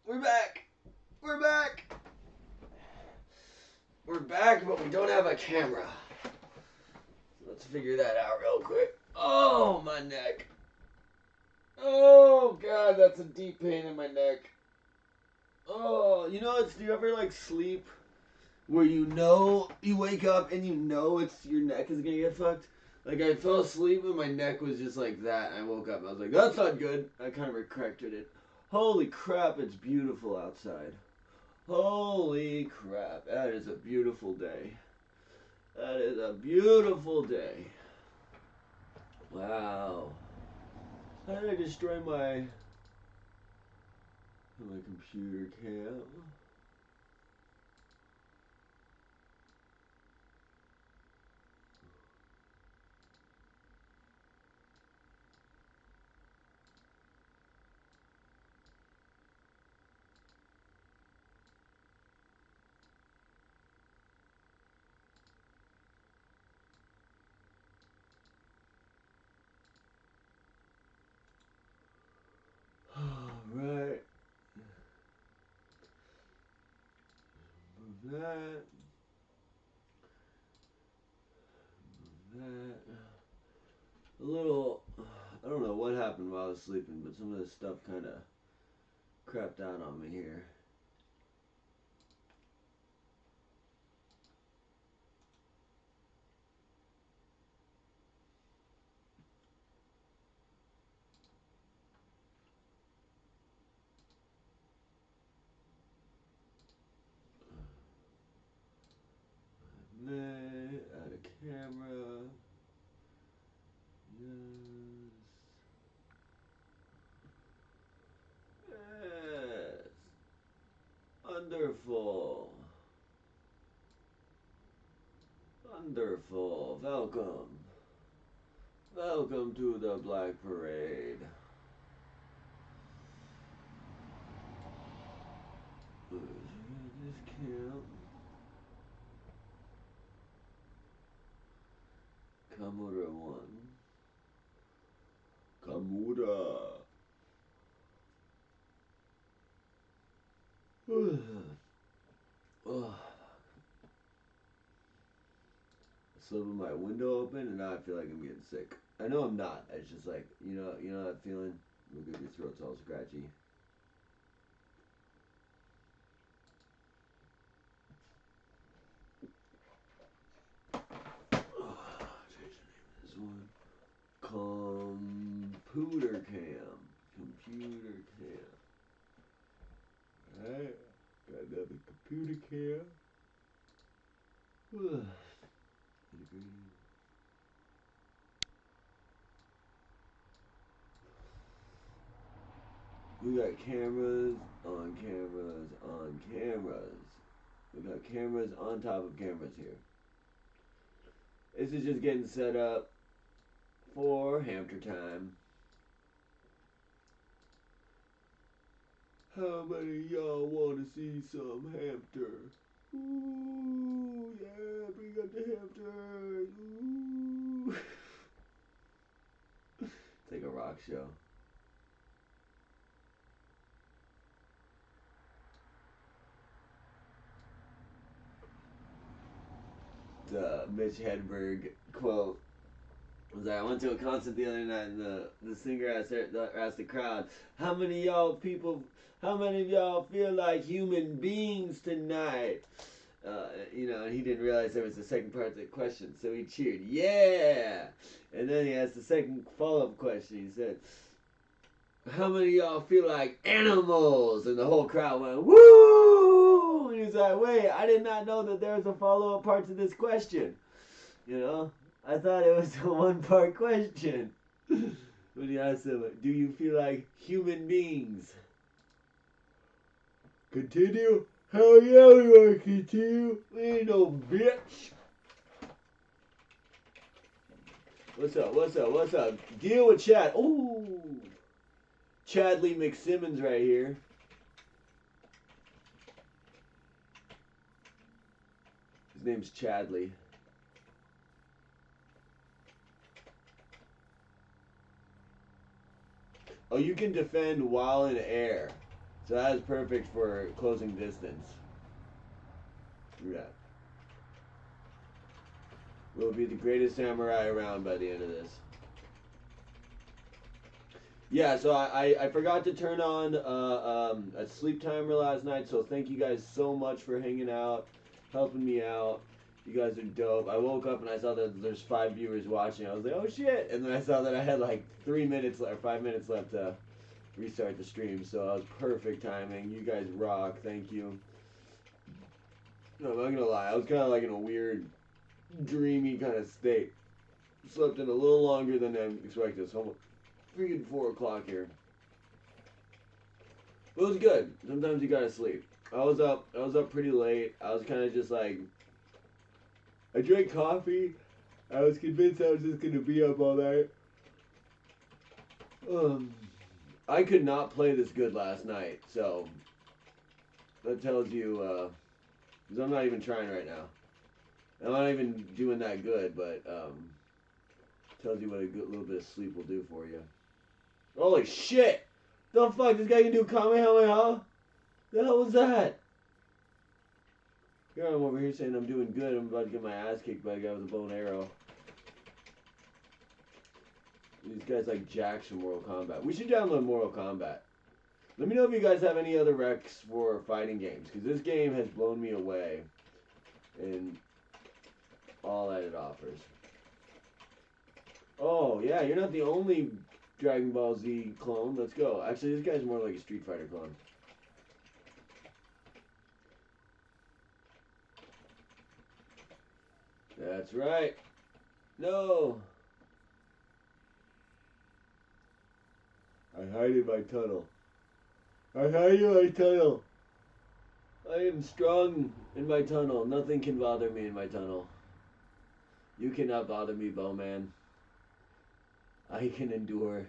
We're back. We're back. We're back, but we don't have a camera. Let's figure that out real quick. Oh, my neck. Oh, God, that's a deep pain in my neck. Oh, you know, do you ever, like, sleep where you wake up and you know your neck is gonna get fucked? Like, I fell asleep and my neck was just like that, and I woke up and I was like, that's not good. I kind of corrected it. Holy crap, it's beautiful outside. Holy crap, that is a beautiful day. That is a beautiful day. Wow. How did I destroy my computer cam? Alright. Move that. Move that. A little, I don't know what happened while I was sleeping, but some of this stuff kind of crapped out on me here. Add a camera. Yes. Yes. Wonderful. Wonderful. Welcome. Welcome to the Black Parade. This camp. Kamura 1. Kamura. Oh. I slept with my window open and now I feel like I'm getting sick. I know I'm not. It's just like, you know that feeling? Look at your throat's all scratchy. Change the name of this one. Computer cam. Computer cam. Alright. Got another computer cam. We got cameras on cameras on cameras. We got cameras on top of cameras here. This is just getting set up for Hampter time. How many of y'all want to see some Hampter? Ooh, yeah, bring up the Hampters. Ooh. It's like a rock show. The Mitch Hedberg quote was that I went to a concert the other night and the singer asked the crowd, how many of y'all feel like human beings tonight? And he didn't realize there was a second part to the question, so he cheered, yeah! And then he asked the second follow-up question. He said, how many of y'all feel like animals? And the whole crowd went, woo! And he's like, wait, I did not know that there was a follow-up part to this question. I thought it was a one-part question. When he asked him, do you feel like human beings? Continue? Hell yeah, we want to continue. We ain't no bitch. What's up? Deal with Chad. Ooh. Chadley McSimmons right here. His name's Chadley. Oh, you can defend while in air. So that is perfect for closing distance. Yeah. We'll be the greatest samurai around by the end of this. Yeah, so I forgot to turn on a sleep timer last night, so thank you guys so much for hanging out, helping me out. You guys are dope. I woke up and I saw that there's 5 viewers watching. I was like, oh shit! And then I saw that I had like 3 minutes or 5 minutes left to restart the stream, so that was perfect timing. You guys rock. Thank you. No, I'm not gonna lie. I was kind of like in a weird, dreamy kind of state. Slept in a little longer than I expected. It's almost freaking 4 o'clock here. But it was good. Sometimes you gotta sleep. I was up pretty late. I was kind of just like, I drank coffee. I was convinced I was just gonna be up all night. I could not play this good last night, so that tells you, because I'm not even trying right now. I'm not even doing that good, but tells you what a good little bit of sleep will do for you. Holy shit! The fuck, this guy can do Kamehameha? The hell was that? Here I'm over here saying I'm doing good. I'm about to get my ass kicked by a guy with a bow and arrow. These guys like Jax from Mortal Kombat. We should download Mortal Kombat. Let me know if you guys have any other recs for fighting games, because this game has blown me away in all that it offers. Oh, yeah, you're not the only Dragon Ball Z clone. Let's go. Actually, this guy's more like a Street Fighter clone. That's right. No. I hide in my tunnel. I hide in my tunnel. I am strong in my tunnel. Nothing can bother me in my tunnel. You cannot bother me, Bowman. I can endure.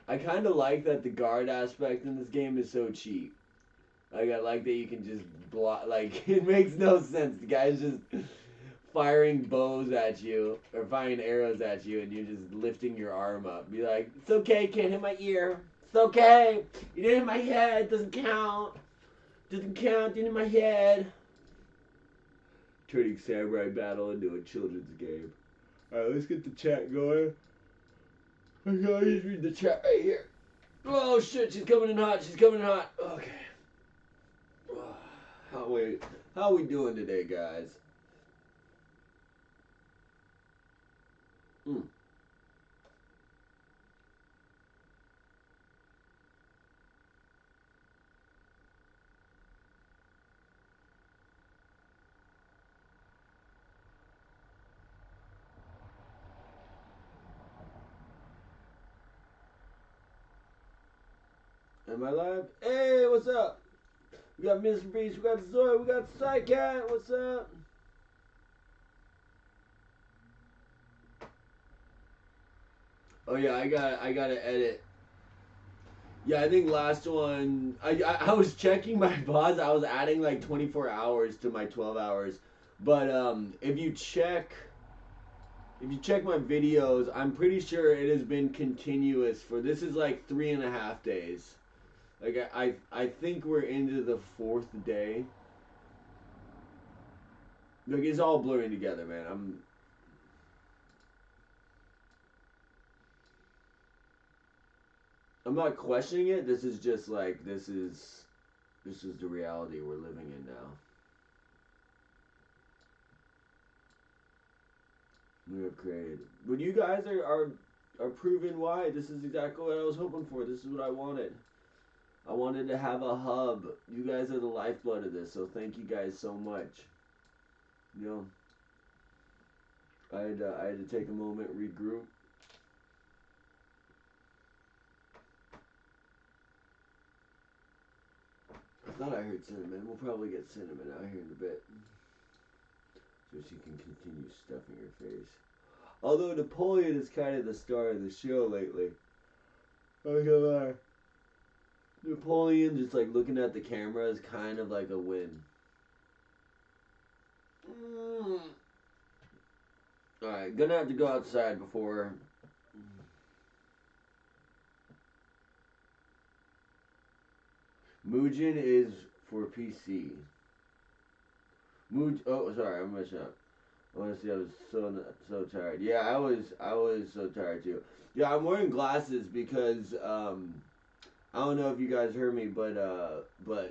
I kind of like that the guard aspect in this game is so cheap. Like, I like that you can just block. Like, it makes no sense. The guy's just firing bows at you or firing arrows at you, and you're just lifting your arm up. Be like, it's okay, can't hit my ear. It's okay. You didn't hit my head. Doesn't count. Doesn't count. Didn't hit my head. Turning Samurai Battle into a children's game. Alright, let's get the chat going. I gotta just read the chat right here. Oh shit, she's coming in hot. She's coming in hot. Okay. How we doing today, guys? Am I live? Hey, what's up? We got Mr. Beast, we got Zoe, we got Psycat. What's up? Oh yeah, I gotta edit. Yeah, I think last one I was checking my VODs. I was adding like 24 hours to my 12 hours. But if you check my videos, I'm pretty sure it has been continuous for this is like 3.5 days. Like I think we're into the 4th day. Like it's all blurring together, man. I'm not questioning it. This is just like this is the reality we're living in now. We have created. But you guys are proving why. This is exactly what I was hoping for. This is what I wanted. I wanted to have a hub. You guys are the lifeblood of this, so thank you guys so much. You know, I had to take a moment, regroup. I thought I heard cinnamon. We'll probably get cinnamon out here in a bit, so she can continue stuffing her face. Although Napoleon is kind of the star of the show lately. I'm not gonna lie. Napoleon just like looking at the camera is kind of like a win. Alright, gonna have to go outside before. Mugen is for PC. Oh, sorry, I'm messing up. Honestly, I was so tired. Yeah, I was so tired too. Yeah, I'm wearing glasses because I don't know if you guys heard me, but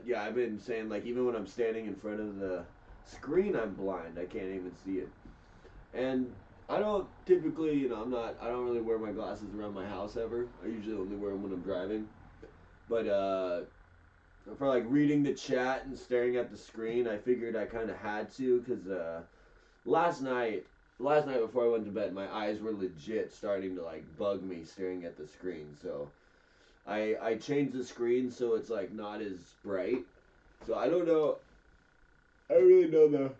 yeah, I've been saying like even when I'm standing in front of the screen, I'm blind. I can't even see it. And I don't typically, I don't really wear my glasses around my house ever. I usually only wear them when I'm driving. But for like reading the chat and staring at the screen, I figured I kind of had to because last night, last night before I went to bed, my eyes were legit starting to like bug me staring at the screen. So I changed the screen so it's like not as bright. So I don't know. I don't really know the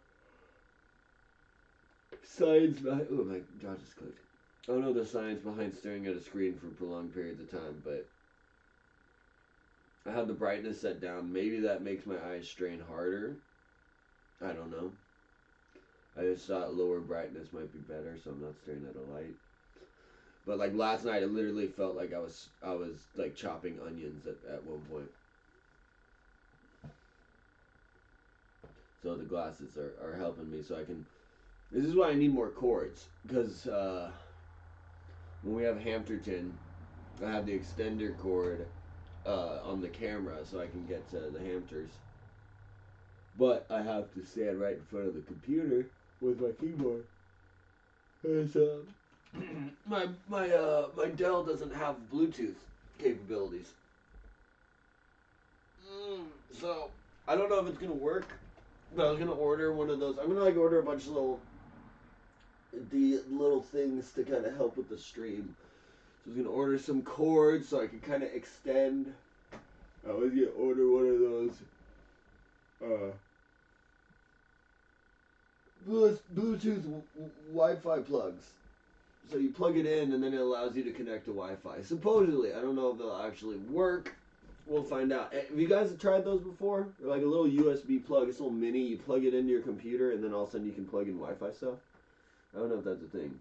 science behind. Oh, my jaw just clicked. I don't know the science behind staring at a screen for prolonged periods of time, but I have the brightness set down. Maybe that makes my eyes strain harder. I don't know. I just thought lower brightness might be better, so I'm not staring at a light. But like last night, it literally felt like I was like chopping onions at one point. So the glasses are helping me, so I can. This is why I need more cords because when we have Hampton, I have the extender cord on the camera, so I can get to the Hampters. But I have to stand right in front of the computer with my keyboard. And my Dell doesn't have Bluetooth capabilities. So I don't know if it's gonna work, but I was gonna order one of those. I'm gonna like order a bunch of little things to kind of help with the stream. So I was gonna order some cords so I could kind of extend. I was gonna order one of those Bluetooth Wi-Fi plugs. So you plug it in and then it allows you to connect to Wi-Fi. Supposedly, I don't know if they'll actually work. We'll find out. Have you guys tried those before? They're like a little USB plug. It's a little mini. You plug it into your computer and then all of a sudden you can plug in Wi-Fi stuff. I don't know if that's a thing.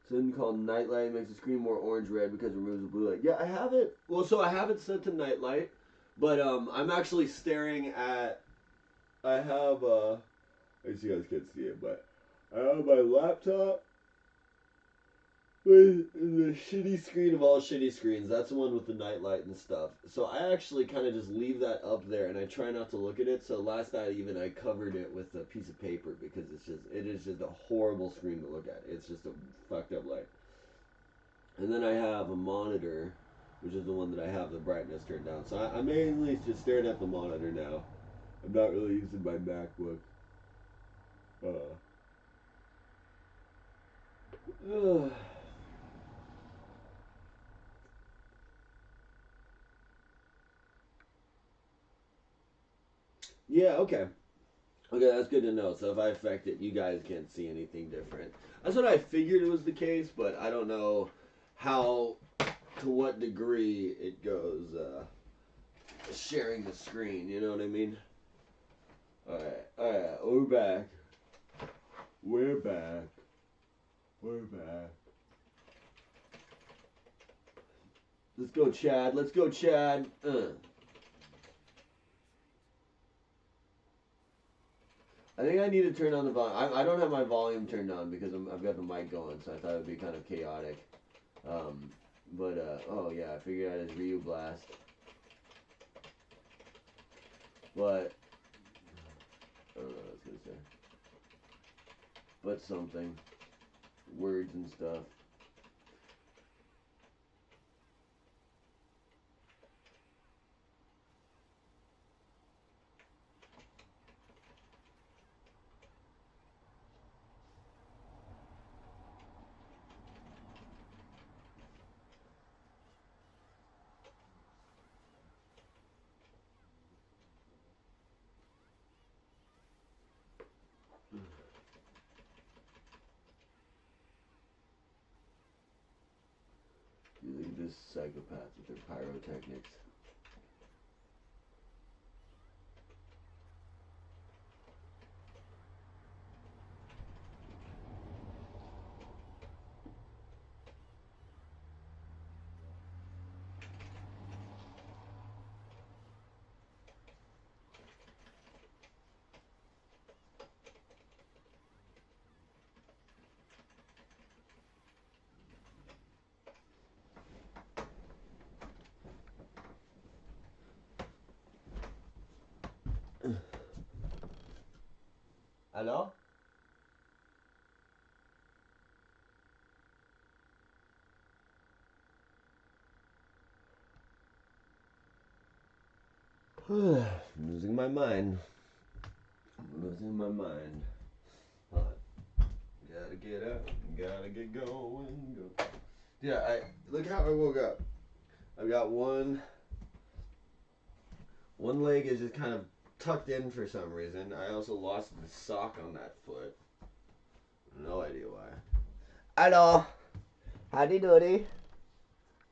Something called Nightlight makes the screen more orange-red because it removes the blue light. Yeah, I have it. Well, so I have it set to Nightlight, but I'm actually staring at. I have I guess you guys can't see it, but I have my laptop with the shitty screen of all shitty screens. That's the one with the nightlight and stuff. So I actually kind of just leave that up there, and I try not to look at it. So last night even I covered it with a piece of paper because it is just a horrible screen to look at. It's just a fucked up light. And then I have a monitor, which is the one that I have the brightness turned down. So I'm mainly just staring at the monitor now. I'm not really using my MacBook. Uh, yeah, okay. Okay, that's good to know. So if I affect it, you guys can't see anything different. That's what I figured it was the case, but I don't know how, to what degree it goes sharing the screen. You know what I mean? Alright, we're back. We're back. We're back. Let's go, Chad. Let's go, Chad. I think I need to turn on the volume. I don't have my volume turned on because I've got the mic going, so I thought it would be kind of chaotic. Oh yeah, I figured out his Ryu Blast. But, I don't know what I was going to say. But something. Words and stuff. Look at this psychopath with their pyrotechnics. Hello? Losing my mind. Losing my mind. Gotta get up, gotta get going. Go. Yeah, look how I woke up. I've got one leg is just kind of tucked in for some reason. I also lost the sock on that foot. No idea why. Hello. Howdy doody.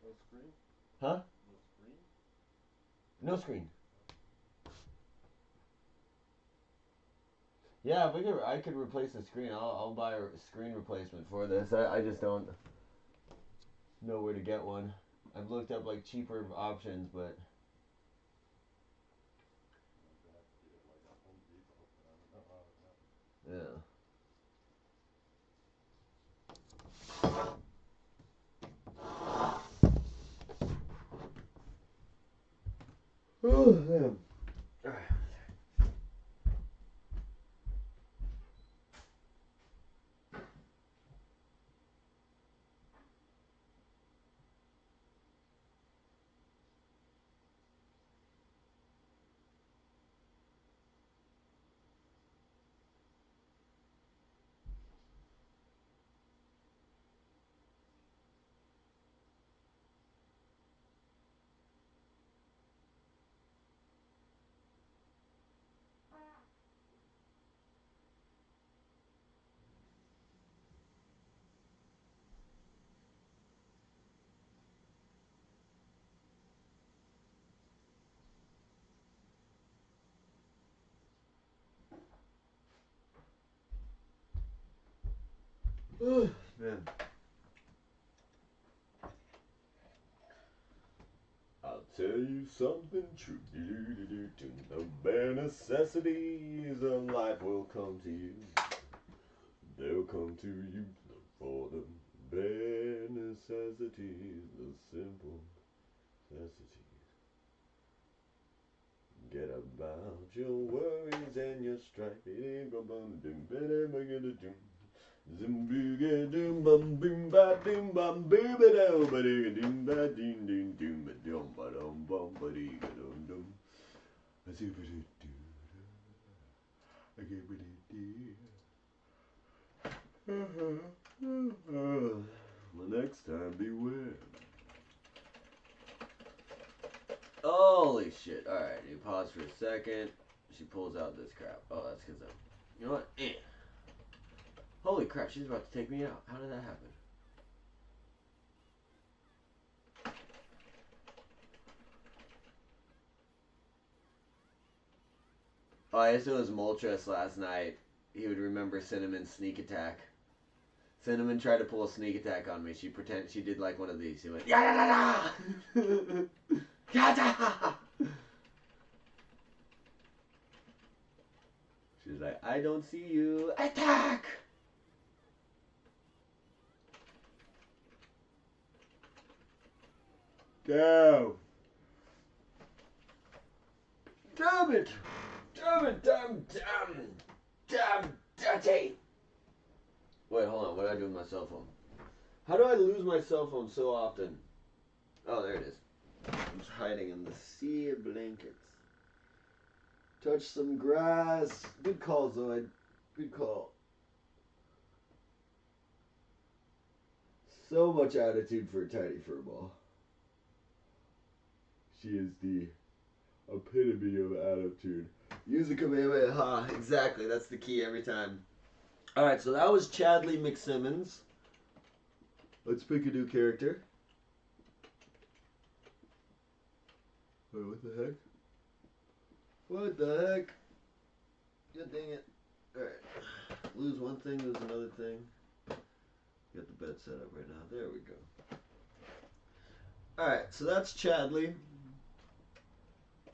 No screen? Huh? No screen? No screen. Yeah, if I could replace the screen. I'll buy a screen replacement for this. I just don't know where to get one. I've looked up like cheaper options, but I'd have to get it like a Home Depot, but I don't know how to know. yeah. Oh man. Oh man. I'll tell you something true. No bare necessities of life will come to you. They'll come to you for the bare necessities, the simple necessities. Get about your worries and your strife. Zimbuga doom bum boom ba doom bum boo ba do ba doo doom ba doom doom doom ba dum ba dum bum ba dee ga dum dum. I see ba doo doo. I get ba doo doo. The next time, beware. Holy shit! All right, you pause for a second. She pulls out this crap. Oh, that's because I'm. You know what? Holy crap! She's about to take me out. How did that happen? Oh, I used to was Moltres last night. He would remember Cinnamon's sneak attack. Cinnamon tried to pull a sneak attack on me. She did like one of these. She went ya da ya da. She's like, I don't see you. Attack! Damn. Damn it! Damn it! Damn dirty! Wait, hold on. What did I do with my cell phone? How do I lose my cell phone so often? Oh, there it is. It's hiding in the sea of blankets. Touch some grass. Good call, Zoid. Good call. So much attitude for a tiny furball. She is the epitome of attitude. Use a Kamehameha. Exactly. That's the key every time. Alright, so that was Chadley McSimmons. Let's pick a new character. Wait, what the heck? What the heck? God dang it. Alright. Lose one thing, lose another thing. Get the bed set up right now. There we go. Alright, so that's Chadley.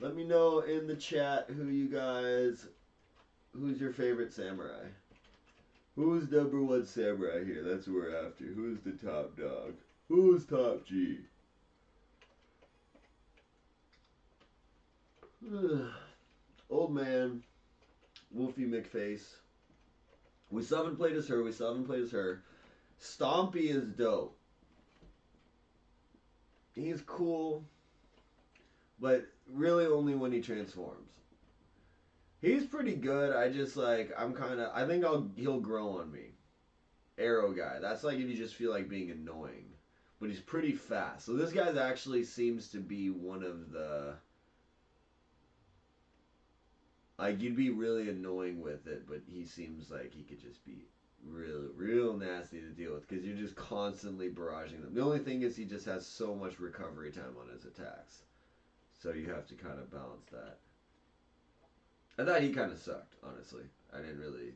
Let me know in the chat who's your favorite samurai? Who's number one samurai here? That's what we're after. Who's the top dog? Who's top G? Old man, Wolfie McFace. We still haven't played as her. We still haven't played as her. Stompy is dope. He's cool, but really only when he transforms. He's pretty good. I just like I'm kind of. I think he'll grow on me. Arrow guy. That's like if you just feel like being annoying, but he's pretty fast. So this guy's actually seems to be one of the. Like you'd be really annoying with it, but he seems like he could just be real nasty to deal with because you're just constantly barraging them. The only thing is he just has so much recovery time on his attacks, so you have to kind of balance that. I thought he kind of sucked, honestly. I didn't really.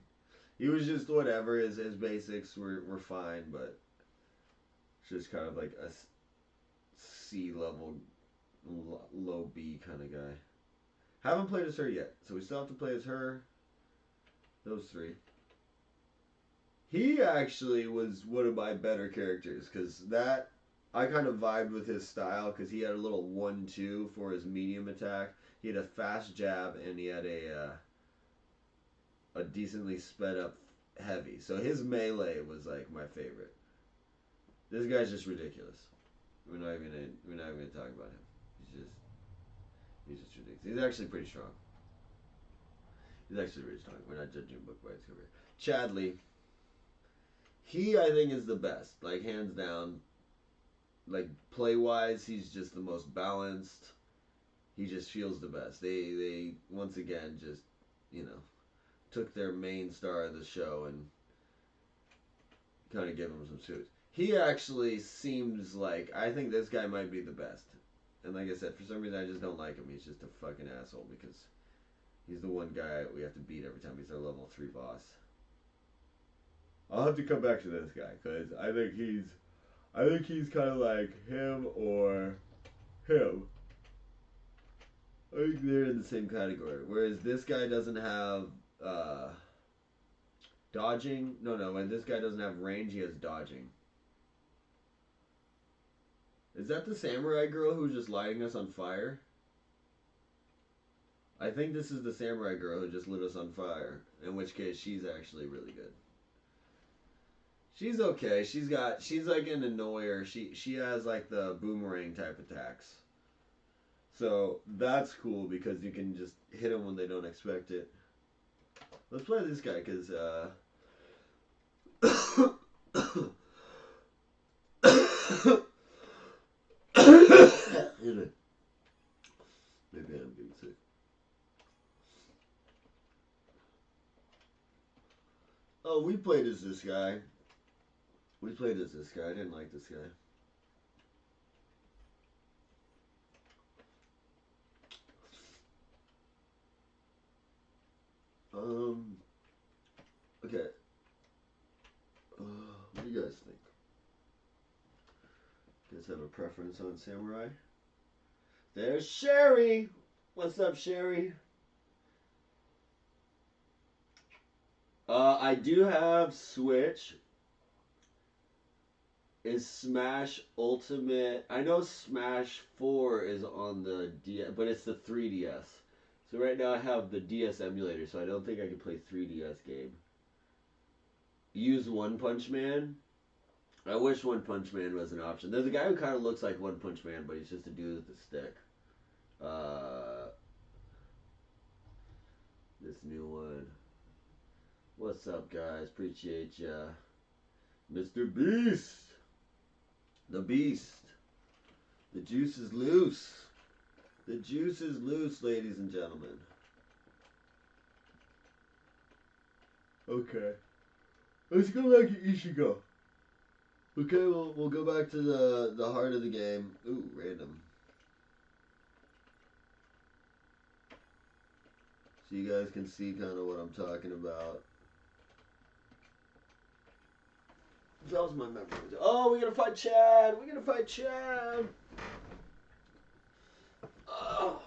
He was just whatever. His basics were fine, but just kind of like a C level, low B kind of guy. Haven't played as her yet, so we still have to play as her. Those three. He actually was one of my better characters because that I kind of vibed with his style because he had a little 1-2 for his medium attack. He had a fast jab and he had a decently sped up heavy. So his melee was like my favorite. This guy's just ridiculous. We're not even gonna talk about him. He's just ridiculous. He's actually pretty strong. He's actually really strong. We're not judging a book by its cover. Chadley. He I think is the best. Like hands down. Like play wise, he's just the most balanced. He just feels the best. They once again just, you know, took their main star of the show and kind of give him some suits. He actually seems like I think this guy might be the best. And like I said, for some reason I just don't like him. He's just a fucking asshole because he's the one guy we have to beat every time he's our level 3 boss. I'll have to come back to this guy because I think he's kind of like him or him. I think they're in the same category. Whereas this guy doesn't have dodging. No. When this guy doesn't have range, he has dodging. Is that the samurai girl who's just lighting us on fire? I think this is the samurai girl who just lit us on fire. In which case, she's actually really good. She's okay. She's like an annoyer. She has like the boomerang type attacks. So that's cool because you can just hit them when they don't expect it. Let's play this guy because maybe I'm getting sick. Oh, we played as this guy. I didn't like this guy. Okay. What do you guys think? You guys have a preference on samurai? There's Sherry! What's up, Sherry? I do have Switch. Is Smash Ultimate? I know Smash 4 is on the DS, but it's the 3DS. So right now I have the DS emulator, so I don't think I can play 3DS game. Use One Punch Man? I wish One Punch Man was an option. There's a guy who kind of looks like One Punch Man, but he's just a dude with a stick. This new one. What's up, guys? Appreciate ya. Mr. Beast! The Beast. The juice is loose. The juice is loose, ladies and gentlemen. Okay. Let's go back to Ishigo. Okay, we'll go back to the heart of the game. Ooh, random. So you guys can see kind of what I'm talking about. That was my memory. Oh, we're gonna fight Chad. Oh.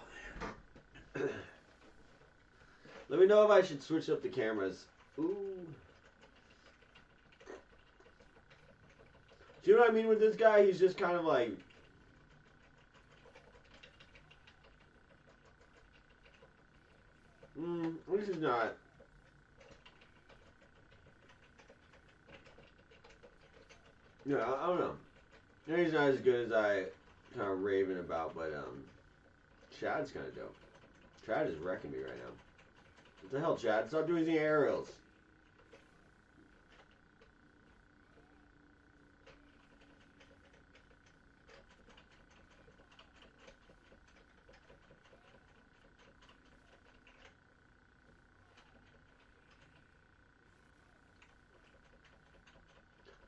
Let me know if I should switch up the cameras. Ooh. Do you know what I mean with this guy? He's just kind of like... this is not... Yeah, I don't know. He's not as good as I kind of raving about, but Chad's kind of dope. Chad is wrecking me right now. What the hell, Chad? Stop doing the aerials.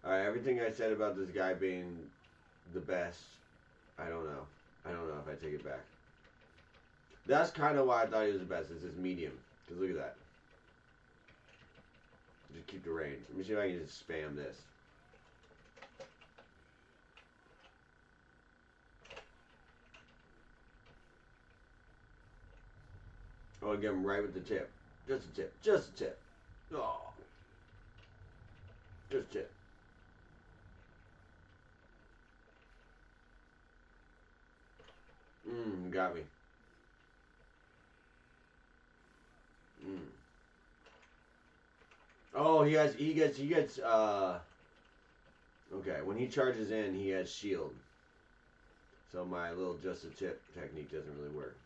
Alright, everything I said about this guy being the best, I don't know. I don't know if I take it back. That's kind of why I thought he was the best. It's his medium. Because look at that. Just keep the range. Let me see if I can just spam this. Oh, get him right with the tip. Just a tip. Just a tip. Oh. Just a tip. Got me. Oh, he gets, okay, when he charges in, he has shield. So my little just a tip technique doesn't really work.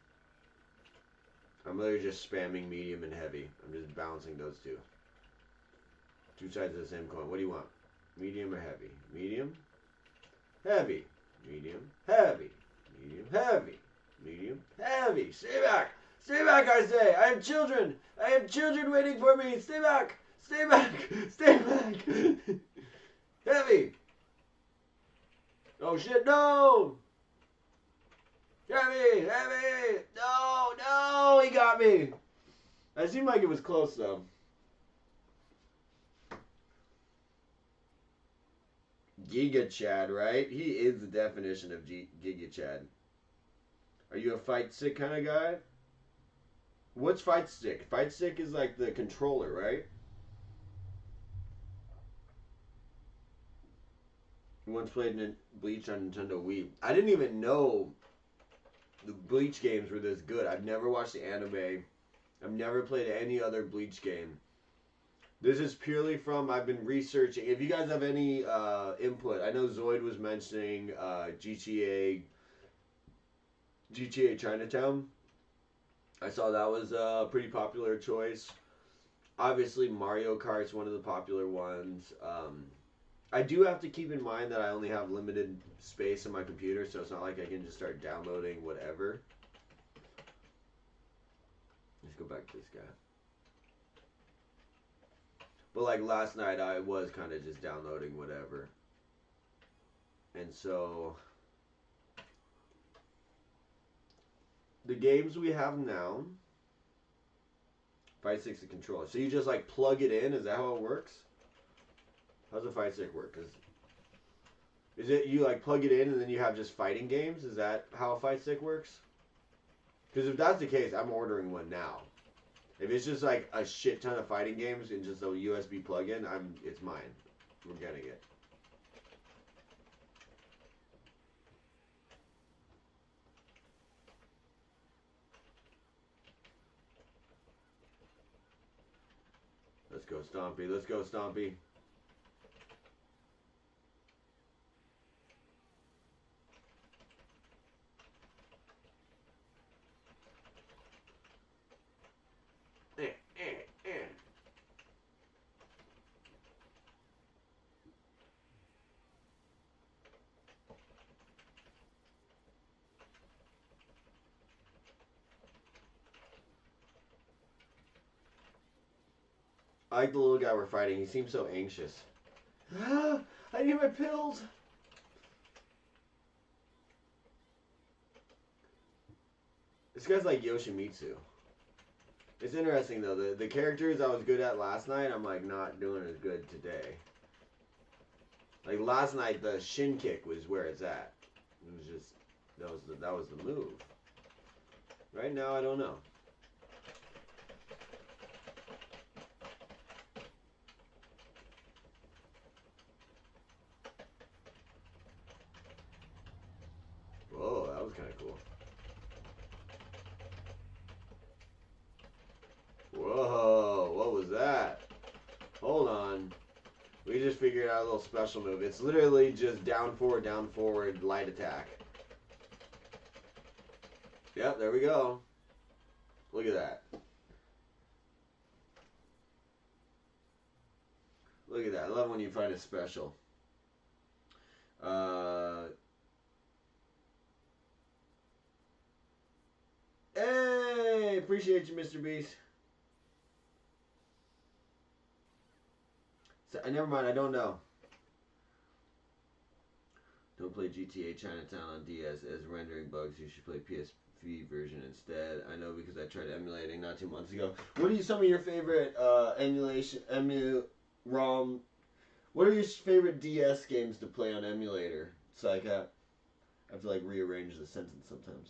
I'm literally just spamming medium and heavy. I'm just balancing those two. Two sides of the same coin. What do you want? Medium or heavy? Medium? Heavy. Medium. Heavy. Medium. Heavy. Medium. Heavy. Stay back. Stay back, I say. I have children. I have children waiting for me. Stay back. Stay back. Stay back. Heavy. Oh, shit. No. Heavy. Heavy. No. No. He got me. It seemed like it was close, though. Giga Chad, right? He is the definition of Giga Chad. Are you a fight stick kind of guy? What's fight stick? Fight stick is like the controller, right? You once played Bleach on Nintendo Wii. I didn't even know the Bleach games were this good. I've never watched the anime. I've never played any other Bleach game. This is purely from, I've been researching. If you guys have any input, I know Zoid was mentioning GTA Chinatown. I saw that was a pretty popular choice. Obviously, Mario Kart's one of the popular ones. I do have to keep in mind that I only have limited space on my computer, so it's not like I can just start downloading whatever. Let's go back to this guy. But like last night, I was kind of just downloading whatever. And so the games we have now, Fight Stick's the controller. So you just like plug it in? Is that how it works? How's the Fight Stick work? Is it you like plug it in and then you have just fighting games? Is that how a Fight Stick works? Because if that's the case, I'm ordering one now. If it's just like a shit ton of fighting games and just a USB plug-in, it's mine. We're getting it. Let's go, Stompy. Let's go, Stompy. I like the little guy we're fighting. He seems so anxious. Ah, I need my pills. This guy's like Yoshimitsu. It's interesting though. The characters I was good at last night, I'm like not doing as good today. Like last night, the shin kick was where it's at. It was just that was the move. Right now, I don't know. Whoa, that was kind of cool. Whoa, what was that? Hold on. We just figured out a little special move. It's literally just down, forward, light attack. Yep, there we go. Look at that. Look at that. I love when you find a special. Hey, appreciate you, Mr. Beast. So, never mind, I don't know. Don't play GTA Chinatown on DS as rendering bugs. You should play PSV version instead. I know because I tried emulating not 2 months ago. What are some of your favorite ROM? What are your favorite DS games to play on emulator? So I have to like rearrange the sentence sometimes.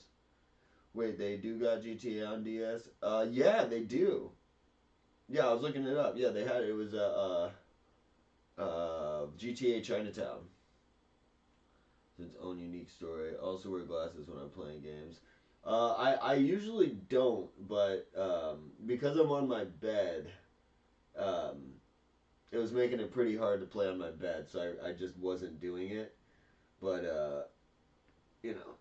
Wait, they do got GTA on DS? Yeah, they do. Yeah, I was looking it up. Yeah, they had it. It was GTA Chinatown. It's its own unique story. I also wear glasses when I'm playing games. I usually don't, but because I'm on my bed, it was making it pretty hard to play on my bed, so I just wasn't doing it. But, you know,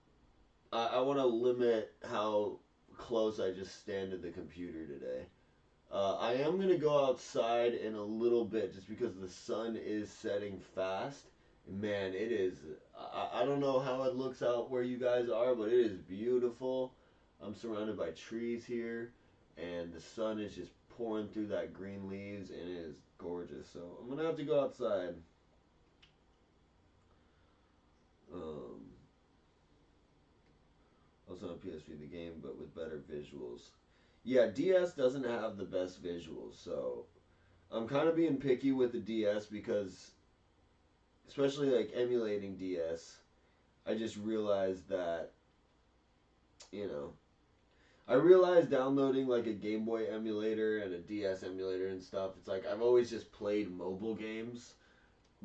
I want to limit how close I just stand to the computer today. I am going to go outside in a little bit just because the sun is setting fast. Man, it is. I don't know how it looks out where you guys are, but it is beautiful. I'm surrounded by trees here, and the sun is just pouring through that green leaves, and it is gorgeous. So I'm going to have to go outside. Also on PSV the game, but with better visuals. Yeah, DS doesn't have the best visuals, so I'm kind of being picky with the DS because, especially like emulating DS, I just realized that, you know, I realized downloading like a Game Boy emulator and a DS emulator and stuff, it's like I've always just played mobile games,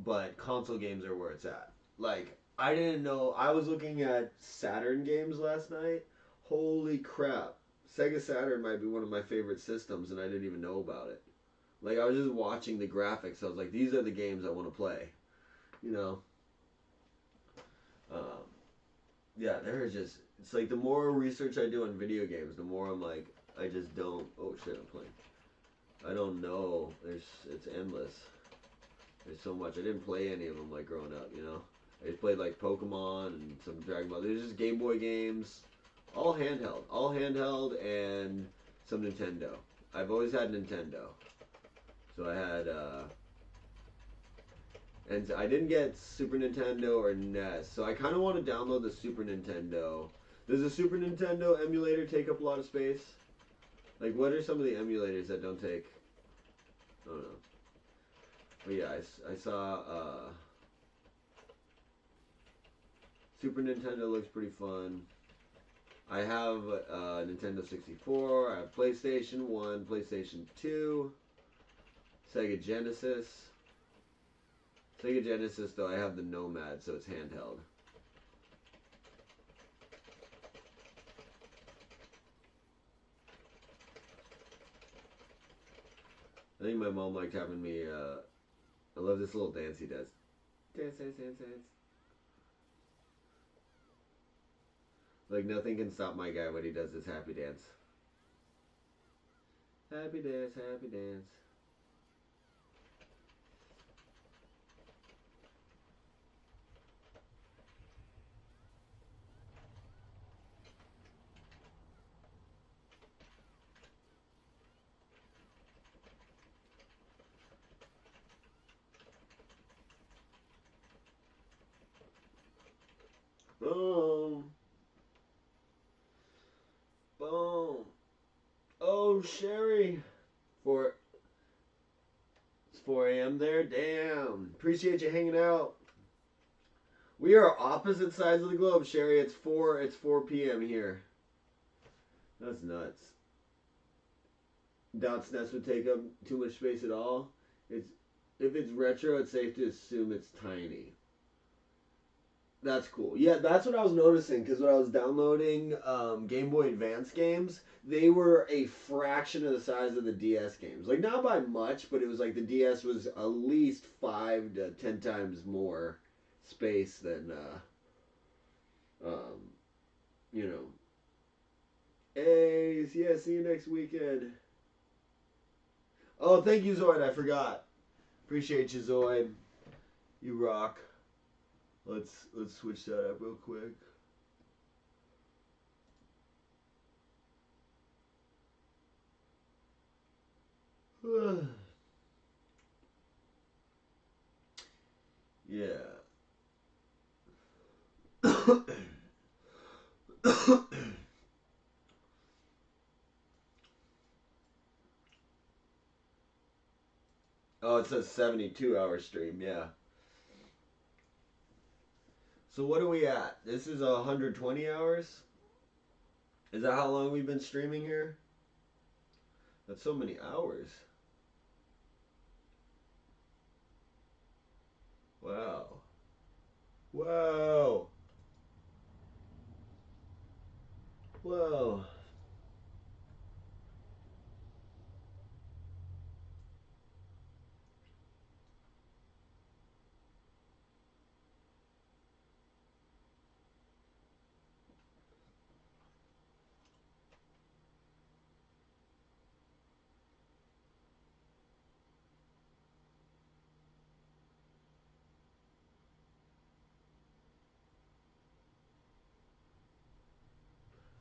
but console games are where it's at. Like, I didn't know, I was looking at Saturn games last night. Holy crap. Sega Saturn might be one of my favorite systems, and I didn't even know about it. Like, I was just watching the graphics. I was like, these are the games I want to play. You know? Yeah, there's just... It's like the more research I do on video games, the more I'm like, I just don't... Oh, shit, I'm playing. I don't know. It's endless. There's so much. I didn't play any of them, like, growing up, you know? I just played, like, Pokemon and some Dragon Ball. There's just Game Boy games. All handheld. All handheld and some Nintendo. I've always had Nintendo. So I had, and I didn't get Super Nintendo or NES. So I kind of want to download the Super Nintendo. Does the Super Nintendo emulator take up a lot of space? Like, what are some of the emulators that don't take... I don't know. But yeah, I saw, Super Nintendo looks pretty fun. I have Nintendo 64, I have PlayStation 1, PlayStation 2, Sega Genesis. Sega Genesis, though, I have the Nomad, so it's handheld. I think my mom liked having me, I love this little dance he does. Dance, dance, dance, dance. Like, nothing can stop my guy when he does his happy dance. Happy dance, happy dance. Boom. Boom. Oh, Sherry. It's 4 a.m. there? Damn. Appreciate you hanging out. We are opposite sides of the globe, Sherry. It's 4 p.m. here. That's nuts. Dot's Nest would take up too much space at all. If it's retro, it's safe to assume it's tiny. That's cool. Yeah, that's what I was noticing because when I was downloading Game Boy Advance games, they were a fraction of the size of the DS games. Like not by much, but it was like the DS was at least 5 to 10 times more space than um, you know. Hey, yeah, see you next weekend. Oh, thank you, Zoid. I forgot. Appreciate you, Zoid. You rock. Let's switch that up real quick. Yeah. Oh, it says 72-hour stream. Yeah. So what are we at? This is 120 hours. Is that how long we've been streaming here? That's so many hours. Wow. Wow. Whoa.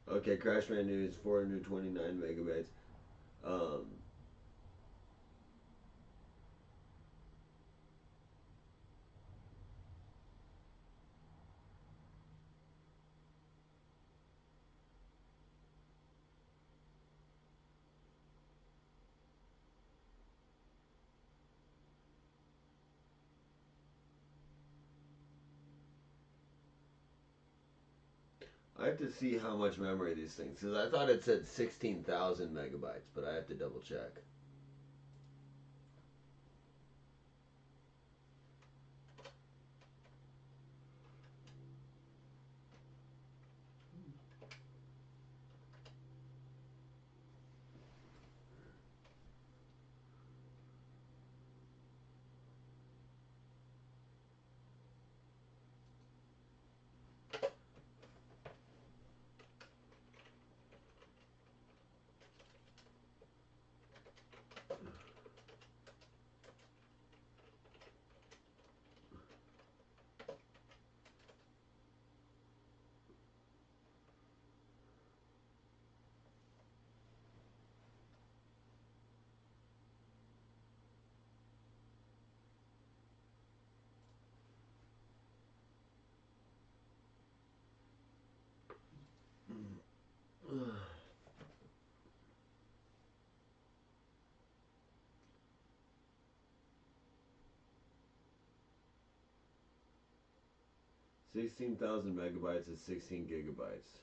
Okay, Crashman News 429 megabytes. Um, I have to see how much memory these things. Cause I thought it said 16,000 megabytes, but I have to double check. Mm. 16,000 megabytes is 16 gigabytes.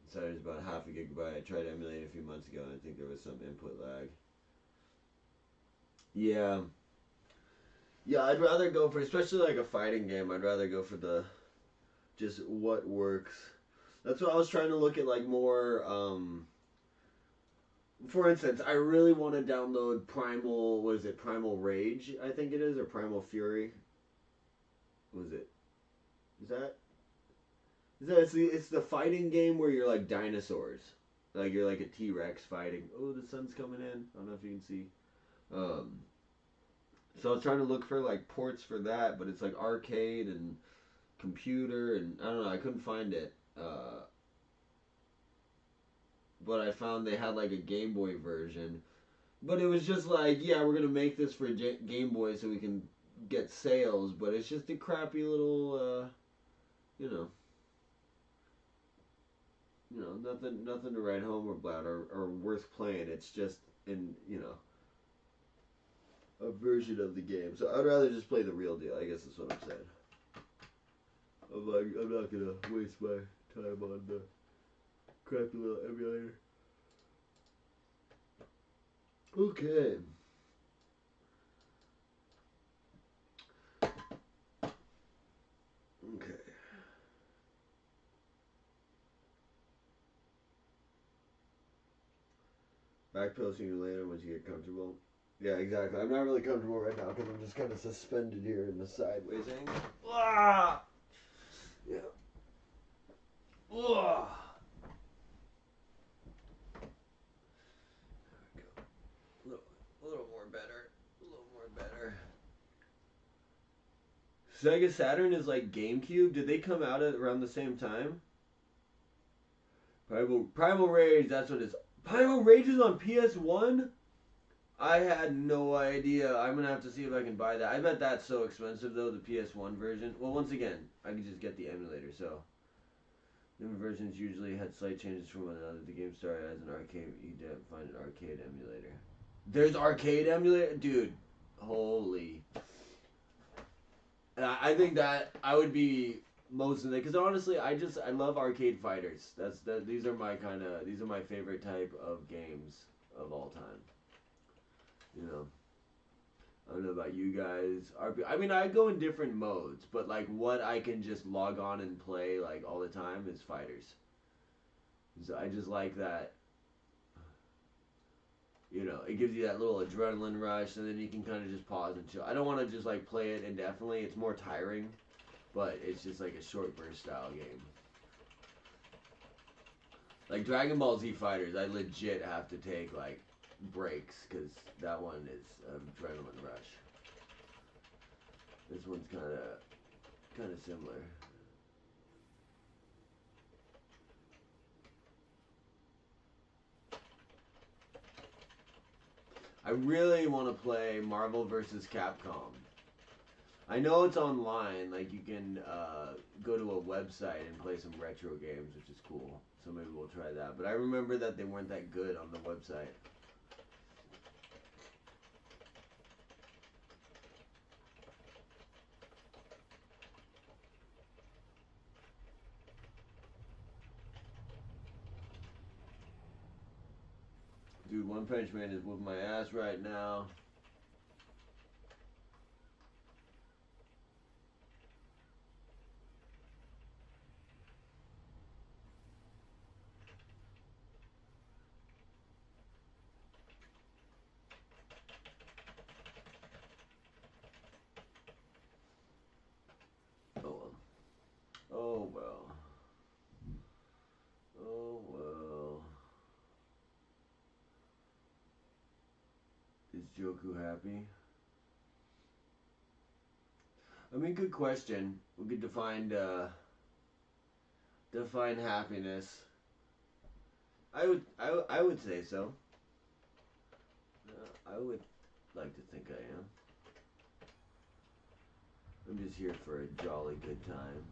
So it's about half a gigabyte. I tried emulating a few months ago and I think there was some input lag. Yeah. Yeah, I'd rather go for, especially like a fighting game, I'd rather go for the, just what works. That's what I was trying to look at, like more, for instance, I really want to download Primal, what is it, Primal Rage, I think it is, or Primal Fury. What is it? Is that? It's the fighting game where you're like dinosaurs. Like you're like a T Rex fighting. Oh, the sun's coming in. I don't know if you can see. Um, so I was trying to look for like ports for that, but it's like arcade and computer, and I don't know. I couldn't find it. But I found they had like a Game Boy version. But it was just like, yeah, we're gonna make this for Game Boy so we can get sales. But it's just a crappy little, you know, nothing to write home about or worth playing. It's just a version of the game. So I'd rather just play the real deal. I guess that's what I'm saying. I'm not gonna waste my time on the crappy little emulator. Okay. Backpedal sooner or later once you get comfortable. Yeah, exactly. I'm not really comfortable right now because I'm just kind of suspended here in the sideways angle. Ah! Yeah. Ugh. There we go. A little more better. A little more better. Sega Saturn is like GameCube. Did they come out at around the same time? Primal Rage, that's what it is. Primal Rage is on PS1? I had no idea. I'm gonna have to see if I can buy that. I bet that's so expensive though, the PS1 version. Well, once again, I can just get the emulator, so. Newer versions usually had slight changes from one another. The game started as an arcade. You didn't find an arcade emulator. There's arcade emulator? Dude, holy. I think that I would be most of it, because honestly, I love arcade fighters. These are my favorite type of games of all time. You know, I don't know about you guys. I mean, I go in different modes, but like what I can just log on and play like all the time is fighters. So I just like that. You know, it gives you that little adrenaline rush, and then you can kind of just pause and chill. I don't want to just like play it indefinitely. It's more tiring, but it's just like a short burst style game. Like Dragon Ball Z Fighters, I legit have to take like breaks because that one is an adrenaline rush. This one's kind of similar. I really want to play Marvel vs. Capcom. I know it's online, like you can go to a website and play some retro games, which is cool. So maybe we'll try that. But I remember that they weren't that good on the website. Dude, One Punch Man is whooping my ass right now. Oh well. Oh well. Oh well. Is Joku happy? I mean, good question. We could define happiness. I would say so. I would like to think I am. I'm just here for a jolly good time.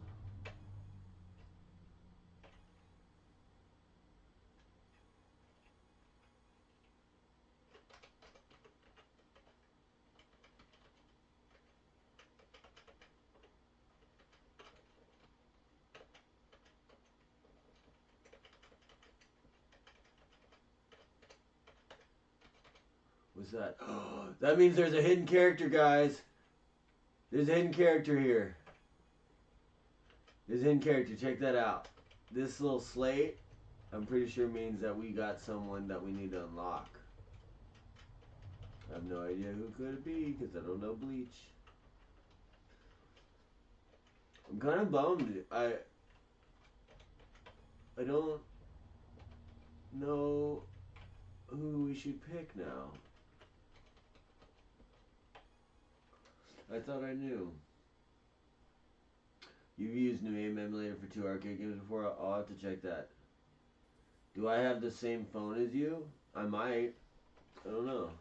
What's that? That means there's a hidden character, guys. There's a hidden character here. There's a hidden character. Check that out. This little slate, I'm pretty sure means that we got someone that we need to unlock. I have no idea who could it be because I don't know Bleach. I'm kind of bummed. I don't know who we should pick now. I thought I knew. You've used New Aim Emulator for 2 arcade games before? I'll have to check that. Do I have the same phone as you? I might. I don't know.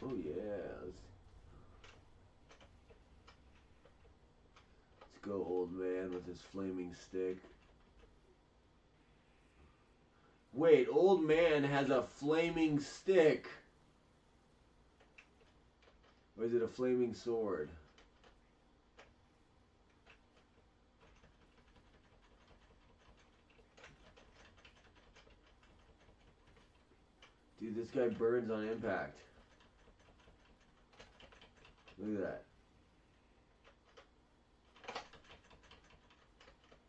Oh yeah. Let's go, old man with his flaming stick. Wait, old man has a flaming stick. Or is it a flaming sword? Dude, this guy burns on impact. Look at that.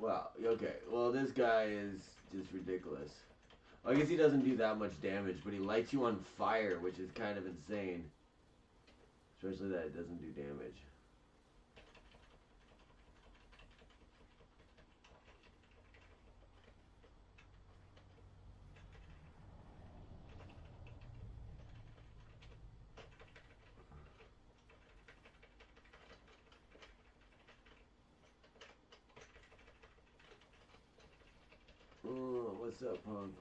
Wow, okay. Well, this guy is just ridiculous. I guess he doesn't do that much damage, but he lights you on fire, which is kind of insane. Especially that it doesn't do damage. Oh, what's up, punk?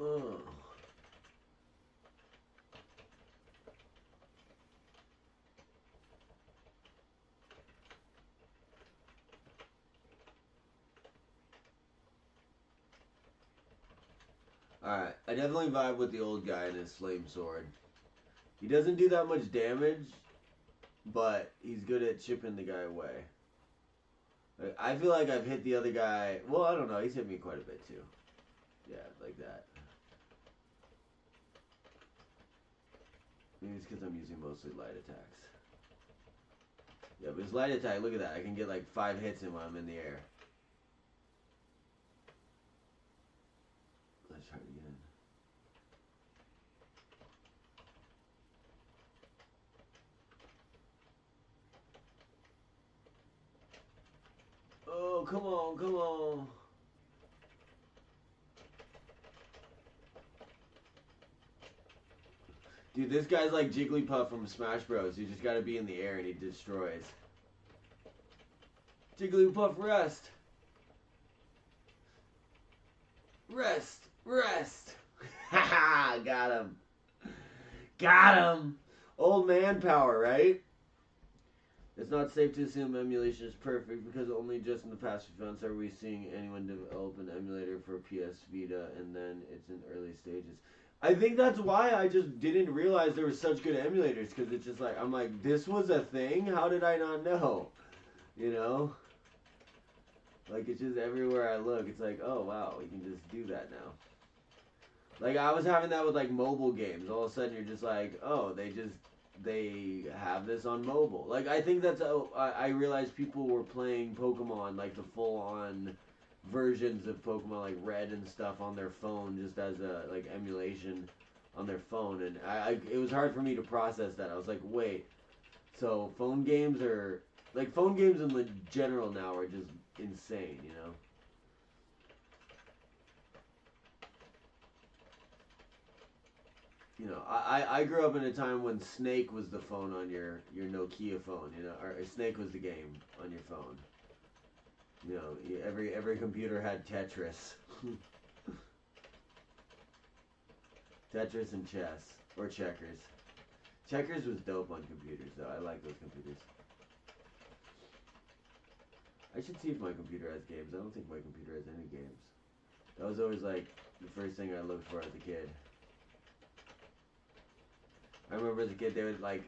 Oh. Alright, I definitely vibe with the old guy and his flame sword. He doesn't do that much damage, but he's good at chipping the guy away. Like, I feel like I've hit the other guy. Well, I don't know. He's hit me quite a bit too. Yeah, like that. Maybe it's because I'm using mostly light attacks. Yeah, but his light attack, look at that. I can get like 5 hits in while I'm in the air. Let's try it again. Oh, come on, come on. Dude, this guy's like Jigglypuff from Smash Bros. You just gotta be in the air and he destroys. Jigglypuff, rest! Rest! Rest! Haha! Got him! Got him! Old man power, right? It's not safe to assume emulation is perfect because only just in the past few months are we seeing anyone develop an emulator for PS Vita and then it's in early stages. I think that's why I just didn't realize there were such good emulators because it's just like, I'm like, this was a thing? How did I not know? You know? Like, it's just everywhere I look, it's like, oh wow, we can just do that now. Like, I was having that with like mobile games. All of a sudden you're just like, oh, they have this on mobile. Like, I think that's I realized people were playing Pokemon, like the full-on versions of Pokemon, like Red and stuff, on their phone, just as a like emulation on their phone, and it was hard for me to process that. I was like, wait, so phone games are like phone games in the general now are just insane, you know? You know, I grew up in a time when Snake was the phone on your Nokia phone, you know, or Snake was the game on your phone. You know, every computer had Tetris. Tetris and chess, or checkers. Checkers was dope on computers, though. I like those computers. I should see if my computer has games. I don't think my computer has any games. That was always, like, the first thing I looked for as a kid. I remember as a kid, they would, like,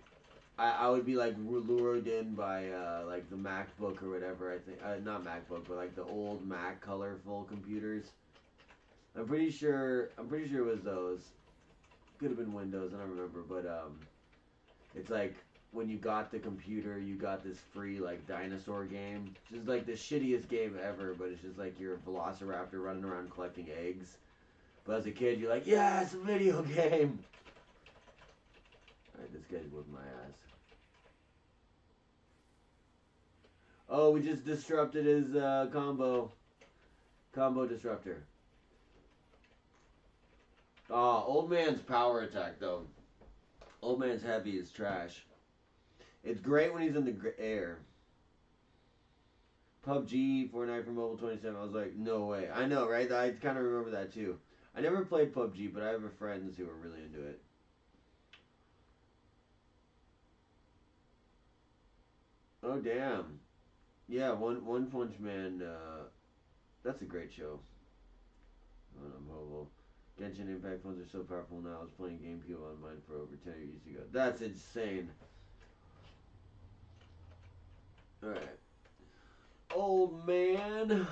I would be, like, lured in by, like, the MacBook or whatever, I think. Not MacBook, but, like, the old Mac colorful computers. I'm pretty sure it was those. Could have been Windows, I don't remember, but, it's like, when you got the computer, you got this free, like, dinosaur game. Just, like, the shittiest game ever, but it's just, like, you're a velociraptor running around collecting eggs. But as a kid, you're like, yeah, it's a video game! Alright, this guy's whipping my ass. Oh, we just disrupted his, combo. Combo disruptor. Oh, old man's power attack, though. Old man's heavy is trash. It's great when he's in the air. PUBG, Fortnite for Mobile 27. I was like, no way. I know, right? I kind of remember that too. I never played PUBG, but I have friends who are really into it. Oh damn. Yeah, One Punch Man. That's a great show. Mobile. Genshin Impact phones are so powerful now. I was playing GameCube on mine for over 10 years ago. That's insane. Alright. Old man.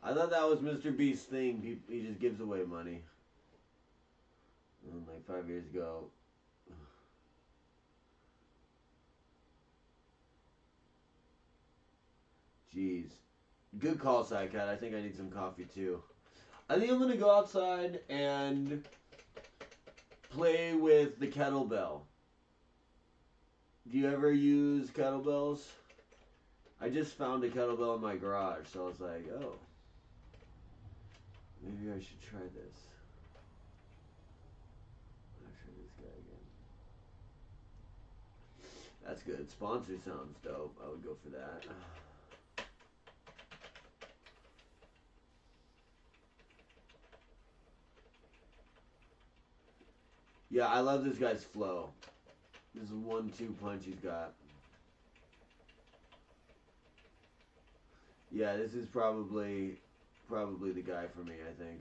I thought that was Mr. Beast's thing. He just gives away money. Like 5 years ago. Jeez. Good call, Psycat. I think I need some coffee too. I think I'm gonna go outside and play with the kettlebell. Do you ever use kettlebells? I just found a kettlebell in my garage, so I was like, oh, maybe I should try this. I'll try this guy again. That's good. Sponsor sounds dope. I would go for that. Yeah, I love this guy's flow. This is 1-2 punch he's got. Yeah, this is probably the guy for me, I think.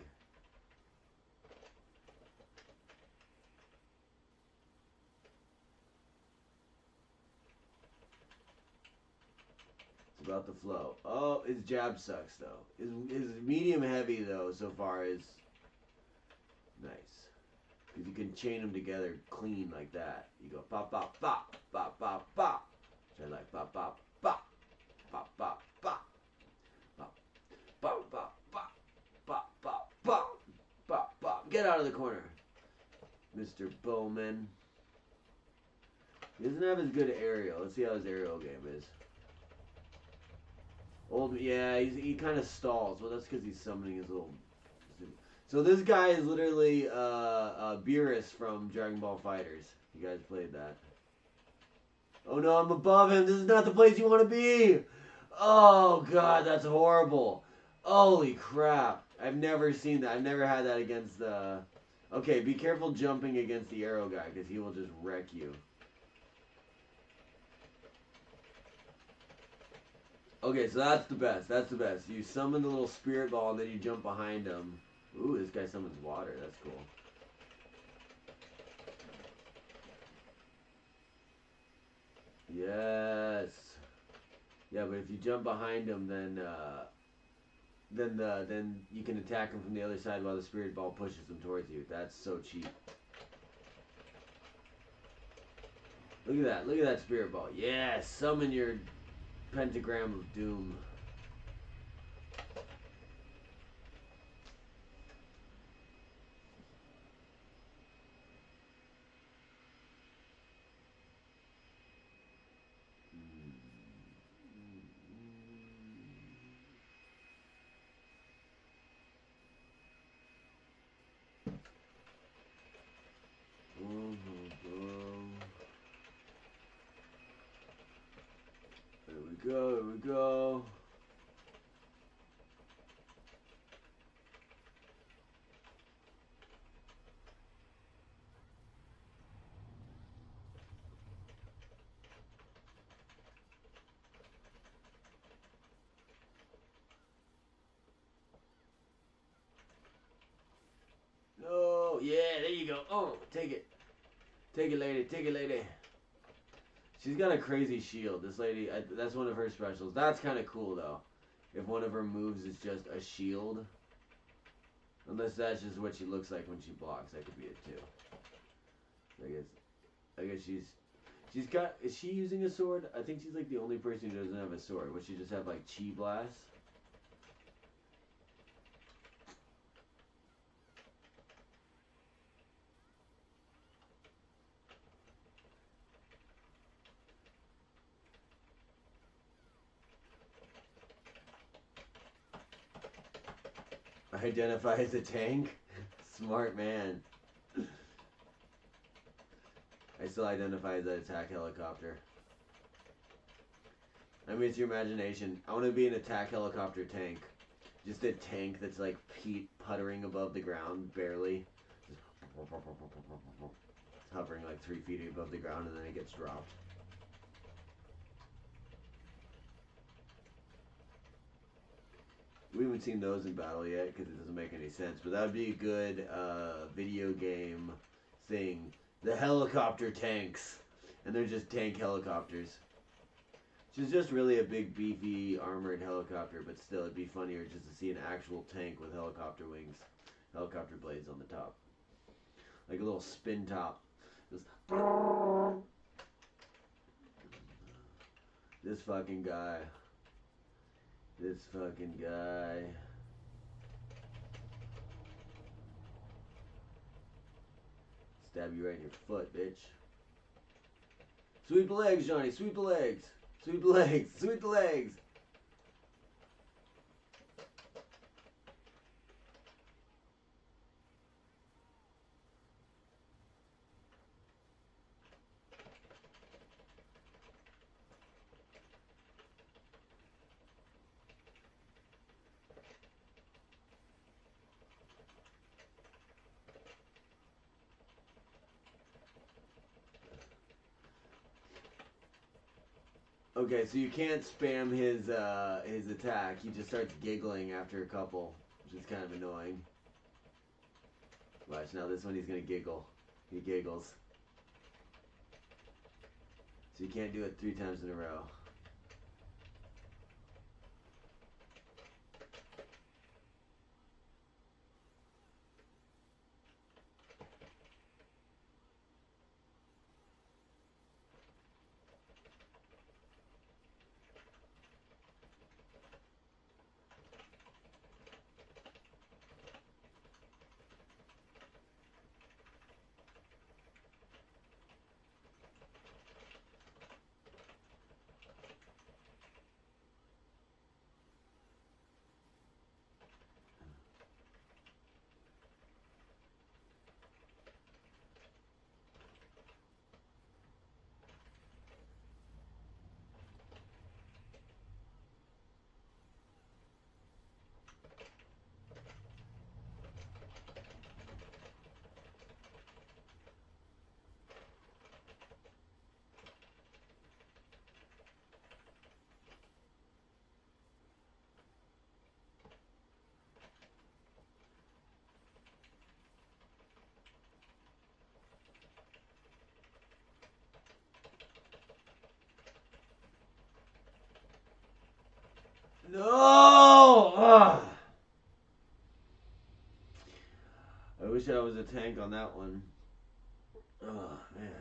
It's about the flow. Oh, his jab sucks though. His medium heavy though so far is nice. Because you can chain them together clean like that. You go pop pop pop pop pop pop. So I like pop pop pop pop pop pop pop pop pop pop pop pop pop pop pop. Get out of the corner, Mr. Bowman. He doesn't have as good aerial. Let's see how his aerial game is. Yeah, he kind of stalls. Well, that's because he's summoning his little. So this guy is literally Beerus from Dragon Ball Fighters. You guys played that. Oh no, I'm above him. This is not the place you want to be. Oh god, that's horrible. Holy crap. I've never seen that. I've never had that against the... Okay, be careful jumping against the arrow guy because he will just wreck you. Okay, so that's the best. That's the best. You summon the little spirit ball and then you jump behind him. Ooh, this guy summons water. That's cool. Yes. Yeah, but if you jump behind him, then you can attack him from the other side while the spirit ball pushes him towards you. That's so cheap. Look at that. Look at that spirit ball. Yeah, summon your pentagram of doom. Here we go. No, yeah, there you go. Oh, take it. Take it, lady. Take it, lady. She's got a crazy shield. This lady, that's one of her specials. That's kind of cool, though. If one of her moves is just a shield. Unless that's just what she looks like when she blocks. That could be it, too. I guess she's... She's got. Is she using a sword? I think she's like the only person who doesn't have a sword. Would she just have like chi blast? Identify as a tank? Smart man. I still identify as an attack helicopter. I mean, it's your imagination. I want to be an attack helicopter tank. Just a tank that's like puttering above the ground, barely. Just hovering like 3 feet above the ground and then it gets dropped. We haven't seen those in battle yet because it doesn't make any sense. But that would be a good video game thing. The helicopter tanks. And they're just tank helicopters. Which is just really a big, beefy, armored helicopter. But still, it'd be funnier just to see an actual tank with helicopter wings. Helicopter blades on the top. Like a little spin top. Just... This fucking guy. This fucking guy. Stab you right in your foot, bitch. Sweep the legs, Johnny. Sweep the legs. Sweep the legs. Sweep the legs. Okay, so you can't spam his attack. He just starts giggling after a couple, which is kind of annoying. Watch, now this one he's gonna giggle. He giggles. So you can't do it 3 times in a row. No! Ugh. I wish I was a tank on that one. Oh, man.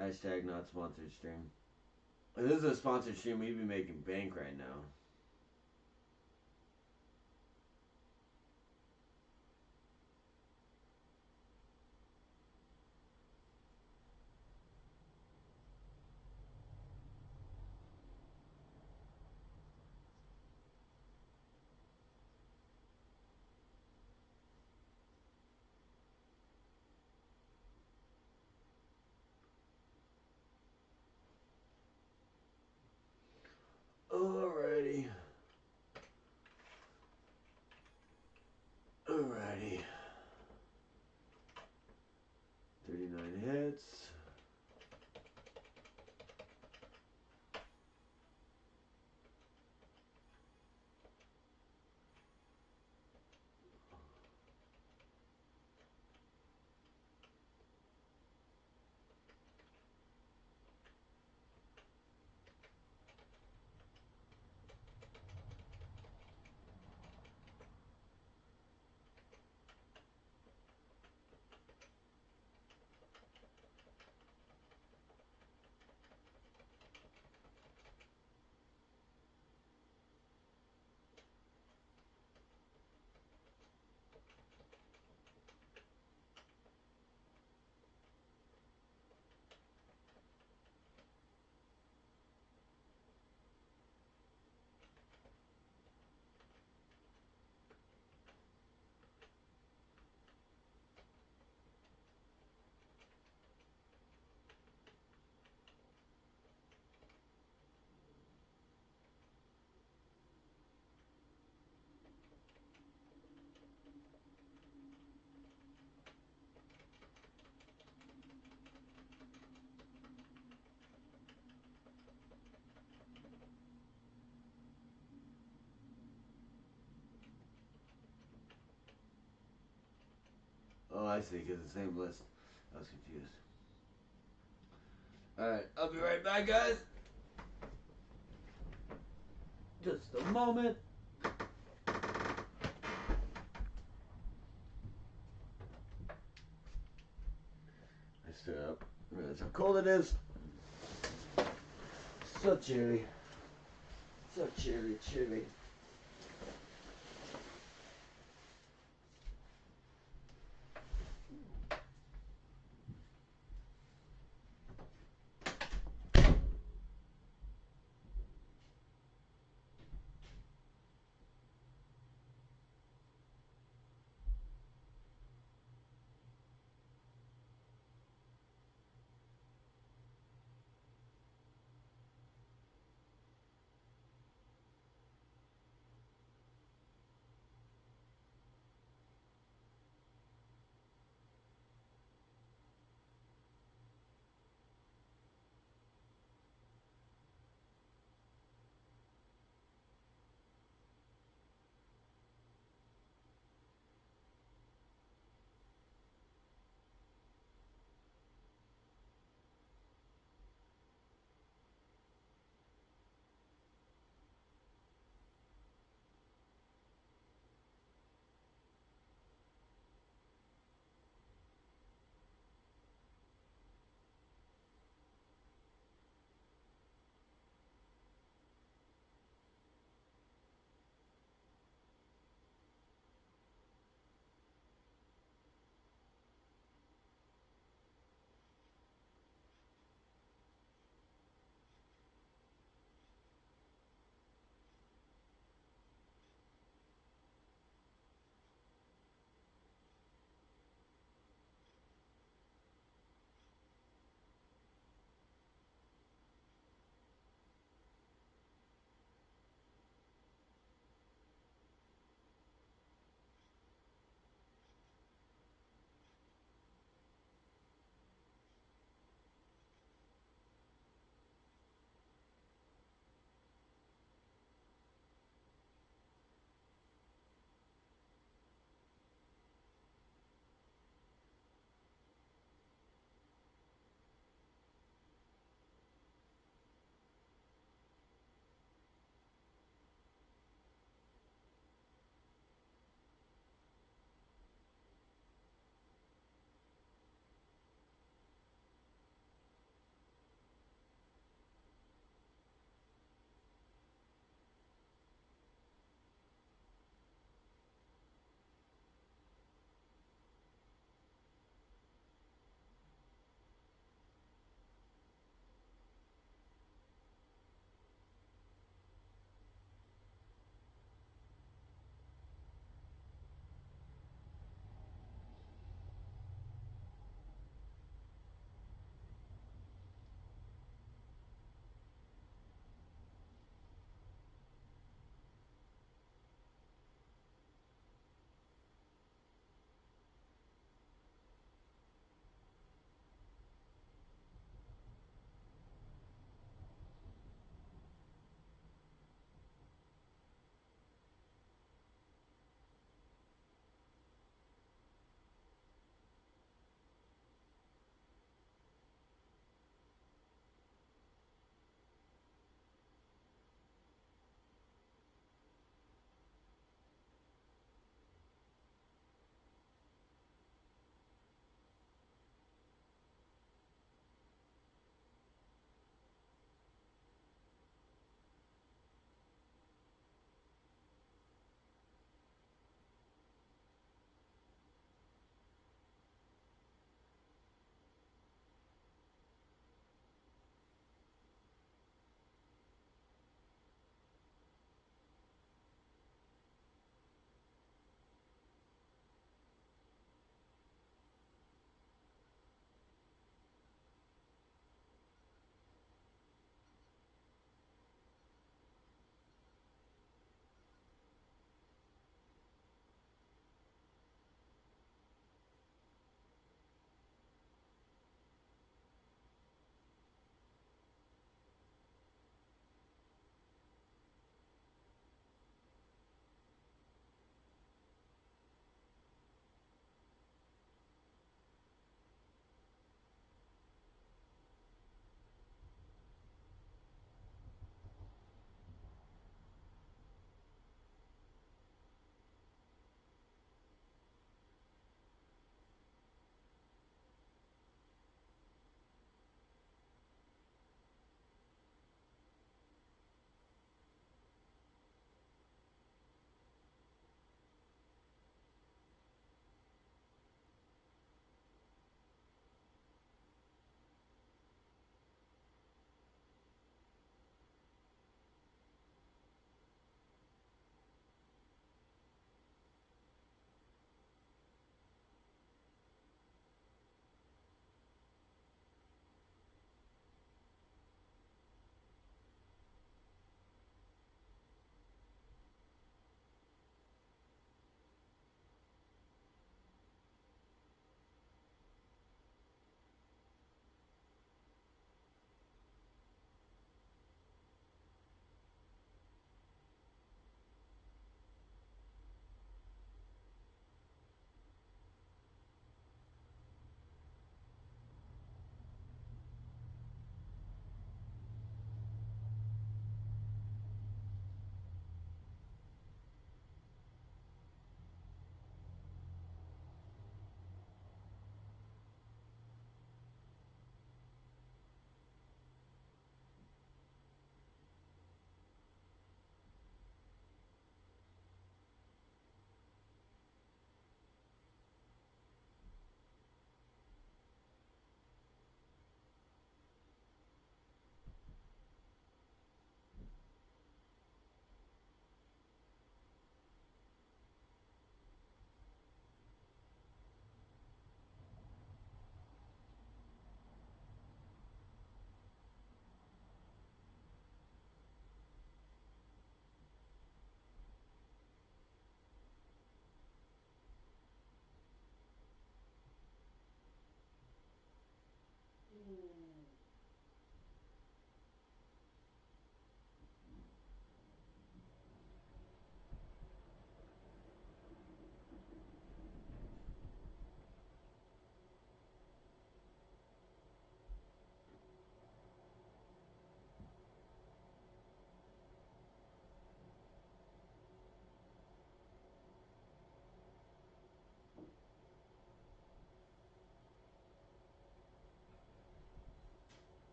Hashtag not sponsored stream. If this is a sponsored stream, we'd be making bank right now. Alrighty. I see, because the same list. I was confused. Alright, I'll be right back, guys. Just a moment. I stood up. Realize how cold it is. So chilly. So chilly, chilly.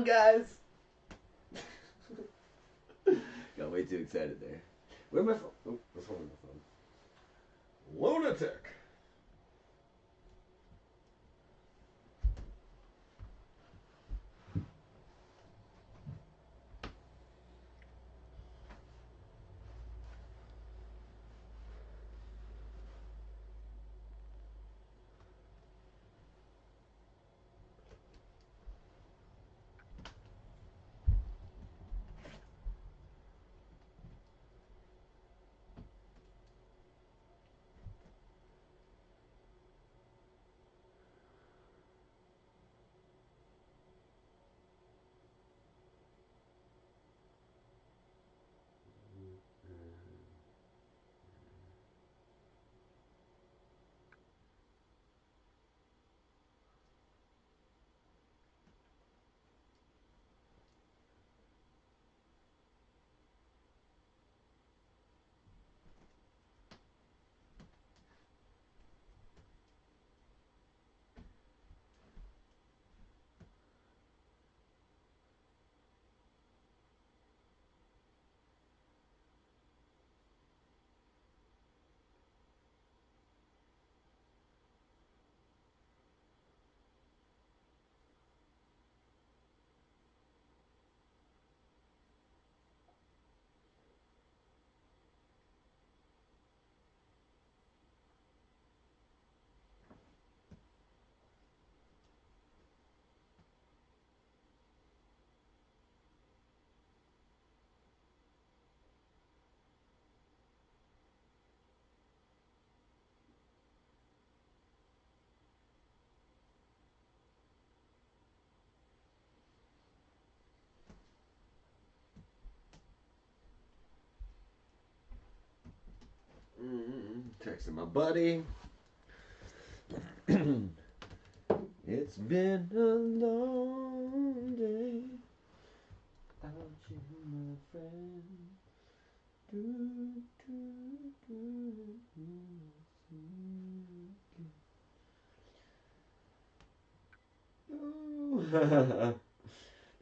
on, guys. Got way too excited there. Where's my phone? Oh, my phone. Lunatic. Texting my buddy. It's been a long day without you, my friend.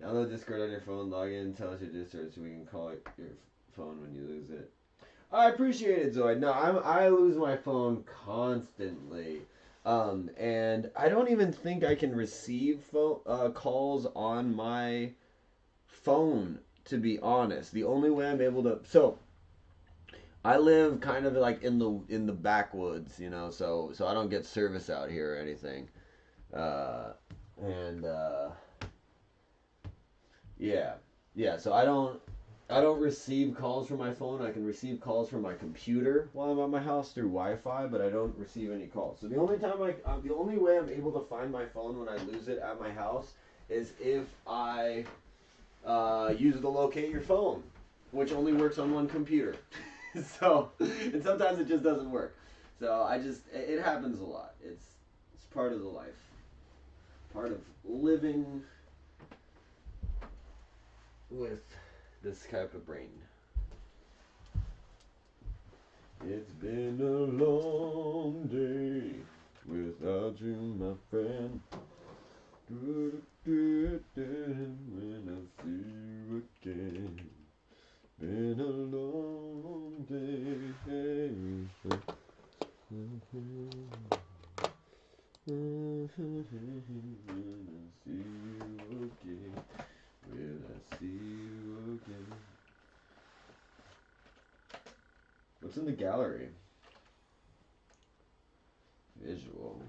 Download Discord on your phone, log in, tell us your Discord so we can call it your phone when you lose it. I appreciate it, Zoid. No, I lose my phone constantly. And I don't even think I can receive calls on my phone, to be honest. The only way I'm able to... So, I live kind of like in the backwoods, you know, so I don't get service out here or anything. Yeah, so I don't receive calls from my phone. I can receive calls from my computer while I'm at my house through Wi-Fi, but I don't receive any calls. So the only way I'm able to find my phone when I lose it at my house is if I use the locate your phone, which only works on one computer. So, and sometimes it just doesn't work. So it happens a lot. It's part of the life, part of living with this type of brain. It's been a long day without you, my friend. When I see you again. Been a long day. When I see you again. Will I see you again? What's in the gallery? Visual.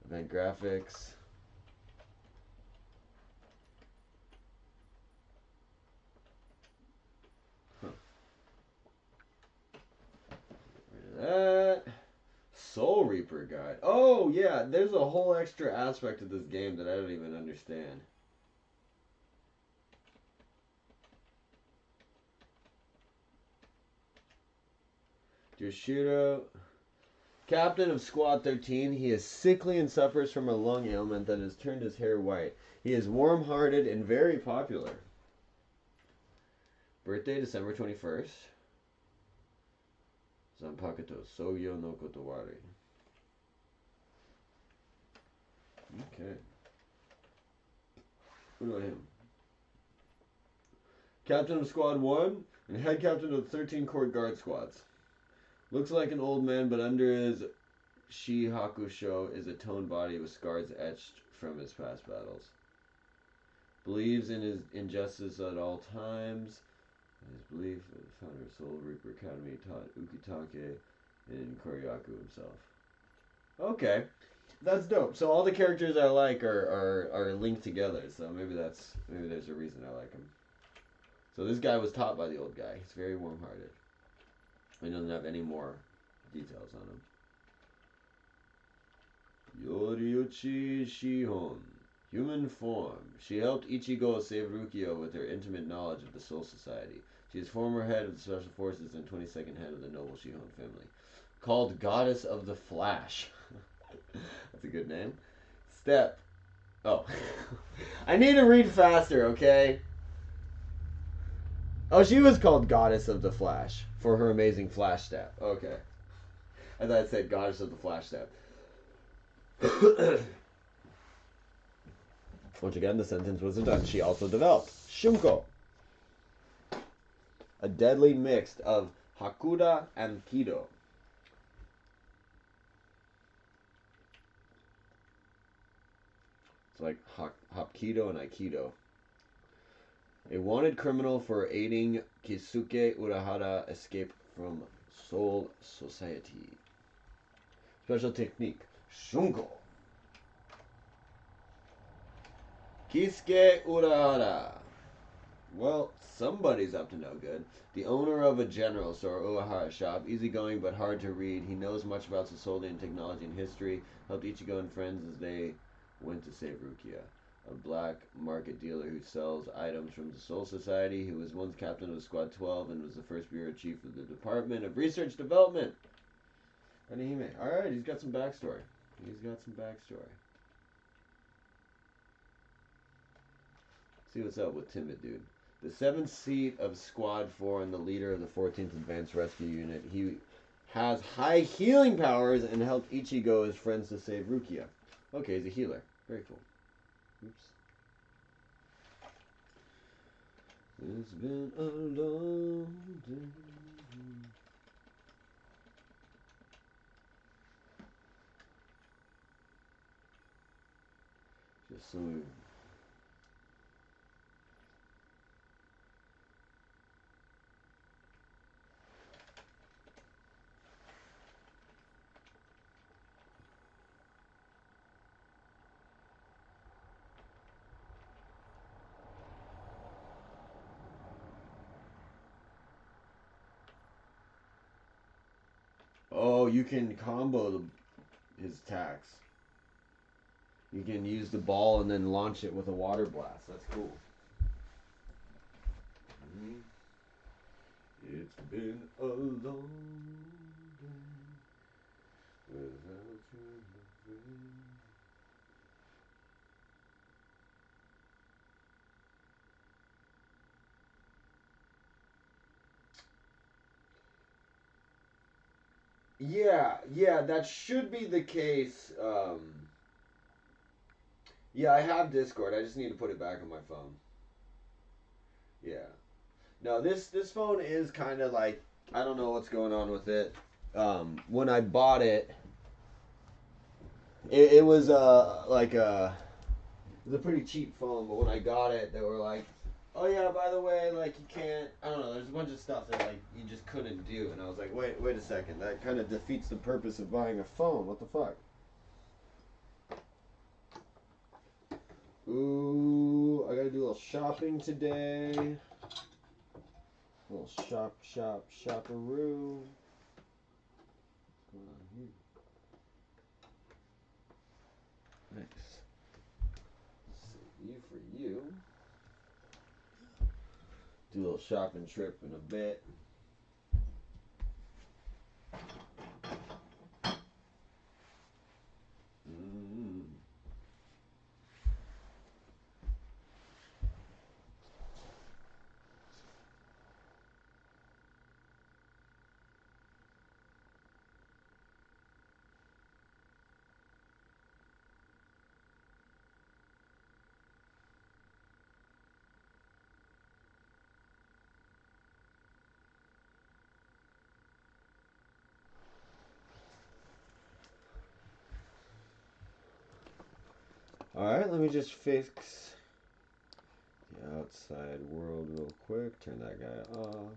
Event graphics. Huh. Rid of that. Soul Reaper guide. Oh, yeah. There's a whole extra aspect of this game that I don't even understand. Yoshiro, captain of Squad 13, he is sickly and suffers from a lung ailment that has turned his hair white. He is warm-hearted and very popular. Birthday, December 21st. Zanpakuto, Soyo no Kotowari. Okay. What about him? Captain of Squad 1 and head captain of 13 Court Guard squads. Looks like an old man, but under his Shihakusho is a toned body with scars etched from his past battles. Believes in his injustice at all times. His belief of the founder of Soul Reaper Academy taught Ukitake and Koryaku himself. Okay. That's dope. So all the characters I like are linked together. So maybe there's a reason I like him. So this guy was taught by the old guy. He's very warm-hearted. He doesn't have any more details on him. Yoriyuchi Shihon. Human form. She helped Ichigo save Rukia with her intimate knowledge of the Soul Society. She is former head of the Special Forces and 22nd head of the noble Shihon family. Called Goddess of the Flash. That's a good name. Step. Oh. I need to read faster, okay? Oh, she was called Goddess of the Flash for her amazing Flash step. Okay. I thought it said Goddess of the Flash step. Once again, the sentence wasn't done. She also developed Shunko, a deadly mix of Hakuda and Kido. It's like Hapkido and Aikido. A wanted criminal for aiding Kisuke Urahara escape from Soul Society. Special technique, Shunko. Kisuke Urahara. Well, somebody's up to no good. The owner of a general store Urahara shop, easygoing but hard to read. He knows much about Sasolian technology and history. Helped Ichigo and friends as they went to save Rukia. A black market dealer who sells items from the Soul Society. He was once captain of Squad 12 and was the first bureau chief of the Department of Research Development. Anihime. Alright, he's got some backstory. See what's up with Timid Dude. The 7th seat of Squad 4 and the leader of the 14th Advanced Rescue Unit. He has high healing powers and helped Ichigo and his friends to save Rukia. Okay, he's a healer. Very cool. Oops. It's been a long day. Just some. Oh, you can combo his attacks. You can use the ball and then launch it with a water blast. That's cool. It's been a long day without you, my friend. Yeah, that should be the case. Yeah, I have Discord. I just need to put it back on my phone. Yeah. No, this phone is kind of like, I don't know what's going on with it. When I bought it, it was like it was a pretty cheap phone. But when I got it, they were like, oh yeah, by the way, like you can't. I don't know. There's a bunch of stuff that like you just couldn't do, and I was like, wait a second. That kind of defeats the purpose of buying a phone. What the fuck? Ooh, I gotta do a little shopping today. A little shopperoo. What's going on here? Nice. Save you for you. Do a little shopping trip in a bit. Alright, let me just fix the outside world real quick. Turn that guy off.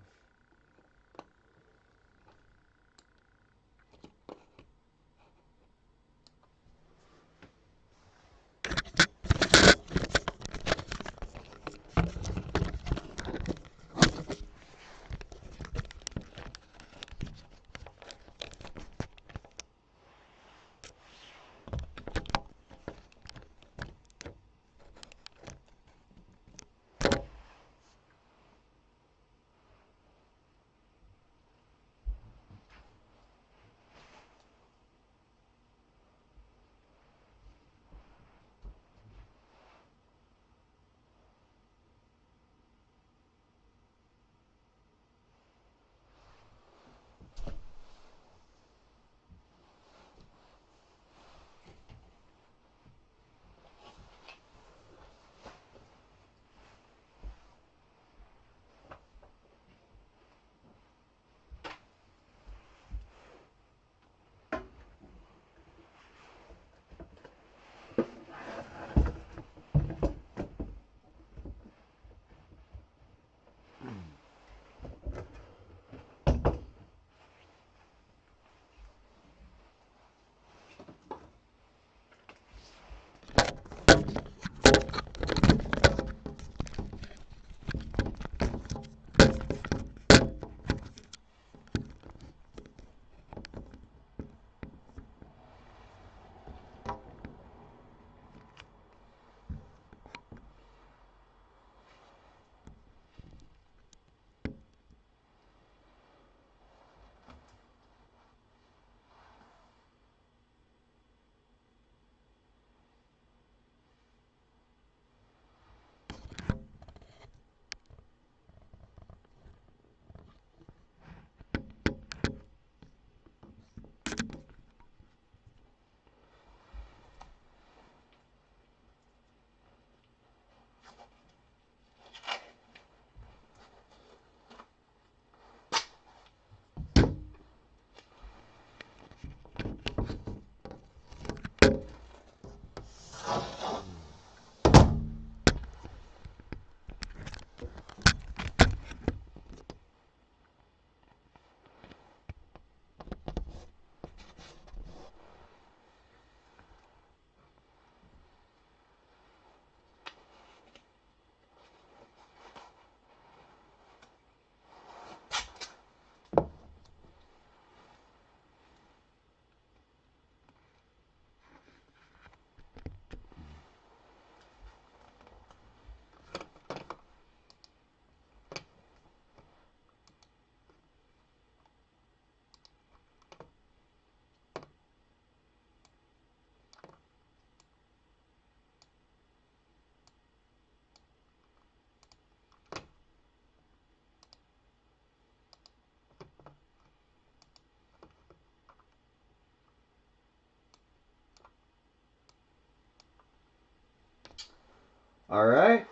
Alright,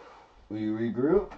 we regroup.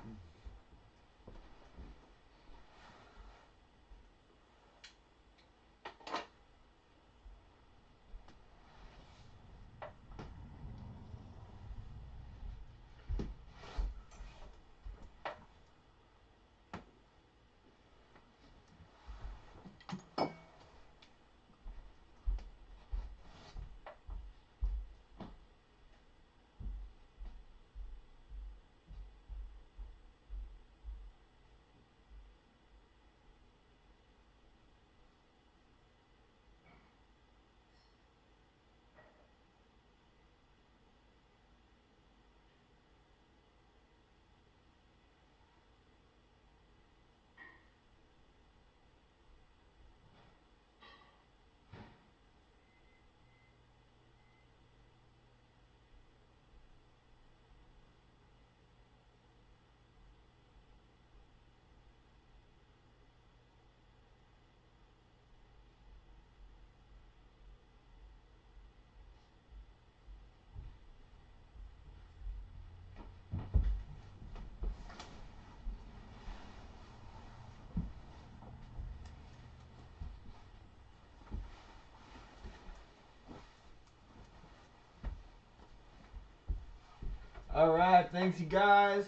Alright, thanks you guys.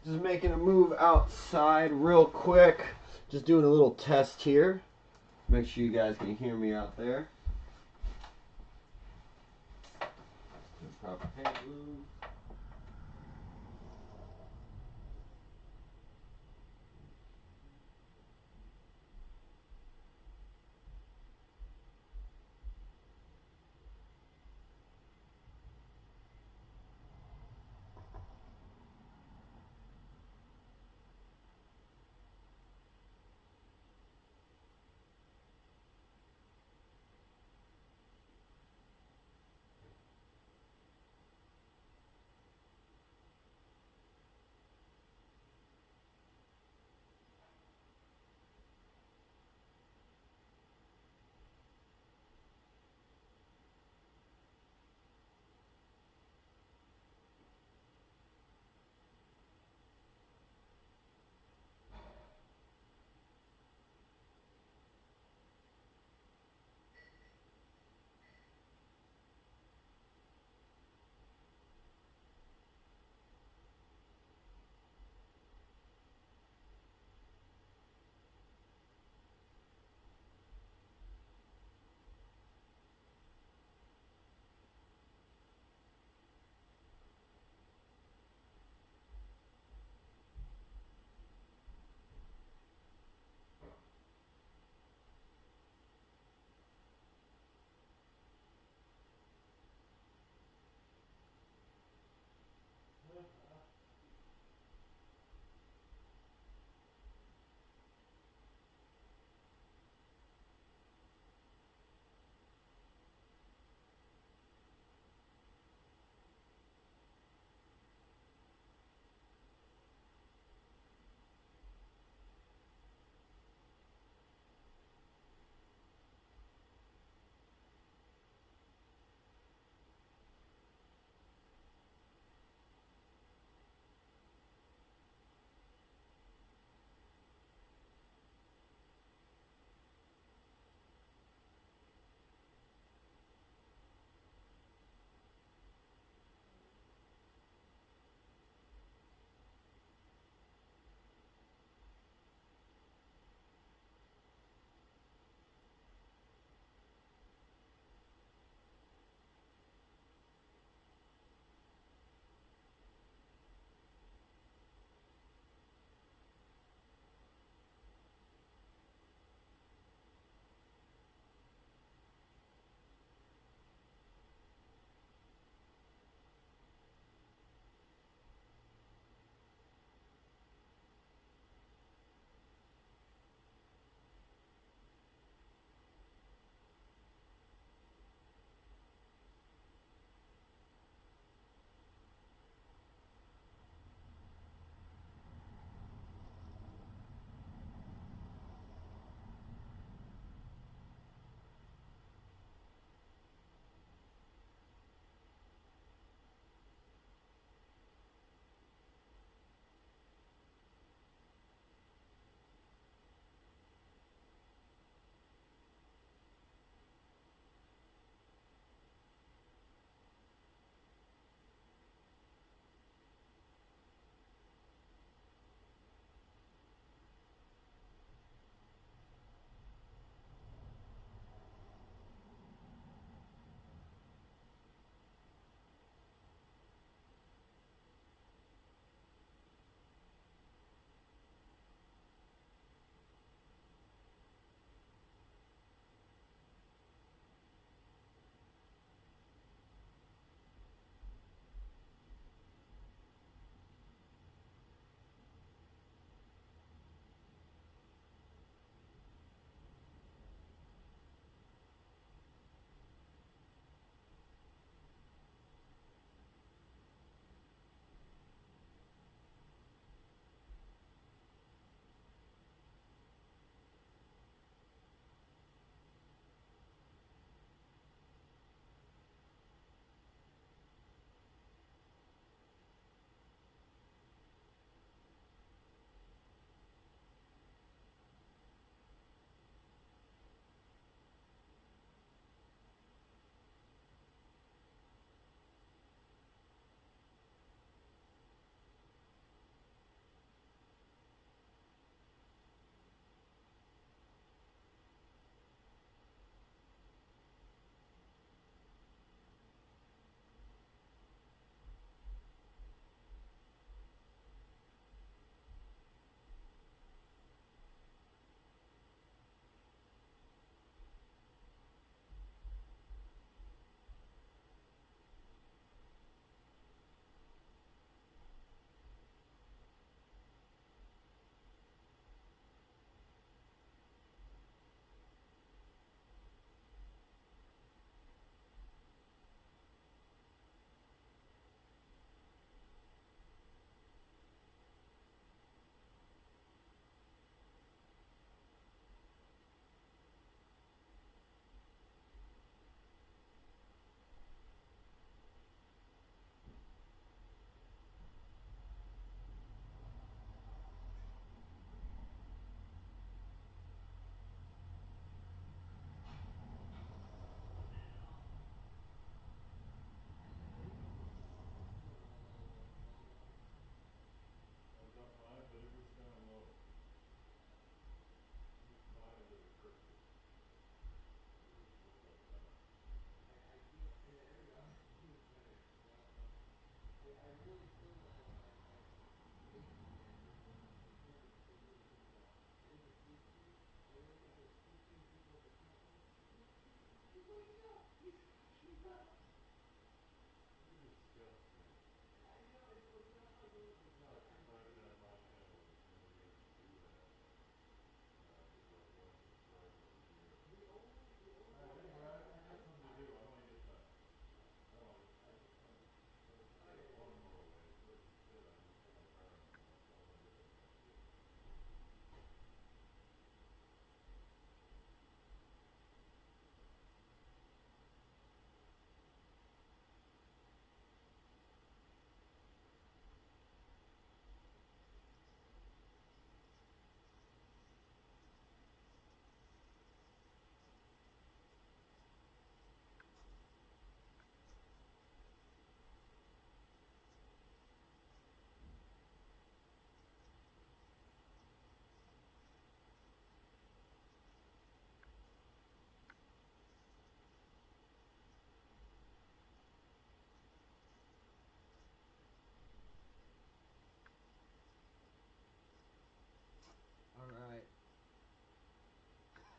Just making a move outside real quick. Just doing a little test here. Make sure you guys can hear me out there. Proper paint glue.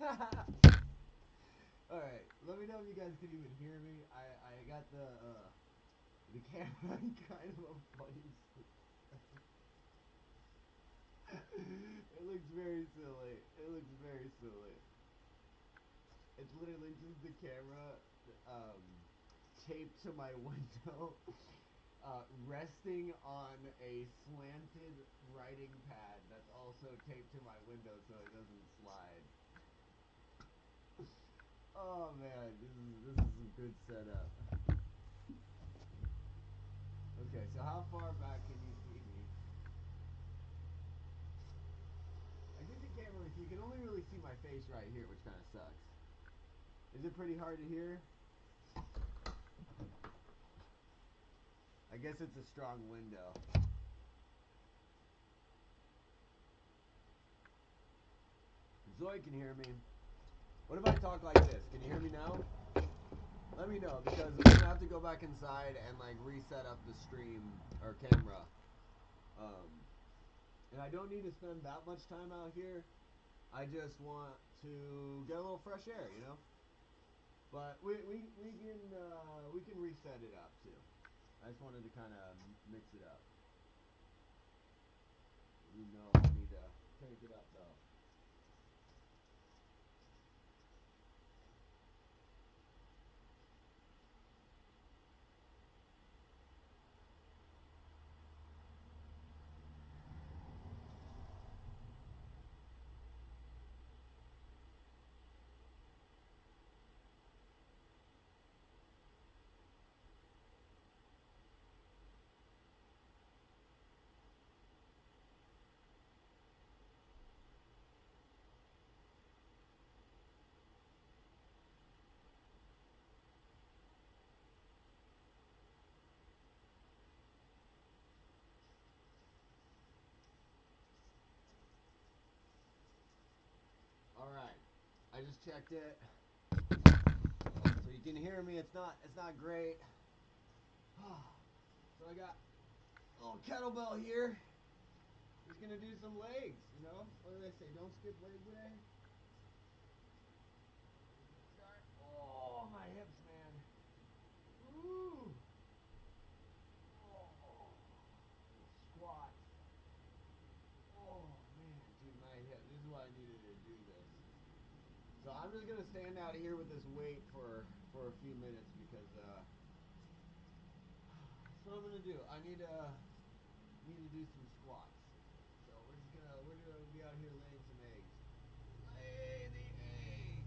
Alright, let me know if you guys can even hear me. I got the camera in kind of a funny It looks very silly. It looks very silly. It's literally just the camera um, taped to my window, resting on a slanted writing pad that's also taped to my window so it doesn't slide. Oh man, this is some good setup. Okay, so how far back can you see me? I think the camera, you can only really see my face right here, which kind of sucks. Is it pretty hard to hear? I guess it's a strong window. Zoe can hear me. What if I talk like this? Can you hear me now? Let me know, because I'm gonna have to go back inside and like reset up the stream or camera. And I don't need to spend that much time out here. I just want to get a little fresh air, you know. But we can reset it up too. I just wanted to kind of mix it up. You know, I need to crank it up though. All right, I just checked it, so you can hear me. It's not great. So I got a little kettlebell here. Just gonna do some legs, you know? What do they say? Don't skip leg day? Oh, my hips, man. Ooh. Oh. Squat. Oh, man. Dude, my hip. This is why I needed to do this. So I'm just gonna stand out here with this weight for a few minutes because that's what I'm gonna do. I need to do some squats. So we're gonna be out here laying some eggs. Lay the egg.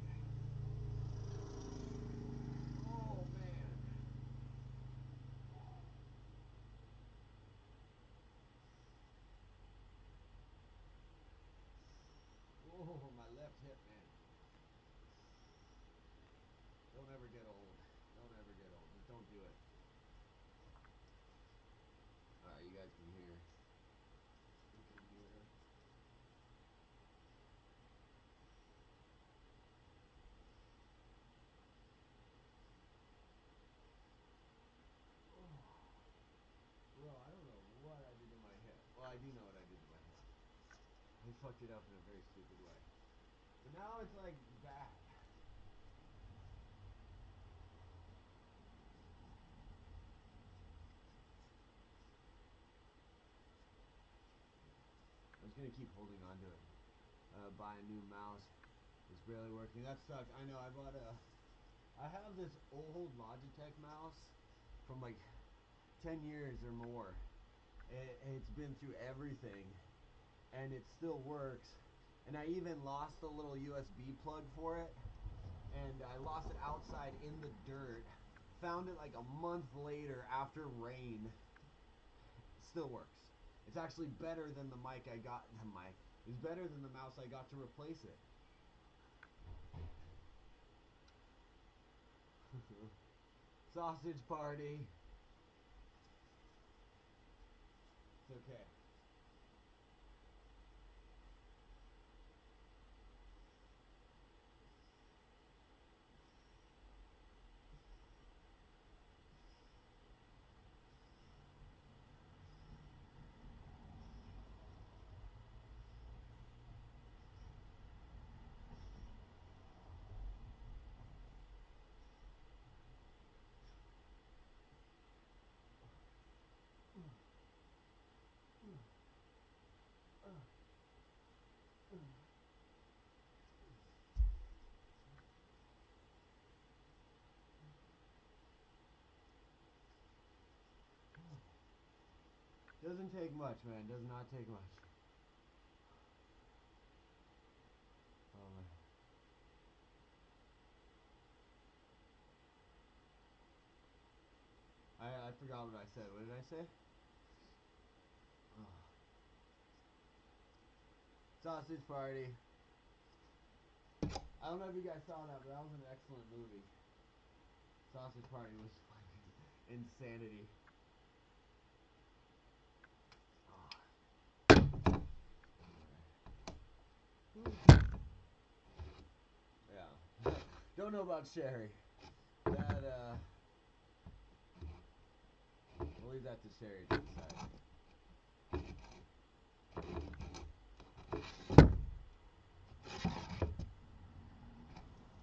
Oh man. Oh, my left hip, man. Don't ever get old. Don't ever get old. Just don't do it. Alright, you guys can hear. You can hear. Oh. Bro, I don't know what I did to my hip. Well, I do know what I did to my hip. I fucked it up in a very stupid way. But now it's like bad. I'm just gonna keep holding on to it. Buy a new mouse. It's barely working. That sucks. I know. I have this old Logitech mouse from like 10 years or more. It's been through everything, and it still works. And I even lost the little USB plug for it, and I lost it outside in the dirt. Found it like a month later after rain. It still works. It's actually better than the mic I got. The mic. It's better than the mouse I got to replace it. Sausage party. It's okay. Doesn't take much, man. Does not take much. Oh man. I forgot what I said. What did I say? Oh. Sausage Party. I don't know if you guys saw that, but that was an excellent movie. Sausage Party was fucking insanity. Oh. Yeah. Don't know about Sherry. That we'll leave that to Sherry to decide.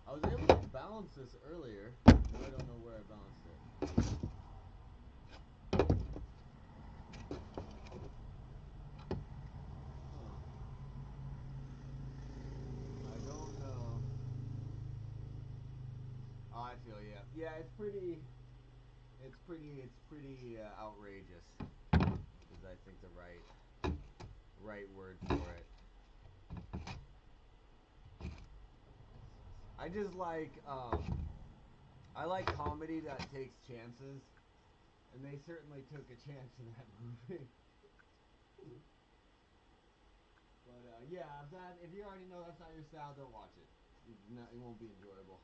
I was able to balance this earlier. Now I don't know where I balanced it. Huh. I don't know. Oh, I feel you. Yeah, it's pretty outrageous. Is I think the right word for it. I just like I like comedy that takes chances, and they certainly took a chance in that movie. But yeah, if you already know that's not your style, don't watch it. It won't be enjoyable.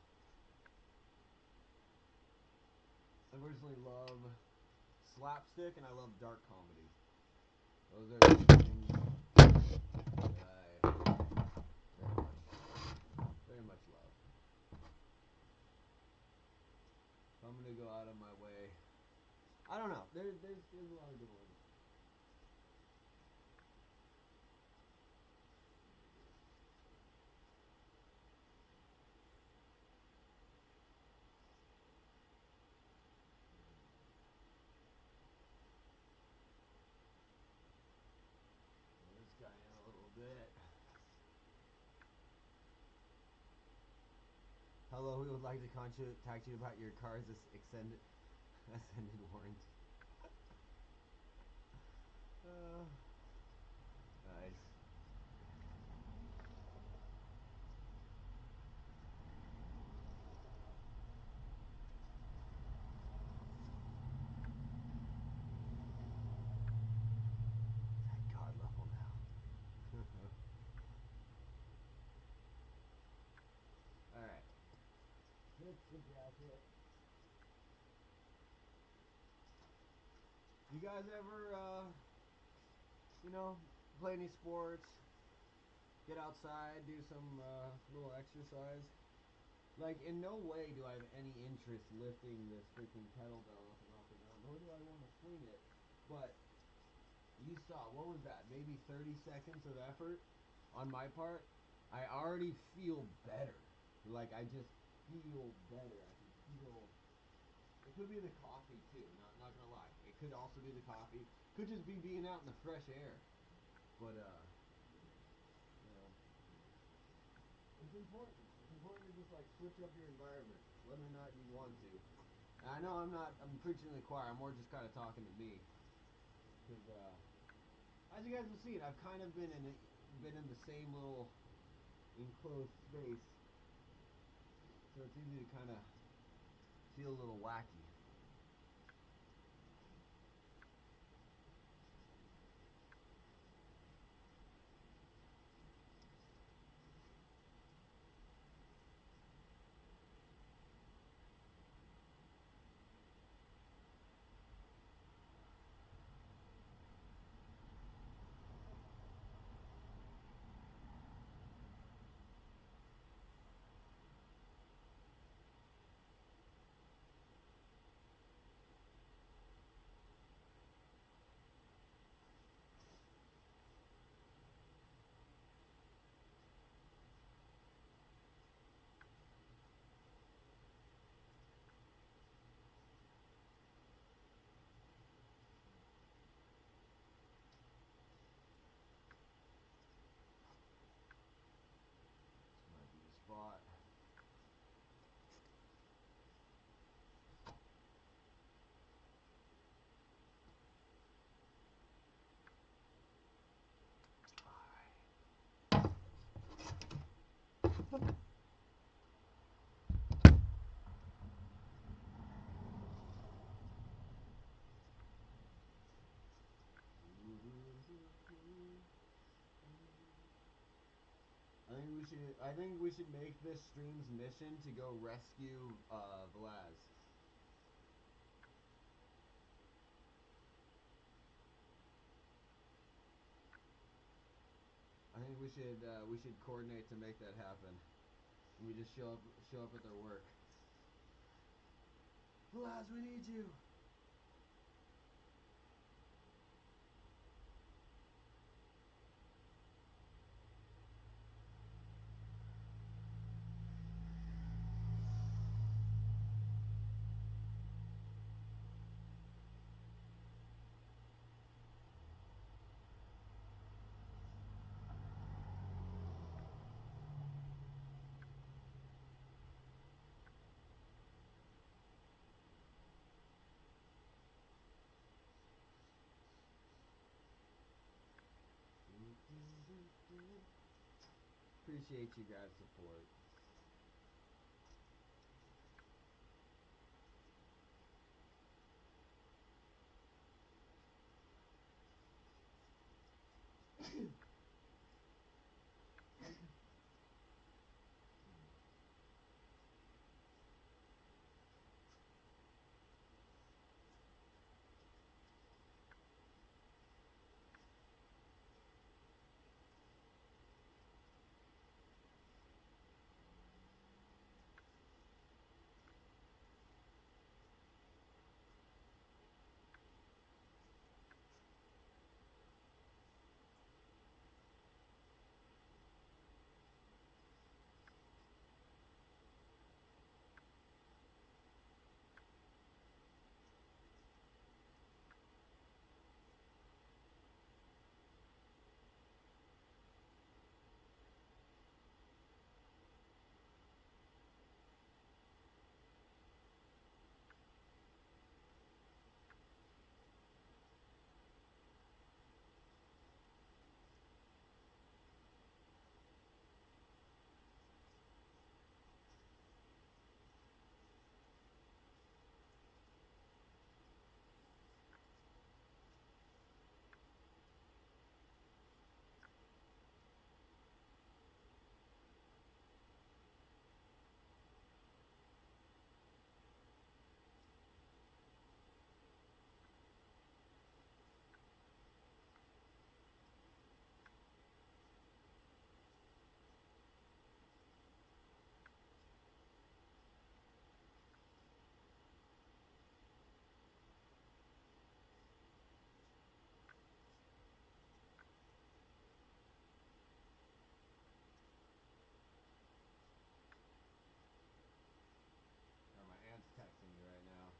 I personally love slapstick and I love dark comedy. Those are things that I very much love. So I'm gonna go out of my way. I don't know. There's a lot of good ones. This guy in a little bit. Hello, we would like to contact you about your car's extended warranty. Nice. At God level now. All right. Hit the jacket. You guys ever, play any sports? Get outside, do some little exercise? Like, in no way do I have any interest lifting this freaking kettlebell up and down, nor do I want to swing it. But you saw, what was that? Maybe 30 seconds of effort on my part. I already feel better. Like, I just feel better. I can feel. It could be the coffee too. Not gonna lie. It could also be the coffee. Could just be being out in the fresh air. But it's important. It's important to just like switch up your environment, whether or not you want to. And I know I'm preaching to the choir. I'm more just kind of talking to me, because as you guys have seen, I've kind of been in the same little enclosed space, so it's easy to kind of feel a little wacky. I think we should make this stream's mission to go rescue Vlaz. I think we should coordinate to make that happen. And we just show up at their work. Vlaz, we need you. Appreciate you guys' support. My aunt's texting me right now.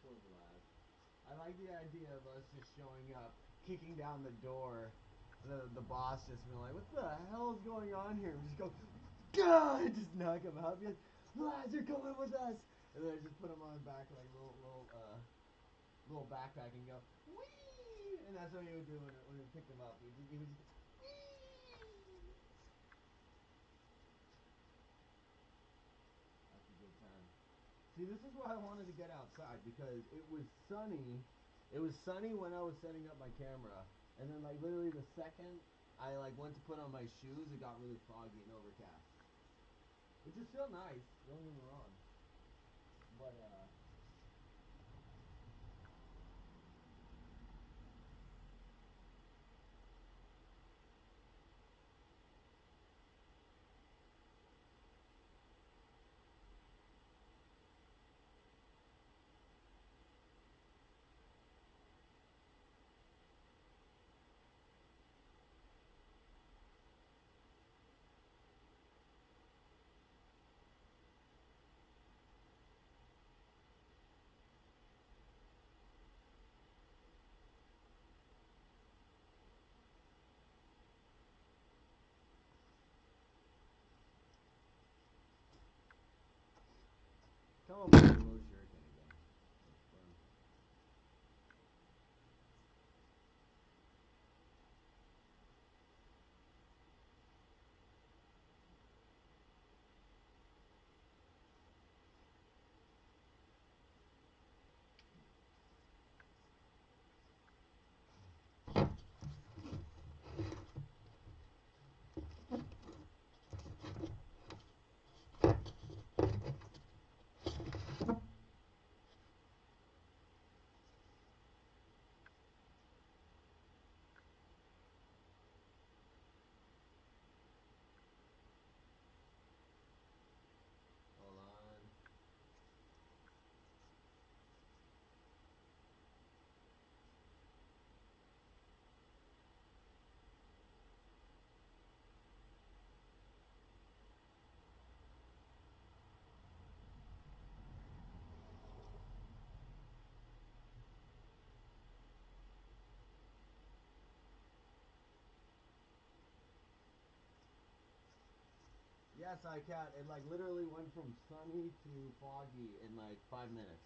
Poor Vlad. I like the idea of us just showing up, kicking down the door, the boss just being like, "What the hell is going on here?" And just go, "God!" Just knock him out. Be like, "Vlad, you're coming with us!" And then I just put him on the back like a little backpack and go, "Wee!" And that's what he would do when we picked him up. He would just, "Wee!" That's a good time. See, this is why I wanted to get outside, because it was sunny. It was sunny when I was setting up my camera, and then like literally the second I like went to put on my shoes, it got really foggy and overcast. Which is still nice, don't get me wrong. But Come up with a little shuriken again. That's fun. Hold on. Yes, I can. It like literally went from sunny to foggy in like 5 minutes.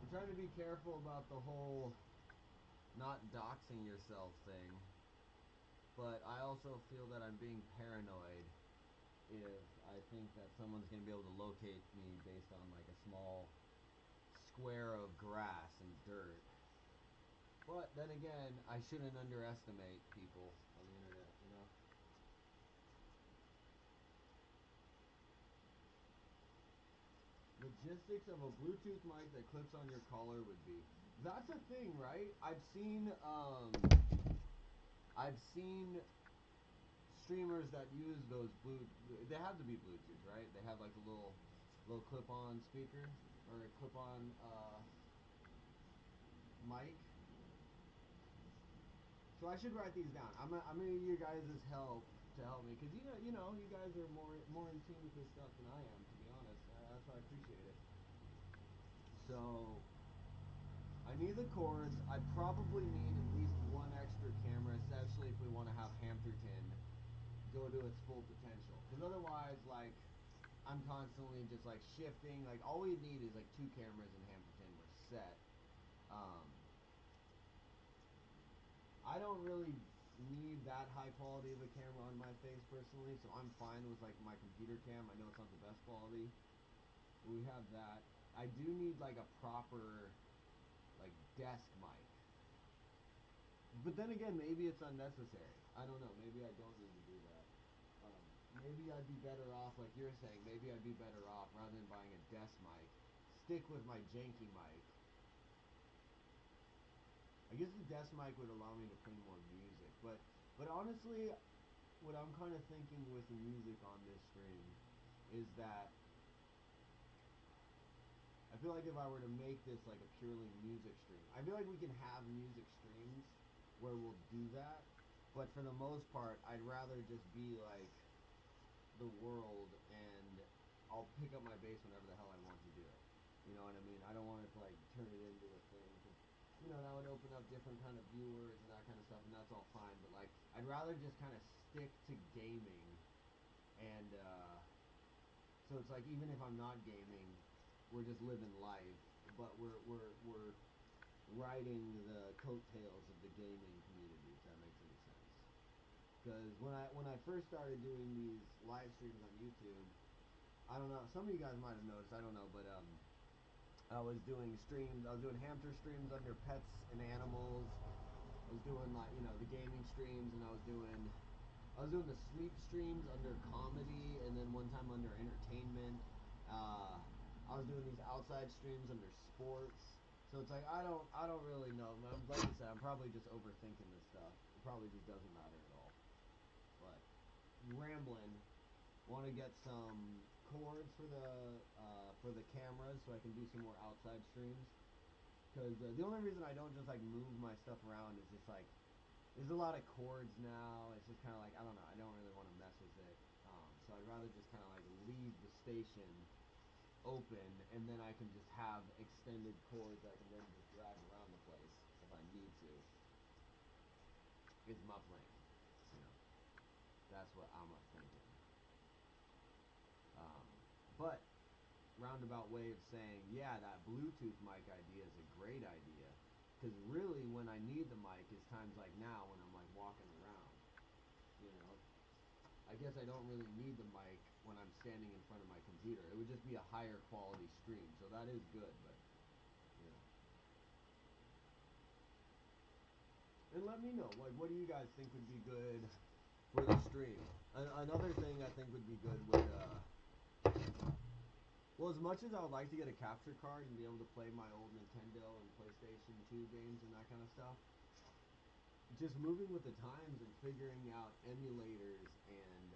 I'm trying to be careful about the whole not doxing yourself thing, but I also feel that I'm being paranoid if I think that someone's going to be able to locate me based on like a small square of grass and dirt. But then again, I shouldn't underestimate people on the internet, you know? Logistics of a Bluetooth mic that clips on your collar would be. That's a thing, right? I've seen streamers that use those blue. They have to be Bluetooth, right? They have like a little clip-on speaker or a clip-on mic. So I should write these down. I'm gonna need you guys' help to help me because you guys are more in tune with this stuff than I am. To be honest, that's why I appreciate it. So I need the cords. I probably need at least one extra camera, especially if we want to have Hampterton go to its full potential. Because otherwise, like, I'm constantly just like shifting. Like, all we need is like two cameras in Hampterton. We're set. Um, I don't really need that high quality of a camera on my face personally, so I'm fine with like my computer cam. I know it's not the best quality. But we have that. I do need like a proper like desk mic. But then again, maybe it's unnecessary. I don't know. Maybe I don't need to do that. Maybe I'd be better off, like you're saying. Maybe I'd be better off rather than buying a desk mic. Stick with my janky mic. I guess the desk mic would allow me to play more music, but honestly, what I'm kind of thinking with the music on this stream is that I feel like if I were to make this like a purely music stream, I feel like we can have music streams where we'll do that, but for the most part, I'd rather just be like the world and I'll pick up my bass whenever the hell I want to do it. You know what I mean? I don't want it to like turn it into a thing. That would open up different kind of viewers and that kind of stuff, and that's all fine. But like, I'd rather just kind of stick to gaming, and so it's like even if I'm not gaming, we're just living life, but we're riding the coattails of the gaming community. If that makes any sense. Because when I first started doing these live streams on YouTube, I don't know. Some of you guys might have noticed. I don't know, but I was doing streams. I was doing hamster streams under pets and animals. I was doing like the gaming streams, and I was doing the sleep streams under comedy, and then one time under entertainment. I was doing these outside streams under sports. So it's like I don't really know. Like I said, I'm probably just overthinking this stuff. It probably just doesn't matter at all. But rambling. Want to get some cords for the cameras so I can do some more outside streams. Because the only reason I don't just like move my stuff around is just like there's a lot of cords now. It's just kind of like I don't know. I don't really want to mess with it. So I'd rather just kind of like leave the station open, and then I can just have extended cords I can then just drag around the place if I need to. Is my plan, you know. That's what I'm thinking. Um, but roundabout way of saying, yeah, that Bluetooth mic idea is a great idea. Because really, when I need the mic is times like now when I'm like walking around. You know, I guess I don't really need the mic when I'm standing in front of my computer. It would just be a higher quality stream, so that is good. But you know, and let me know, like, what do you guys think would be good for the stream? Another thing I think would be good would well, as much as I would like to get a capture card and be able to play my old Nintendo and PlayStation 2 games and that kind of stuff, just moving with the times and figuring out emulators and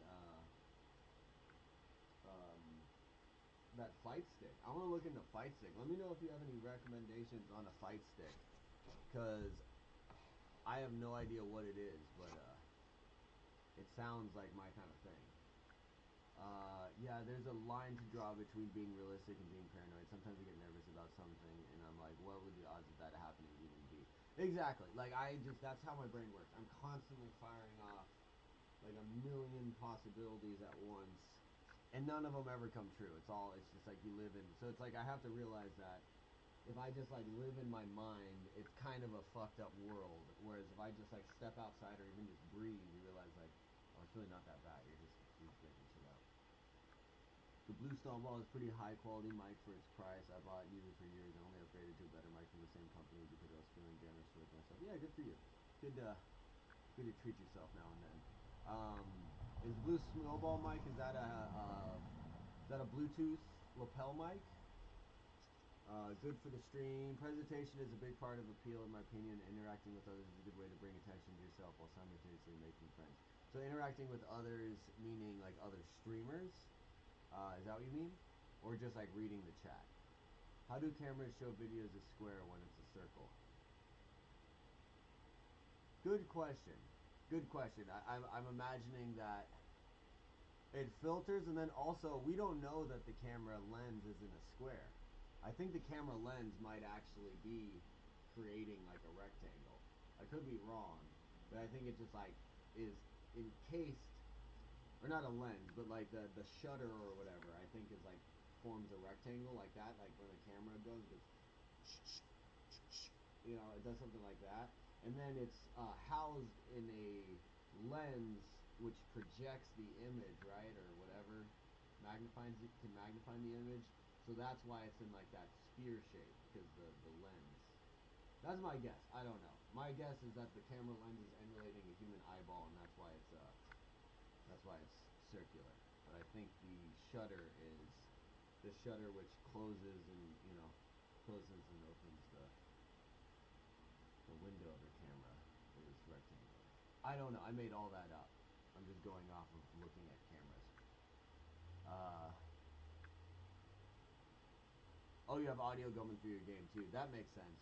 that fight stick. I want to look into fight stick. Let me know if you have any recommendations on a fight stick, because I have no idea what it is, but it sounds like my kind of thing. Yeah, there's a line to draw between being realistic and being paranoid. Sometimes I get nervous about something, and I'm like, what would the odds of that happening even be? Exactly. Like, that's how my brain works. I'm constantly firing off, like, a million possibilities at once, and none of them ever come true. It's just like you live in, so it's like I have to realize that if I just, like, live in my mind, it's kind of a fucked up world, whereas if I just, like, step outside or even just breathe, you realize, like, oh, it's really not that bad. You're just making shit up. The Blue Snowball is pretty high quality mic for its price. I bought it, used it for years, and only upgraded to a better mic from the same company because I was feeling generous with myself. Yeah, good for you. Good to treat yourself now and then. Is Blue Snowball mic, is that a Bluetooth lapel mic? Good for the stream. Presentation is a big part of appeal, in my opinion. Interacting with others is a good way to bring attention to yourself while simultaneously making friends. So interacting with others, meaning like other streamers, is that what you mean? Or just like reading the chat? How do cameras show videos as square when it's a circle? Good question. Good question. I'm imagining that it filters, and then also we don't know that the camera lens isn't a square. I think the camera lens might actually be creating like a rectangle. I could be wrong, but I think it just like is encased, or not a lens, but like the shutter or whatever. I think is like forms a rectangle like that. Like when the camera goes, you know, it does something like that, and then it's housed in a lens which projects the image, right, or whatever, can magnify the image. So that's why it's in like that sphere shape, because the lens. That's my guess. I don't know. My guess is that the camera lens is emulating a human eyeball, and that's why it's circular. But I think the shutter is the shutter which closes and closes and opens the window of the camera is rectangular. I don't know. I made all that up. I'm just going off of looking at cameras. Oh, you have audio going through your game too. That makes sense.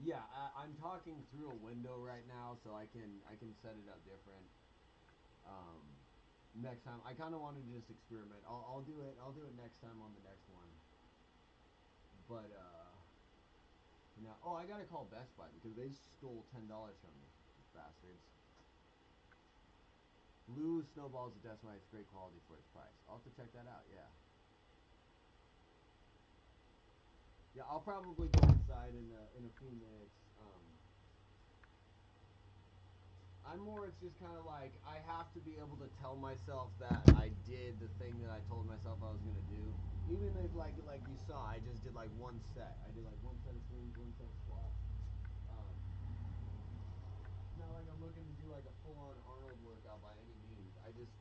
Yeah, I'm talking through a window right now, so I can set it up different. Next time, I kind of wanted to just experiment. I'll do it. I'll do it next time on the next one. But now, oh, I gotta call Best Buy because they stole $10 from me, bastards. Blue Snowball's a Decima. It's great quality for its price. I'll have to check that out. Yeah. Yeah, I'll probably go inside in a few minutes. It's just kind of like, I have to be able to tell myself that I did the thing that I told myself I was going to do. Even if, like you saw, I just did like one set. I did like one set of swings, one set of squats. It's not like I'm looking to do like a full-on Arnold workout by any means. I just,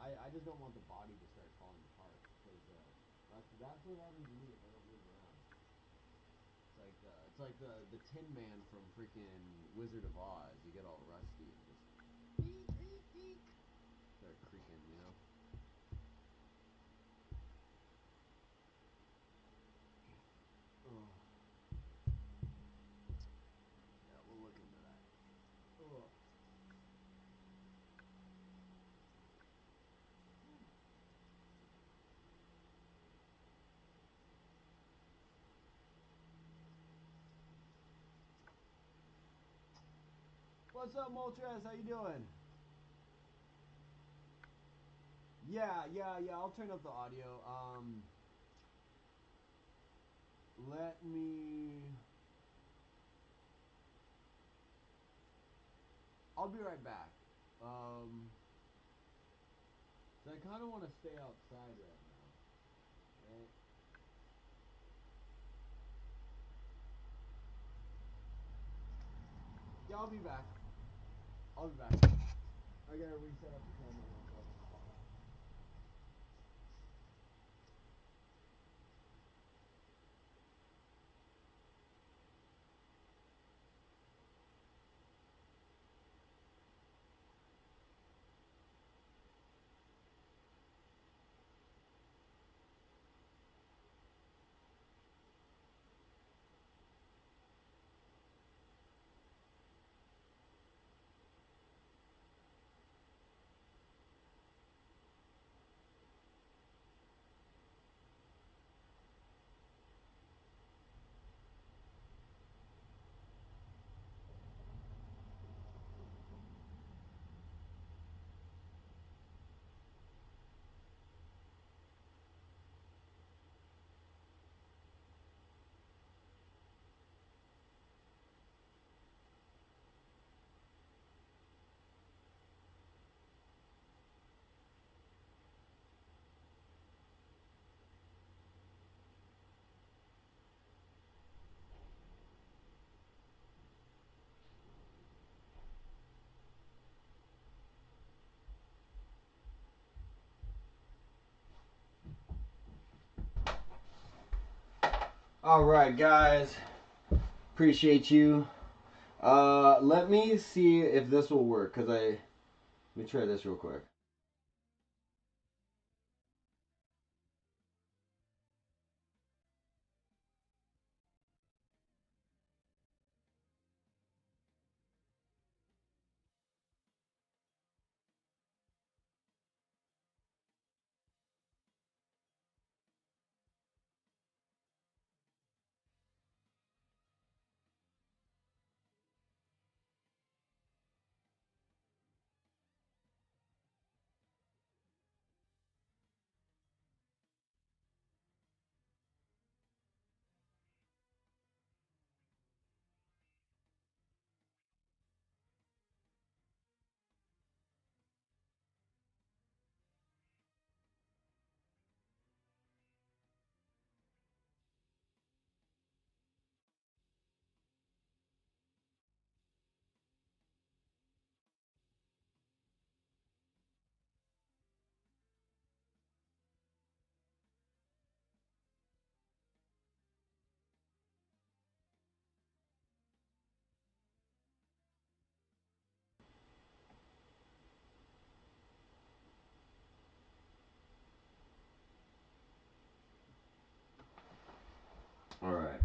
I just don't want the body to start falling apart. Because that's what happens to me if I don't move around. It's like the Tin Man from freaking Wizard of Oz. You get all rusty and just start creaking, you know? Oh. Yeah, we'll look into that. Oh. what's up, Moltres? How you doing? Yeah, I'll turn up the audio. Let me. I'll be right back. So I kind of want to stay outside right now, right? Yeah, I'll be back. I'll be back. I gotta reset up the camera real quick. All right, guys. Appreciate you. Let me see if this will work, cause let me try this real quick. All right.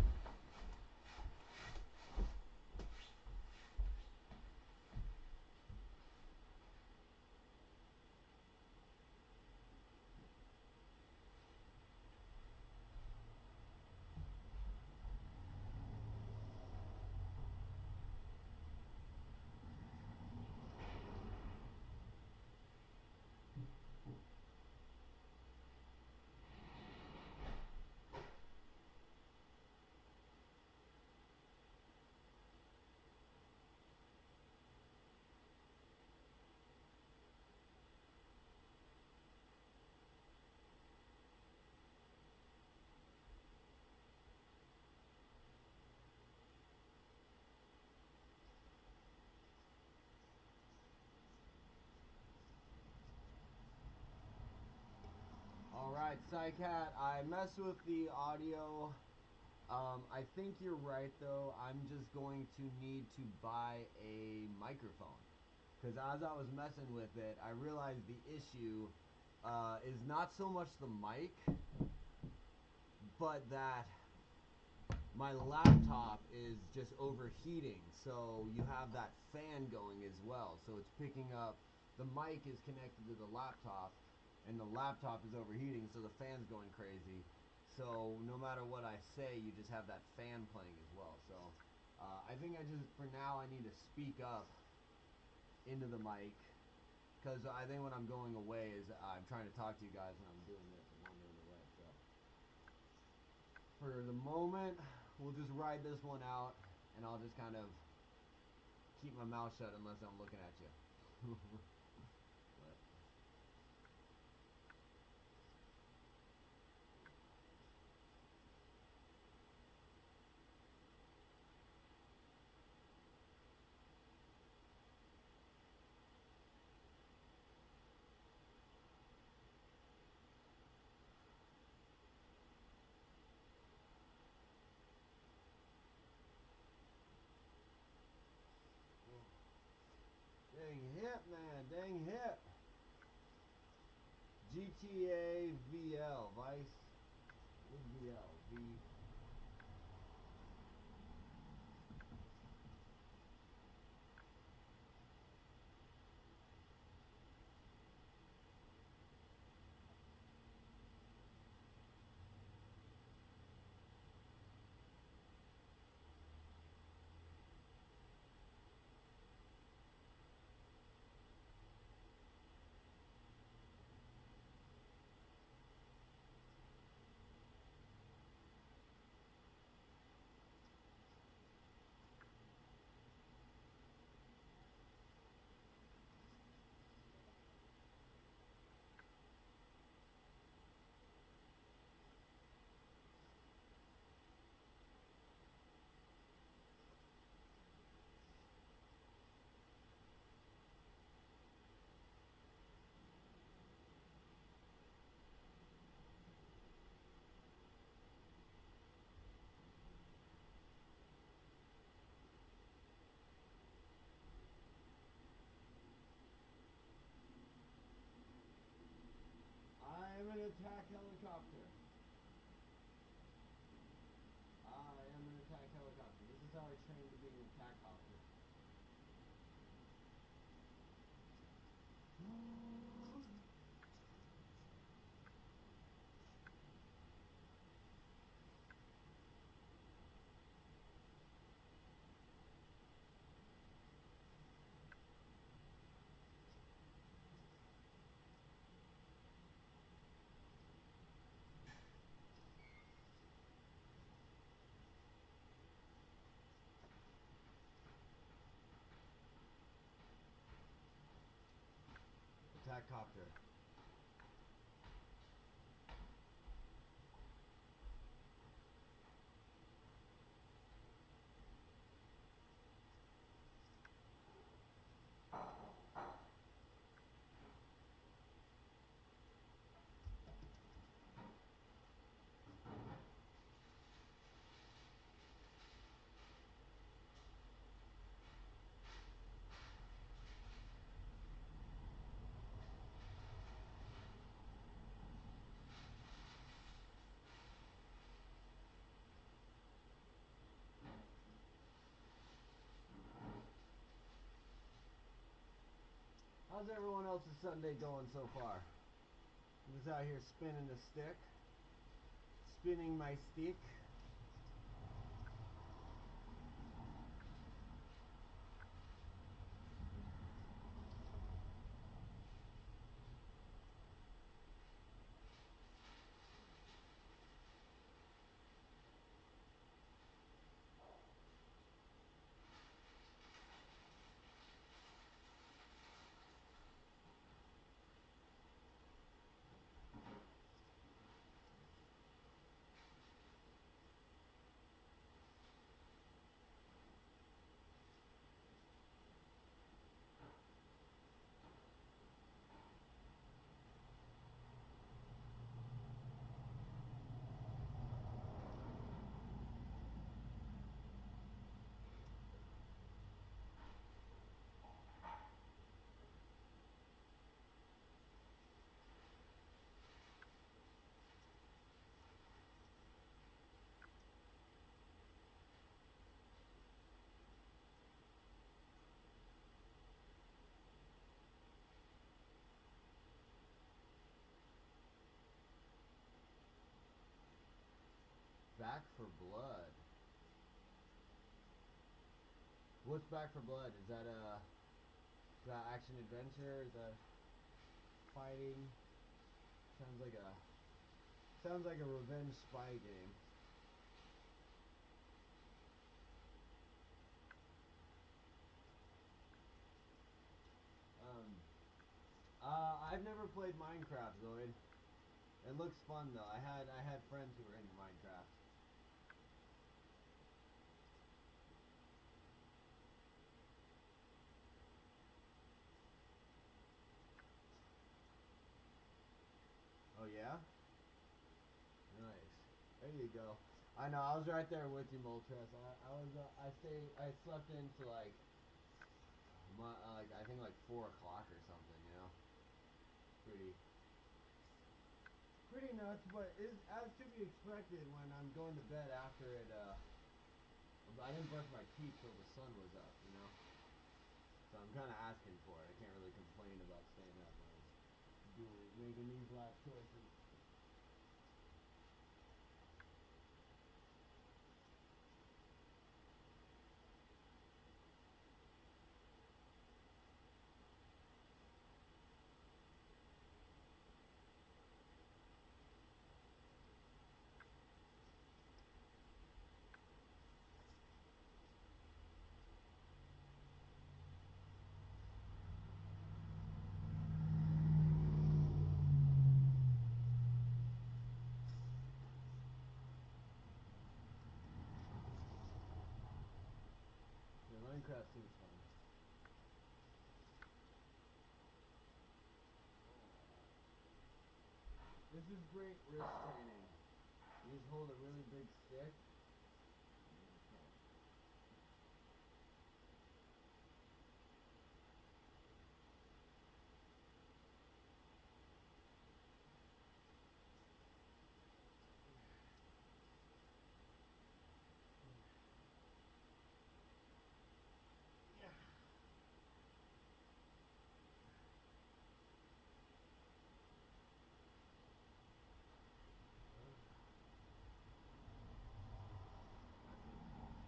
All right, Psycat. I messed with the audio. I think you're right though. I'm just going to need to buy a microphone. Because as I was messing with it, I realized the issue is not so much the mic, but that my laptop is just overheating. So you have that fan going as well. So it's picking up, the mic is connected to the laptop, and the laptop is overheating, so the fan's going crazy. So no matter what I say, you just have that fan playing as well. So I think I just, for now, I need to speak up into the mic, because I think when I'm going away is I'm trying to talk to you guys and I'm doing this and wandering away. So for the moment, we'll just ride this one out, and I'll just kind of keep my mouth shut unless I'm looking at you. But dang hip, man, dang hip. GTA VL, Vice. What's VL? I am an attack helicopter. I am an attack helicopter. This is how I trained to be an attack copter. Attack copter. How's everyone else's Sunday going so far? I'm just out here spinning the stick. Spinning my stick. Back for Blood. What's Back for Blood? Is that Is that action adventure? Is that fighting? Sounds like a revenge spy game. I've never played Minecraft, Zoid. It looks fun though. I had friends who were into Minecraft. Oh yeah? Nice. There you go. I know. I was right there with you, Moltres. I slept into like I think like 4 o'clock or something. You know, pretty pretty nuts. But is as to be expected when I'm going to bed after it. I didn't brush my teeth till the sun was up. You know, so I'm kind of asking for it. I can't really complain about staying up when I'm making these life choices. Yeah, Minecraft seems fun. This is great wrist training. You just hold a really big stick. Yeah.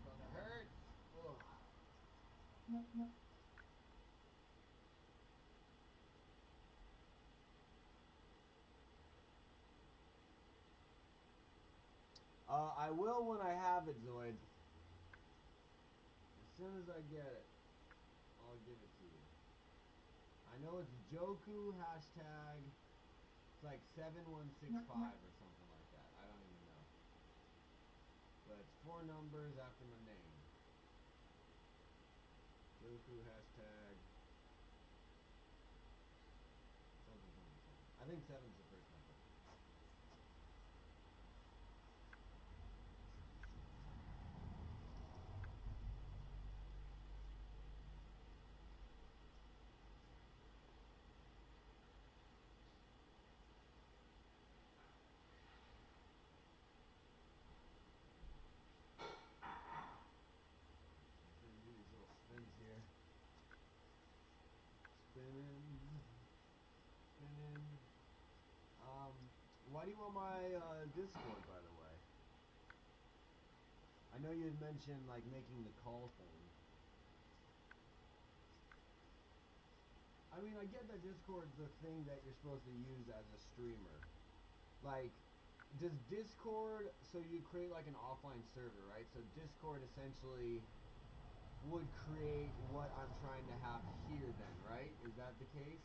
That hurts. Ugh. I will when I have it, Zoid. As soon as I get it, I'll give it to you. I know it's Joku hashtag. It's like 7165 or something like that. I don't even know. But it's 4 numbers after my name. Joku hashtag. Something, something, something. I think 7's the first number. Do these little spins here. Spinning. Spinning. Why do you want my Discord, by the way? I know you had mentioned like making the call thing. I mean, I get that Discord's the thing that you're supposed to use as a streamer. Like, does Discord, so you create like an offline server, right? So Discord essentially would create what I'm trying to have here then, right? Is that the case?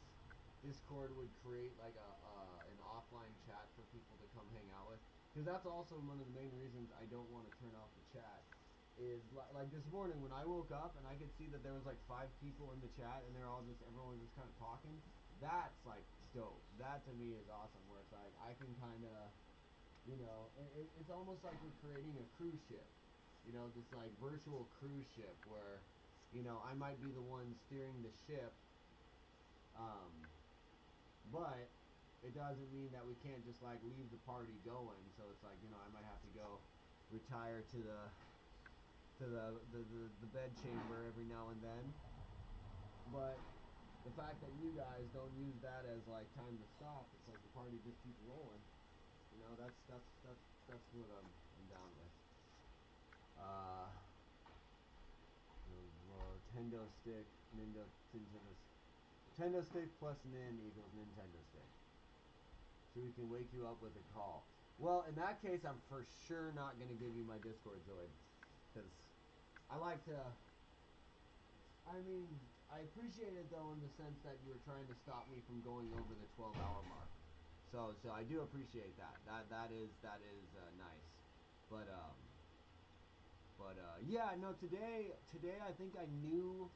Discord would create like an offline chat for people to come hang out with. Because that's also one of the main reasons I don't want to turn off the chat. Is like this morning when I woke up and I could see that there was like 5 people in the chat and everyone was just kind of talking. That's like dope. That to me is awesome. Where it's like I can kind of, it's almost like we're creating a cruise ship. This like virtual cruise ship where, I might be the one steering the ship. But it doesn't mean that we can't just like leave the party going. So it's like, I might have to go retire to the bed chamber every now and then. But the fact that you guys don't use that as like time to stop, it's like the party just keeps rolling. That's what I'm down with. The Nintendo stick, Nintendo Nintendo stick plus nin equals Nintendo stick. So we can wake you up with a call. Well, in that case, I'm for sure not going to give you my Discord, Zoid. Because I like to... I mean, I appreciate it, though, in the sense that you were trying to stop me from going over the 12-hour mark. So I do appreciate that. That is nice. But yeah, no, today I think I knew...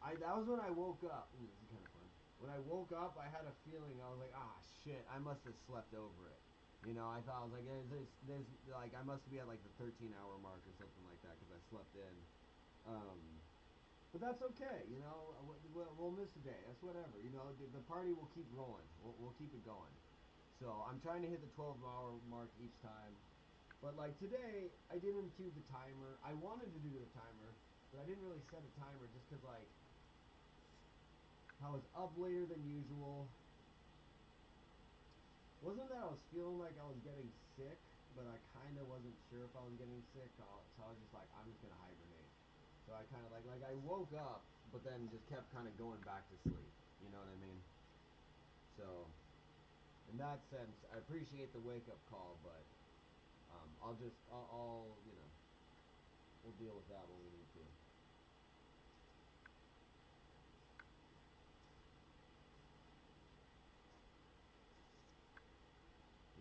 that was when I woke up. Ooh, this is kind of fun. When I woke up, I had a feeling. I was like, ah, shit, I must have slept over it. You know, I thought, I was like, there's like, I must be at like the 13-hour mark or something like that because I slept in. But that's okay, you know. We'll miss a day. That's whatever. You know, the party will keep rolling. We'll keep it going. So I'm trying to hit the 12-hour mark each time. But like today, I didn't do the timer. I wanted to do the timer, but I didn't really set a timer just because like I was up later than usual. Wasn't that I was feeling like I was getting sick, but I kind of wasn't sure if I was getting sick, so I was just like, I'm just gonna hibernate. So I kind of like I woke up, but then just kept kind of going back to sleep. You know what I mean? So in that sense, I appreciate the wake up call, but I'll you know, we'll deal with that when we need to.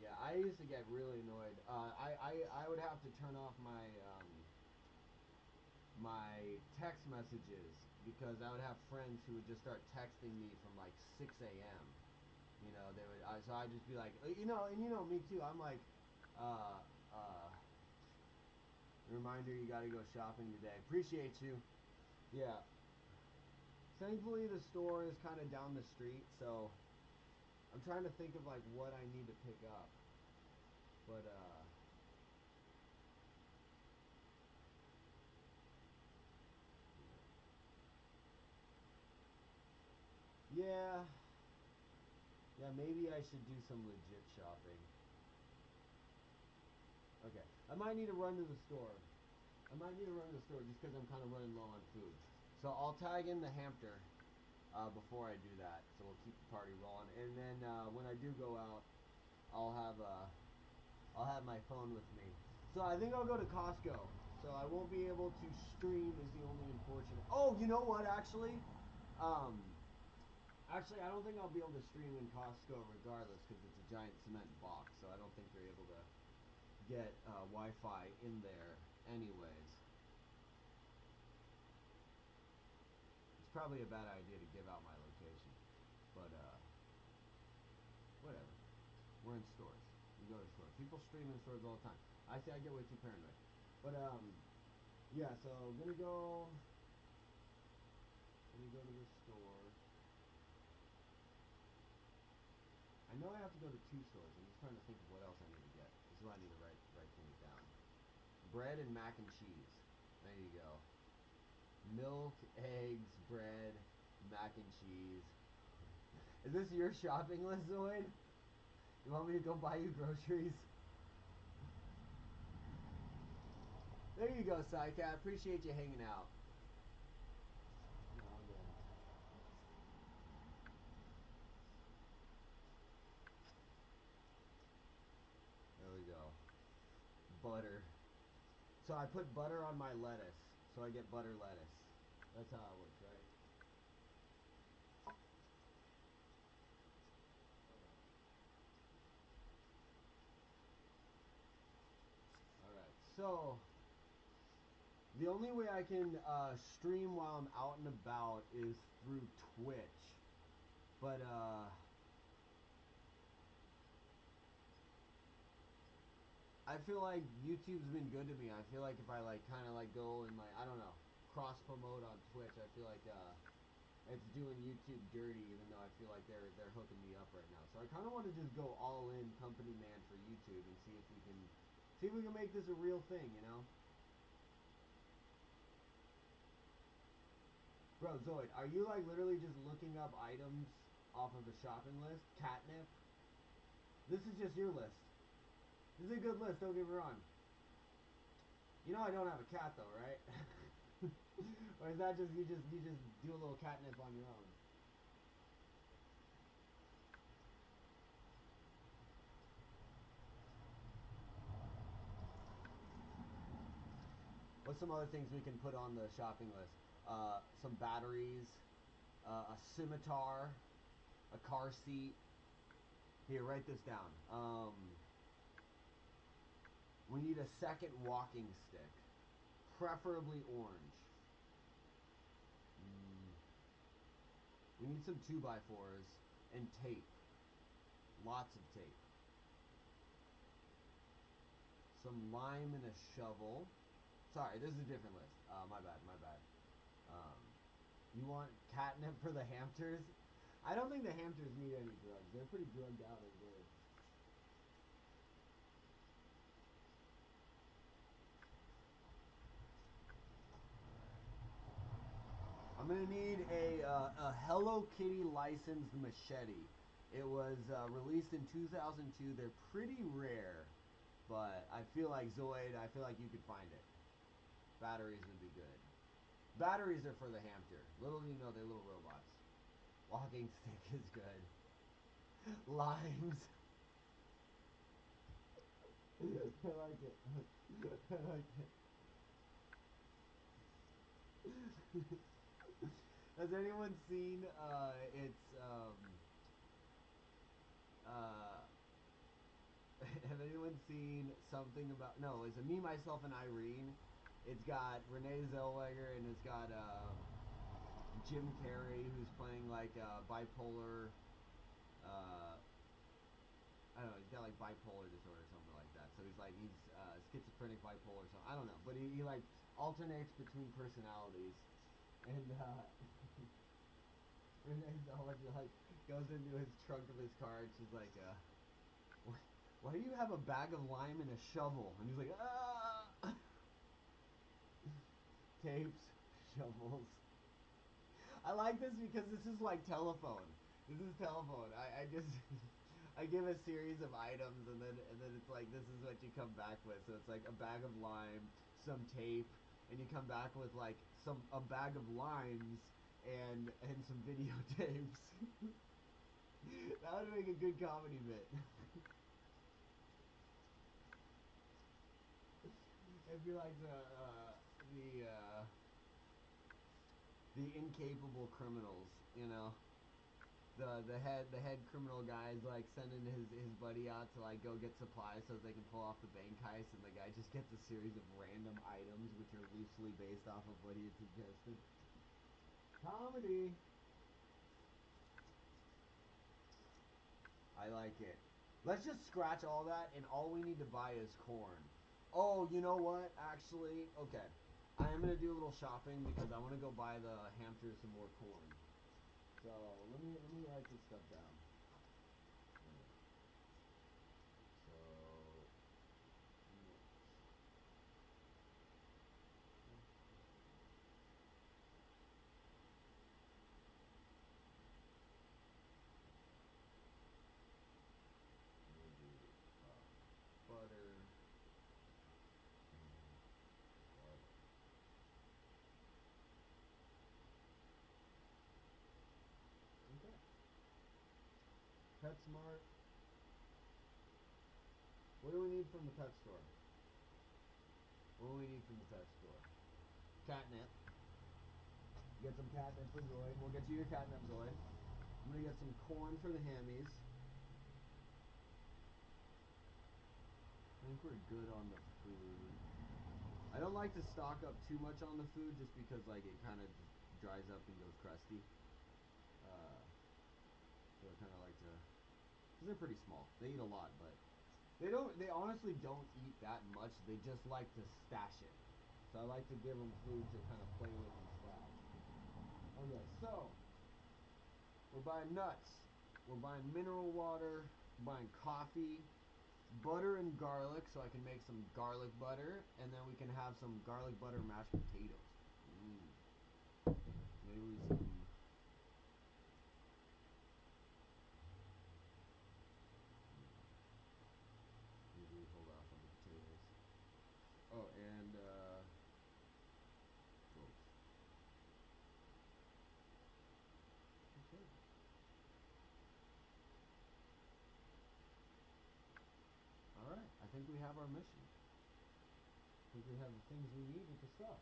Yeah, I used to get really annoyed. I would have to turn off my text messages because I would have friends who would just start texting me from like 6 a.m. You know, they would. So I'd just be like, you know, and you know me too. I'm like, uh, uh, reminder, you got to go shopping today. Appreciate you. Yeah. Thankfully, the store is kind of down the street, so I'm trying to think of like what I need to pick up. But yeah, maybe I should do some legit shopping. Okay, I might need to run to the store. Just because I'm kind of running low on food. So I'll tag in the Hampter before I do that. So we'll keep the party rolling. And then when I do go out, I'll have my phone with me. So I think I'll go to Costco. So I won't be able to stream is the only unfortunate. Oh, you know what? Um, actually, I don't think I'll be able to stream in Costco regardless because it's a giant cement box. So I don't think they're able to get Wi-Fi in there anyways. It's probably a bad idea to give out my location, but whatever. We're in stores. We go to stores. People stream in stores all the time. I say I get way too paranoid, but yeah. So I'm gonna go. Let me go to the store. I know I have to go to 2 stores. I'm just trying to think of what else I need to get. This is why I need to write things down. Bread and mac and cheese. There you go. Milk, eggs, bread, mac and cheese. Is this your shopping list, Zoid? You want me to go buy you groceries? There you go, Psycat. Appreciate you hanging out. There we go. Butter. So I put butter on my lettuce, so I get butter lettuce. That's how it works, right? Alright, so the only way I can stream while I'm out and about is through Twitch. But I feel like YouTube's been good to me. I feel like if I like kind of like go and like I don't know, cross promote on Twitch, I feel like it's doing YouTube dirty, even though I feel like they're hooking me up right now. So I kind of want to just go all in company man for YouTube and see if we can make this a real thing, you know? Bro, Zoid, are you like literally just looking up items off of a shopping list? Catnip? This is just your list. This is a good list, don't get me wrong. You know I don't have a cat though, right? Or is that just you just do a little catnip on your own? What's some other things we can put on the shopping list? Some batteries, a scimitar, a car seat. Here, write this down. We need a second walking stick, preferably orange. We need some 2x4s and tape. Lots of tape. Some lime and a shovel. Sorry, this is a different list. My bad. You want catnip for the Hampters? I don't think the Hampters need any drugs. They're pretty drugged out as is. I'm gonna need a Hello Kitty licensed machete. It was released in 2002. They're pretty rare, but I feel like Zoid. I feel like you could find it. Batteries would be good. Batteries are for the Hampter. Little do you know, they're little robots. Walking stick is good. Limes. I like it. I like it. Has anyone seen have anyone seen something about, no, it's a Me, Myself, and Irene. It's got Renee Zellweger and it's got Jim Carrey, who's playing like bipolar, I don't know, he's got like bipolar disorder or something like that. So he's schizophrenic bipolar or something. I don't know, but he like alternates between personalities. And Renee Zellweger like goes into his trunk of his car and she's like, why do you have a bag of lime and a shovel? And he's like, ah! Tapes, shovels. I like this because this is like telephone. This is telephone. I just I give a series of items and then it's like this is what you come back with. So it's like a bag of lime, some tape, and you come back with like a bag of limes and some videotapes. That would make a good comedy bit. It'd be like the incapable criminals, you know. The head criminal guy is like sending his buddy out to like go get supplies so that they can pull off the bank heist, and the guy just gets a series of random items which are loosely based off of what he had suggested. Comedy. I like it. Let's just scratch all that, and all we need to buy is corn. Oh, you know what? Actually, okay. I am gonna do a little shopping because I want to go buy the Hampters some more corn. So let me write this stuff down. So butter. Okay. PetSmart. What do we need from the pet store? What do we need from the pet store? Catnip. Get some catnip for Zoid. We'll get you your catnip, Zoid. I'm gonna get some corn for the hammies. I think we're good on the food. I don't like to stock up too much on the food just because like it kind of dries up and goes crusty. So I kind of like to, because they're pretty small. They eat a lot, but they honestly don't eat that much. They just like to stash it. So I like to give them food to kind of play with and stash. Okay, so we're buying nuts. We're buying mineral water. We're buying coffee. Butter and garlic, so I can make some garlic butter, and then we can have some garlic butter mashed potatoes. Maybe some. Maybe we hold off on the potatoes. Oh, and goats. Okay. All right. I think we have our mission. because we have the things we need with the stuff.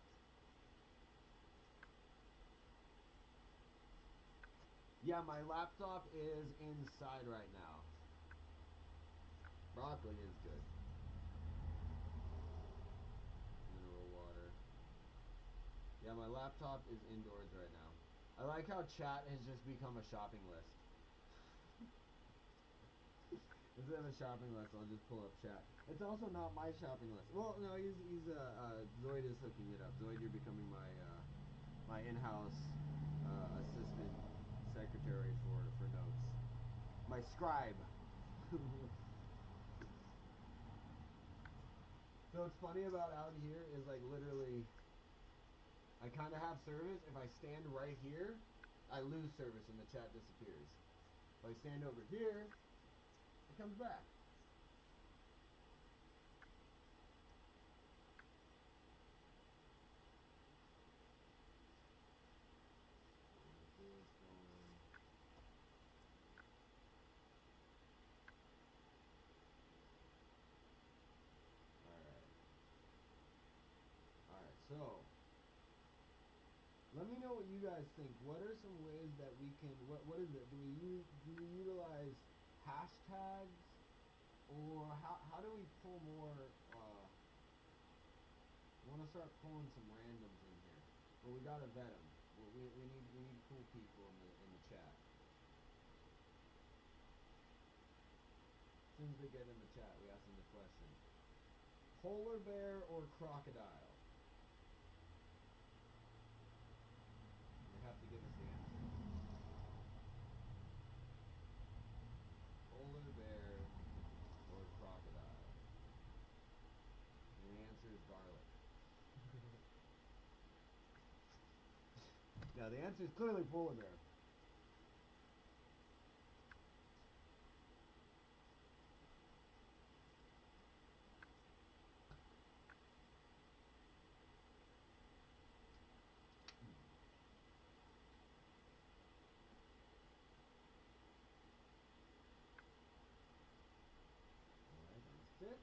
Yeah, my laptop is inside right now. Broccoli is good. Mineral water. Yeah, my laptop is indoors right now. I like how chat has just become a shopping list. Instead of a shopping list, I'll just pull up chat. It's also not my shopping list. Well, no, Zoid is hooking it up. Zoid, you're becoming my in-house assistant secretary for notes. My scribe. So what's funny about out here is like literally, I kind of have service. If I stand right here, I lose service and the chat disappears. If I stand over here, it comes back. Alright, so let me know what you guys think. What are some ways that we can, what is it? Do we utilize hashtags, or how do we pull more, I want to start pulling some randoms in here, but we gotta vet them. We need cool people in the chat. As soon as they get in the chat, we ask them the question: polar bear or crocodile? They have to give us the answer. Polar bear or crocodile? And the answer is garlic. Now the answer is clearly polar bear. Alright, got my stick.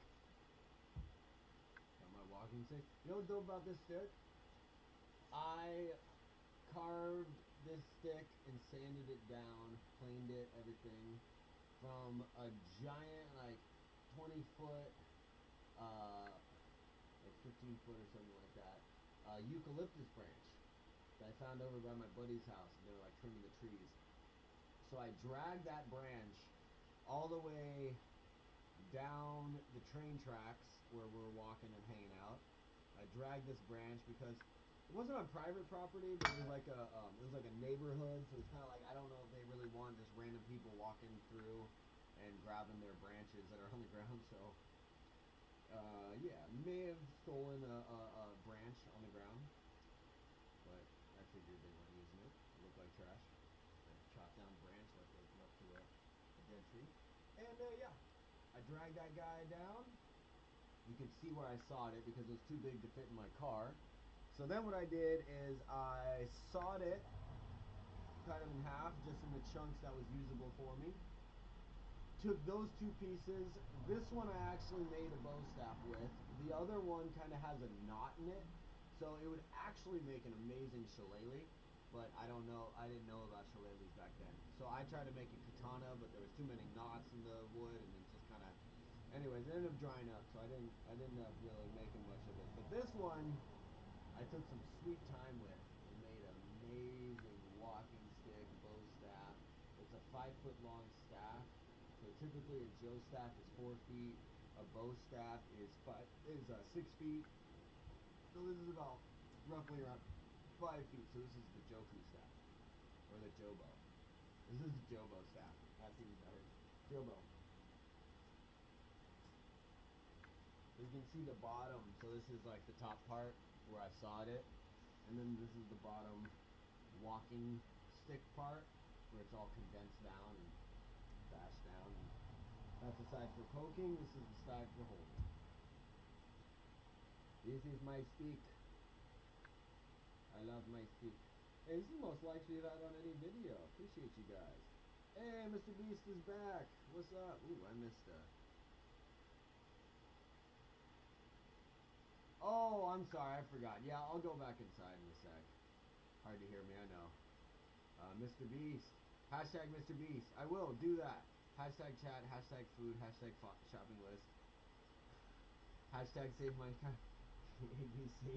Got my walking stick. You know what's dope about this stick? I carved this stick and sanded it down, planed it, everything, from a giant, like 20-foot, like 15-foot or something like that, eucalyptus branch that I found over by my buddy's house, and they were like trimming the trees. So I dragged that branch all the way down the train tracks where we're walking and hanging out. I dragged this branch because it wasn't on private property, but it was like a neighborhood, so it's kind of like, I don't know if they really want just random people walking through and grabbing their branches that are on the ground. So yeah, may have stolen a branch on the ground, but I figured they weren't using it. It looked like trash. A chopped down branch like open up to a dead tree. And yeah, I dragged that guy down. You can see where I sawed it because it was too big to fit in my car. So then what I did is I sawed it kind of in half, just in the chunks that was usable for me. Took those two pieces. This one I actually made a bow staff with. The other one kind of has a knot in it, so it would actually make an amazing shillelagh. But I don't know. I didn't know about shillelaghs back then. So I tried to make a katana, but there was too many knots in the wood, and it just kind of. Anyways, it ended up drying up, so I didn't end up really making much of it. But this one, I took some sweet time with and made an amazing walking stick, bow staff. It's a 5-foot long staff. So typically a Joe staff is 4 feet. A bow staff is 6 feet. So this is about roughly around 5 feet. So this is the Joku staff, or the Jobo. This is the Jobo staff. That seems better. Jobo. You can see the bottom. So this is like the top part where I sawed it, and then this is the bottom walking stick part where it's all condensed down and bashed down. And that's the side for poking. This is the side for holding. This is my stick. I love my stick. Hey, this is the most likes we've had on any video. Appreciate you guys. Hey, Mr. Beast is back. What's up? Ooh, I missed Oh, I'm sorry, I forgot. Yeah, I'll go back inside in a sec. Hard to hear me, I know. Mr. Beast. Hashtag Mr. Beast. I will do that. Hashtag chat, hashtag food, hashtag shopping list. Hashtag save my ABC.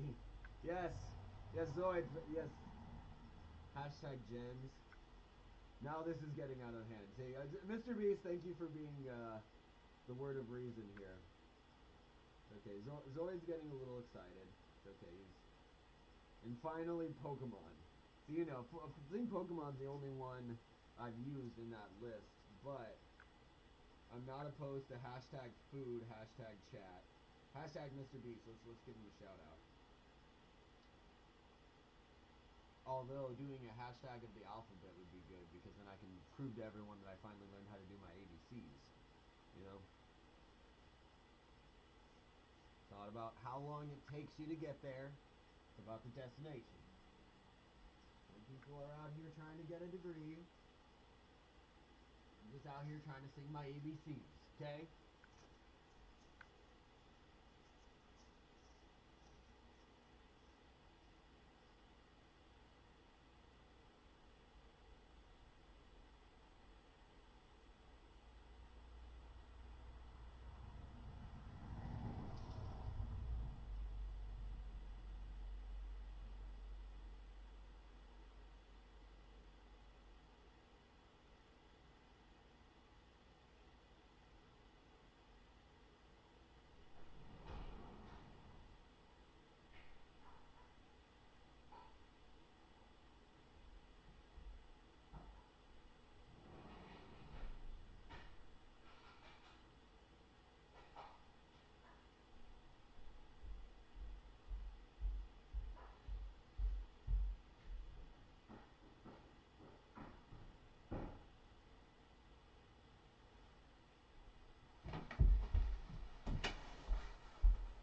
Yes. Yes, Zoid. Yes. Hashtag gems. Now this is getting out of hand. Say, Mr. Beast, thank you for being the word of reason here. Okay, Zoid's getting a little excited. It's okay. And finally, Pokemon. So, you know, I think Pokemon's the only one I've used in that list, but I'm not opposed to hashtag food, hashtag chat, hashtag Mr. Beast. Let's give him a shout out. Although doing a hashtag of the alphabet would be good, because then I can prove to everyone that I finally learned how to do my ABCs. You know? It's not about how long it takes you to get there. It's about the destination. Some people are out here trying to get a degree. I'm just out here trying to sing my ABCs, okay?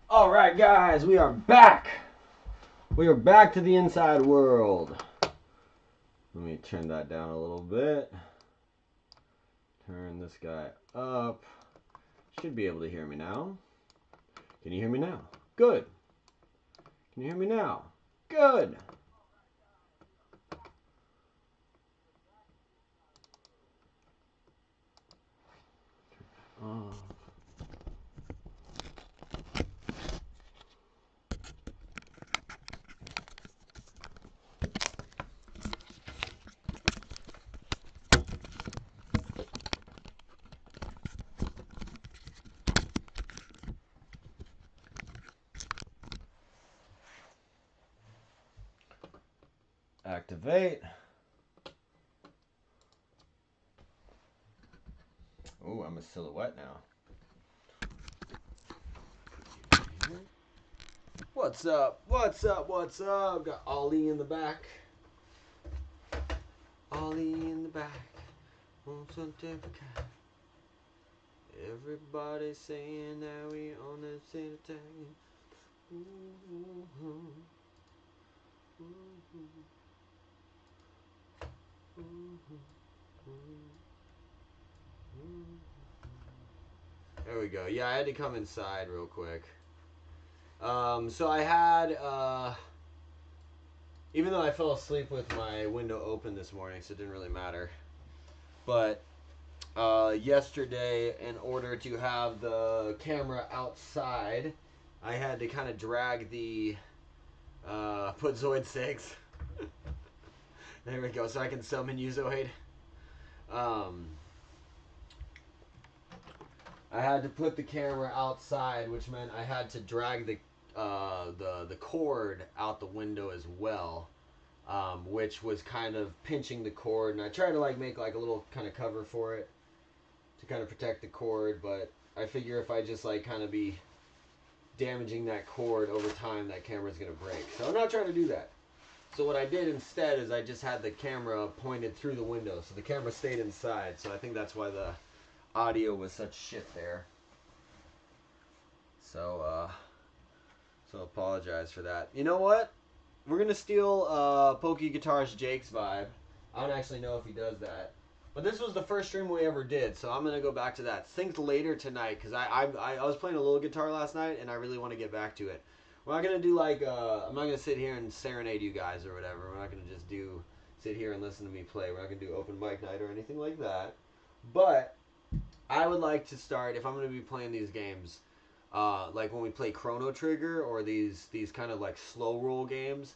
All right, guys, we are back. We are back to the inside world. Let me turn that down a little bit. Turn this guy up. Should be able to hear me now. Can you hear me now? Good. Can you hear me now? Good. Oh. Activate. Oh, I'm a silhouette now. What's up? What's up? What's up? Got Ollie in the back. Ollie in the back. Everybody saying that we on the same tag. There we go. Yeah, I had to come inside real quick. So I had, even though I fell asleep with my window open this morning, so it didn't really matter. But yesterday, in order to have the camera outside, I had to kind of drag the, put Zoid 6. There we go, so I can summon you, Zoid. I had to put the camera outside, which meant I had to drag the cord out the window as well, which was kind of pinching the cord. And I tried to like make like a little kind of cover for it to kind of protect the cord, but I figure if I just like kind of be damaging that cord over time, that camera's gonna break. So I'm not trying to do that. So what I did instead is I just had the camera pointed through the window, so the camera stayed inside. So I think that's why the audio was such shit there. So apologize for that. You know what? We're gonna steal Pokey Guitars Jake's vibe. I don't actually know if he does that. But this was the first stream we ever did, so I'm gonna go back to that. Think later tonight, because I was playing a little guitar last night and I really want to get back to it. We're not gonna do like I'm not gonna sit here and serenade you guys or whatever. We're not gonna just sit here and listen to me play. We're not gonna do open mic night or anything like that. But I would like to start if I'm gonna be playing these games, like when we play Chrono Trigger or these kind of like slow roll games.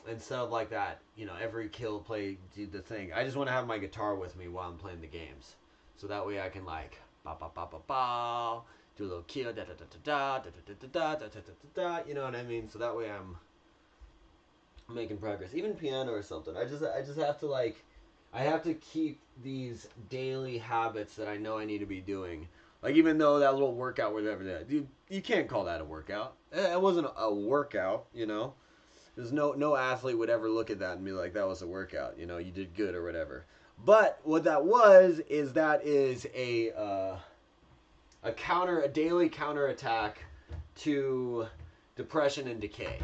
Instead of like that, every kill play do the thing. I just want to have my guitar with me while I'm playing the games, so that way I can like ba ba ba ba ba, do a little kill da da da da da da da da da da da da. You know what I mean? So that way I'm making progress. Even piano or something. I just have to like, I have to keep these daily habits that I know I need to be doing. Like even though that little workout, whatever that, you can't call that a workout. It wasn't a workout, There's no athlete would ever look at that and be like, that was a workout, you did good or whatever. But what that is a daily counterattack to depression and decay.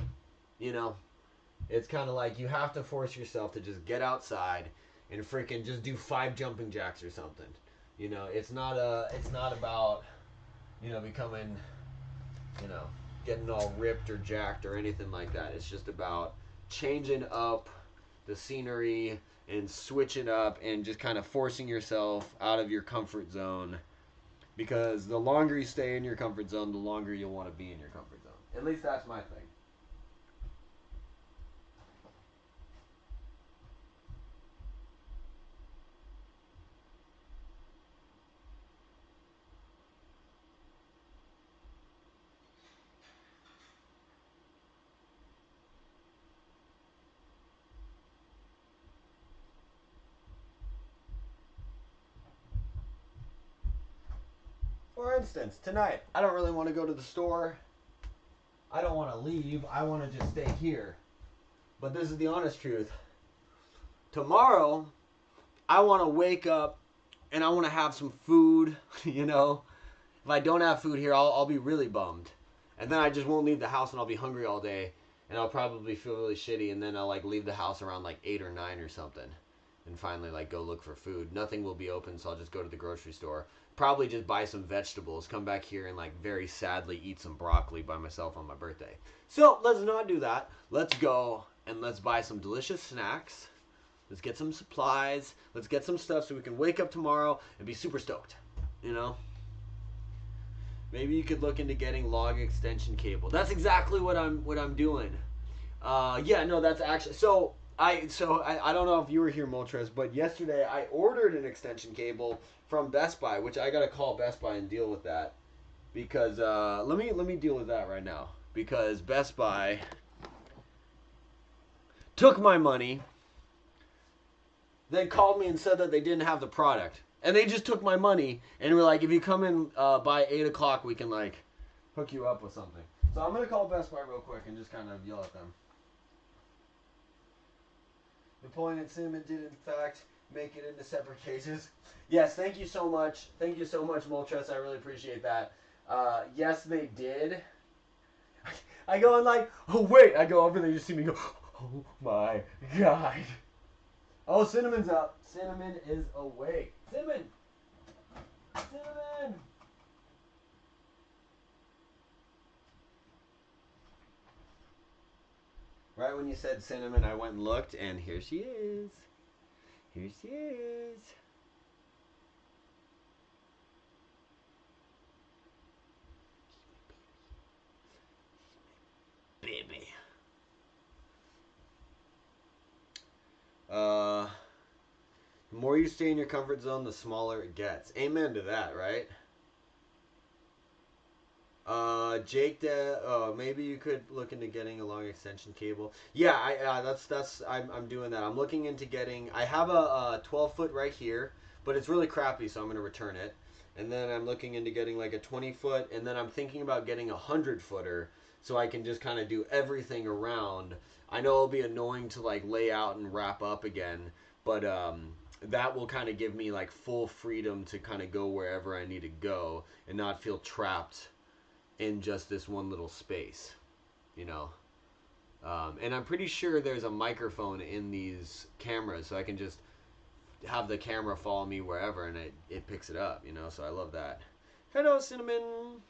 It's kind of like you have to force yourself to just get outside and freaking just do 5 jumping jacks or something. It's not about becoming getting all ripped or jacked or anything like that. It's just about changing up the scenery and switching up and just kind of forcing yourself out of your comfort zone, because the longer you stay in your comfort zone, the longer you'll want to be in your comfort zone. At least that's my thing. For instance, tonight, I don't really want to go to the store. I don't want to leave. I want to just stay here. But this is the honest truth. Tomorrow, I want to wake up and I want to have some food, If I don't have food here, I'll be really bummed. And then I just won't leave the house and I'll be hungry all day. And I'll probably feel really shitty. And then I'll leave the house around 8 or 9 or something. And finally go look for food. Nothing will be open, so I'll just go to the grocery store. Probably just buy some vegetables. Come back here and very sadly eat some broccoli by myself on my birthday. So let's not do that. Let's go and let's buy some delicious snacks. Let's get some supplies. Let's get some stuff so we can wake up tomorrow and be super stoked. Maybe you could look into getting log extension cable. That's exactly what I'm doing. That's actually I don't know if you were here, Moltres, but yesterday I ordered an extension cable from Best Buy, which I gotta call Best Buy and deal with that, because let me deal with that right now, because Best Buy took my money, then called me and said that they didn't have the product, and they just took my money and were like, if you come in by 8 o'clock, we can hook you up with something. So I'm gonna call Best Buy real quick and just kind of yell at them. Napoleon and Cinnamon did, in fact, make it into separate cases. Yes, thank you so much. Thank you so much, Moltres. I really appreciate that. Yes, they did. I go and oh, wait. I go over there, you see me go, oh, my God. Oh, Cinnamon's up. Cinnamon is awake. Cinnamon! Cinnamon! Right when you said Cinnamon, I went and looked, and here she is. Here she is. Baby. The more you stay in your comfort zone, the smaller it gets. Amen to that, right? Jake, maybe you could look into getting a long extension cable. Yeah, I'm doing that. I'm looking into getting. I have a 12-foot right here, but it's really crappy, so I'm gonna return it. And then I'm looking into getting a 20-foot, and then I'm thinking about getting a 100-footer, so I can just kind of do everything around. I know it'll be annoying to lay out and wrap up again, but that will kind of give me full freedom to kind of go wherever I need to go and not feel trapped in just this one little space, and I'm pretty sure there's a microphone in these cameras, so I can just have the camera follow me wherever, and it picks it up, so I love that. Hello, Cinnamon.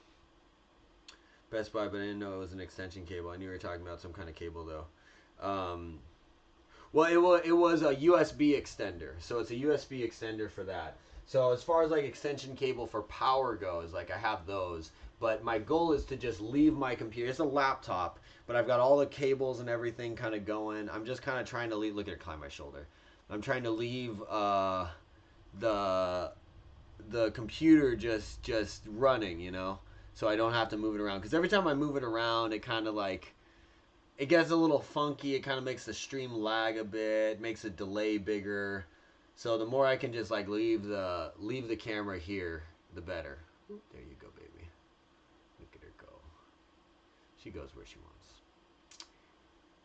Best Buy, but I didn't know it was an extension cable. I knew you were talking about some kind of cable though. Well, it was a USB extender, so it's a USB extender for that. So as far as like extension cable for power goes, like I have those. But my goal is to just leave my computer. It's a laptop, but I've got all the cables and everything kind of going. I'm just kind of trying to leave. Look at it climb my shoulder. I'm trying to leave the the computer just running, so I don't have to move it around. Because every time I move it around, it kind of like it gets a little funky. It kind of makes the stream lag a bit, makes the delay bigger. So the more I can just like leave the camera here, the better. There you go, baby. Look at her go. She goes where she wants.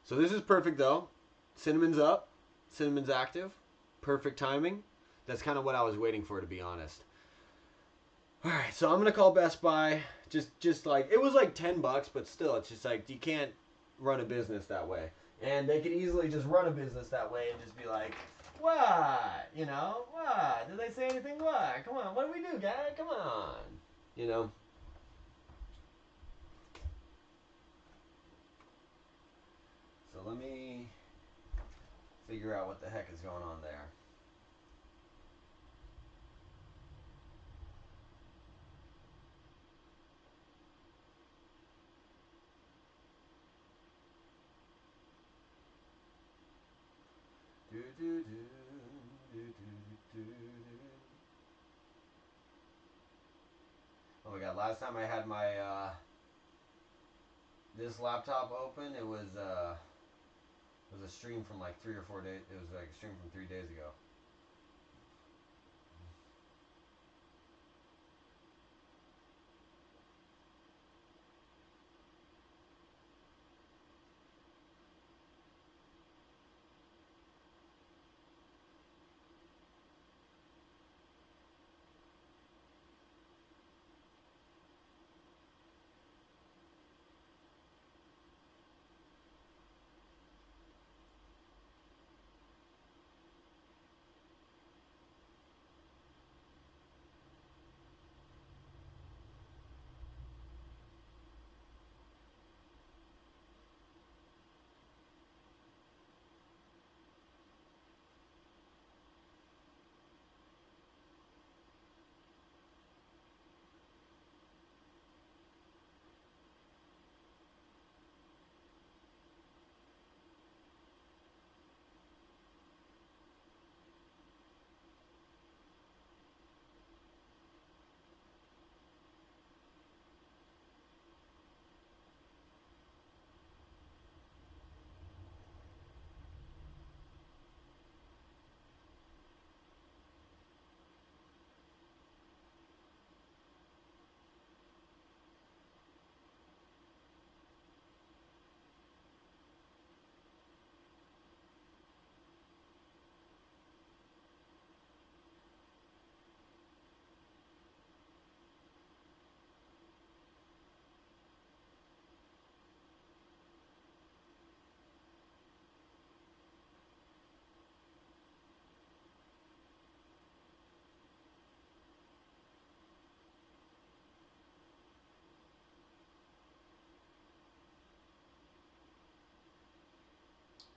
So this is perfect though. Cinnamon's up. Cinnamon's active. Perfect timing. That's kind of what I was waiting for, to be honest. All right, so I'm gonna call Best Buy. Just like it was like $10, but still, it's just like you can't run a business that way. And they could easily just run a business that way and just be like, what? What? Did they say anything? What? Come on, what do we do, guys? Come on. You know? So let me figure out what the heck is going on there. Oh my god, last time I had my this laptop open, it was a stream from like 3 or 4 days. It was like a stream from 3 days ago.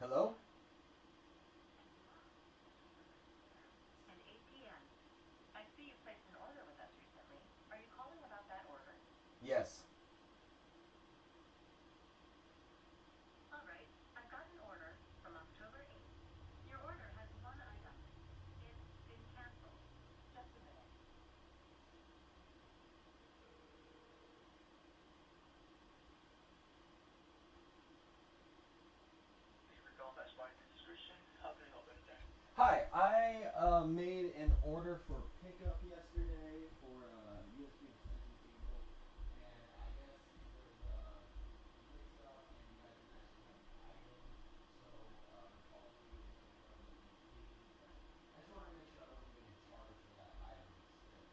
Hello? And ATM. I see you placed an order with us recently. Are you calling about that order? Yes. All right. I've got an order from October 8th. Your order has one item. It's been canceled. Just a minute. Thank you for calling Best Buy. This is Christian. How can I help you today? Hi, I made an order for pickup yesterday for a USB extension cable, and I guess there was a mix-up, and you guys didn't actually have the item, so the policy is that the order was being paid, but I just wanted to make sure I wasn't getting charged for that item still.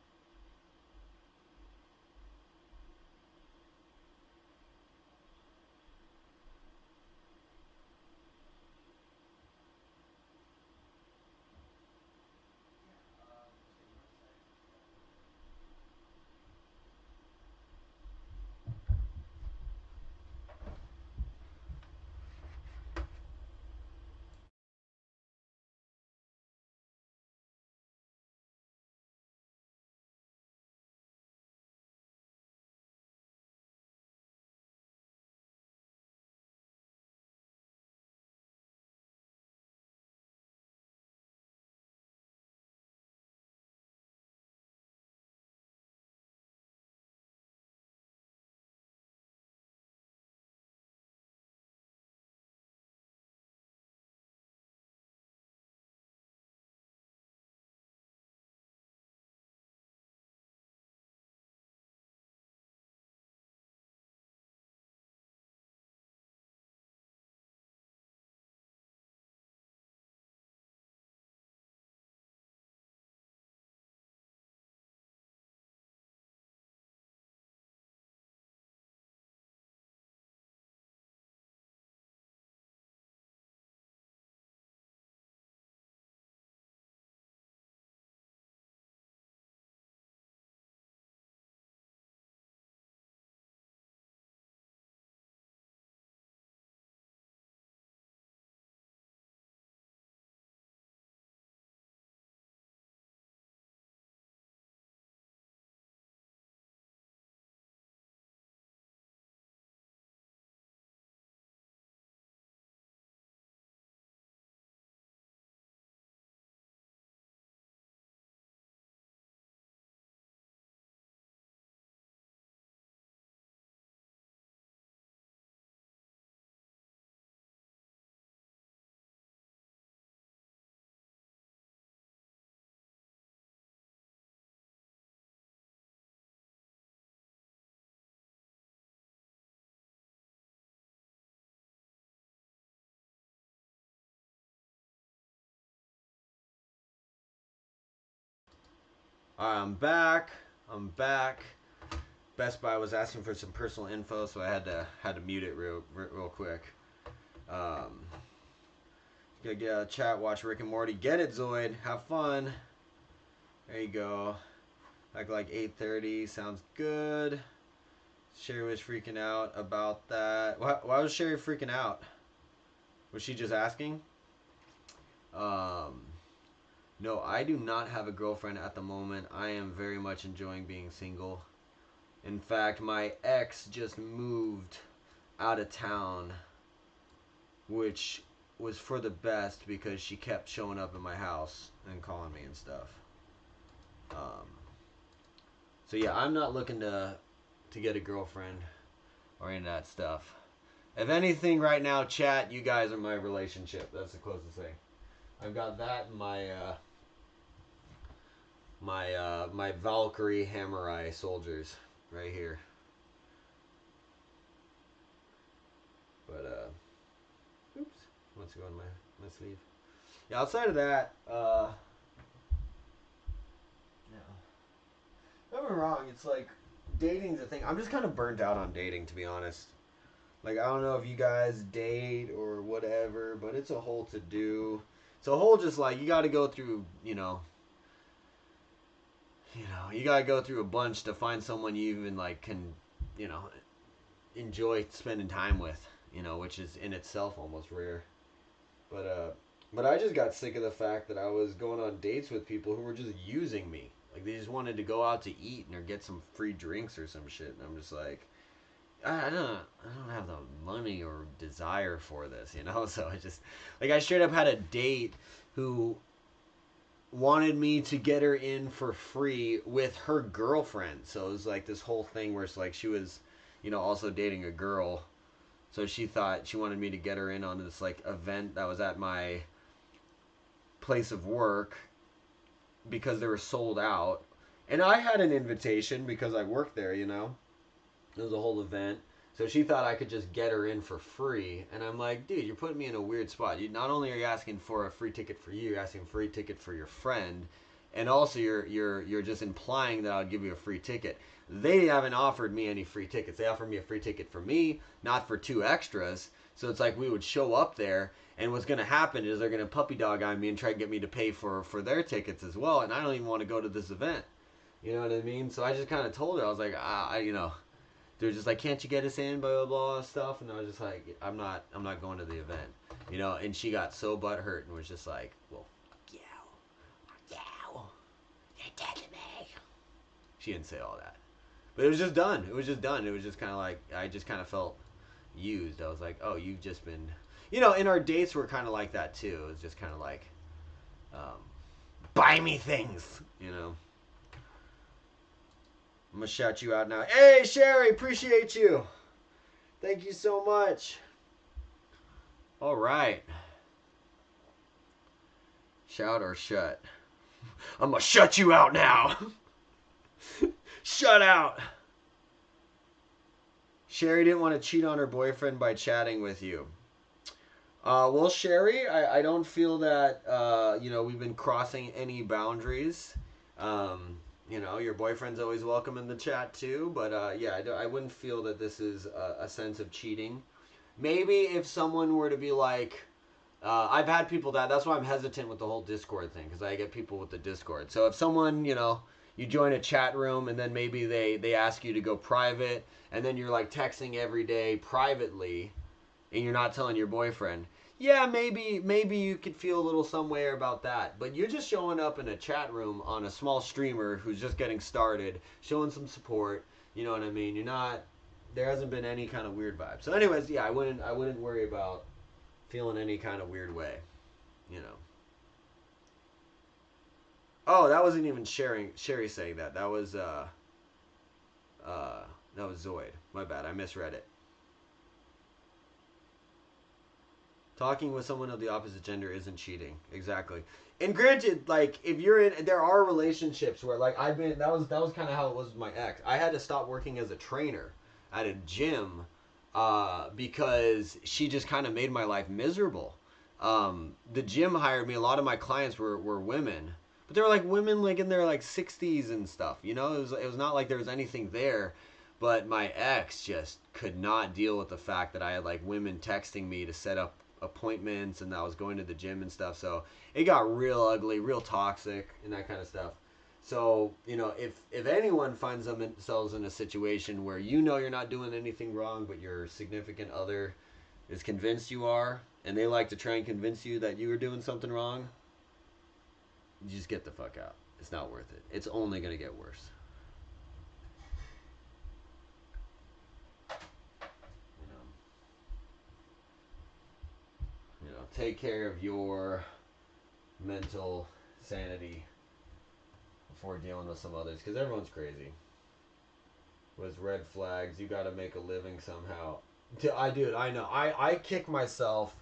Yeah, just give me one sec. Alright, I'm back. Best Buy was asking for some personal info, so I had to mute it real quick. Gotta get out of chat, watch Rick and Morty. Get it, Zoid. Have fun. There you go. Like 8:30. Sounds good. Sherry was freaking out about that. Why was Sherry freaking out? Was she just asking? No, I do not have a girlfriend at the moment. I am very much enjoying being single. In fact, my ex just moved out of town, which was for the best because she kept showing up at my house and calling me and stuff. So yeah, I'm not looking to get a girlfriend or any of that stuff. If anything, right now, chat, you guys are my relationship. That's the closest thing. I've got that in my Valkyrie Hamurai soldiers right here. But oops, what's going on my sleeve? Yeah, outside of that, yeah. Don't get me wrong, it's like dating's a thing. I'm just kind of burnt out on dating, to be honest. Like, I don't know if you guys date or whatever, but it's a whole to do. It's a whole just like you got to go through, you got to go through a bunch to find someone you even like can, enjoy spending time with, which is in itself almost rare. But I just got sick of the fact that I was going on dates with people who were just using me. Like, they just wanted to go out to eat or get some free drinks or some shit, and I'm just like, I don't have the money or desire for this, So I just, like, I straight up had a date who wanted me to get her in for free with her girlfriend. So it was like this whole thing where it's like she was, also dating a girl. So she thought she wanted me to get her in on this like event that was at my place of work because they were sold out. And I had an invitation because I worked there, It was a whole event. So she thought I could just get her in for free. And I'm like, dude, you're putting me in a weird spot. Not only are you asking for a free ticket for you, you're asking a free ticket for your friend. And also you're just implying that I'll give you a free ticket. They haven't offered me any free tickets. They offered me a free ticket for me, not for 2 extras. So it's like we would show up there, and what's going to happen is they're going to puppy dog on me and try to get me to pay for their tickets as well. And I don't even want to go to this event. You know what I mean? So I just kind of told her, I was like, they're just like, can't you get us in, blah, blah, blah, stuff. And I was just like, I'm not going to the event. And she got so butthurt and was just like, well, you, you're dead to me. She didn't say all that. But it was just done. It was just kind of like, I just kind of felt used. I was like, oh, you've just been, and our dates were kind of like that too. It was just kind of like, buy me things, I'm gonna shout you out now. Hey, Sherry, appreciate you. Thank you so much. All right. Shout or shut? I'm gonna shut you out now. Shut out. Sherry didn't want to cheat on her boyfriend by chatting with you. Well, Sherry, I don't feel that, we've been crossing any boundaries. Your boyfriend's always welcome in the chat too, but I wouldn't feel that this is a sense of cheating. Maybe if someone were to be like, I've had people that's why I'm hesitant with the whole Discord thing, because I get people with the Discord. So if someone, you join a chat room and then maybe they ask you to go private, and then you're like texting every day privately, and you're not telling your boyfriend, yeah, maybe you could feel a little some way about that. But you're just showing up in a chat room on a small streamer who's just getting started, showing some support. You know what I mean? There hasn't been any kind of weird vibe. So anyways, yeah, I wouldn't worry about feeling any kind of weird way. Oh, that wasn't even Sherry saying that. That was Zoid. My bad. I misread it. Talking with someone of the opposite gender isn't cheating. Exactly. And granted, like, if you're in, there are relationships where, like, that was kind of how it was with my ex. I had to stop working as a trainer at a gym because she just kind of made my life miserable. The gym hired me. A lot of my clients were women, But they were like women like in their like 60s and stuff. You know, it was not like there was anything there. But my ex just could not deal with the fact that I had like women texting me to set up appointments and that I was going to the gym and stuff. So it got real ugly, real toxic, and that kind of stuff. So, you know, if anyone finds themselves in a situation where you know you're not doing anything wrong, but your significant other is convinced you are, and they like to try and convince you that you are doing something wrong, you just get the fuck out. It's not worth it. It's only going to get worse. You know, take care of your mental sanity before dealing with some others, because everyone's crazy. With red flags, you got to make a living somehow. I know. I kick myself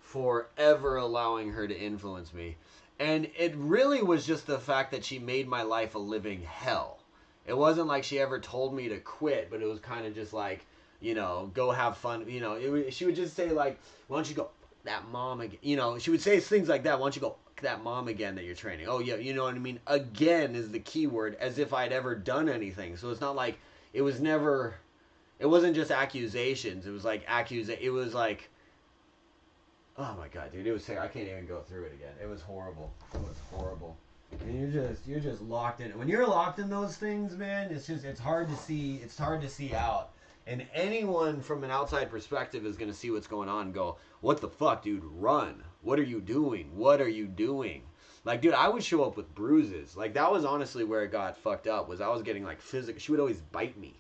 for ever allowing her to influence me. And it really was just the fact that she made my life a living hell. It wasn't like she ever told me to quit, but it was kind of just like, you know, go have fun. You know, she would just say like, why don't you go that mom again? You know, she would say things like that. Why don't you go that mom again that you're training? Oh yeah, you know what I mean? Again is the key word, as if I'd ever done anything. So it's not like it was never. It wasn't just accusations. It was like It was like, oh my god, dude, it was. I can't even go through it again. It was horrible. It was horrible. And you're just locked in. When you're locked in those things, man, it's hard to see. It's hard to see out. And anyone from an outside perspective is gonna see what's going on and go, "What the fuck, dude? Run! What are you doing? What are you doing?" Like, dude, I would show up with bruises. Like, that was honestly where it got fucked up. Was I was getting like physical. She would always bite me.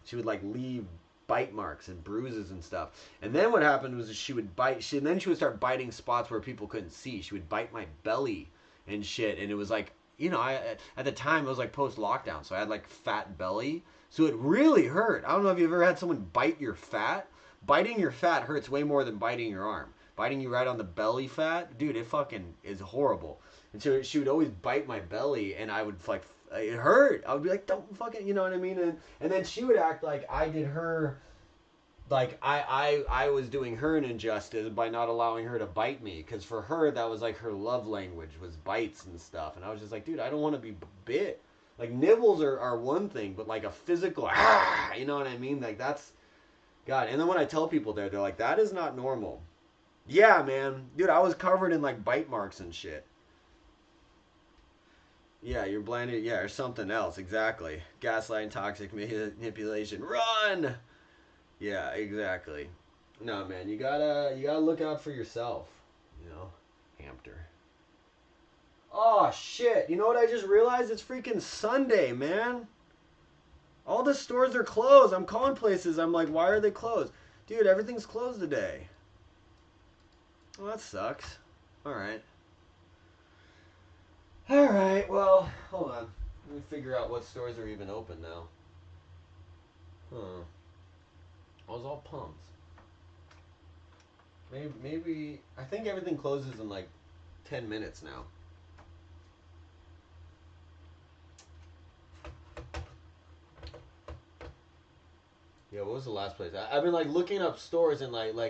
She would like leave bite marks and bruises and stuff. And then what happened was she would bite. Then she would start biting spots where people couldn't see. She would bite my belly and shit. And it was like, you know, at the time it was like post lockdown, so I had like fat belly. So it really hurt. I don't know if you've ever had someone bite your fat. Biting your fat hurts way more than biting your arm. Biting you right on the belly fat, dude, it fucking is horrible. And so she would always bite my belly, and I would like, it hurt. I would be like, don't fucking, you know what I mean? And then she would act like I did her, like I was doing her an injustice by not allowing her to bite me, because for her that was like her love language was bites and stuff. And I was just like, dude, I don't want to be bit. Like, nibbles are one thing, but like a physical, you know what I mean? Like, that's, God. And then when I tell people they're like, that is not normal. Yeah, man. Dude, I was covered in like bite marks and shit. Yeah, you're blinded. Yeah, or something else. Exactly. Gaslighting, toxic manipulation. Run! Yeah, exactly. No, man, you gotta look out for yourself. You know? Hampter. Oh, shit. You know what I just realized? It's freaking Sunday, man. All the stores are closed. I'm calling places. I'm like, why are they closed? Dude, everything's closed today. Well, that sucks. Alright. Alright, well, hold on. Let me figure out what stores are even open now. Huh. I was all pumped. Maybe, I think everything closes in like 10 minutes now. Yeah, what was the last place? I've been like looking up stores and like what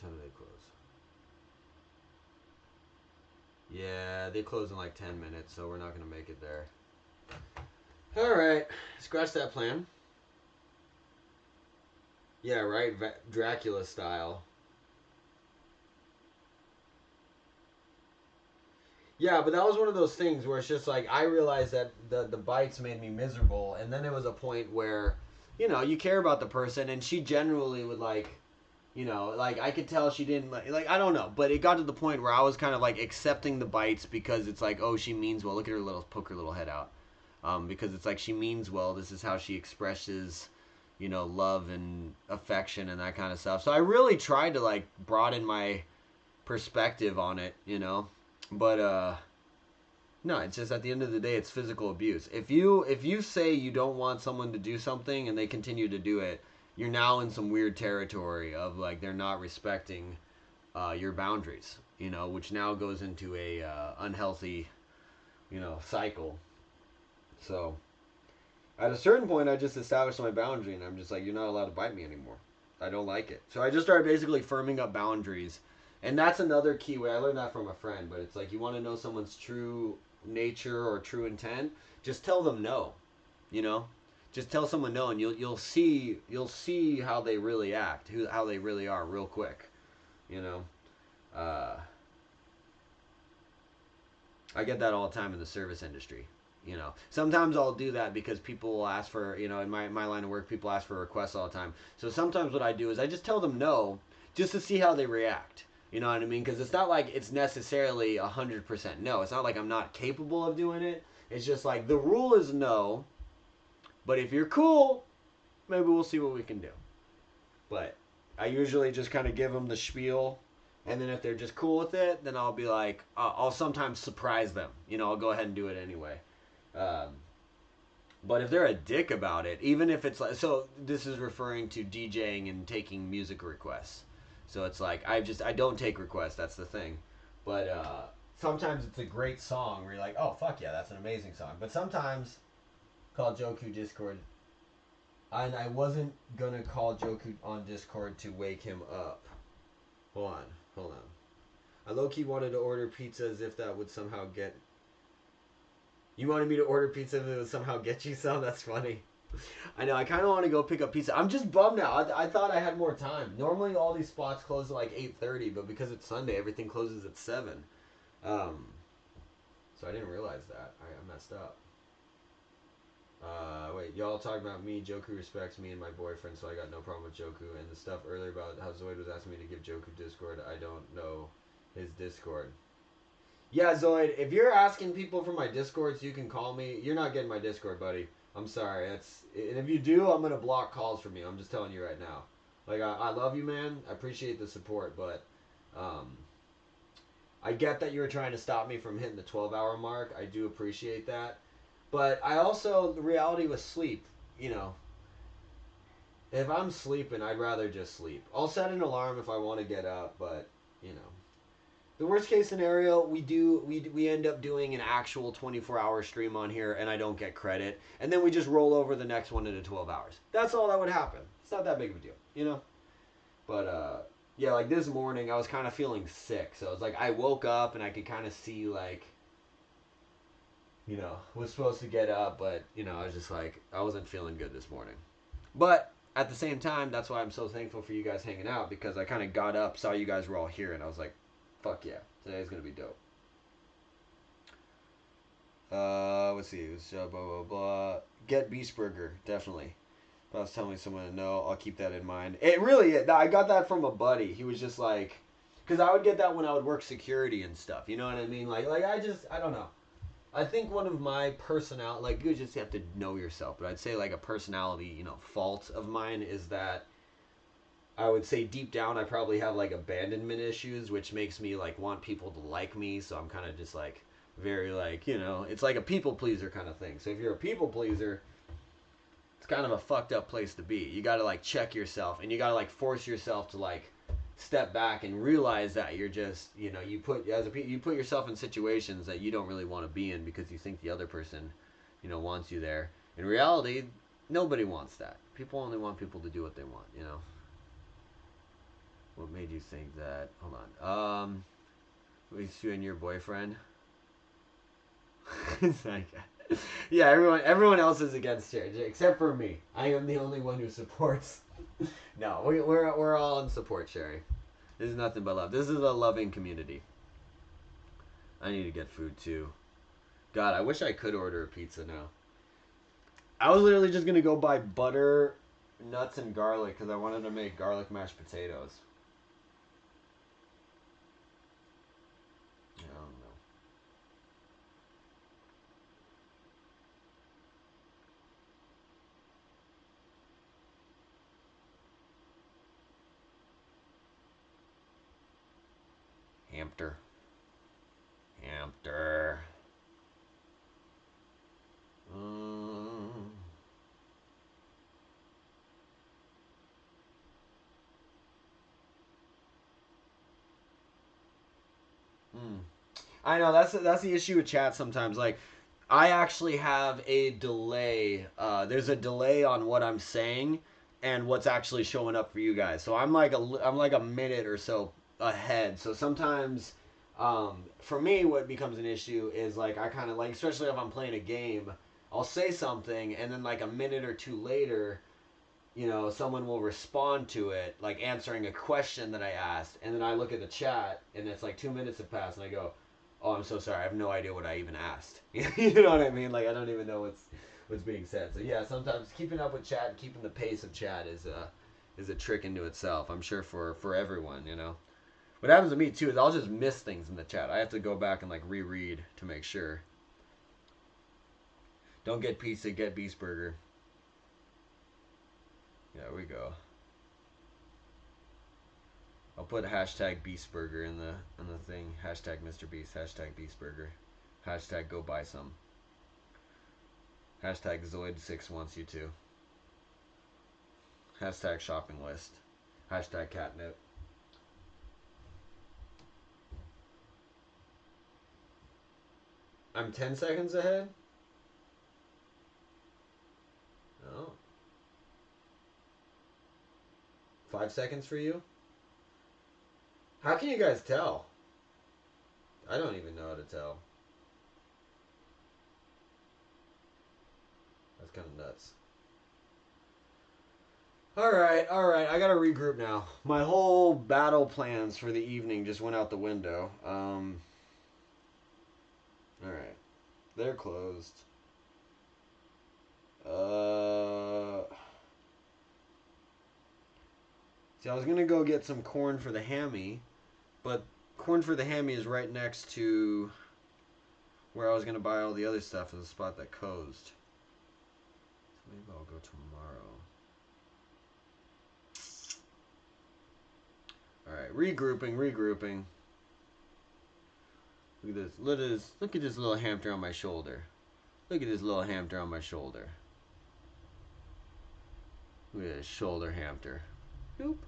time do they close? Yeah, they close in like 10 minutes, so we're not gonna make it there. Alright, scratch that plan. Yeah, right, Dracula style. Yeah, but that was one of those things where it's just like, I realized that the bites made me miserable, and then there was a point where, you know, you care about the person, and she generally would like, you know, like I could tell she didn't like I don't know, but it got to the point where I was kind of like accepting the bites because it's like, oh, she means well. Look at her little, poke her little head out, because it's like she means well. This is how she expresses, you know, love and affection and that kind of stuff. So I really tried to like broaden my perspective on it, you know. But no, it's just at the end of the day, it's physical abuse. If you say you don't want someone to do something and they continue to do it, you're now in some weird territory of like they're not respecting your boundaries, you know, which now goes into a unhealthy, you know, cycle. So at a certain point, I just established my boundary, and I'm just like, you're not allowed to bite me anymore. I don't like it. So I just started basically firming up boundaries. And that's another key way. I learned that from a friend, but it's like you want to know someone's true nature or true intent, just tell them no. You know? Just tell someone no and you'll see how they really act, how they really are real quick. You know? I get that all the time in the service industry. You know, sometimes I'll do that because people will ask for, you know, in my line of work, people ask for requests all the time. So sometimes what I do is I just tell them no, just to see how they react. You know what I mean? Because it's not like it's necessarily 100% no. It's not like I'm not capable of doing it. It's just like the rule is no, but if you're cool, maybe we'll see what we can do. But I usually just kind of give them the spiel. And then if they're just cool with it, then I'll be like, I'll sometimes surprise them. You know, I'll go ahead and do it anyway. But if they're a dick about it, even if it's like, so this is referring to DJing and taking music requests. So it's like, I don't take requests, that's the thing. But sometimes it's a great song where you're like, oh, fuck yeah, that's an amazing song. But sometimes, call Joku Discord. And I wasn't going to call Joku on Discord to wake him up. Hold on. I low-key wanted to order pizza as if that would somehow get... You wanted me to order pizza and it would somehow get you some? That's funny. I know, I kind of want to go pick up pizza. I'm just bummed now. I thought I had more time. Normally all these spots close at like 8:30, but because it's Sunday, everything closes at 7. So I didn't realize that. I messed up. Wait, y'all talking about me. Joku respects me and my boyfriend, so I got no problem with Joku. And the stuff earlier about how Zoid was asking me to give Joku Discord, I don't know his Discord. Yeah, Zoid, if you're asking people for my Discord so you can call me, you're not getting my Discord, buddy. I'm sorry. And if you do, I'm going to block calls from you. I'm just telling you right now. Like, I love you, man. I appreciate the support, but I get that you were trying to stop me from hitting the 12-hour mark. I do appreciate that. But I also, the reality was sleep, you know. If I'm sleeping, I'd rather just sleep. I'll set an alarm if I want to get up, but, you know. The worst case scenario, we end up doing an actual 24-hour stream on here, and I don't get credit, and then we just roll over the next one into 12 hours. That's all that would happen. It's not that big of a deal, you know? But, yeah, like this morning, I was kind of feeling sick, so it's like I woke up, and I could kind of see, like, you know, was supposed to get up, but, you know, I was just like, I wasn't feeling good this morning. But at the same time, that's why I'm so thankful for you guys hanging out, because I kind of got up, saw you guys were all here, and I was like, fuck yeah, today's gonna be dope. Let's see, it was blah blah blah. Get Beast Burger, definitely. If I was telling someone to know, I'll keep that in mind. It really is. I got that from a buddy. He was just like, because I would get that when I would work security and stuff. You know what I mean? Like I don't know. I think one of my personality, like you just have to know yourself, but I'd say like a personality, you know, fault of mine is that I would say deep down I probably have like abandonment issues, which makes me like want people to like me. So I'm kind of just like very like, you know, it's like a people pleaser kind of thing. So if you're a people pleaser, it's kind of a fucked up place to be. You got to like check yourself, and you got to like force yourself to like step back and realize that you're just, you know, you put yourself in situations that you don't really want to be in because you think the other person, you know, wants you there. In reality, nobody wants that. People only want people to do what they want, you know. What made you think that? Hold on. Was you and your boyfriend? It's like, yeah, everyone else is against it except for me. I am the only one who supports. No, we're all in support, Sherry. This is nothing but love. This is a loving community. I need to get food too. God, I wish I could order a pizza now. I was literally just gonna go buy butter, nuts, and garlic because I wanted to make garlic mashed potatoes. I don't know. Hampter. I know that's the issue with chat sometimes. Like, I actually have a delay. There's a delay on what I'm saying and what's actually showing up for you guys. So I'm like a minute or so ahead. So sometimes for me what becomes an issue is like I kind of like, especially if I'm playing a game, I'll say something and then like a minute or two later, someone will respond to it, like answering a question that I asked, and then I look at the chat and it's like 2 minutes have passed and I go, oh, I'm so sorry, I have no idea what I even asked. You know what I mean? Like I don't even know what's being said. So yeah, sometimes keeping up with chat and keeping the pace of chat is a trick into itself. I'm sure for everyone. What happens to me too is I'll just miss things in the chat. I have to go back and like reread to make sure. Don't get pizza, get Beast Burger. There we go. I'll put hashtag Beast Burger in the thing. Hashtag Mr. Beast. Hashtag Beast Burger. Hashtag go buy some. Hashtag Zoid6 wants you to. Hashtag shopping list. Hashtag catnip. I'm 10 seconds ahead? Oh. 5 seconds for you? How can you guys tell? I don't even know how to tell. That's kind of nuts. Alright. I gotta regroup now. My whole battle plans for the evening just went out the window. Alright. They're closed. See, I was gonna go get some corn for the hammy, but corn for the hammy is right next to where I was gonna buy all the other stuff at the spot that closed. So maybe I'll go tomorrow. Alright, regrouping. Look at this. Look at this little hamster on my shoulder. Look at this little hamster on my shoulder. Look at this shoulder hamster. Nope.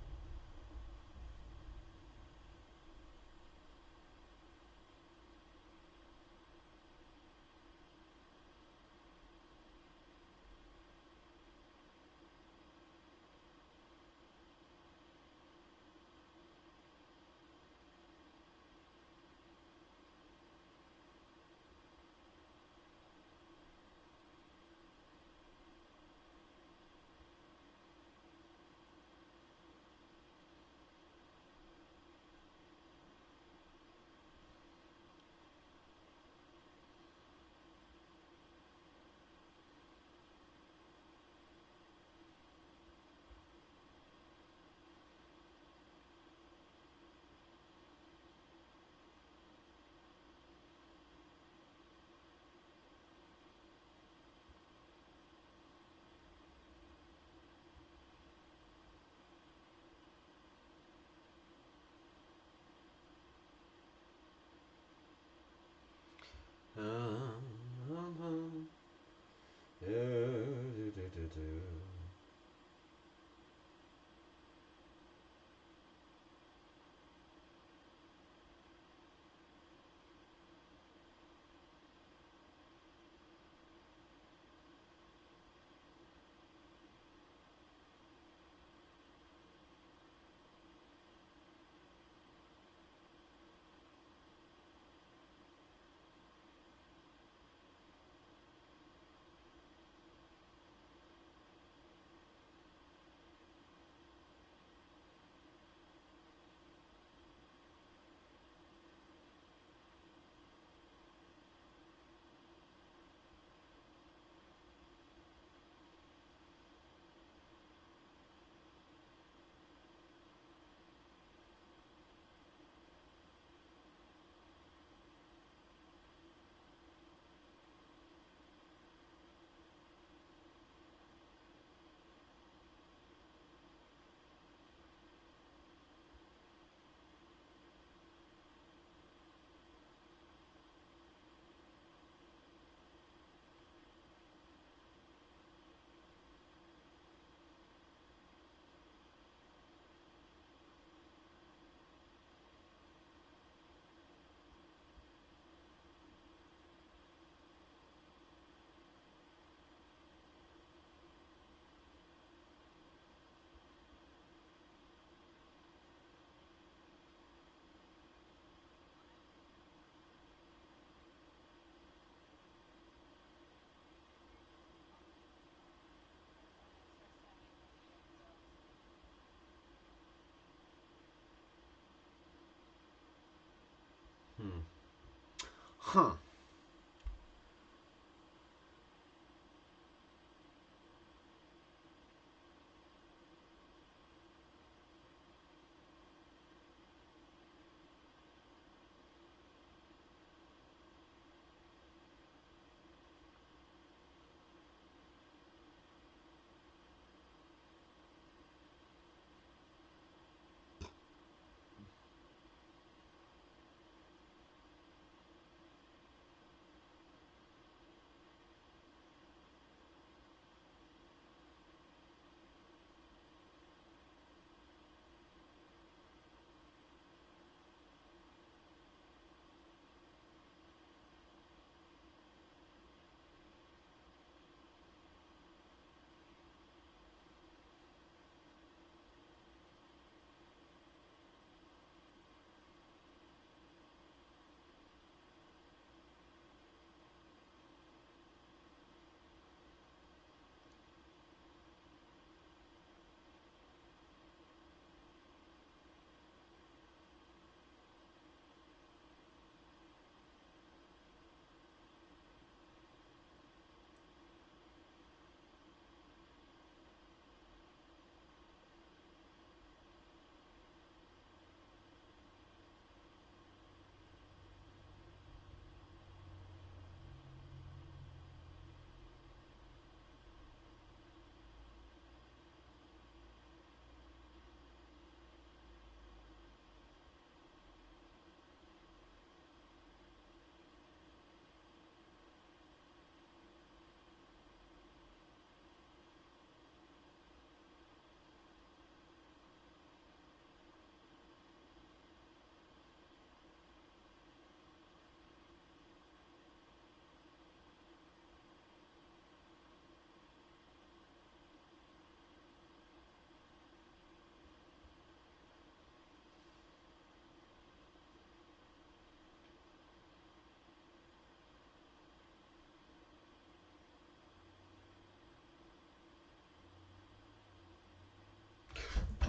Huh.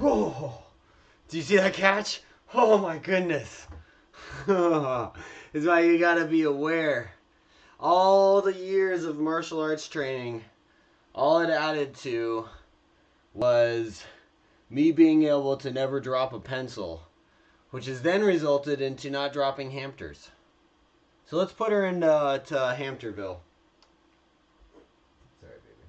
Oh, do you see that catch? Oh my goodness. It's why you gotta be aware. All the years of martial arts training, all it added to was me being able to never drop a pencil, which has then resulted into not dropping Hampters. So let's put her into Hampterville. Sorry, baby.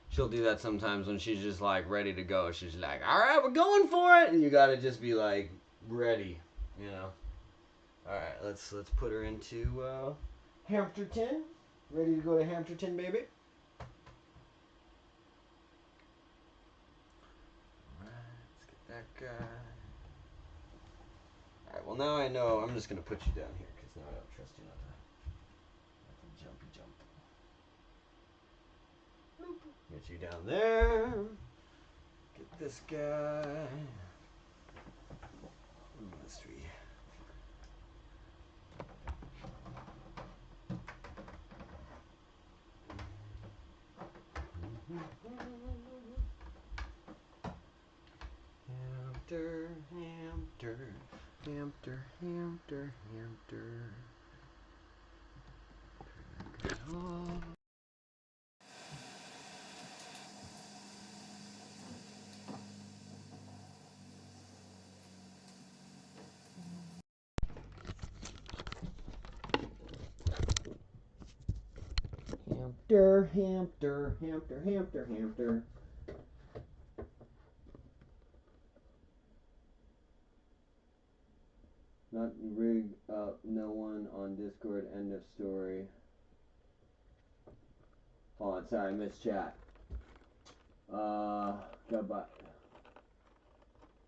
She'll do that sometimes when she's just like ready to go. She's like, all right, we're going for it. And you gotta just be like ready, you know. All right, let's put her into Hampterton. Ready to go to Hampterton, baby? All right, let's get that guy. All right, well now I know. I'm just gonna put you down here because now I don't trust you not to jumpy jump. Get you down there. Get this guy. Mystery. Hamter, Hamter, Hamter, Hamter, Hamter. Oh. Hamter, Hamter, Hamter, Hamter, Hamter. Not rig up, no one on Discord, end of story. Hold on, sorry, I missed chat. Goodbye.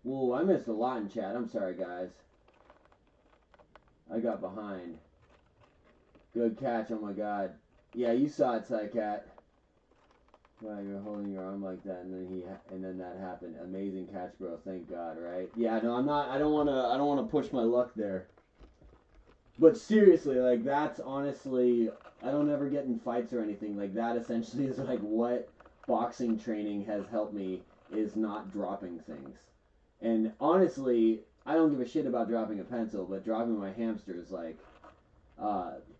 Whoa, I missed a lot in chat. I'm sorry, guys. I got behind. Good catch, oh my god. Yeah, you saw it, Psycat. Wow, you're holding your arm like that, and then that happened. Amazing catch, bro. Thank God, right? Yeah, no, I'm not. I don't wanna push my luck there. But seriously, like that's honestly, I don't ever get in fights or anything. Like that essentially is like what boxing training has helped me is not dropping things. And honestly, I don't give a shit about dropping a pencil, but dropping my hamsters, like,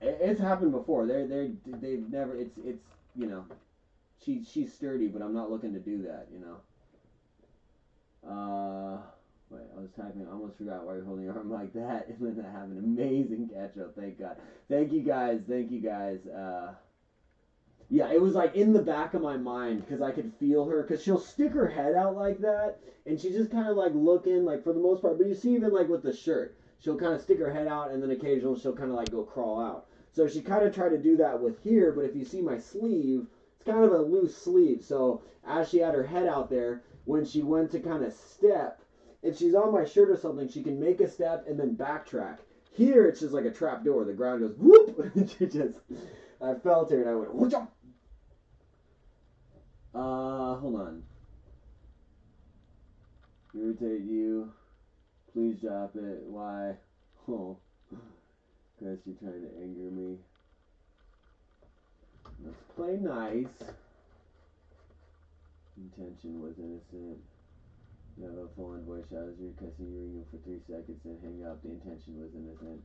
it's happened before. They've never. It's you know, she's sturdy, but I'm not looking to do that. You know. Wait, I was typing. I almost forgot why you're holding your arm like that, and then I have an amazing catch up. Thank God. Thank you guys. Thank you guys. Yeah, it was like in the back of my mind because I could feel her because she'll stick her head out like that and she's just kind of like looking like for the most part. But you see even like with the shirt, she'll kind of stick her head out and then occasionally she'll kind of like go crawl out. So she kind of tried to do that with here, but if you see my sleeve, it's kind of a loose sleeve. So as she had her head out there, when she went to kind of step, if she's on my shirt or something, she can make a step and then backtrack. Here it's just like a trap door. The ground goes whoop. And she just, I felt her and I went whoop. Hold on. Irritate you. Please drop it. Why? Oh. Guess you're trying to anger me. Let's play nice. Intention was innocent. You have a full-on voice shot as you're cussing your ring for 3 seconds and hang up. The intention was innocent.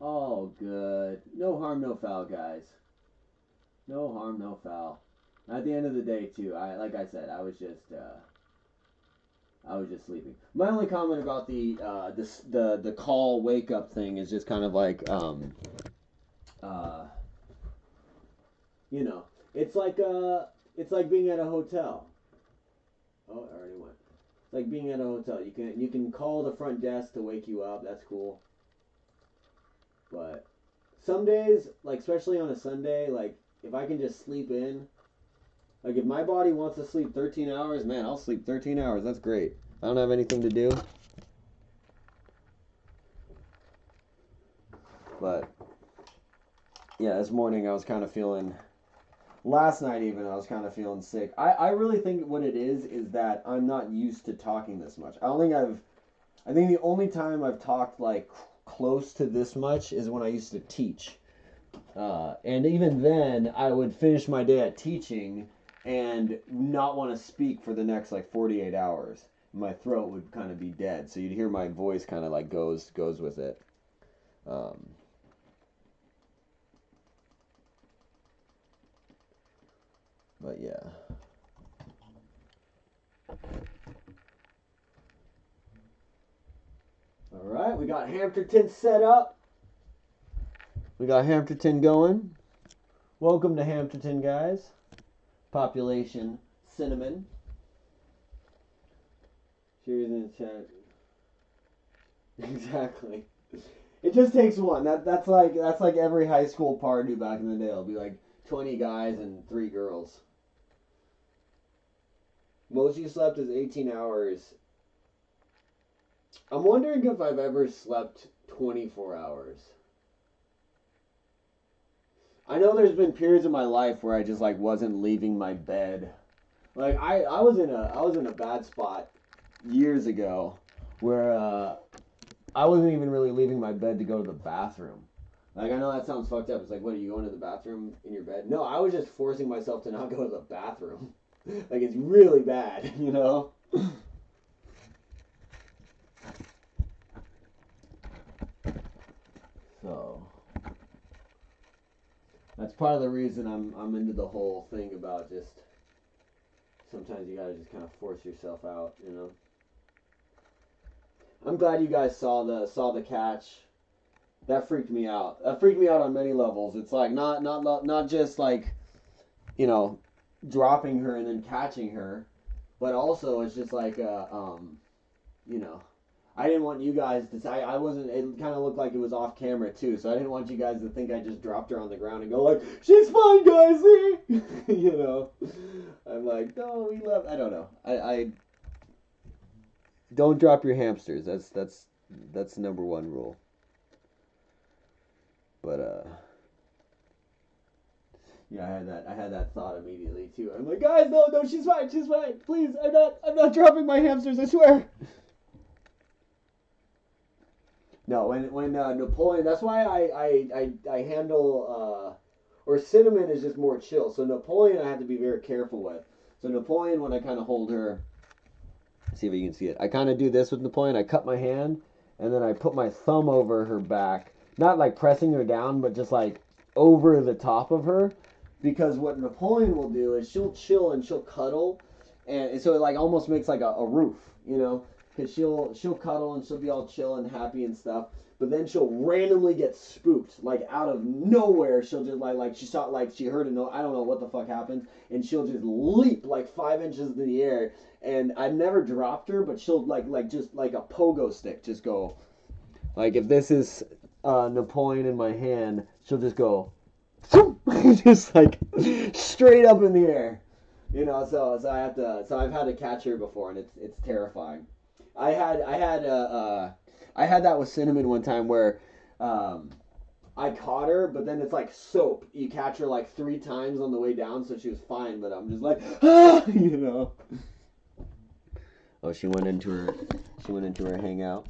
Oh, good. No harm, no foul, guys. No harm, no foul. At the end of the day, too, like I said, I was just sleeping. My only comment about the call wake up thing is just kind of like you know, it's like being at a hotel. Oh, it already went. It's like being at a hotel. You can call the front desk to wake you up. That's cool. But some days, like especially on a Sunday, like if I can just sleep in. Like, if my body wants to sleep 13 hours, man, I'll sleep 13 hours. That's great. I don't have anything to do. But, yeah, this morning I was kind of feeling... Last night even, I was kind of feeling sick. I really think what it is that I'm not used to talking this much. I think the only time I've talked, like, close to this much is when I used to teach. And even then, I would finish my day at teaching... and not want to speak for the next like 48 hours. My throat would kind of be dead, so you'd hear my voice kind of like goes with it. But yeah. All right, we got Hampton set up. We got Hampton going. Welcome to Hampton, guys. Population cinnamon. Cheers in the chat. Exactly. It just takes one. That's like every high school party back in the day. It'll be like 20 guys and 3 girls. Most you slept is 18 hours. I'm wondering if I've ever slept 24 hours. I know there's been periods in my life where I just like wasn't leaving my bed. Like I was in a bad spot years ago where I wasn't even really leaving my bed to go to the bathroom. Like I know that sounds fucked up. It's like, what, are you going to the bathroom in your bed? No, I was just forcing myself to not go to the bathroom. Like it's really bad, you know? So that's part of the reason I'm into the whole thing about just sometimes you gotta just kind of force yourself out, you know. I'm glad you guys saw the catch. That freaked me out. That freaked me out on many levels. It's like not just like, you know, dropping her and then catching her, but also it's just like you know, I didn't want you guys to say I wasn't. It kind of looked like it was off camera too, so I didn't want you guys to think I just dropped her on the ground and go like, "She's fine, guys." See, you know. I'm like, no, we love. I don't know. I don't drop your hamsters. That's number one rule. But yeah, I had that thought immediately too. I'm like, guys, no, she's fine, please. I'm not dropping my hamsters. I swear. No, when Napoleon, that's why I handle, or Cinnamon is just more chill. So Napoleon I have to be very careful with. So Napoleon, when I kind of hold her, See if you can see it. I kind of do this with Napoleon. I cut my hand, and then I put my thumb over her back. Not like pressing her down, but just like over the top of her. Because what Napoleon will do is she'll chill and she'll cuddle. And so it like almost makes like a roof, you know? Because she'll cuddle and she'll be all chill and happy and stuff. But then she'll randomly get spooked, like out of nowhere. She'll just like she saw like she heard a note. I don't know what the fuck happens, and she'll just leap like 5 inches in the air. And I've never dropped her, but she'll like just like a pogo stick, just go. Like if this is Napoleon in my hand, she'll just go, just like straight up in the air. You know, so I've had to catch her before, and it's terrifying. I had that with Cinnamon one time where I caught her, but then it's like soap. You catch her like 3 times on the way down, so she was fine, but I'm just like, ah, you know. Oh, she went into her hangout.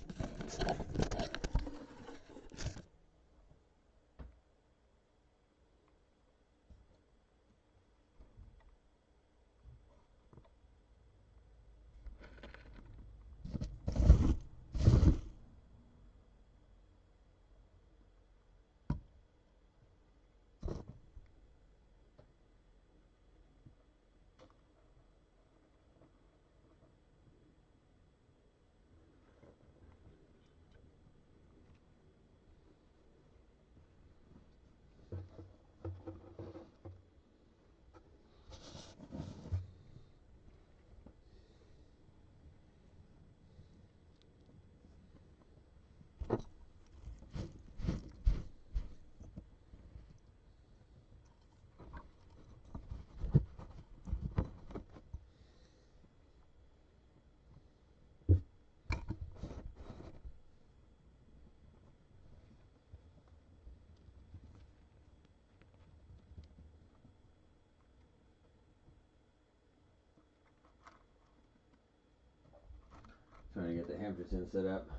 Trying to get the Hampters set up.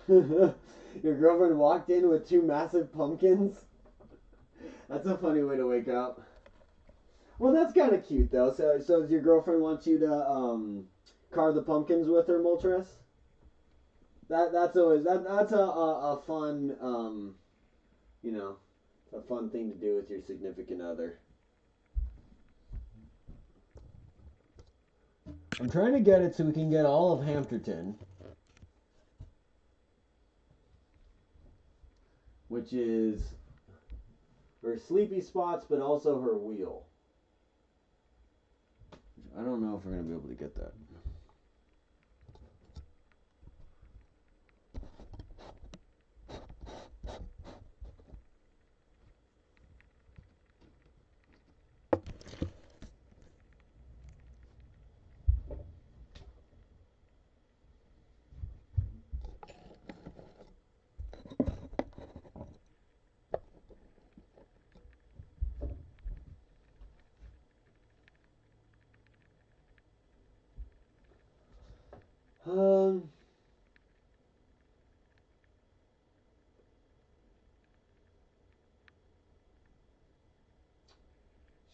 Your girlfriend walked in with 2 massive pumpkins? That's a funny way to wake up. Well, that's kind of cute though. So does your girlfriend want you to carve the pumpkins with her, Moltres? That's always that's a fun you know, a fun thing to do with your significant other. I'm trying to get it so we can get all of Hampterton, which is her sleepy spots, but also her wheel. I don't know if we're going to be able to get that.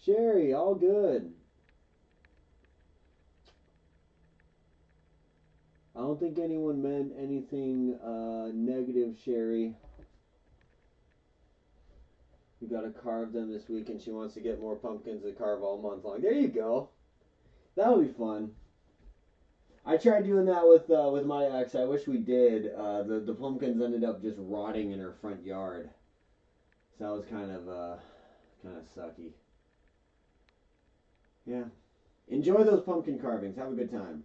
Sherry, all good. I don't think anyone meant anything negative, Sherry. We gotta carve them this week, and she wants to get more pumpkins to carve all month long. There you go. That'll be fun. I tried doing that with my ex. I wish we did. The pumpkins ended up just rotting in her front yard, so that was kind of sucky. Yeah. Enjoy those pumpkin carvings. Have a good time.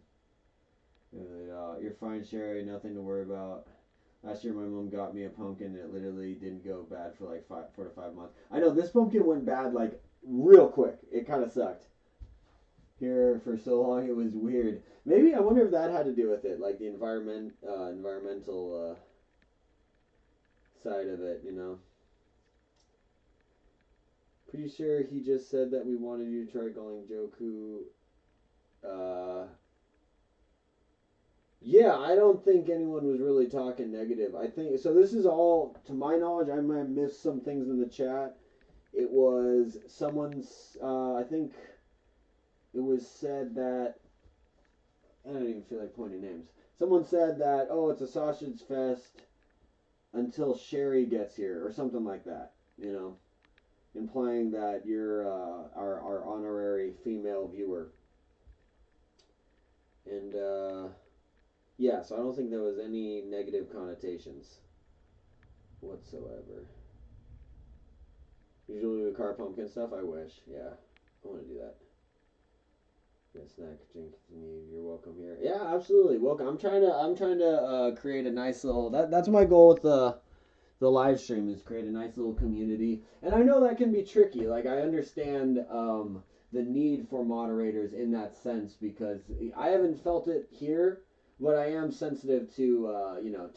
You're fine, Sherry. Nothing to worry about. Last year, my mom got me a pumpkin, and it literally didn't go bad for like 4 to 5 months. I know this pumpkin went bad like real quick. It kind of sucked. Here for so long, it was weird. Maybe I wonder if that had to do with it, like the environmental side of it, you know. Pretty sure he just said that we wanted you to try calling Joku. Yeah, I don't think anyone was really talking negative. I think so. This is all, to my knowledge, I might have missed some things in the chat. It was someone's. I think it was said that. I don't even feel like pointing names. Someone said that, oh, it's a sausage fest until Sherry gets here, or something like that. You know, implying that you're our honorary female viewer. And yeah, so I don't think there was any negative connotations whatsoever. Usually we car pumpkin stuff. I wish. Yeah, I want to do that. Get a snack, drink, you're welcome here. Yeah, absolutely, welcome. I'm trying to create a nice little. That's my goal with the live stream, is create a nice little community. And I know that can be tricky. Like, I understand the need for moderators in that sense, because I haven't felt it here, but I am sensitive to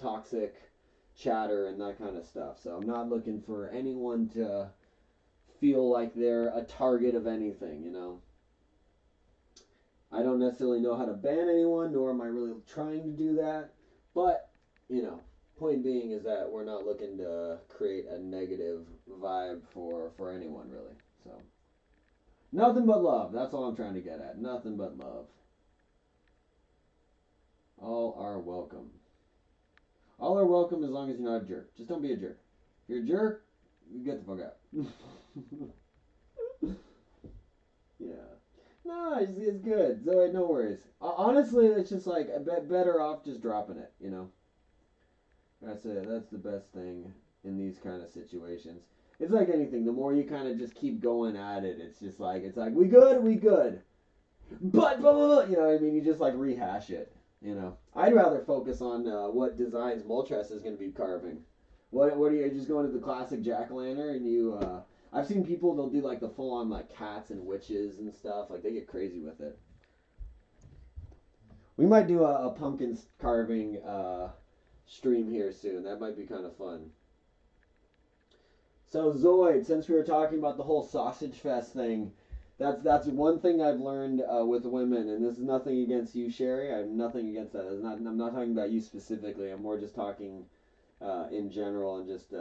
toxic chatter and that kind of stuff. So I'm not looking for anyone to feel like they're a target of anything, you know. I don't necessarily know how to ban anyone, nor am I really trying to do that. But, you know, point being is that we're not looking to create a negative vibe for anyone, really. So, nothing but love. That's all I'm trying to get at. Nothing but love. All are welcome. All are welcome as long as you're not a jerk. Just don't be a jerk. If you're a jerk, you get the fuck out. Yeah. No, it's good. So no worries. Honestly, it's just like better off just dropping it. You know. That's it. That's the best thing in these kind of situations. It's like anything. The more you kind of just keep going at it, it's like we good. But blah, blah, blah, you know what I mean? You just like rehash it. You know. I'd rather focus on what designs Moltres is going to be carving. What are you just going to the classic jack-o'-lantern and you? I've seen people, they'll do like the full-on like cats and witches and stuff. Like they get crazy with it. We might do a pumpkin carving stream here soon. That might be kind of fun. So Zoid, since we were talking about the whole sausage fest thing, that's one thing I've learned with women, and this is nothing against you, Sherry. I have nothing against that. I'm not talking about you specifically. I'm more just talking in general, and just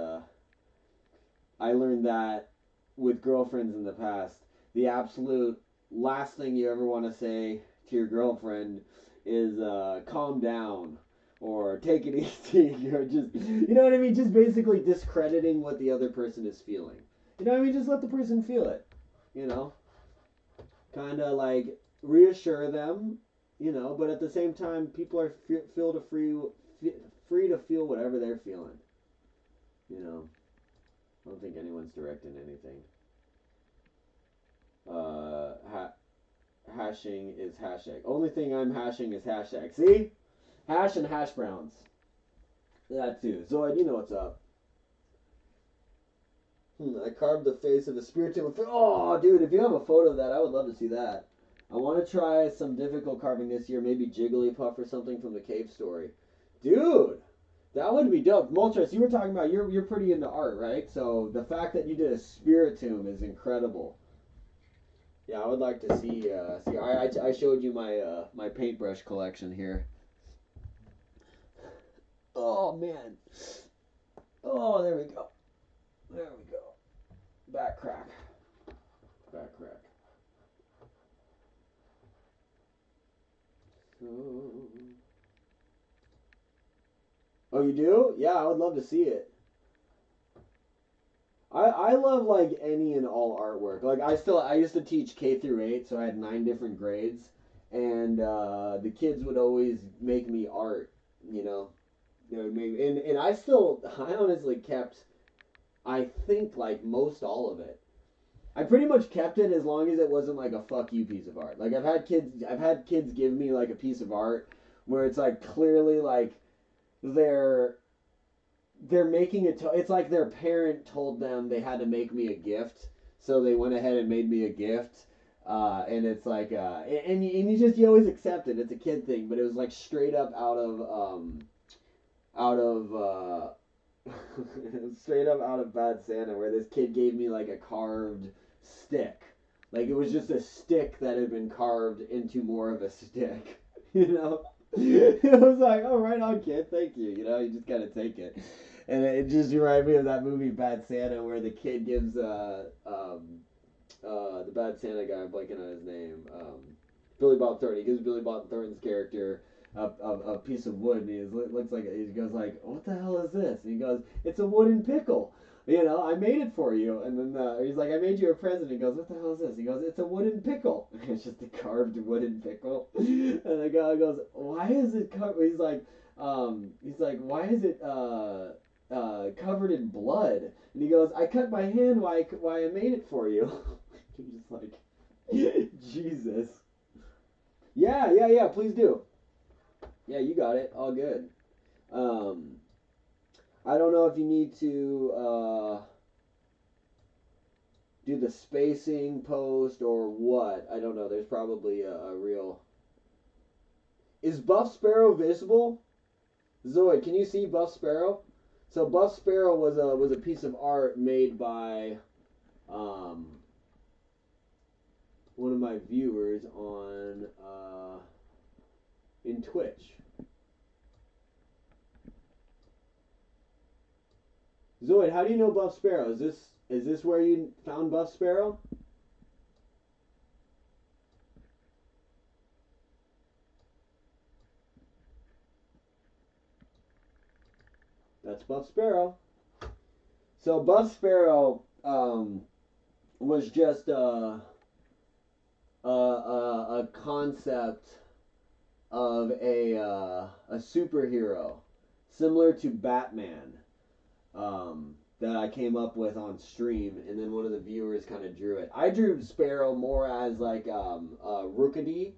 I learned that with girlfriends in the past, the absolute last thing you ever want to say to your girlfriend is calm down or take it easy or just, you know what I mean, just basically discrediting what the other person is feeling. You know what I mean? Just let the person feel it, you know? Kind of like reassure them, you know, but at the same time, people are free to feel whatever they're feeling, you know? I don't think anyone's directing anything. Hashing is hashtag. Only thing I'm hashing is hashtag. See? Hash and hash browns. That too. Zoid, you know what's up. I carved the face of a spirit with... Oh, dude, if you have a photo of that, I would love to see that. I want to try some difficult carving this year. Maybe Jigglypuff or something from the Cave Story. Dude! That would be dope. Moltres, you were talking about you're pretty into art, right? So the fact that you did a spirit tomb is incredible. Yeah, I would like to see. I showed you my my paintbrush collection here. Oh man. Oh, there we go. There we go. Back crack. Back crack. So. Oh, you do? Yeah, I would love to see it. I love like any and all artwork. Like I used to teach K through 8, so I had 9 different grades, and the kids would always make me art. You know, and I honestly kept, I think like most all of it. I pretty much kept it as long as it wasn't like a fuck you piece of art. Like I've had kids give me like a piece of art where it's like clearly like they're making it. It's like their parent told them they had to make me a gift, so they went ahead and made me a gift. And it's like, and you always accept it. It's a kid thing, but it was like straight up out of It was straight up out of Bad Santa, where this kid gave me like a carved stick. Like it was just a stick that had been carved into more of a stick. You know? It was like, oh, right on, kid, thank you. You know, you just gotta take it. And it just reminded me of that movie Bad Santa, where the kid gives the Bad Santa guy, I'm blanking on his name, Billy Bob Thornton. He gives Billy Bob Thornton's character a piece of wood, and he looks like, he goes like, what the hell is this? And he goes, it's a wooden pickle. You know, I made it for you. And then he's like, I made you a present. He goes, what the hell is this? He goes, it's a wooden pickle. It's just a carved wooden pickle. And the guy goes, why is it covered? He's like, why is it covered in blood? And he goes, I cut my hand while I made it for you. He's just like, Jesus. Yeah, please do. Yeah, you got it. All good. I don't know if you need to do the spacing post or what. I don't know. There's probably a real... Is Buff Sparrow visible? Zoid, can you see Buff Sparrow? So Buff Sparrow was a piece of art made by one of my viewers on in Twitch. Zoid, how do you know Buff Sparrow? Is this where you found Buff Sparrow? That's Buff Sparrow. So Buff Sparrow was just a concept of a superhero similar to Batman that I came up with on stream, and then one of the viewers kind of drew it. I drew Sparrow more as like Rookidee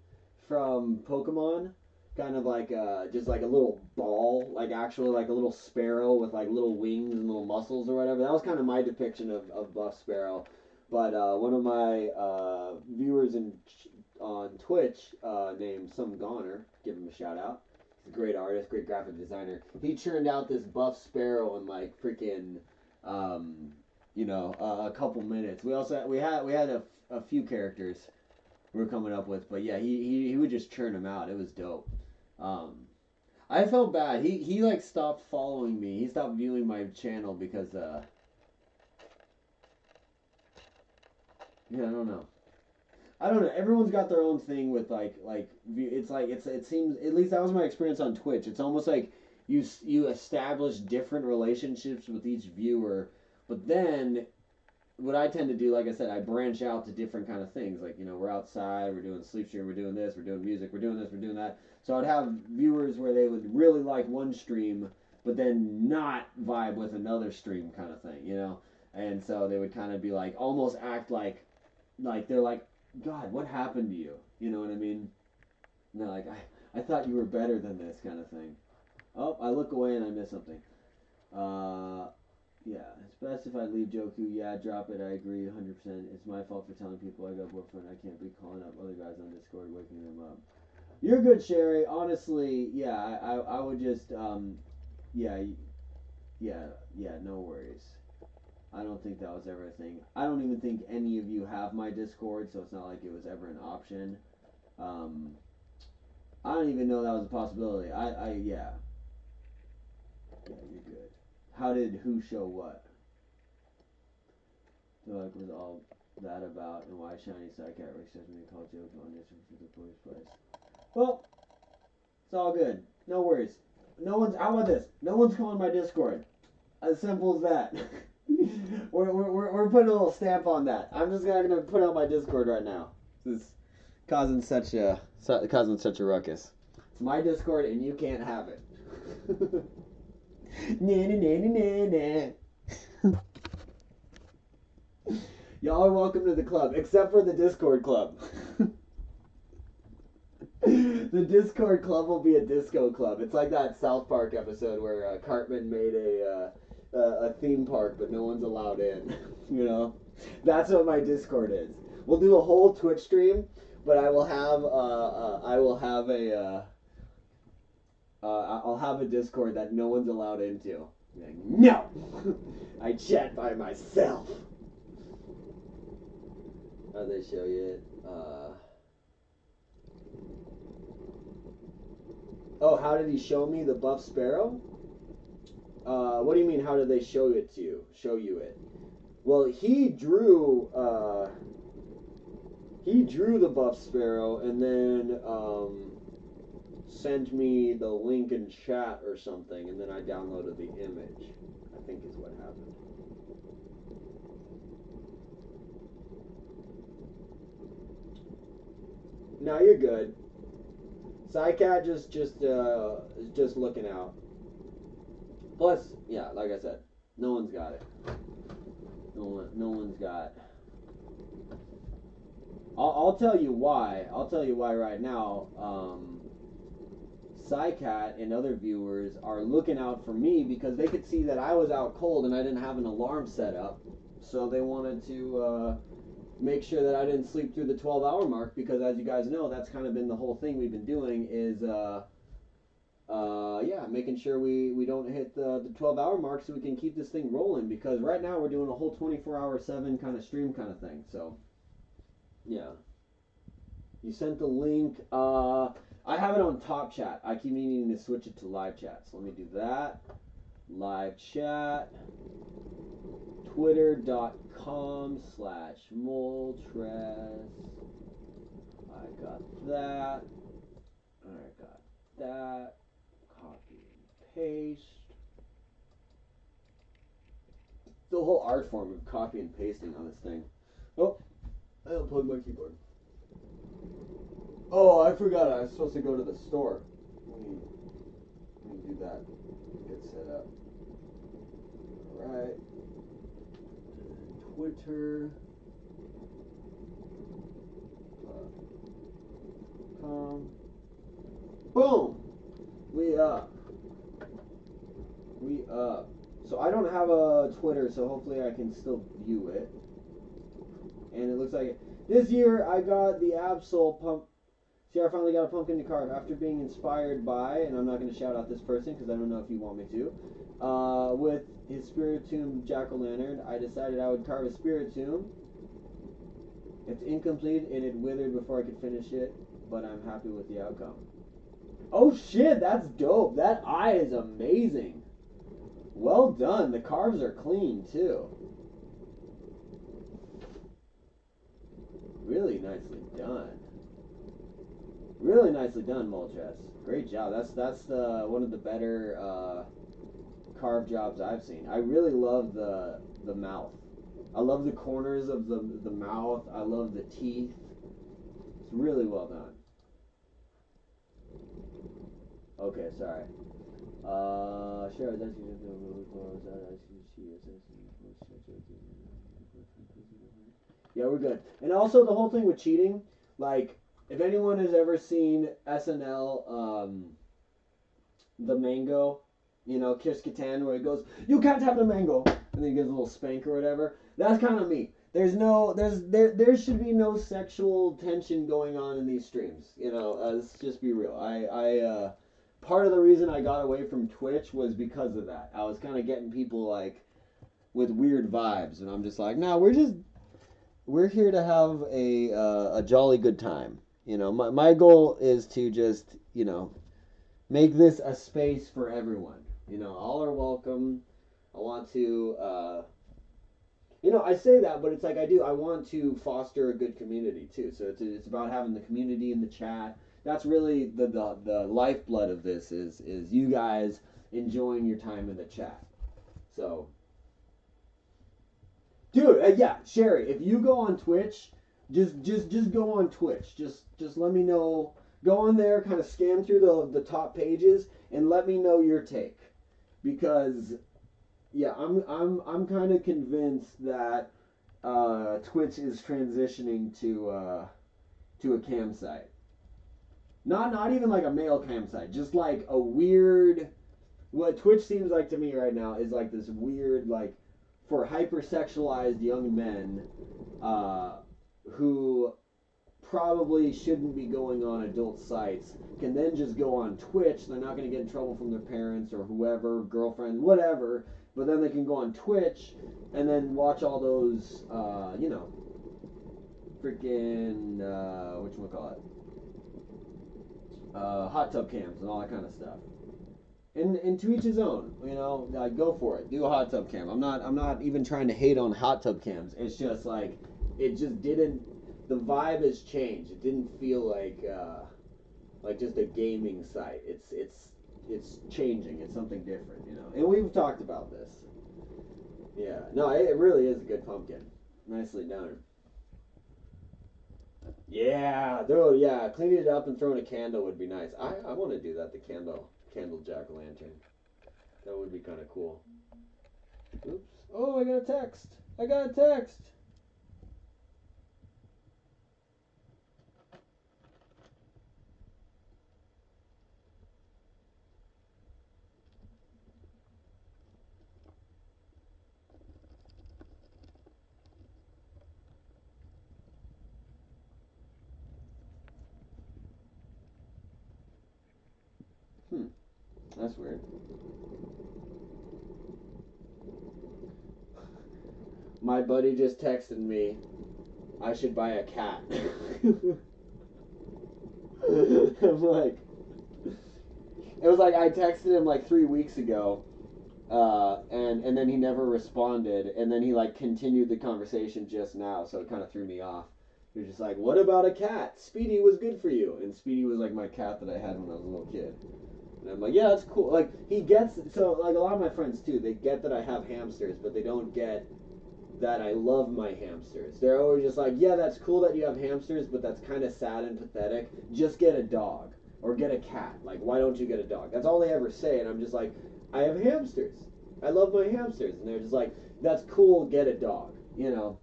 from Pokemon. Kind of like just like a little ball, like actually like a little sparrow with like little wings and little muscles or whatever. That was kind of my depiction of Buff Sparrow. But one of my viewers on Twitch named Some Goner, give him a shout out. He's a great artist, great graphic designer. He churned out this Buff Sparrow in like freaking a couple minutes. We had a few characters we were coming up with, but yeah, he would just churn them out. It was dope. I felt bad. He like stopped following me. He stopped viewing my channel because yeah, I don't know. Everyone's got their own thing with it seems, at least that was my experience on Twitch. It's almost like you establish different relationships with each viewer, but then what I tend to do, like I said, I branch out to different kind of things. Like, we're outside, we're doing sleep stream, we're doing this, we're doing music, we're doing this, we're doing that. So I'd have viewers where they would really like one stream, but then not vibe with another stream kind of thing, And so they would kind of be like, almost act like they're like, God, what happened to you? You know what I mean? And they're like, I thought you were better than this kind of thing. Oh, I look away and I miss something. Yeah, it's best if I leave Joku. Yeah, drop it. I agree 100%. It's my fault for telling people I got a boyfriend. I can't be calling up other guys on Discord, waking them up. You're good, Sherry. Honestly, yeah, I would just, yeah, no worries. I don't think that was ever a thing. I don't even think any of you have my Discord, so it's not like it was ever an option. I don't even know that was a possibility. Yeah, you're good. How did who show what? So like was all that about, and why Shiny Sidecat Rick says me call joke on this for the police place. Well, it's all good. No worries. How about this? No one's calling my Discord. As simple as that. we're putting a little stamp on that. I'm just gonna put out my Discord right now. This is causing such a ruckus. It's my Discord and you can't have it. Y'all are welcome to the club, except for the Discord club. The Discord club will be a disco club. It's like that South Park episode where Cartman made a theme park, but no one's allowed in. That's what my Discord is. We'll do a whole Twitch stream, but I'll have a Discord that no one's allowed into. Like, no! I chat by myself. How'd they show you it? Oh, how did he show me the buff sparrow? What do you mean, how did they show it to you? Show you it? Well, he drew the buff sparrow and then sent me the link in chat or something, and then I downloaded the image, I think is what happened. No, you're good. Psycat just looking out. Plus, yeah, like I said, no one's got it. No one's got. I'll tell you why. I'll tell you why right now. Psycat and other viewers are looking out for me because they could see that I was out cold and I didn't have an alarm set up, so they wanted to make sure that I didn't sleep through the 12-hour mark, because as you guys know, that's kind of been the whole thing we've been doing is yeah, making sure we don't hit the 12-hour mark so we can keep this thing rolling, because right now we're doing a whole 24-hour 7 kind of stream kind of thing. So yeah, you sent the link. I have it on top chat. I keep needing to switch it to live chat, so let me do that. Live chat, twitter.com/Moltres. I got that. I got that. Copy and paste. The whole art form of copy and pasting on this thing. Oh, I unplugged my keyboard. Oh, I forgot. I was supposed to go to the store. Let me do that. Get set up. Alright. Twitter. Boom! We up. So I don't have a Twitter, so hopefully I can still view it. And it looks like it. This year I got the Absol pump. See, I finally got a pumpkin to carve after being inspired by, and I'm not going to shout out this person because I don't know if you want me to, with his Spiritomb jack-o'-lantern. I decided I would carve a Spiritomb. It's incomplete and it withered before I could finish it, but I'm happy with the outcome. Oh shit, that's dope. That eye is amazing. Well done. The carves are clean too. Really nicely done. Really nicely done, Moltres. Great job. That's one of the better carved jobs I've seen. I really love the mouth. I love the corners of the mouth. I love the teeth. It's really well done. Okay, sorry. Sure. Yeah, we're good. And also the whole thing with cheating, like, if anyone has ever seen SNL, the mango, you know, Kiss Catan, where he goes, "You can't have the mango," and then he gives a little spank or whatever. That's kind of me. There should be no sexual tension going on in these streams. You know, let's just be real. Part of the reason I got away from Twitch was because of that. I was kind of getting people like with weird vibes, and I'm just like, nah, we're here to have a jolly good time. You know, my goal is to just, you know, make this a space for everyone. You know, all are welcome. I want to, you know, I say that, but it's like I want to foster a good community too. So it's about having the community in the chat. That's really the lifeblood of this is you guys enjoying your time in the chat. So, dude, yeah, Sherry, if you go on Twitch, just go on Twitch. Just let me know. Go on there, kind of scan through the top pages, and let me know your take, because yeah, I'm kind of convinced that Twitch is transitioning to a cam site. Not even like a male cam site, just like a weird. What Twitch seems like to me right now is like this weird, like, for hypersexualized young men who probably shouldn't be going on adult sites can then just go on Twitch. They're not going to get in trouble from their parents or whoever, girlfriend, whatever. But then they can go on Twitch and then watch all those, you know, freaking, whatchamacallit, hot tub cams and all that kind of stuff. And to each his own, you know, like, go for it. Do a hot tub cam. I'm not even trying to hate on hot tub cams. It's just like, it just didn't, the vibe has changed. It didn't feel like just a gaming site. It's changing. It's something different, you know. And we've talked about this. Yeah. No, it really is a good pumpkin. Nicely done. Yeah, dude, yeah. Cleaning it up and throwing a candle would be nice. I want to do that, the candle jack-o'-lantern. That would be kind of cool. Oops. Oh, I got a text. That's weird. My buddy just texted me, I should buy a cat. I'm like, it was like I texted him like 3 weeks ago, and then he never responded, and then he like continued the conversation just now, so it kind of threw me off. He was just like, what about a cat? Speedy was good for you. And Speedy was like my cat that I had when I was a little kid. And I'm like, yeah, that's cool. Like, he gets, so like a lot of my friends too, they get that I have hamsters, but they don't get that I love my hamsters. They're always just like, yeah, that's cool that you have hamsters, but that's kind of sad and pathetic. Just get a dog or get a cat. Like, why don't you get a dog? That's all they ever say. And I'm just like, I have hamsters. I love my hamsters. And they're just like, that's cool, get a dog, you know.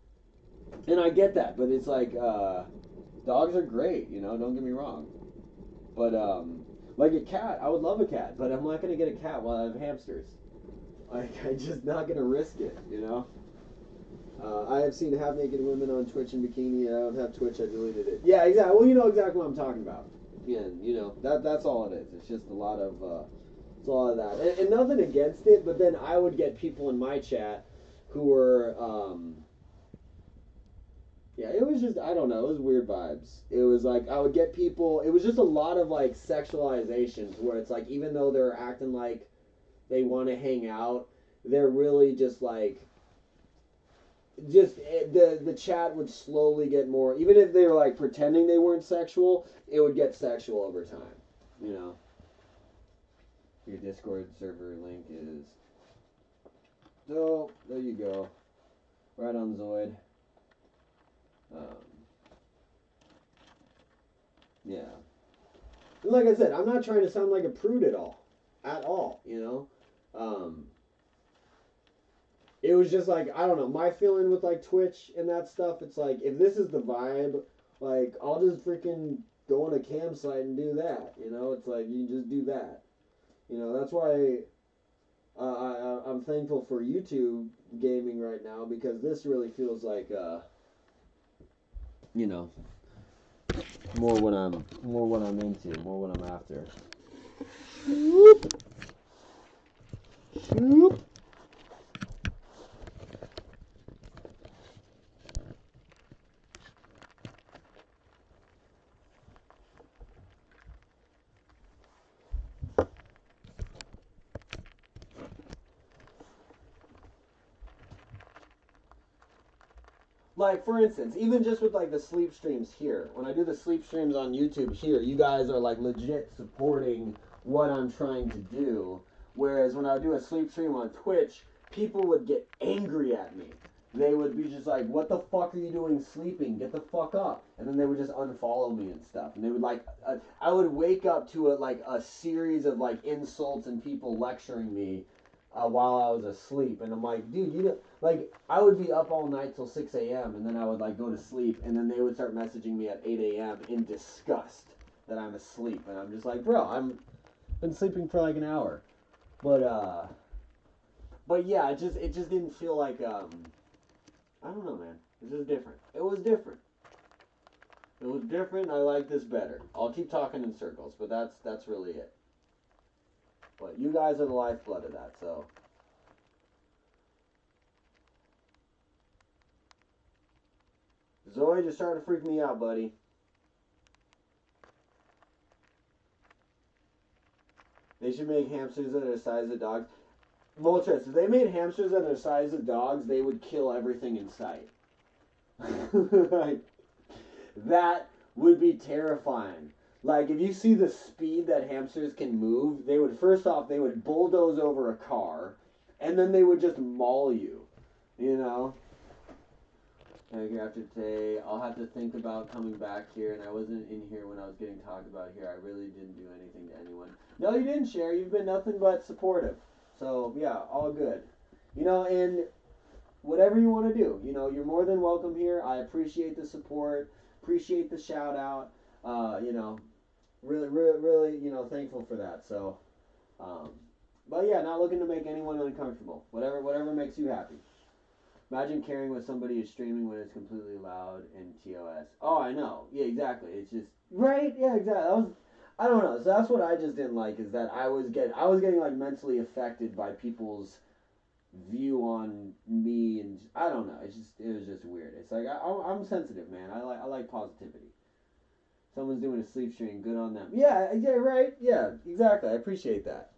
And I get that, but it's like, dogs are great, you know, don't get me wrong. But, like a cat, I would love a cat, but I'm not going to get a cat while I have hamsters. Like, I'm just not going to risk it, you know. I have seen half-naked women on Twitch in bikini. I don't have Twitch, I deleted it. Yeah, exactly. Well, you know exactly what I'm talking about. Yeah, you know, that's all it is. It's just a lot of, it's a lot of that. And nothing against it, but then I would get people in my chat who were, yeah, it was just, I don't know, it was weird vibes. It was like, I would get people, it was just a lot of like sexualizations where it's like, even though they're acting like they want to hang out, they're really just like, the chat would slowly get more, even if they were like pretending they weren't sexual, it would get sexual over time, you know. Your Discord server link is, so there you go, right on Zoid. Yeah. And like I said, I'm not trying to sound like a prude at all, you know. It was just like, I don't know, my feeling with like Twitch and that stuff, it's like, if this is the vibe, like, I'll just freaking go on a campsite and do that, you know. It's like, you just do that, you know. That's why I'm thankful for YouTube gaming right now, because this really feels like, you know, more what I'm into, more what I'm after. Whoop. Whoop. Like, for instance, even just with like the sleep streams here, when I do the sleep streams on YouTube here, you guys are like legit supporting what I'm trying to do. Whereas when I do a sleep stream on Twitch, people would get angry at me. They would be just like, what the fuck are you doing sleeping? Get the fuck up. And then they would just unfollow me and stuff. And they would like, I would wake up to a series of like insults and people lecturing me while I was asleep. And I'm like, dude, you know, like, I would be up all night till 6 a.m. and then I would like go to sleep, and then they would start messaging me at 8 a.m. in disgust that I'm asleep. And I'm just like, bro, I'm been sleeping for like an hour. But yeah, it just didn't feel like, I don't know, man. It was just different. It was different. It was different. I like this better. I'll keep talking in circles, but that's really it. But you guys are the lifeblood of that, so. Zoe just starting to freak me out, buddy. They should make hamsters that are the size of dogs. Moltres, if they made hamsters that are the size of dogs, they would kill everything in sight. Like, that would be terrifying. Like, if you see the speed that hamsters can move, they would, first off, they would bulldoze over a car, and then they would just maul you. You know? After today, I'll have to think about coming back here, and I wasn't in here when I was getting talked about here. I really didn't do anything to anyone. No, you didn't, Cher. You've been nothing but supportive. So, yeah, all good. You know, and whatever you want to do, you know, you're more than welcome here. I appreciate the support, appreciate the shout out. You know, really, you know, thankful for that. So, but yeah, not looking to make anyone uncomfortable. Whatever makes you happy. Imagine caring what somebody is streaming when it's completely loud and TOS. Oh, I know. Yeah, exactly. It's just right. Yeah, exactly. I don't know. So that's what I just didn't like, is that I was getting like mentally affected by people's view on me, and I don't know. It was just weird. It's like I'm sensitive, man. I like positivity. Someone's doing a sleep stream. Good on them. Yeah, right. Yeah, exactly. I appreciate that.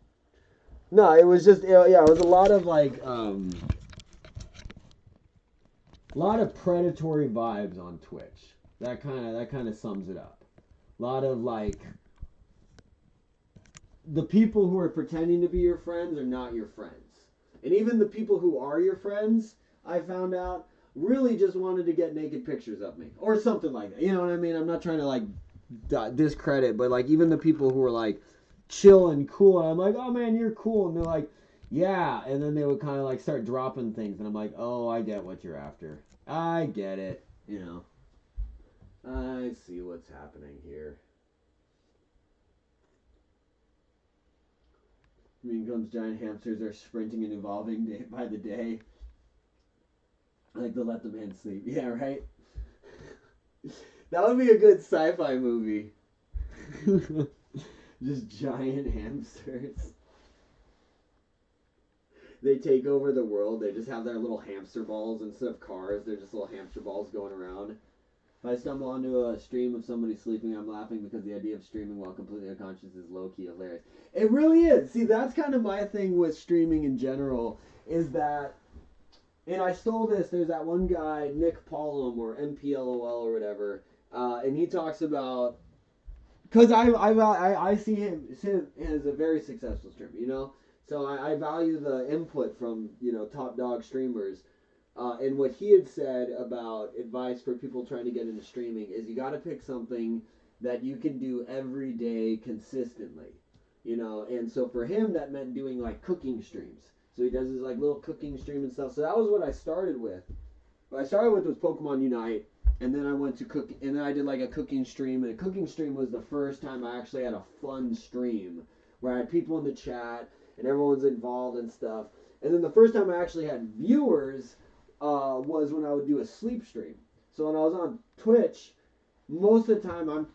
No, it was just yeah. It was a lot of like a lot of predatory vibes on Twitch. That kind of sums it up. A lot of like the people who are pretending to be your friends are not your friends. And even the people who are your friends, I found out, really just wanted to get naked pictures of me or something like that. You know what I mean? I'm not trying to like discredit, but like even the people who were like chill and cool, and I'm like, "Oh man, you're cool." And they're like, yeah, and then they would kind of like start dropping things, and I'm like, oh, I get what you're after. I get it. You know. I see what's happening here. Mean comes giant hamsters are sprinting and evolving day by the day. I like to let the man sleep. Yeah, right? That would be a good sci-fi movie. Just giant hamsters. They take over the world. They just have their little hamster balls instead of cars. They're just little hamster balls going around. If I stumble onto a stream of somebody sleeping, I'm laughing because the idea of streaming while completely unconscious is low-key hilarious. It really is. See, that's kind of my thing with streaming in general, is that, and I stole this, there's that one guy, Nick Pollum, or NPLOL or whatever, and he talks about, because I see him as a very successful streamer, you know? So I value the input from, you know, top dog streamers. And what he had said about advice for people trying to get into streaming is you got to pick something that you can do every day consistently, you know. And so for him, that meant doing like cooking streams. So he does his like little cooking stream and stuff. So that was what I started with. What I started with was Pokemon Unite, and then I went to cook, and then I did like a cooking stream. And a cooking stream was the first time I actually had a fun stream where I had people in the chat and everyone's involved and stuff. And then the first time I actually had viewers was when I would do a sleep stream. So when I was on Twitch, most of the time I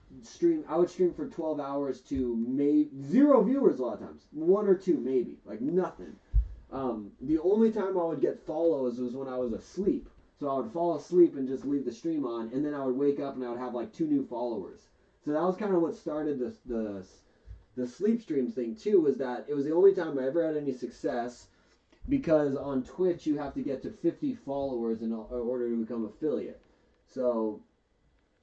would stream for 12 hours to maybe 0 viewers a lot of times. 1 or 2 maybe, like nothing. The only time I would get follows was when I was asleep. So I would fall asleep and just leave the stream on, and then I would wake up and I would have like 2 new followers. So that was kind of what started the sleep streams thing too, was that it was the only time I ever had any success. Because on Twitch, you have to get to 50 followers in order to become affiliate. So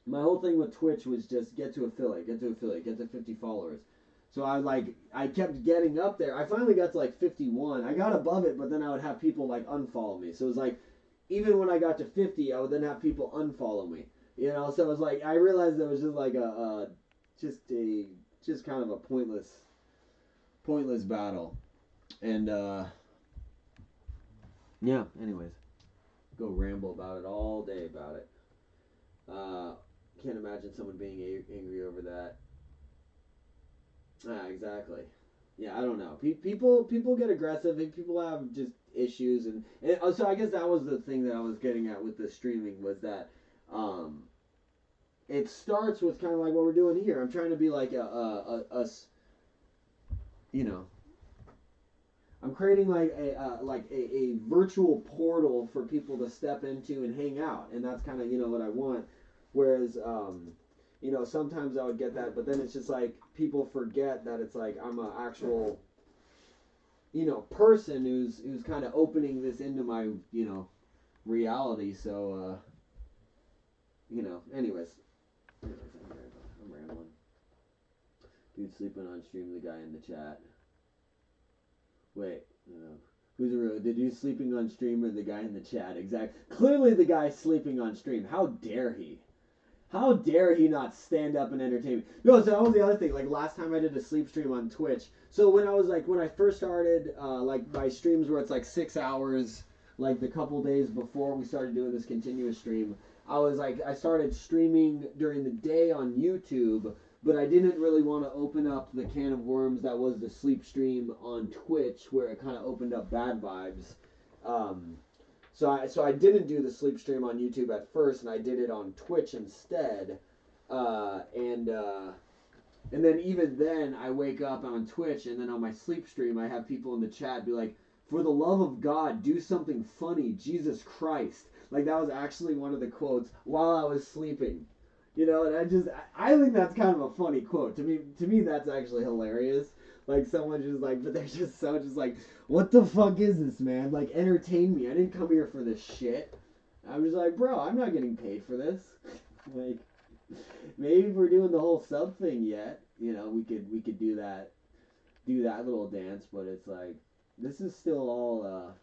my whole thing with Twitch was just get to affiliate, get to 50 followers. So I kept getting up there. I finally got to like 51. I got above it, but then I would have people like unfollow me. So it was like, even when I got to 50, I would then have people unfollow me. You know, so it was like, I realized it was just like just kind of a pointless battle. And, yeah, anyways. Go ramble about it all day about it. Can't imagine someone being angry over that. Exactly. Yeah, I don't know. People get aggressive. People have just issues. And so I guess that was the thing that I was getting at with the streaming, was that it starts with kind of like what we're doing here. I'm trying to be like you know, I'm creating like a virtual portal for people to step into and hang out, and that's kind of, you know, what I want. Whereas, you know, sometimes I would get that, but then it's just like people forget that it's like I'm an actual, you know, person who's kind of opening this into my, you know, reality. So, you know, anyways, I'm rambling. Dude sleeping on stream. The guy in the chat. Wait, who's the dude sleeping on stream or the guy in the chat? Exactly. Clearly, the guy sleeping on stream. How dare he? How dare he not stand up and entertain me? No, so that was the other thing. Like last time I did a sleep stream on Twitch. So when I first started, like my streams where it's like 6 hours, like the couple days before we started doing this continuous stream, I started streaming during the day on YouTube, but I didn't really want to open up the can of worms that was the sleep stream on Twitch, where it kind of opened up bad vibes. So I didn't do the sleep stream on YouTube at first, and I did it on Twitch instead. And then even then, I wake up on Twitch, and then on my sleep stream, I have people in the chat be like, "For the love of God, do something funny, Jesus Christ!" Like that was actually one of the quotes while I was sleeping. You know, and I think that's kind of a funny quote. To me, that's actually hilarious. Like someone just like, but they're just so just like, what the fuck is this, man? Like, entertain me. I didn't come here for this shit. I'm just like, bro, I'm not getting paid for this. Like, maybe if we're doing the whole sub thing yet, you know, we could do that little dance. But it's like, this is still all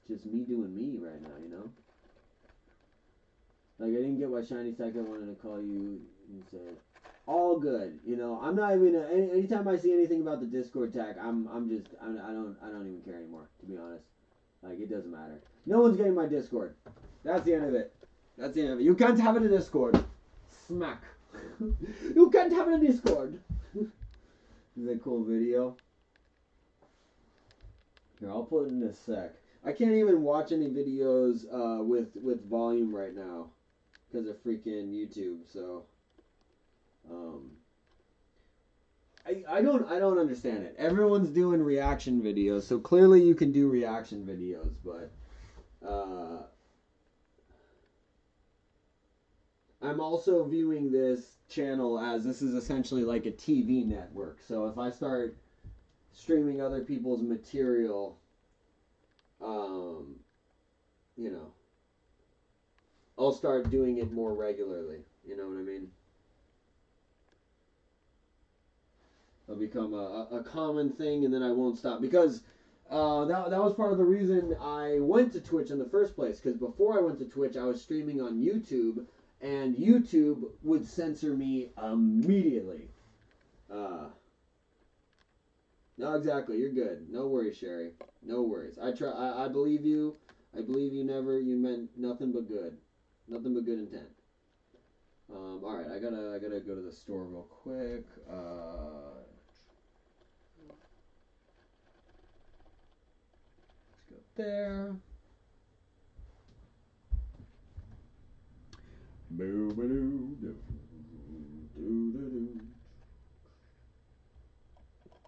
just me doing me right now, you know. Like, I didn't get why Shiny Psycho wanted to call you and say, all good, you know. I'm not even anytime I see anything about the Discord tag, I don't even care anymore, to be honest. Like, it doesn't matter. No one's getting my Discord. That's the end of it. That's the end of it. You can't have it in Discord. Smack. You can't have it in Discord. Is that a cool video? Here, I'll put it in a sec. I can't even watch any videos with volume right now because of freaking YouTube. So, I don't understand it. Everyone's doing reaction videos, so clearly you can do reaction videos, but I'm also viewing this channel as this is essentially like a TV network. So if I start streaming other people's material, you know, I'll start doing it more regularly. You know what I mean? It'll become a common thing, and then I won't stop. Because that was part of the reason I went to Twitch in the first place. Because before I went to Twitch, I was streaming on YouTube, and YouTube would censor me immediately. No, exactly. You're good. No worries, Sherry. No worries. I believe you. I believe you meant nothing but good. Nothing but good intent. All right. I gotta go to the store real quick. Let's go there.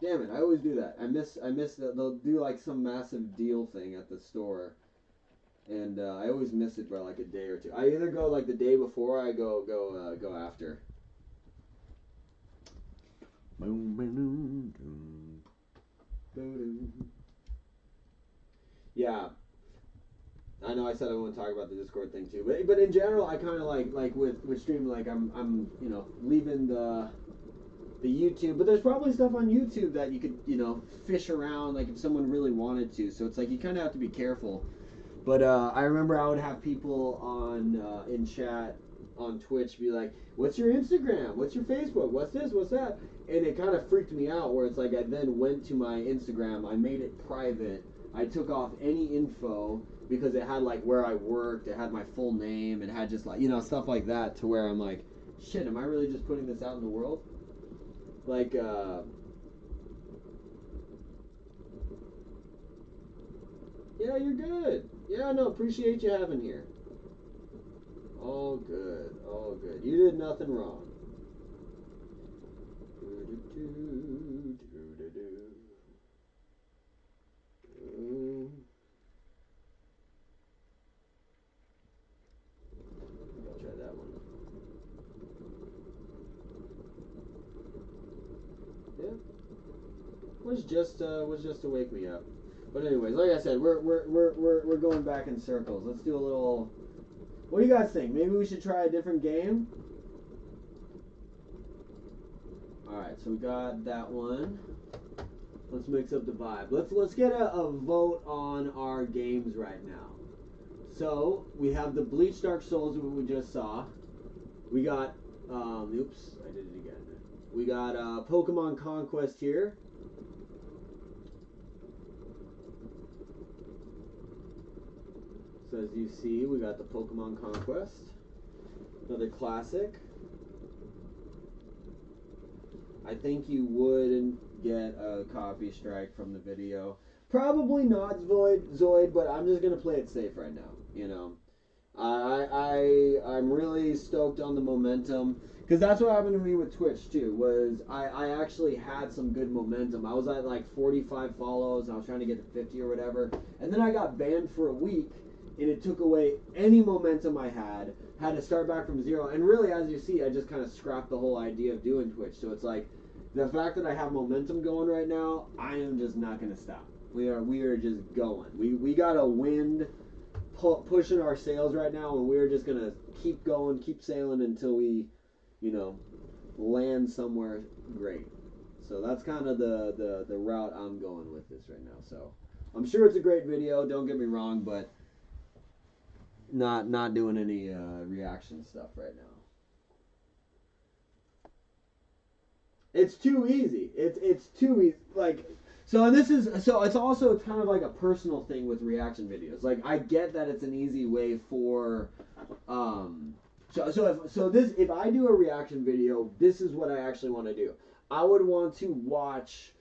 Damn it, I always do that. I miss that. They'll do like some massive deal thing at the store, and I always miss it by like a day or two. I either go like the day before, or I go after. Yeah, I know. I said I want to talk about the Discord thing too, but in general, I kind of like with streaming, like I'm you know, leaving the YouTube, but there's probably stuff on YouTube that you could, you know, fish around, like if someone really wanted to. So it's like you kind of have to be careful. But I remember I would have people on in chat on Twitch be like, "What's your Instagram? What's your Facebook? What's this? What's that?" And it kind of freaked me out. Where it's like I then went to my Instagram, I made it private, I took off any info because it had like where I worked, it had my full name, it had just like, you know, stuff like that. To where I'm like, shit, am I really just putting this out in the world? Like, yeah, you're good. Yeah, no, appreciate you having here. All good. All good. You did nothing wrong. I'll try that one. Yeah. Was just to wake me up. But anyways, like I said, we're going back in circles. Let's do a little. What do you guys think? Maybe we should try a different game. All right, so we got that one. Let's mix up the vibe. Let's get a vote on our games right now. So we have the Bleach Dark Souls that we just saw. We got oops, I did it again. We got Pokemon Conquest here. So as you see, we got the Pokemon Conquest. Another classic. I think you wouldn't get a copy strike from the video. Probably not Zoid, but I'm just gonna play it safe right now. You know, I'm really stoked on the momentum because that's what happened to me with Twitch too. Was I actually had some good momentum. I was at like 45 follows. And I was trying to get to 50 or whatever, and then I got banned for a week, and it took away any momentum I had. Had to start back from zero, and really, as you see, I just kind of scrapped the whole idea of doing Twitch. So it's like the fact that I have momentum going right now, I am just not gonna stop. We are just going. We got a wind pushing our sails right now, and we're just gonna keep going, keep sailing until we, you know, land somewhere great. So that's kind of the route I'm going with this right now. So I'm sure it's a great video. Don't get me wrong, but not doing any reaction stuff right now. It's too easy. It's too easy. Like, so this is, so it's also kind of like a personal thing with reaction videos. Like, I get that it's an easy way for if I do a reaction video, this is what I actually want to do. I would want to watch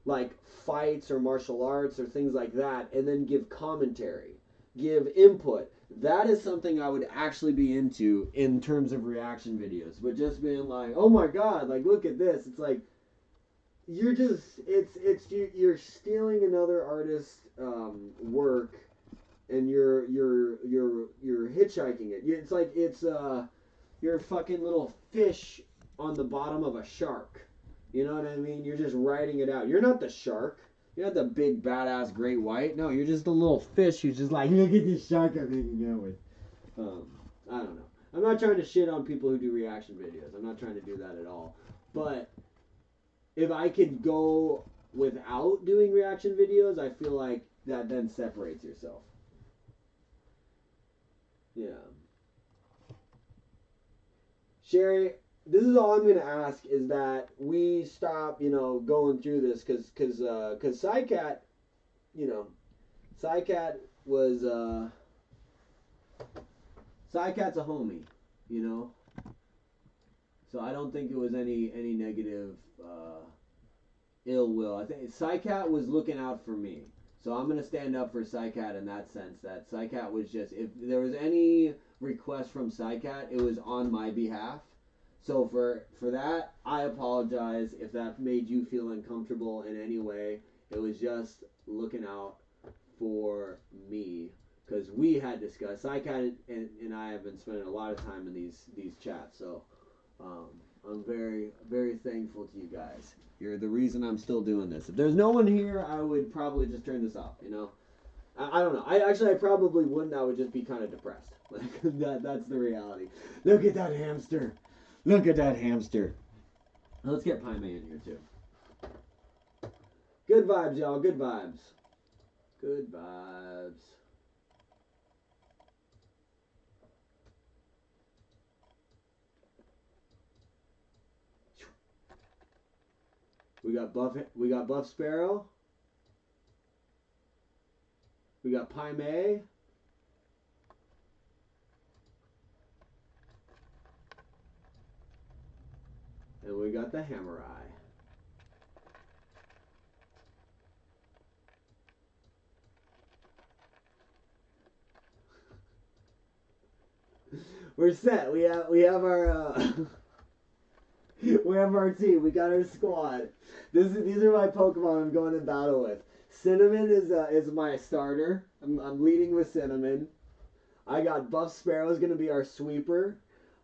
like fights or martial arts or things like that, and then give commentary, give input. That is something I would actually be into in terms of reaction videos. But just being like, oh my god, like look at this. It's like you're just you're stealing another artist's work, and you're hitchhiking it. It's like you're a fucking little fish on the bottom of a shark. You know what I mean? You're just riding it out. You're not the shark. You're not the big badass great white. No, you're just a little fish who's just like, look at this shark I'm hanging out with. I don't know. I'm not trying to shit on people who do reaction videos. I'm not trying to do that at all. But if I could go without doing reaction videos, I feel like that then separates yourself. Yeah. Sherry, this is all I'm going to ask is that we stop, going through this because Psycat, Psycat was, Psycat's a homie, So I don't think it was any negative ill will. I think Psycat was looking out for me. So I'm going to stand up for Psycat in that sense, that Psycat was just, if there was any request from Psycat, it was on my behalf. So for that, I apologize if that made you feel uncomfortable in any way. It was just looking out for me, because we had discussed, Psycat and I have been spending a lot of time in these chats, so I'm very, very thankful to you guys. You're the reason I'm still doing this. If there's no one here, I would probably just turn this off, I don't know. I probably wouldn't. I would just be kind of depressed. Like, that's the reality. Look at that hamster. Look at that hamster. Let's get Pie Man in here, too. Good vibes, y'all. Good vibes. Good vibes. We got Buff Sparrow. We got Pai Mei. And we got the Hamurai. We're set. We have our we have our team. We got our squad. These are my Pokemon I'm going to battle with. Cinnamon is my starter. I'm leading with Cinnamon. I got Buff Sparrow's gonna be our sweeper.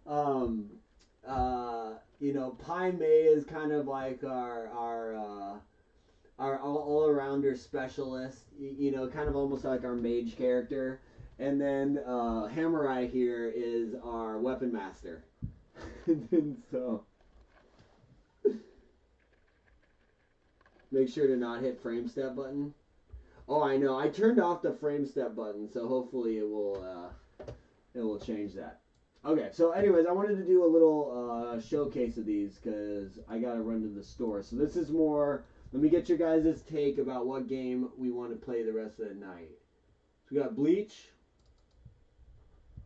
Pai Mei is kind of like our all-arounder specialist. Kind of almost like our mage character. And then Hamurai here is our weapon master. And so make sure to not hit frame step button. Oh, I know. I turned off the frame step button, so hopefully it will change that. Okay, so anyways, I wanted to do a little showcase of these because I gotta run to the store. So this is more. Let me get your guys' take about what game we want to play the rest of the night. So we got Bleach.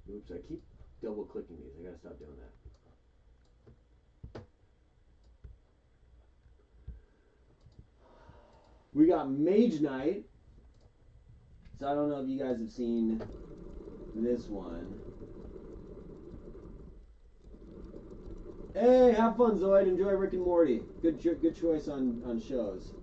Oops, I keep double clicking these. I gotta stop doing that. We got Mage Knight. So I don't know if you guys have seen this one. Hey, have fun, Zoid. Enjoy Rick and Morty. Good choice on shows.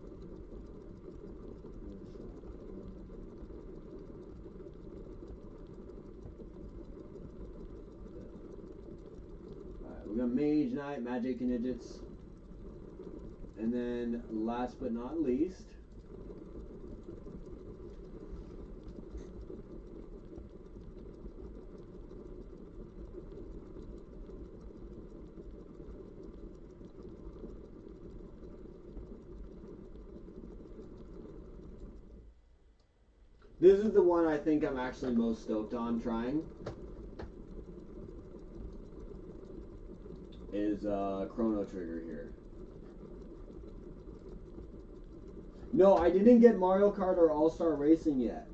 Alright, we got Mage Knight, Magic and Idiots. And then, last but not least, this is the one I think I'm actually most stoked on trying. Is Chrono Trigger here. No, I didn't get Mario Kart or All-Star Racing yet.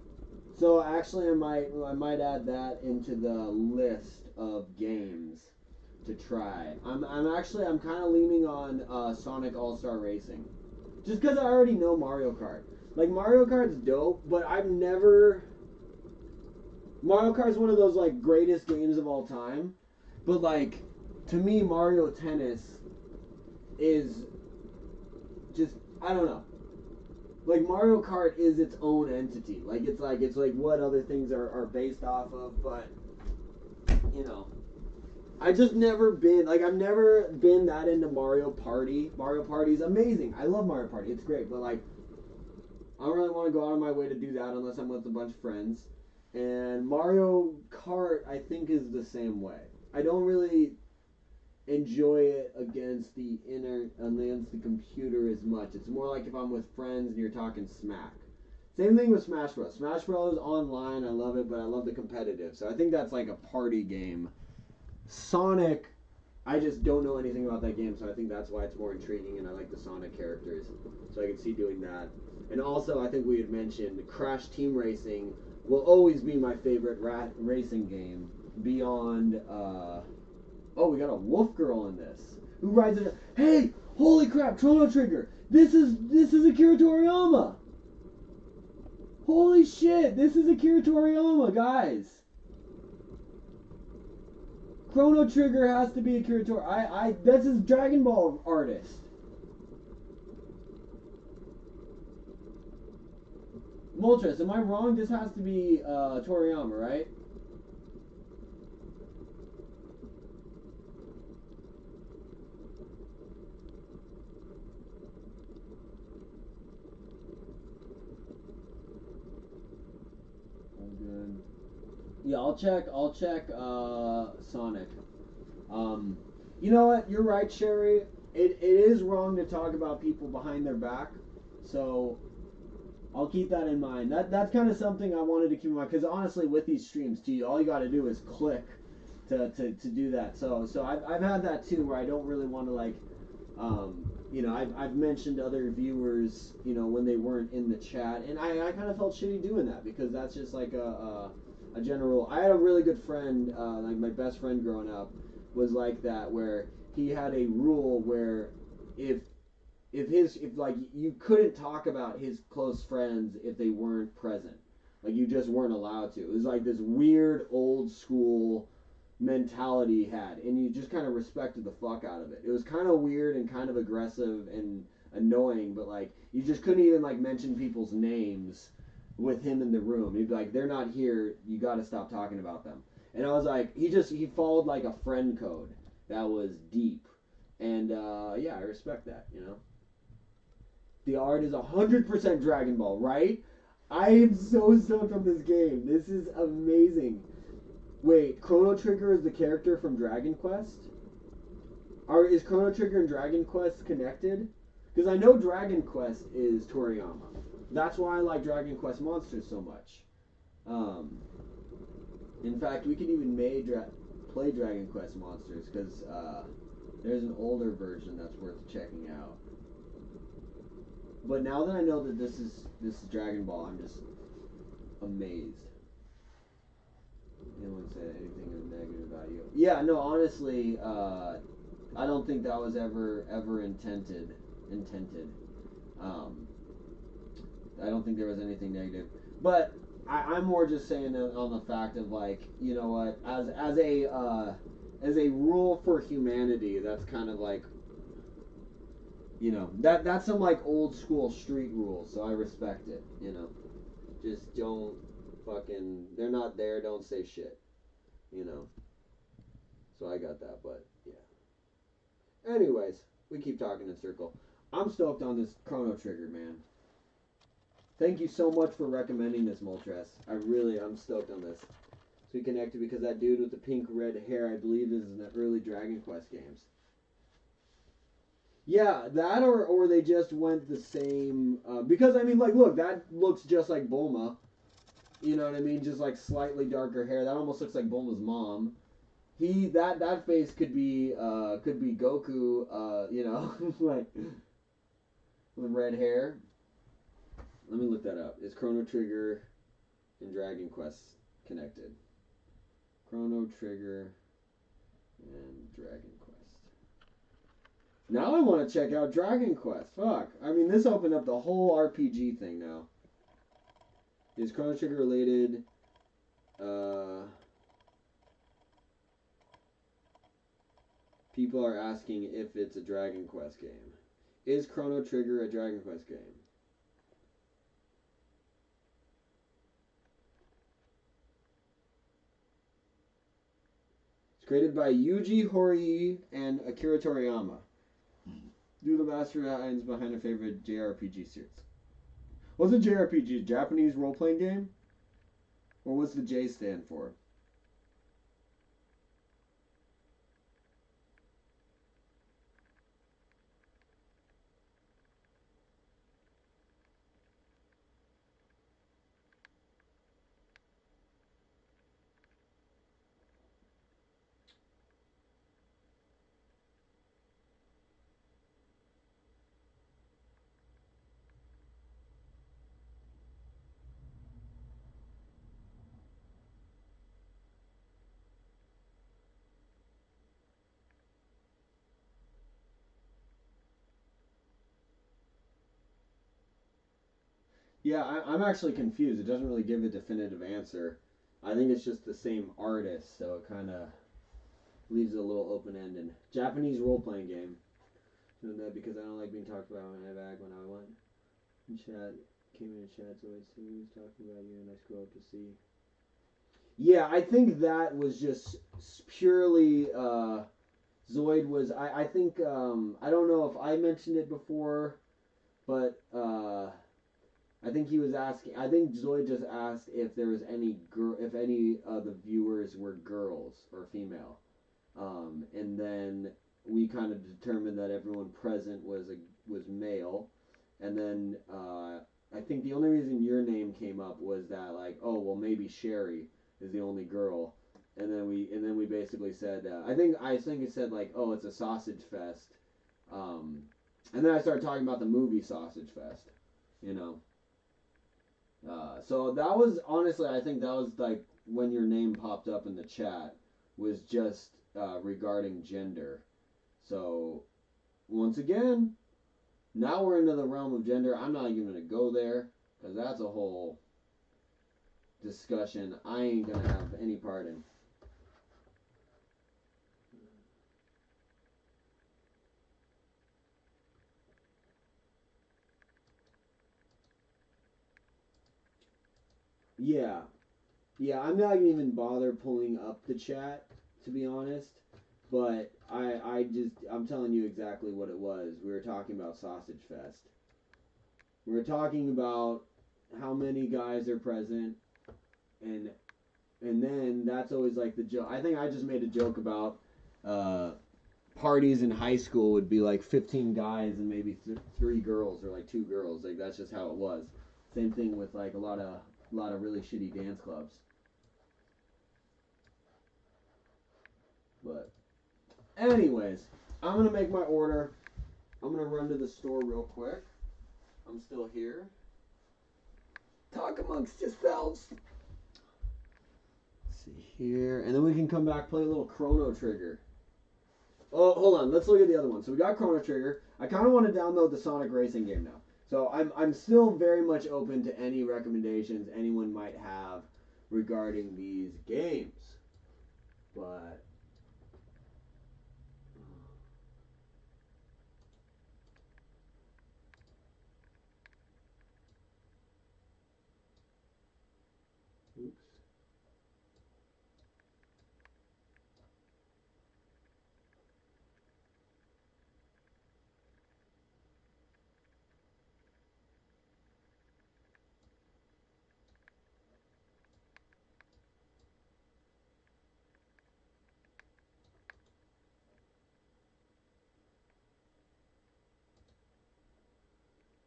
So actually I might add that into the list of games to try. I'm kind of leaning on Sonic All-Star Racing. Just cuz I already know Mario Kart. Like, Mario Kart's dope, but Mario Kart's one of those, like, greatest games of all time. But, like, to me, Mario Tennis is just, I don't know. Like, Mario Kart is its own entity. It's like what other things are based off of, but, I've never been that into Mario Party. Mario Party's amazing. I love Mario Party. It's great, but, like, I don't really want to go out of my way to do that unless I'm with a bunch of friends. And Mario Kart, I think, is the same way. I don't really enjoy it against the computer as much. It's more like if I'm with friends and you're talking smack. Same thing with Smash Bros. Smash Bros. Online, I love it, but I love the competitive. So I think that's like a party game. Sonic, I just don't know anything about that game, so I think that's why it's more intriguing, and I like the Sonic characters. So I can see doing that. And also, I think we had mentioned Crash Team Racing will always be my favorite racing game. Beyond, we got a wolf girl in this. Who rides it? Hey, holy crap, Chrono Trigger! This is Akira Toriyama! Holy shit, this is Akira Toriyama, guys! Chrono Trigger has to be Akira Toriyama. That's his Dragon Ball artist. Moltres, am I wrong? This has to be Toriyama, right? All good. Yeah, I'll check Sonic. You know what? You're right, Sherry. It is wrong to talk about people behind their back. So I'll keep that in mind. That's kind of something I wanted to keep in mind, because honestly, with these streams too, all you got to do is click to do that. So I've had that too, where I don't really want to, like, I've mentioned other viewers, when they weren't in the chat, and I kind of felt shitty doing that, because that's just like a general. I had a really good friend, like my best friend growing up, was like that, where he had a rule where if you couldn't talk about his close friends if they weren't present. Like, you just weren't allowed to. It was like this weird old school mentality he had, and you just kind of respected the fuck out of it. It was kind of weird and kind of aggressive and annoying, but like you just couldn't even like mention people's names with him in the room. He'd be like, "They're not here. You got to stop talking about them." And I was like, he followed like a friend code that was deep, and yeah, I respect that. You know, the art is 100% Dragon Ball, right? I am so stoked on this game. This is amazing. Wait, Chrono Trigger is the character from Dragon Quest? Is Chrono Trigger and Dragon Quest connected? Because I know Dragon Quest is Toriyama. That's why I like Dragon Quest Monsters so much. In fact, we could even play Dragon Quest Monsters because there's an older version that's worth checking out. But now that I know that this is Dragon Ball, I'm just amazed. Anyone said anything negative about you? Yeah, no, honestly, I don't think that was ever intended. I don't think there was anything negative. But I'm more just saying on the fact of like, you know what, as a rule for humanity, that's kind of like, you know, that's some like old school street rules, so I respect it, you know. Just don't fucking, they're not there, don't say shit, you know. So I got that, but yeah. Anyways, we keep talking in circle. I'm stoked on this Chrono Trigger, man. Thank you so much for recommending this, Moltres. I'm stoked on this. So we connected because that dude with the pink red hair, I believe, is in the early Dragon Quest games. Yeah, that or they just went the same, because I mean, like, look, that looks just like Bulma. You know what I mean? Just like slightly darker hair. That almost looks like Bulma's mom. That face could be Goku, you know, like with red hair. Let me look that up. Is Chrono Trigger and Dragon Quest connected? Chrono Trigger and Dragon Quest. Now I want to check out Dragon Quest. Fuck. I mean, this opened up the whole RPG thing now. Is Chrono Trigger related? People are asking if it's a Dragon Quest game. Is Chrono Trigger a Dragon Quest game? It's created by Yuji Horii and Akira Toriyama. Do the masterminds behind a favorite JRPG series. What's a JRPG? Japanese role-playing game? Or what's the J stand for? Yeah, I'm actually confused. It doesn't really give a definitive answer. I think it's just the same artist, so it kind of leaves it a little open-ended. Japanese role-playing game. Doing that because I don't like being talked about when I bag when I went in chat. Came in chat, so I assume he was talking about you, and I scroll up to see. Yeah, I think that was just purely Zoid was. I think I don't know if I mentioned it before, but I think he was asking. I think Zoid just asked if there was if any of the viewers were girls or female, and then we kind of determined that everyone present was male, and then I think the only reason your name came up was that like, oh well, maybe Sherry is the only girl, and then we basically said I think it said like, oh, it's a sausage fest, and then I started talking about the movie Sausage Fest, you know. So that was honestly, I think that was like when your name popped up in the chat was just regarding gender. So once again, now we're into the realm of gender. I'm not even gonna go there because that's a whole discussion I ain't gonna have any part in. Yeah. Yeah, I'm not gonna even bother pulling up the chat, to be honest. But I'm telling you exactly what it was. We were talking about Sausage Fest. We were talking about how many guys are present, and then that's always like the joke. I think I just made a joke about uh, parties in high school would be like 15 guys and maybe three girls or like two girls. Like that's just how it was. Same thing with like a lot of really shitty dance clubs. But anyways, I'm gonna make my order. I'm gonna run to the store real quick. I'm still here. Talk amongst yourselves. Let's see here, and then we can come back play a little Chrono Trigger. Oh, hold on. Let's look at the other one. So we got Chrono Trigger. I kind of want to download the Sonic Racing game now. So I'm still very much open to any recommendations anyone might have regarding these games. But oops.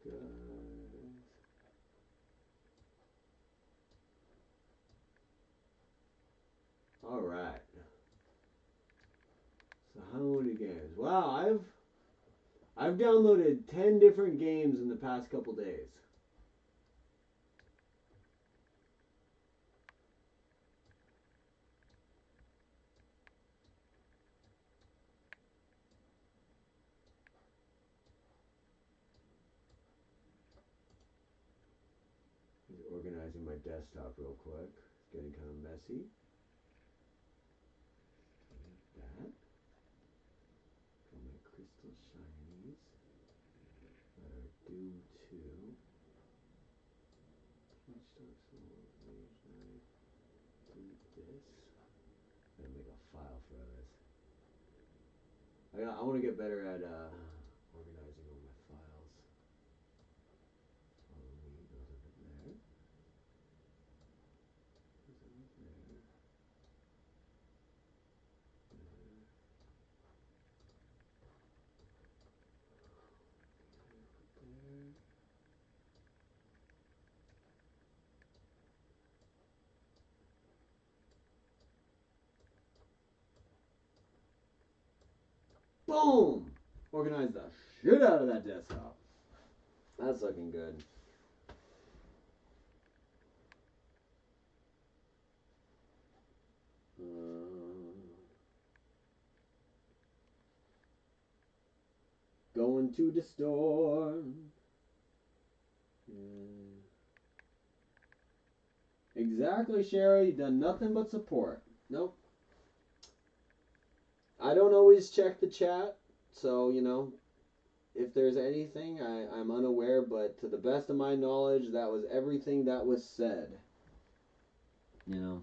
Guys. All right. So how many games? Wow, I've downloaded 10 different games in the past couple days. Just organizing my desktop real quick. It's getting kind of messy. That. For my crystal shinies that are due to Peach Dark Soul, Mage Knight. Delete this. I'm gonna make a file for this. I want to get better at organizing all my files. Follow me goes over there. Goes over there. There. Boom! Organize the shit out of that desktop. That's looking good. Going to the store. Exactly, Sherry. Done nothing but support. Nope. I don't always check the chat, so if there's anything, I'm unaware. But to the best of my knowledge, that was everything that was said. You know.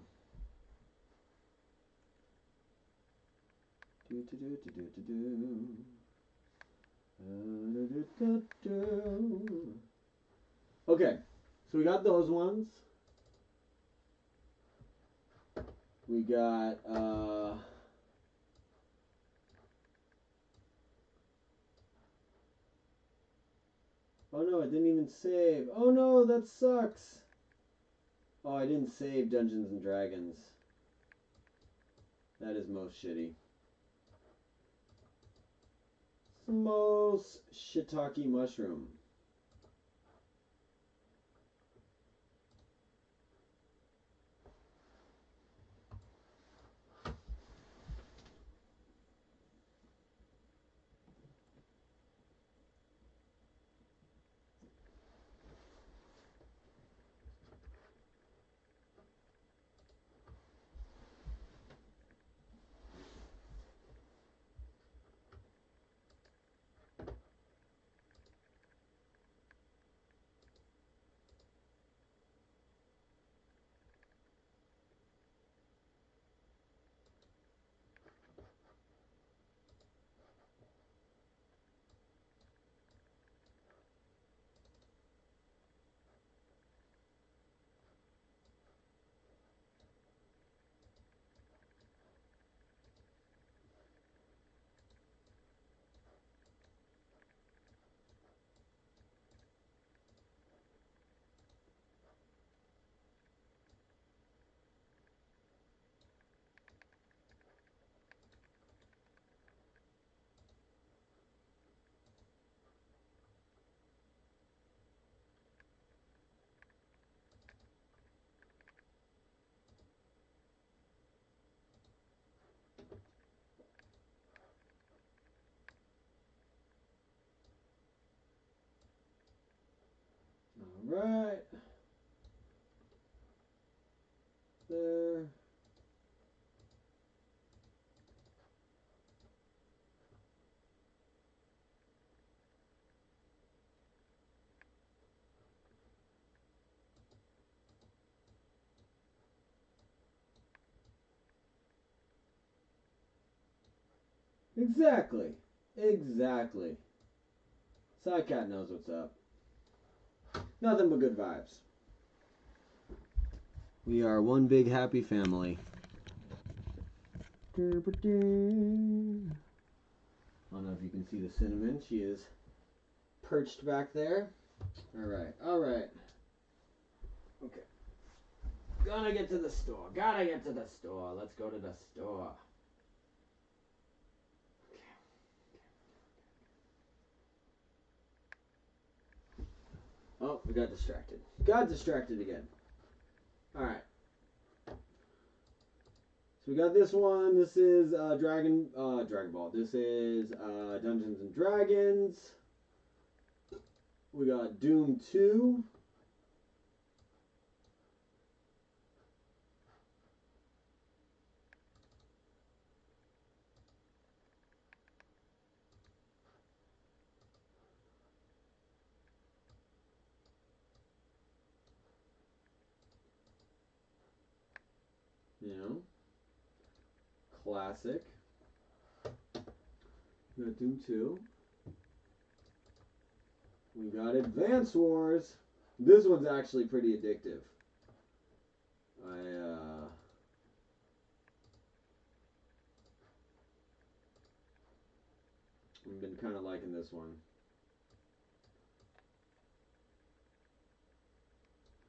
Okay, so we got those ones. We got oh no, it didn't even save. Oh no, that sucks. Oh, I didn't save Dungeons and Dragons. That is most shitty. Most shiitake mushroom. right there. Exactly. Exactly. Psycat knows what's up. Nothing but good vibes. We are one big happy family. I don't know if you can see the cinnamon. She is perched back there. Alright, alright. Okay. Gotta get to the store. Gotta get to the store. Let's go to the store. Oh, we got distracted. Got distracted again. Alright. So we got this one. This is Dragon Ball. This is Dungeons and Dragons. We got Doom 2. You know, classic. We got Doom 2. We got Advance Wars. This one's actually pretty addictive. I've been kind of liking this one.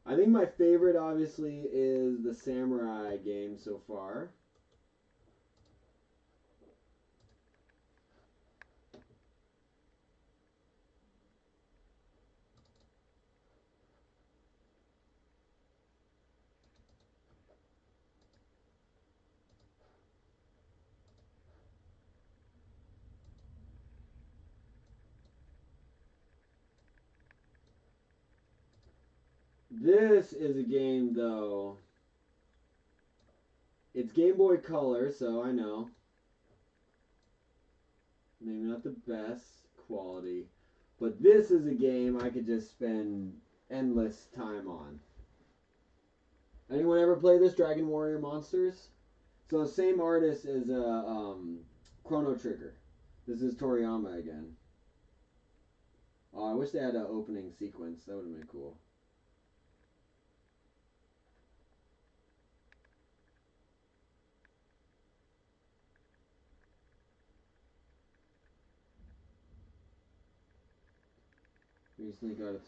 I think my favorite, obviously, is the Samurai game so far. This is a game, though. It's Game Boy Color, so I know. Maybe not the best quality. But this is a game I could just spend endless time on. Anyone ever play this, Dragon Warrior Monsters? So same artist as Chrono Trigger. This is Toriyama again. Oh, I wish they had an opening sequence. That would have been cool. Recently got a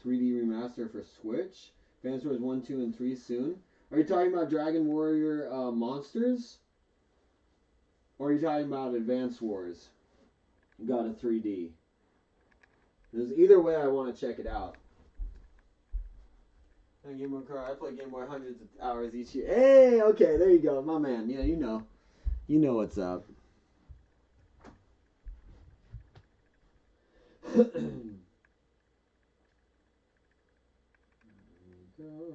3D remaster for Switch. Advance Wars 1, 2, and 3 soon. Are you talking about Dragon Warrior Monsters? Or are you talking about Advance Wars? Got a 3D. Either way, I want to check it out. Game Boy Color. I play Game Boy hundreds of hours each year. Hey, okay, there you go, my man. Yeah, you know what's up. There we go.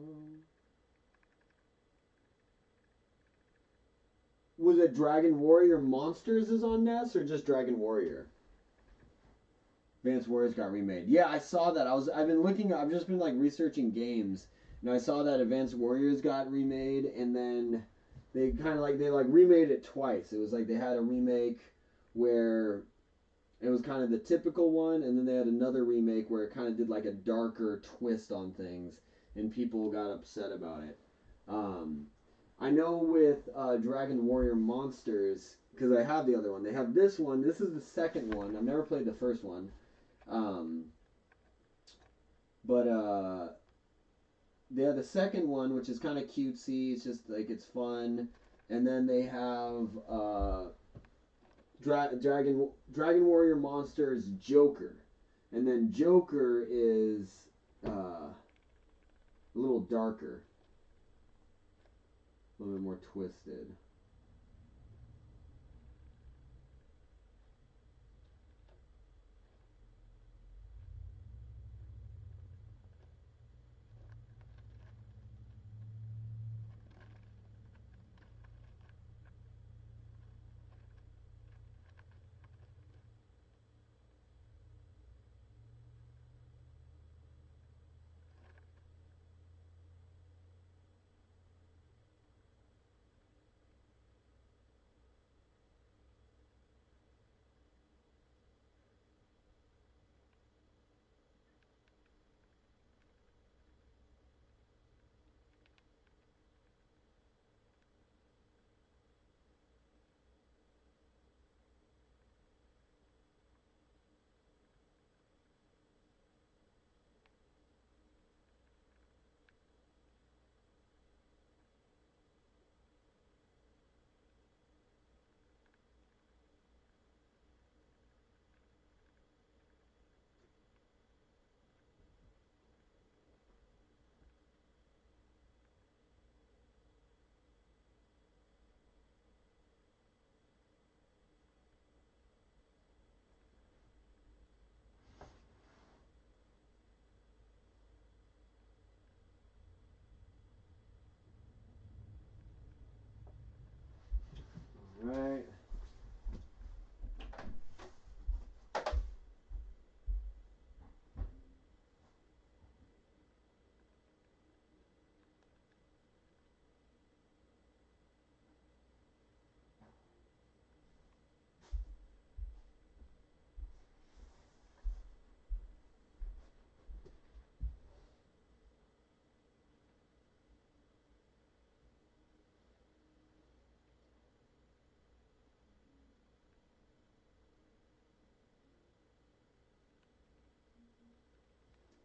Was it Dragon Warrior Monsters is on NES or just Dragon Warrior? Advance Warriors got remade. Yeah, I saw that. I've been looking. I've just been like researching games, and I saw that Advance Warriors got remade, and then they remade it twice. It was like they had a remake where it was kind of the typical one, and then they had another remake where it kind of did like a darker twist on things, and people got upset about it. I know with Dragon Warrior Monsters, because I have the other one. They have this one. This is the second one. I've never played the first one. They have the second one, which is kind of cutesy. It's just like it's fun. And then they have Dragon Warrior Monsters Joker. And then Joker is a little darker. A little bit more twisted.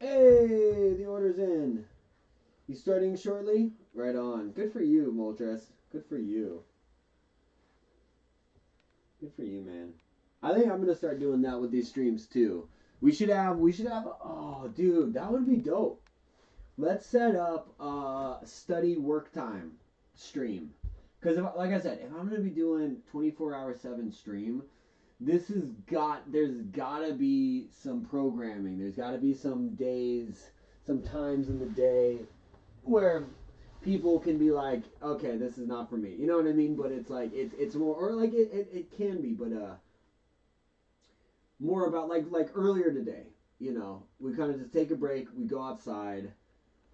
Hey, the order's in. You starting shortly? Right on. Good for you, Moltres. Good for you. Good for you, man. I think I'm gonna start doing that with these streams too. We should have oh dude, that would be dope. Let's set up a study work time stream. Cause like I said, if I'm gonna be doing 24/7 stream, there's gotta be some programming. There's gotta be some days, some times in the day where people can be like, okay, this is not for me. You know what I mean? But it's like it's more, or like it can be, but more about like earlier today. You know, we kind of just take a break. We go outside,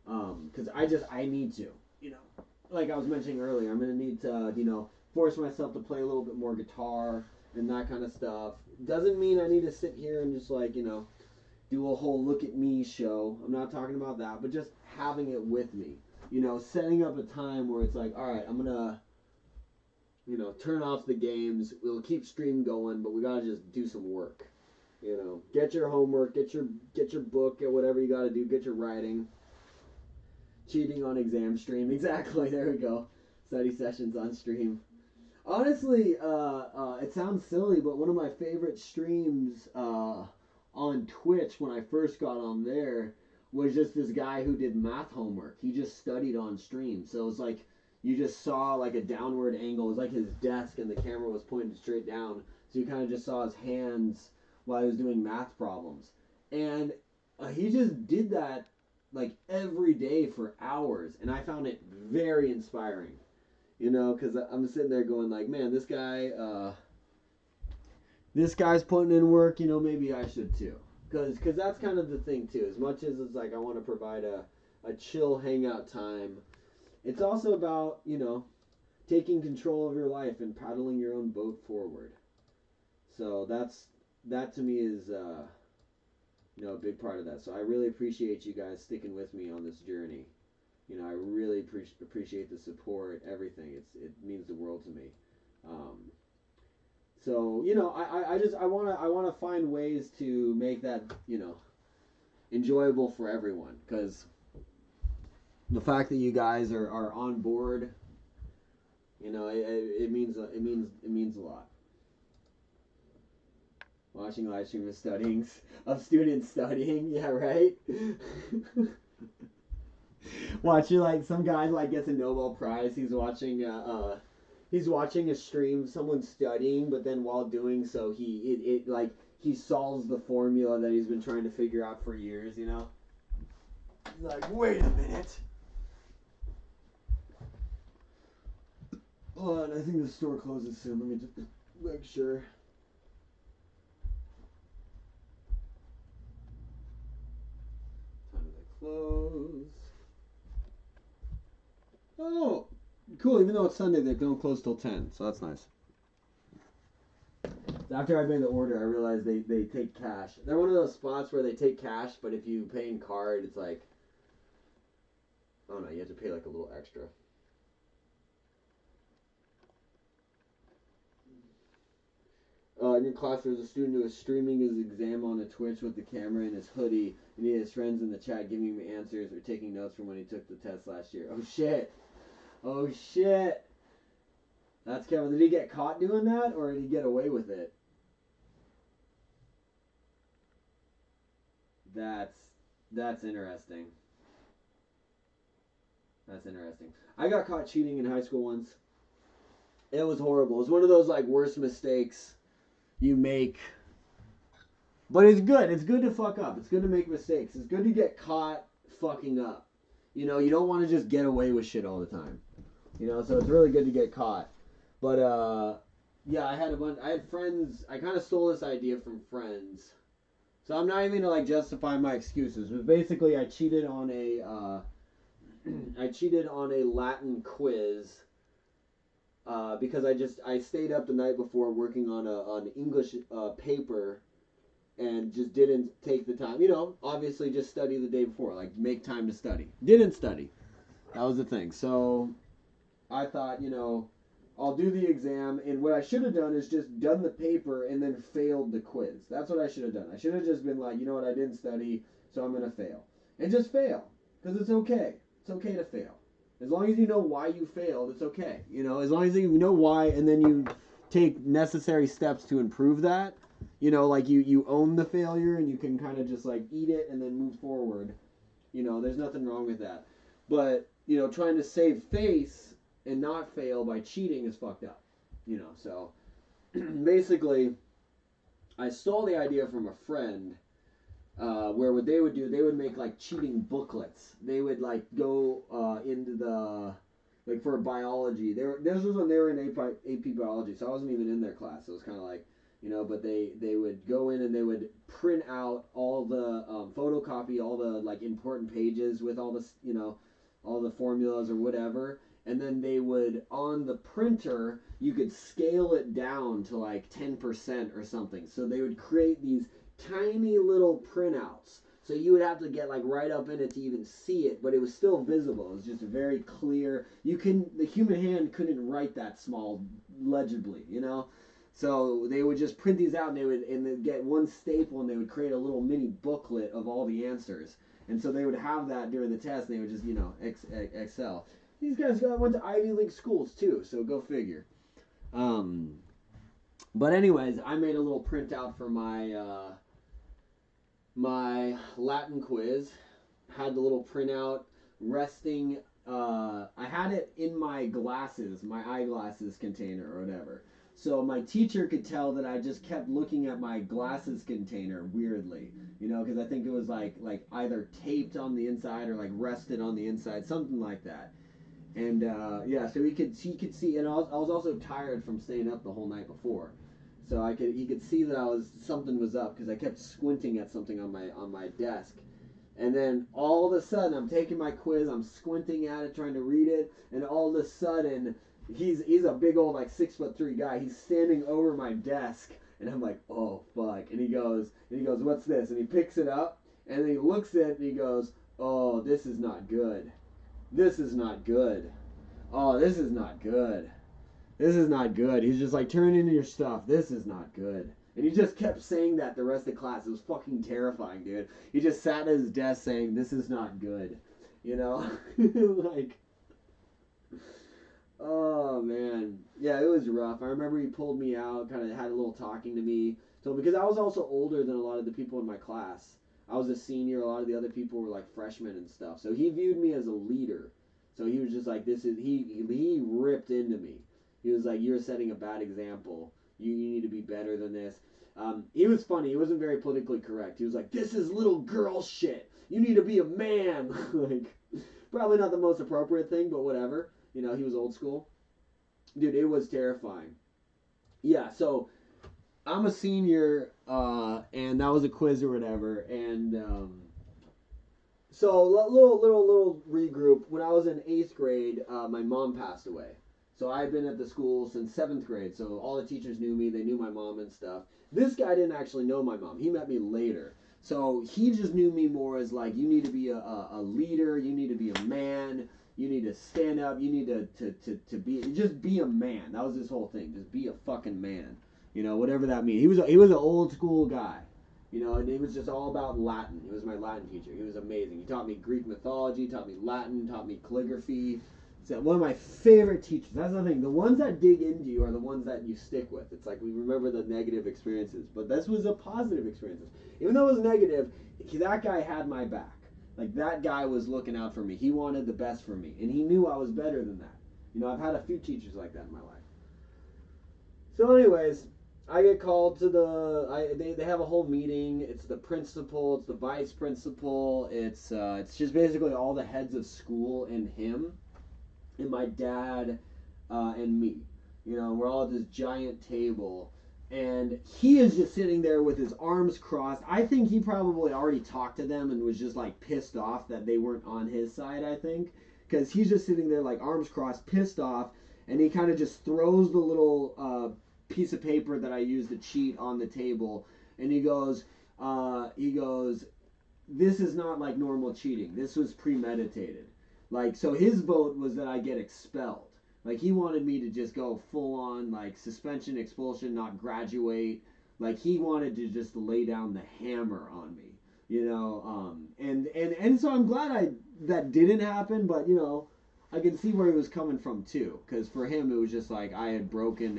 because I need to. You know, like I was mentioning earlier, I'm gonna need to force myself to play a little bit more guitar and that kind of stuff. Doesn't mean I need to sit here and just like do a whole look at me show. I'm not talking about that, but just having it with me. Setting up a time where it's like, all right, I'm gonna turn off the games. We'll keep stream going, but we gotta just do some work. Get your homework, get your book, get whatever you gotta do, get your writing. Cheating on exam stream, exactly. There we go. Study sessions on stream. Honestly, it sounds silly, but one of my favorite streams on Twitch when I first got on there was just this guy who did math homework. He just studied on stream, so it's like you just saw like a downward angle. It was like his desk and the camera was pointed straight down, so you kind of just saw his hands while he was doing math problems. And he just did that like every day for hours, and I found it very inspiring. Because I'm sitting there going like, man, this guy's putting in work. Maybe I should too. Because that's kind of the thing too. As much as it's like I want to provide a chill hangout time, it's also about taking control of your life and paddling your own boat forward. So that to me is a big part of that. So I really appreciate you guys sticking with me on this journey. I really appreciate the support, everything. It means the world to me. So I wanna find ways to make that enjoyable for everyone, because the fact that you guys are on board, it means a lot. Watching live stream of students studying, yeah, right. Watching like some guy like gets a Nobel Prize. He's watching a stream of someone studying, but then while doing so, he solves the formula that he's been trying to figure out for years. He's like, wait a minute. Oh, and I think the store closes soon. Let me just make sure. Time to close. Oh, cool. Even though it's Sunday, they don't close till 10, so that's nice. After I made the order, I realized they take cash. They're one of those spots where they take cash, but if you pay in card, it's like, I don't know, you have to pay like a little extra. In your class, there was a student who was streaming his exam on a Twitch with the camera in his hoodie, and he had his friends in the chat giving him answers or taking notes from when he took the test last year. Oh, shit. Oh, shit. That's Kevin. Did he get caught doing that, or did he get away with it? That's interesting. That's interesting. I got caught cheating in high school once. It was horrible. It was one of those like worst mistakes you make. But it's good. It's good to fuck up. It's good to make mistakes. It's good to get caught fucking up. You don't want to just get away with shit all the time. So it's really good to get caught. But yeah, I had friends. I kind of stole this idea from friends. So I'm not even gonna like justify my excuses. But basically, I cheated on a Latin quiz. Because I stayed up the night before working on an English paper, and just didn't take the time. Obviously just study the day before, like make time to study. Didn't study. That was the thing. So I thought, I'll do the exam, and what I should have done is just done the paper and then failed the quiz. That's what I should have done. I should have just been like, you know what, I didn't study, so I'm gonna fail. And just fail, because it's okay. It's okay to fail. As long as you know why you failed, it's okay. You know, as long as you know why, and then you take necessary steps to improve that. You know, like you own the failure, and you can kind of just like eat it and then move forward. You know, there's nothing wrong with that. But, you know, trying to save face and not fail by cheating is fucked up. You know, so basically, I stole the idea from a friend. Where what they would do, they would make like cheating booklets. They would like go into the like for biology. This was when they were in AP biology, so I wasn't even in their class. So it was kind of like, you know, but they would go in and they would print out all the photocopy all the like important pages with all this, you know, all the formulas or whatever. And then they would, on the printer, you could scale it down to like 10% or something. So they would create these tiny little printouts. So you would have to get like right up in it to even see it, but it was still visible. It was just very clear. The human hand couldn't write that small legibly, you know? So they would just print these out, and they'd get one staple, and they would create a little mini booklet of all the answers. And so they would have that during the test, and they would just, you know, excel. These guys went to Ivy League schools too, so go figure. But anyways, I made a little printout for my my Latin quiz. Had the little printout resting. I had it in my glasses, my eyeglasses container or whatever. So my teacher could tell that I just kept looking at my glasses container weirdly, you know, because I think it was like either taped on the inside or like rested on the inside, something like that. And yeah, so he could see, and I was also tired from staying up the whole night before, so he could see that something was up because I kept squinting at something on my desk. And then all of a sudden, I'm taking my quiz, I'm squinting at it, trying to read it, and all of a sudden, he's a big old like 6'3" guy. He's standing over my desk, and I'm like, oh fuck. And he goes, what's this? And he picks it up, and then he looks at it, and he goes, oh, this is not good. This is not good. Oh, this is not good. This is not good. He's just like, turn in your stuff. This is not good. And he just kept saying that the rest of the class. It was fucking terrifying, dude. He just sat at his desk saying, this is not good. You know? Like, oh, man. Yeah, it was rough. I remember he pulled me out, kind of had a little talking to me. So, because I was also older than a lot of the people in my class. I was a senior. A lot of the other people were like freshmen and stuff. So he viewed me as a leader. So he was just like, he ripped into me. He was like, you're setting a bad example. You need to be better than this. He was funny. He wasn't very politically correct. He was like, this is little girl shit. You need to be a man. Like, probably not the most appropriate thing, but whatever. You know, he was old school. Dude, it was terrifying. Yeah, so I'm a senior, and that was a quiz or whatever, and so little regroup. When I was in 8th grade, my mom passed away. So I had been at the school since 7th grade, so all the teachers knew me, they knew my mom and stuff. This guy didn't actually know my mom. He met me later. So he just knew me more as like, you need to be a leader, you need to be a man, you need to stand up, you need to be a man. That was his whole thing, just be a fucking man. You know, whatever that means. He was an old school guy. You know, and it was just all about Latin. He was my Latin teacher. He was amazing. He taught me Greek mythology, taught me Latin, taught me calligraphy. So one of my favorite teachers. That's the thing. The ones that dig into you are the ones that you stick with. It's like we remember the negative experiences, but this was a positive experience. Even though it was negative, that guy had my back. Like, that guy was looking out for me. He wanted the best for me, and he knew I was better than that. You know, I've had a few teachers like that in my life. So anyways, I get called to they have a whole meeting. It's the principal, it's the vice principal, it's just basically all the heads of school and him, and my dad, and me. You know, we're all at this giant table, and he is just sitting there with his arms crossed. I think he probably already talked to them and was just like pissed off that they weren't on his side, I think. Because he's just sitting there like arms crossed, pissed off, and he kind of just throws the little piece of paper that I used to cheat on the table, and he goes, this is not like normal cheating. This was premeditated. Like, so his vote was that I get expelled. Like, he wanted me to just go full on, like, suspension, expulsion, not graduate. Like, he wanted to just lay down the hammer on me. you know. And so I'm glad that didn't happen, but you know, I can see where he was coming from too, because for him it was just like I had broken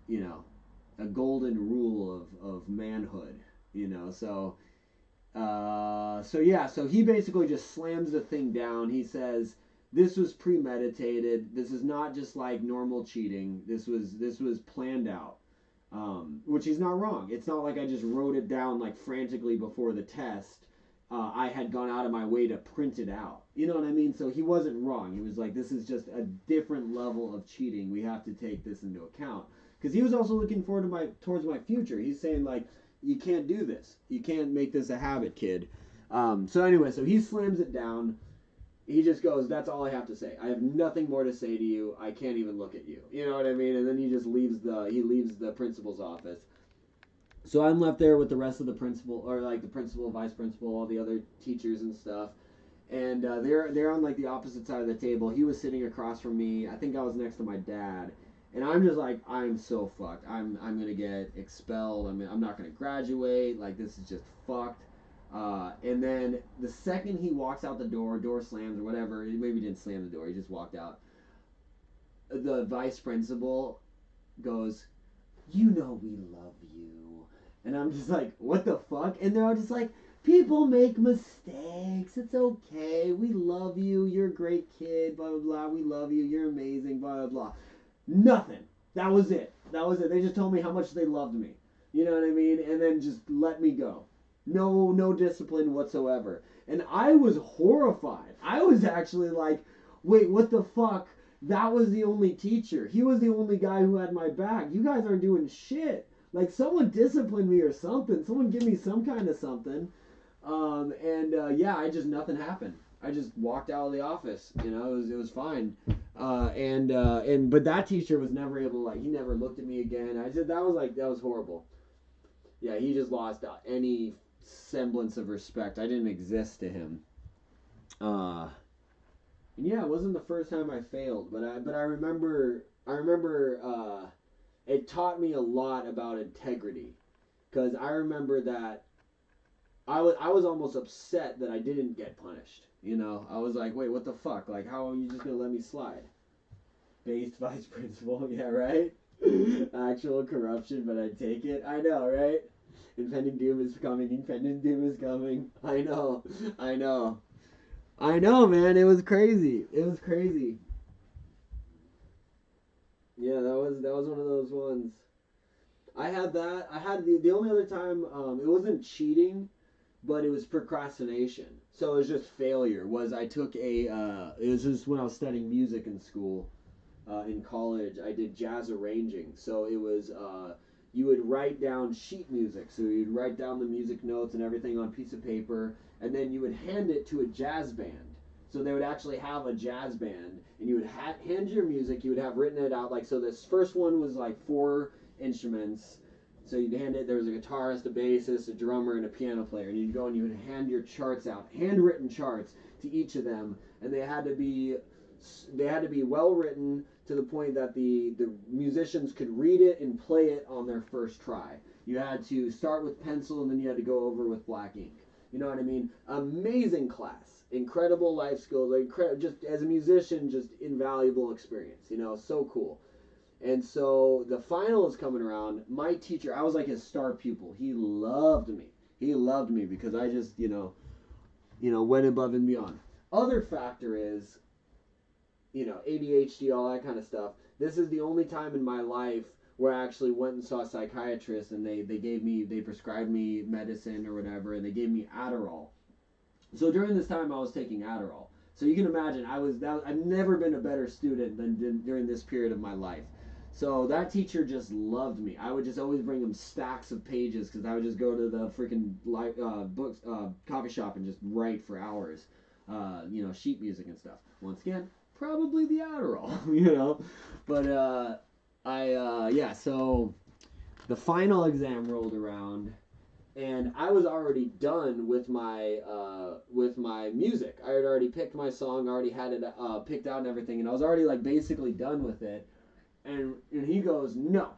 you know, a golden rule of manhood, you know. So he basically just slams the thing down. He says this was premeditated. This is not just like normal cheating. This was planned out. Which he's not wrong. It's not like I just wrote it down like frantically before the test. I had gone out of my way to print it out. You know what I mean? So he wasn't wrong. He was like, this is just a different level of cheating. We have to take this into account. Because he was also looking forward towards my future. He's saying like, you can't do this. You can't make this a habit, kid. So anyway, so he slams it down. He just goes, that's all I have to say. I have nothing more to say to you. I can't even look at you. You know what I mean? And then he just leaves the principal's office. So I'm left there with the rest of the principal, or like the principal, vice principal, all the other teachers and stuff. And they're on like the opposite side of the table. He was sitting across from me. I think I was next to my dad. And I'm just like, I'm so fucked. I'm gonna get expelled. I'm not gonna graduate. Like, this is just fucked. And then the second he walks out the door slams or whatever. Maybe he didn't slam the door. He just walked out. The vice principal goes, you know we love you. And I'm just like, what the fuck? And they're all just like, people make mistakes. It's okay. We love you. You're a great kid. Blah, blah, blah. We love you. You're amazing. Blah, blah, blah. Nothing. That was it. They just told me how much they loved me. You know what I mean? And then just let me go. No discipline whatsoever. And I was horrified. I was actually like, wait, what the fuck? That was the only teacher. He was the only guy who had my back. You guys aren't doing shit. Like, someone discipline me or something. Someone give me some kind of something. Nothing happened. I just walked out of the office. You know, it was fine. But that teacher was never able to, like, he never looked at me again. That was horrible. Yeah, he just lost any semblance of respect. I didn't exist to him. Yeah, it wasn't the first time I failed, but I remember it taught me a lot about integrity, because I remember that I was almost upset that I didn't get punished. You know, I was like, wait, what the fuck? Like, how are you just gonna let me slide? Based vice principal, yeah, right? Actual corruption, but I take it. I know, right? Impending doom is coming. Impending doom is coming. I know, man. It was crazy. Yeah, that was one of those ones. I had that. I had the only other time, it wasn't cheating, but it was procrastination. So it was just failure. I took it was just when I was studying music in school, in college. I did jazz arranging. So it was, you would write down sheet music. So you'd write down the music notes and everything on a piece of paper, and then you would hand it to a jazz band. So they would actually have a jazz band, and you would hand your music. You would have written it out, like, so this first one was like 4 instruments. So you'd hand it, there was a guitarist, a bassist, a drummer, and a piano player. And you'd go and you would hand your charts out, handwritten charts to each of them. And they had to be well written to the point that the musicians could read it and play it on their first try. You had to start with pencil, and then you had to go over with black ink. You know what I mean? Amazing class. Incredible life skills. Just as a musician, just invaluable experience. You know, so cool. And so the final is coming around. My teacher, I was like his star pupil. He loved me. Because I just, went above and beyond. Other factor is, ADHD, all that kind of stuff. This is the only time in my life where I actually went and saw a psychiatrist, and they prescribed me medicine or whatever, and they gave me Adderall. So during this time I was taking Adderall. So you can imagine I've never been a better student than during this period of my life. So that teacher just loved me. I would just always bring him stacks of pages, because I would just go to the freaking coffee shop and just write for hours, sheet music and stuff. Once again, probably the Adderall, But so the final exam rolled around, and I was already done with my music. I had already picked my song, already had it picked out and everything, and I was already like basically done with it. And he goes, no,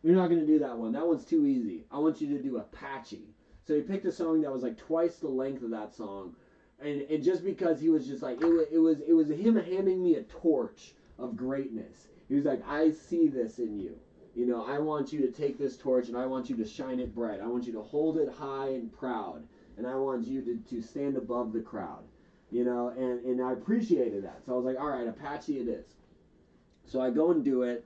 you're not going to do that one. That one's too easy. I want you to do Apache. So he picked a song that was like twice the length of that song, and just because he was just like it was him handing me a torch of greatness. He was like, I see this in you. You know, I want you to take this torch and I want you to shine it bright. I want you to hold it high and proud, and I want you to stand above the crowd. You know, and I appreciated that. So I was like, all right, Apache it is. So I go and do it,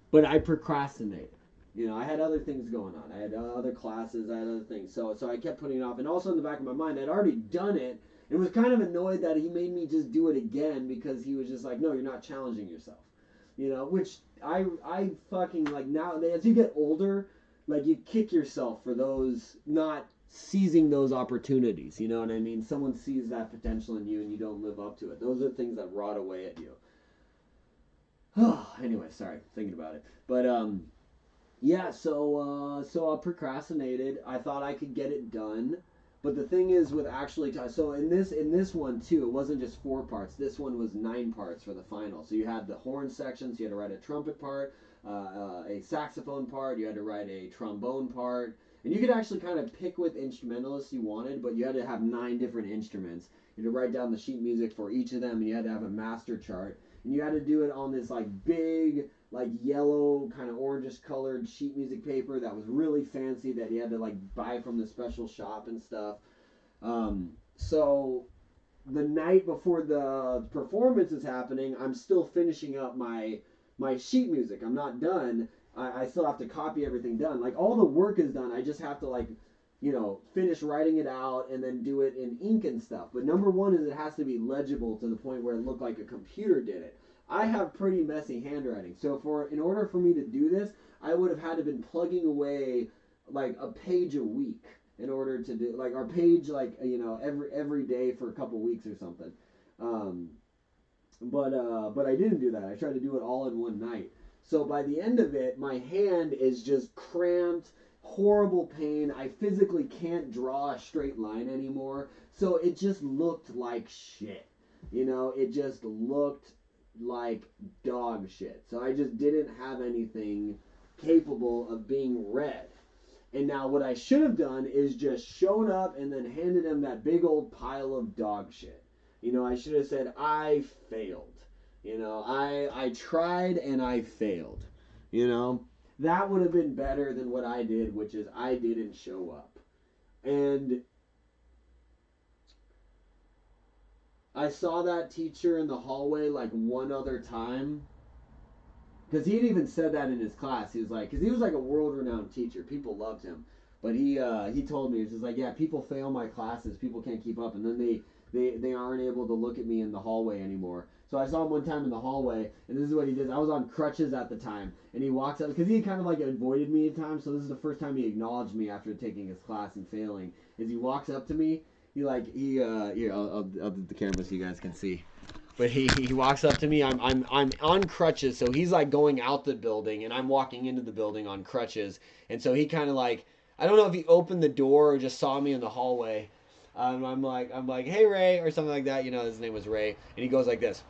but I procrastinated. You know, I had other things going on. I had other classes. I had other things. So I kept putting it off. And also in the back of my mind, I'd already done it and was kind of annoyed that he made me just do it again because he was just like, no, you're not challenging yourself. You know, which I fucking like now, as you get older, like you kick yourself for those not seizing those opportunities. You know what I mean? Someone sees that potential in you and you don't live up to it. Those are things that rot away at you. Anyway, sorry, thinking about it. But, yeah, so I procrastinated. I thought I could get it done. But the thing is with actually, so in this one too, it wasn't just 4 parts. This one was 9 parts for the final. So you had the horn sections, you had to write a trumpet part, a saxophone part, you had to write a trombone part. And you could actually kind of pick what instrumentalists you wanted, but you had to have 9 different instruments. You had to write down the sheet music for each of them, and you had to have a master chart. And you had to do it on this like big, like yellow, kind of orangish colored sheet music paper that was really fancy that you had to like buy from the special shop and stuff. So the night before the performance is happening, I'm still finishing up my sheet music. I'm not done. I still have to copy everything done. Like all the work is done. I just have to like, you know, finish writing it out and then do it in ink and stuff. But number one is it has to be legible to the point where it looked like a computer did it. I have pretty messy handwriting, so in order for me to do this, I would have had to been plugging away like a page a week in order to do like our page like you know every day for a couple weeks or something. But I didn't do that. I tried to do it all in one night. So by the end of it, my hand is just cramped, horrible pain. I physically can't draw a straight line anymore. So it just looked like shit. You know, it just looked like dog shit. So I just didn't have anything capable of being read. And now what I should have done is just shown up and then handed him that big old pile of dog shit. You know, I should have said, I failed. You know, I tried and I failed. You know, that would have been better than what I did, which is I didn't show up. And I saw that teacher in the hallway like one other time. Because he had even said that in his class. He was like, because he was like a world-renowned teacher. People loved him. But he told me, he was just like, yeah, people fail my classes. People can't keep up. And then they aren't able to look at me in the hallway anymore. So I saw him one time in the hallway, and this is what he did. I was on crutches at the time. And he walks up, because he kind of like avoided me at times. So this is the first time he acknowledged me after taking his class and failing. Is he walks up to me. Here, I'll do the camera so you guys can see. But he walks up to me. I'm on crutches, so he's like going out the building, and I'm walking into the building on crutches. And so he kind of like, I don't know if he opened the door or just saw me in the hallway. I'm like, hey Ray, or something like that. You know, his name was Ray, and he goes like this.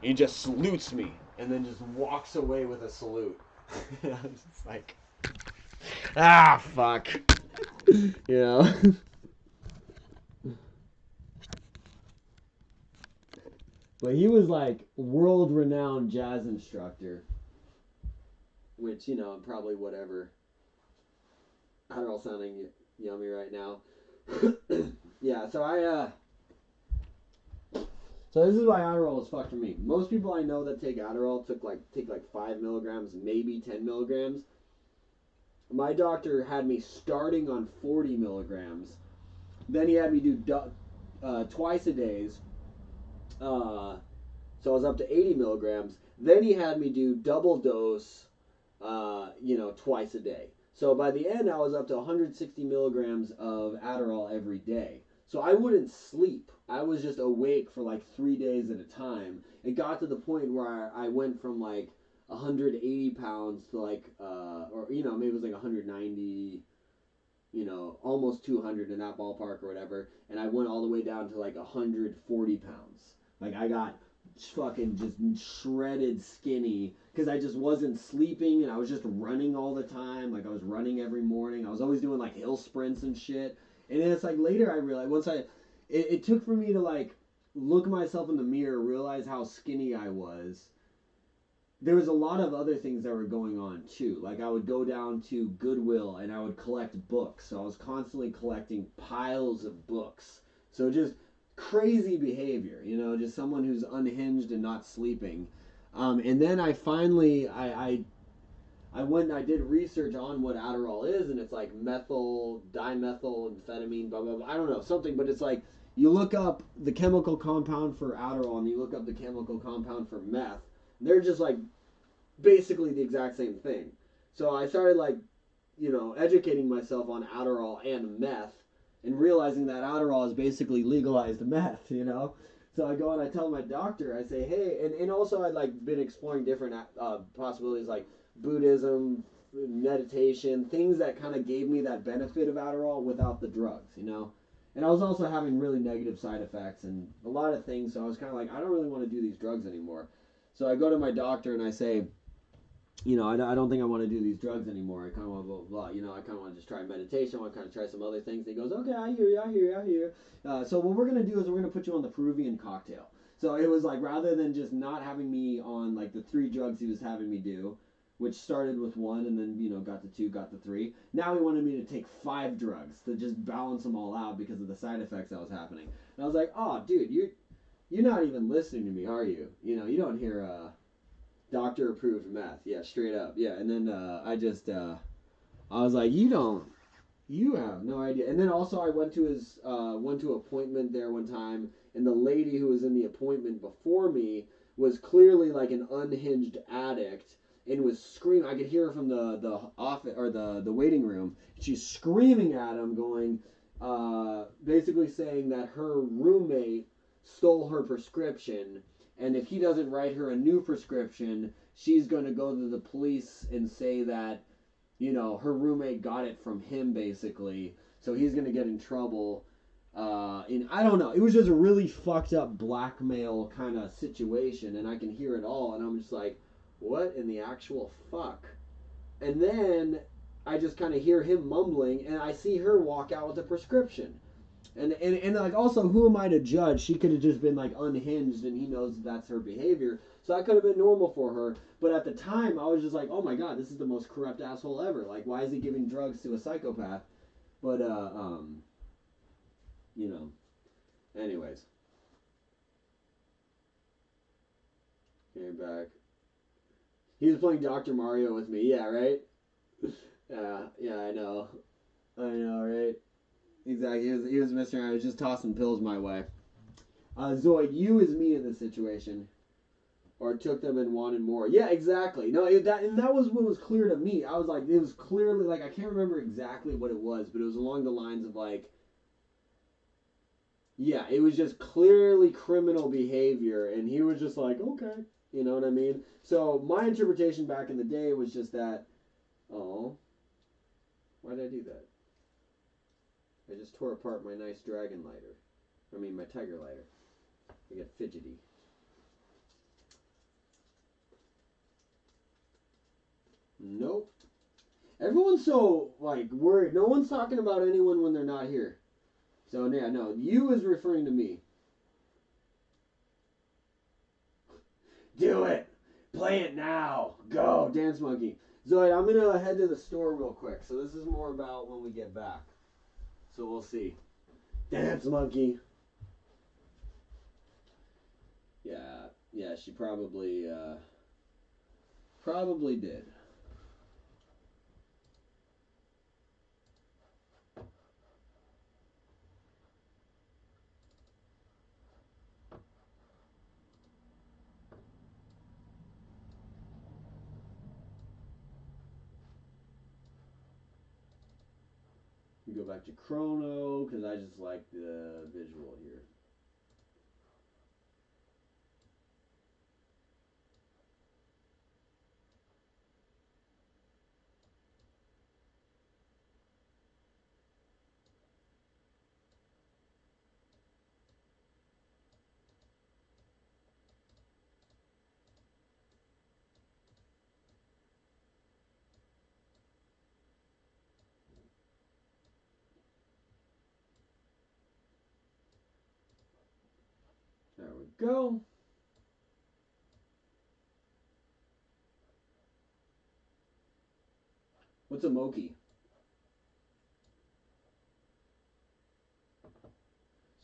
He just salutes me, and then just walks away with a salute. I'm just like, fuck, you know. But he was like world-renowned jazz instructor, which, you know, probably whatever. Adderall sounding yummy right now. Yeah, so so this is why Adderall is fucked for me. Most people I know that take Adderall take like 5 milligrams, maybe 10 milligrams. My doctor had me starting on 40 milligrams. Then he had me do twice a days. So I was up to 80 milligrams. Then he had me do double dose, twice a day. So by the end, I was up to 160 milligrams of Adderall every day. So I wouldn't sleep. I was just awake for like 3 days at a time. It got to the point where I went from like 180 pounds to like, maybe it was like 190, almost 200 in that ballpark or whatever. And I went all the way down to like 140 pounds. Like I got fucking just shredded skinny because I just wasn't sleeping and I was just running all the time. Like I was running every morning. I was always doing like hill sprints and shit. And then it's like later I realized it took for me to like look myself in the mirror, realize how skinny I was. There was a lot of other things that were going on too. Like I would go down to Goodwill and I would collect books. So I was constantly collecting piles of books. So just crazy behavior, just someone who's unhinged and not sleeping. And then I finally I went and I did research on what Adderall is, and it's like methyl, dimethyl, amphetamine, blah blah blah. I don't know something, but it's like you look up the chemical compound for Adderall and you look up the chemical compound for meth. They're just like basically the exact same thing. So I started like, educating myself on Adderall and meth and realizing that Adderall is basically legalized meth. So I go and I tell my doctor, I say, hey, and also I'd like been exploring different possibilities like Buddhism, meditation, things that kind of gave me that benefit of Adderall without the drugs. And I was also having really negative side effects and a lot of things, so I was kind of like, I don't really want to do these drugs anymore. So I go to my doctor and I say, I don't think I want to do these drugs anymore. I kind of want blah, blah, blah. I kind of want to just try meditation. I want to kind of try some other things. And he goes, okay, I hear you. So what we're going to do is we're going to put you on the Peruvian cocktail. So it was like, rather than just not having me on like the 3 drugs he was having me do, which started with 1 and then, got to 2, got to 3. Now he wanted me to take 5 drugs to just balance them all out because of the side effects that was happening. And I was like, oh, dude, you're not even listening to me, are you? You don't hear, doctor approved meth. Yeah, straight up. Yeah, and then I was like, you have no idea. And then also I went to his appointment there one time, and the lady who was in the appointment before me was clearly like an unhinged addict and was screaming. I could hear her from the office or the waiting room. She's screaming at him, going, basically saying that her roommate stole her prescription. And if he doesn't write her a new prescription, she's going to go to the police and say that, her roommate got it from him, basically. So he's going to get in trouble. And I don't know. It was just a really fucked up blackmail kind of situation. And I can hear it all. And I'm just like, what in the actual fuck? And then I just kind of hear him mumbling. And I see her walk out with a prescription. And like also, who am I to judge? She could have just been like unhinged, and he knows that's her behavior. So that could have been normal for her. But at the time, I was just like, oh my god, this is the most corrupt asshole ever. Like, why is he giving drugs to a psychopath? But anyways, here back. He was playing Dr. Mario with me. Yeah, right. Yeah, I know, right? Exactly. He was messing around. He was just tossing pills my way. Zoid, you is me in this situation. Or took them and wanted more. Yeah, exactly. No, that was what was clear to me. I was like, it was clearly, like, I can't remember exactly what it was, but it was along the lines of, like, yeah, it was just clearly criminal behavior, and he was just like, okay. You know what I mean? So, my interpretation back in the day was just that, oh, why did I do that? I just tore apart my nice dragon lighter. My tiger lighter. I get fidgety. Nope. Everyone's so, like, worried. No one's talking about anyone when they're not here. So, yeah, no. You is referring to me. Do it! Play it now! Go! Dance Monkey. Zoid, I'm going to head to the store real quick. So this is more about when we get back. So we'll see. Dance Monkey. Yeah, she probably did. We go back to Chrono, because I just like the visual here. go. What's a Moki?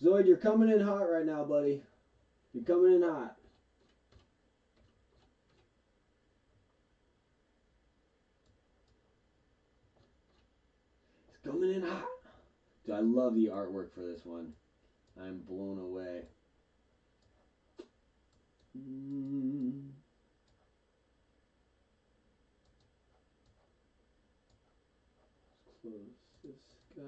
Zoid, you're coming in hot right now, buddy. You're coming in hot. It's coming in hot. Dude, I love the artwork for this one. I'm blown away. Close this guy.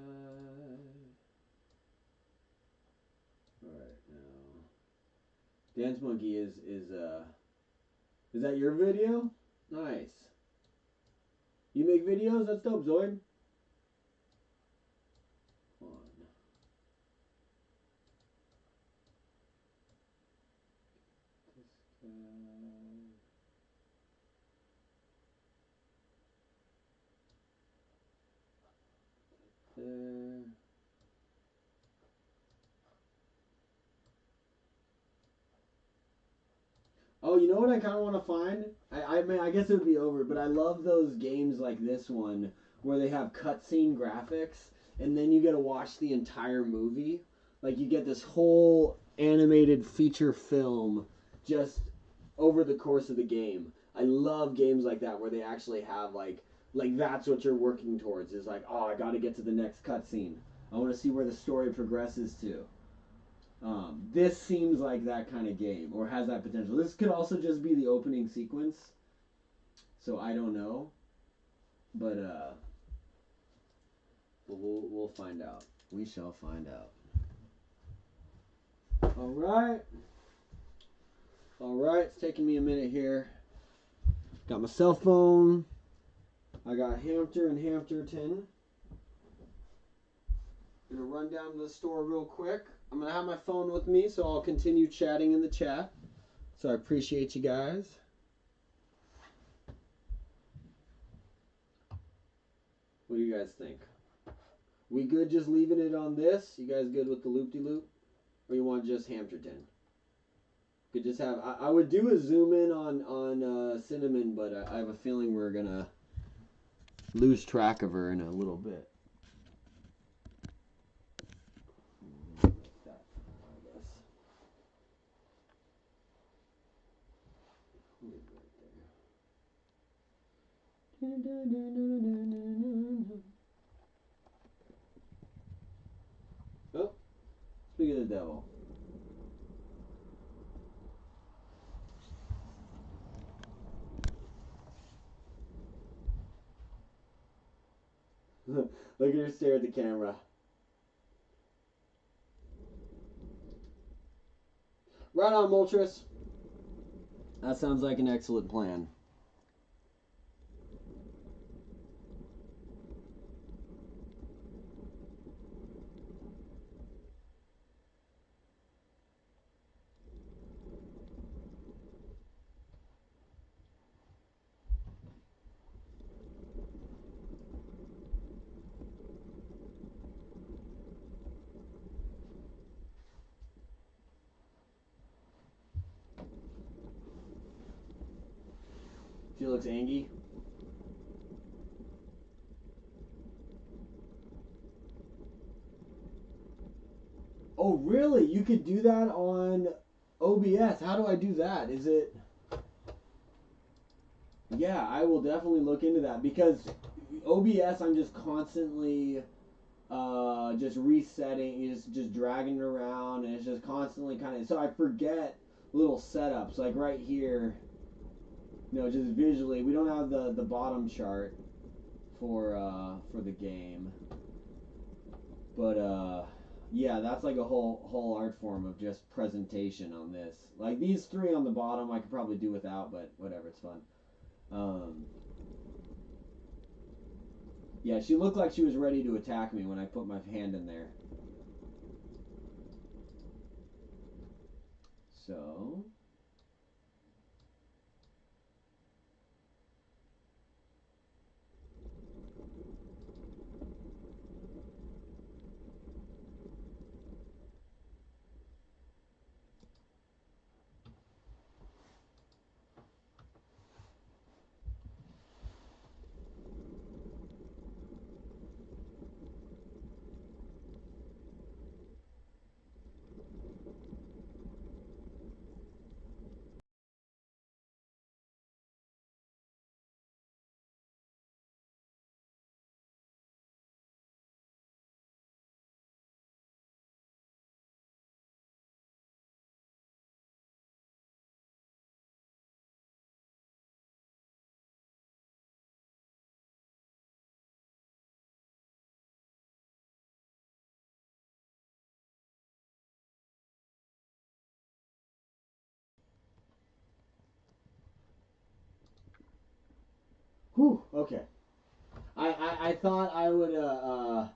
Alright, now. Dance Monkey is that your video? Nice. You make videos? That's dope, Zoid. There. Oh, you know what I kind of want to find? I mean, I guess it would be over, but I love those games like this one where they have cutscene graphics and then you get to watch the entire movie. Like you get this whole animated feature film just over the course of the game. I love games like that where they actually have like that's what you're working towards is like, oh, I got to get to the next cutscene. I want to see where the story progresses to. This seems like that kind of game, or has that potential. This could also just be the opening sequence, so I don't know, but we'll find out. We shall find out. All right. It's taking me a minute here. Got my cell phone. I got Hampter and Hampterton. Gonna run down to the store real quick. I'm gonna have my phone with me, so I'll continue chatting in the chat. So I appreciate you guys. What do you guys think? We good just leaving it on this? You guys good with the loop-de-loop? Or you want just Hampterton? Could just have... I would do a zoom in on Cinnamon, but I have a feeling we're gonna lose track of her in a little bit. Oh, speak of the devil. Look at her stare at the camera. Right on, Moltres. That sounds like an excellent plan. She looks angry. Oh, really? You could do that on OBS. How do I do that? Is it... Yeah, I will definitely look into that because OBS I'm just constantly just resetting, just dragging it around, and it's just constantly kind of... So I forget little setups, like right here, you know, just visually. We don't have the bottom chart for the game. But yeah, that's like a whole art form of just presentation on this. Like these three on the bottom I could probably do without, but whatever, it's fun. Yeah, she looked like she was ready to attack me when I put my hand in there. So... Whew, okay. I thought I would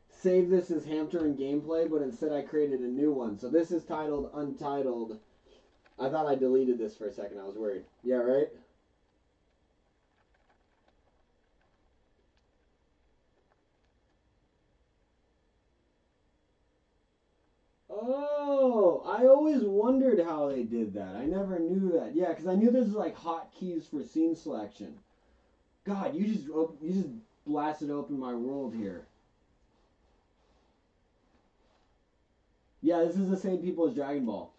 save this as Hampter and gameplay, but instead I created a new one. So this is titled Untitled. I thought I deleted this for a second. I was worried. Yeah, right? Oh, I always wondered how they did that. I never knew that. Yeah, because I knew this was like hotkeys for scene selection. God, you just blasted open my world here. Yeah, this is the same people as Dragon Ball.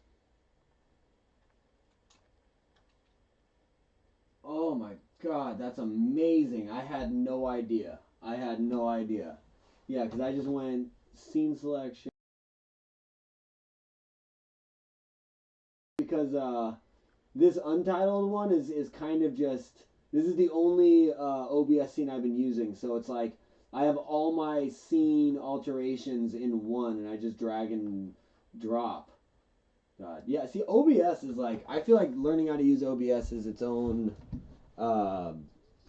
Oh my God, that's amazing. I had no idea. I had no idea. Yeah, because I just went scene selection. Because this Untitled one is kind of just, this is the only OBS scene I've been using, so it's like I have all my scene alterations in one, and I just drag and drop. God, yeah. See, OBS is like, I feel like learning how to use OBS is its own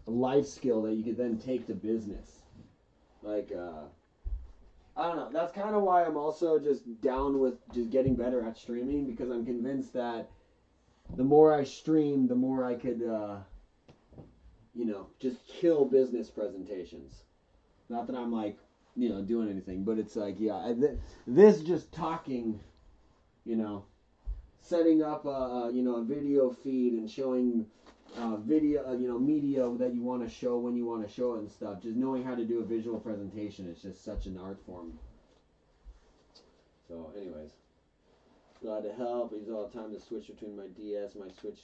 life skill that you could then take to business. Like, I don't know. That's kind of why I'm also just down with just getting better at streaming, because I'm convinced that the more I stream, the more I could, just kill business presentations. Not that I'm like, doing anything, but it's like, yeah, this just talking, setting up a video feed and showing video, media that you want to show when you want to show it and stuff. Just knowing how to do a visual presentation is just such an art form. So, anyways, glad to help. I use all the time to switch between my DS, my Switch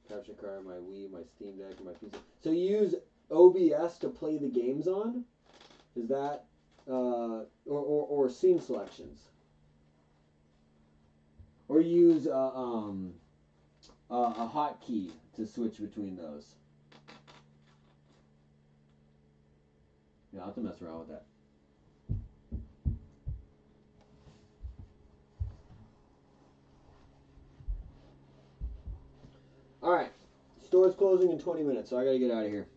capture card, my Wii, my Steam Deck, and my PC. So you use OBS to play the games on? Is that or scene selections? Or use a hotkey to switch between those? Yeah, I'll have to mess around with that. Alright. Store's closing in 20 minutes, so I gotta get out of here.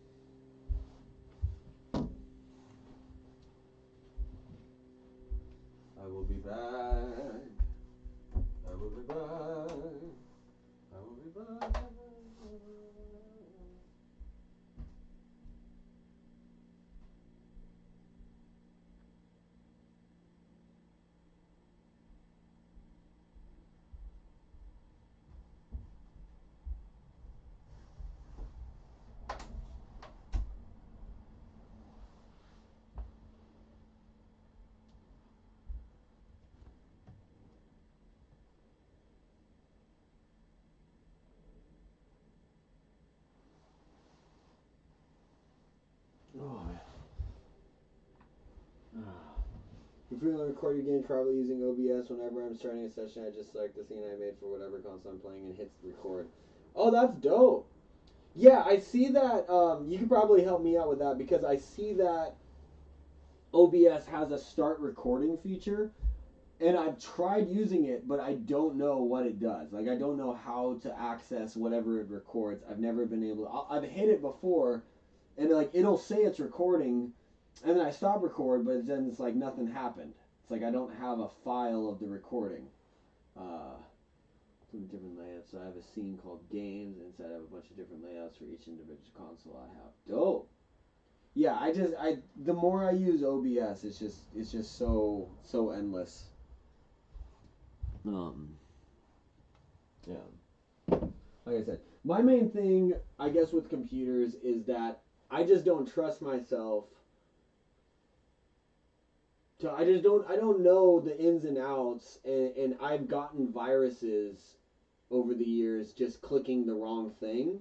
I will be back. I will be back. I will be back. Oh, man. If you're going to record your game, probably using OBS. Whenever I'm starting a session, I just select the scene I made for whatever console I'm playing and hits record. Oh, that's dope. Yeah, I see that. You could probably help me out with that, because I see that OBS has a start recording feature, and I've tried using it, but I don't know what it does. Like, I don't know how to access whatever it records. I've never been able to. I've hit it before, and like it'll say it's recording, and then I stop record, but then it's like nothing happened. It's like I don't have a file of the recording. Some different layouts. So I have a scene called games, and inside I have a bunch of different layouts for each individual console I have. Dope. Yeah, the more I use OBS, it's just so endless. Yeah. Like I said, my main thing, I guess, with computers is that I just don't trust myself. I don't know the ins and outs, and I've gotten viruses over the years just clicking the wrong thing,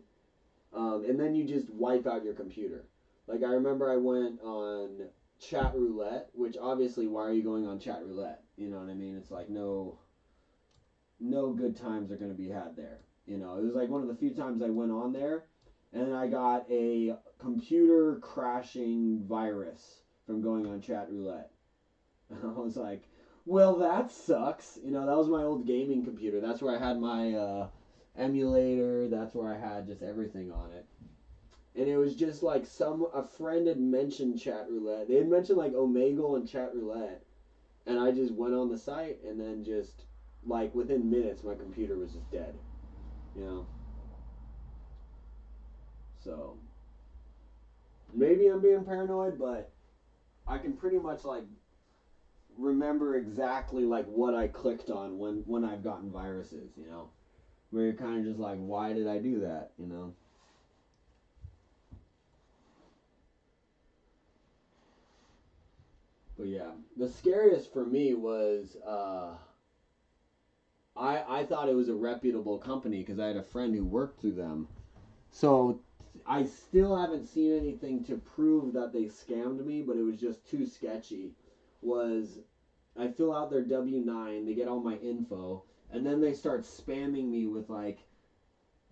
and then you just wipe out your computer. Like, I remember I went on chat roulette, which obviously, why are you going on chat roulette? You know what I mean? It's like no good times are going to be had there. It was like one of the few times I went on there, and I got a computer crashing virus from going on chat roulette. And I was like, well, that sucks. That was my old gaming computer. That's where I had my emulator. That's where I had just everything on it. and it was just like a friend had mentioned chat roulette. They had mentioned like Omegle and chat roulette, and I just went on the site, and then just like within minutes my computer was just dead, you know. So maybe I'm being paranoid, but I can pretty much like remember exactly like what I clicked on when I've gotten viruses, you know, where you're kind of just like, why did I do that, you know? But yeah, the scariest for me was I thought it was a reputable company because I had a friend who worked through them. So I still haven't seen anything to prove that they scammed me, but it was just too sketchy. Was I fill out their W-9, they get all my info, and then they start spamming me with like,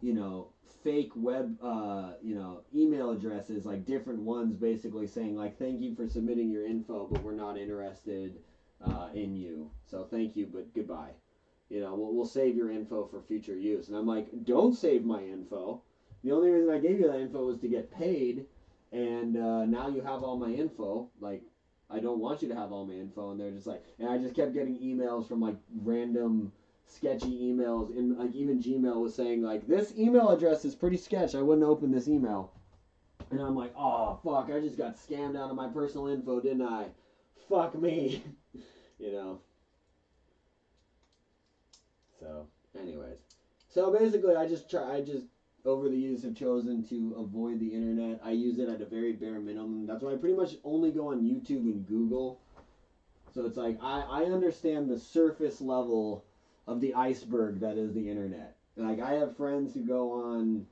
you know, fake web, you know, email addresses, like different ones, basically saying like, thank you for submitting your info, but we're not interested in you. So thank you, but goodbye. You know, we'll save your info for future use. And I'm like, don't save my info. The only reason I gave you that info was to get paid, and now you have all my info. Like, I don't want you to have all my info. And they're just like, and I just kept getting emails from like random sketchy emails. And like even Gmail was saying like, this email address is pretty sketch. I wouldn't open this email. And I'm like, oh fuck, I just got scammed out of my personal info, didn't I? Fuck me. You know. So, anyways. So basically I just over the years have chosen to avoid the internet. I use it at a very bare minimum. That's why I pretty much only go on YouTube and Google. So it's like I understand the surface level of the iceberg that is the internet. Like I have friends who go on,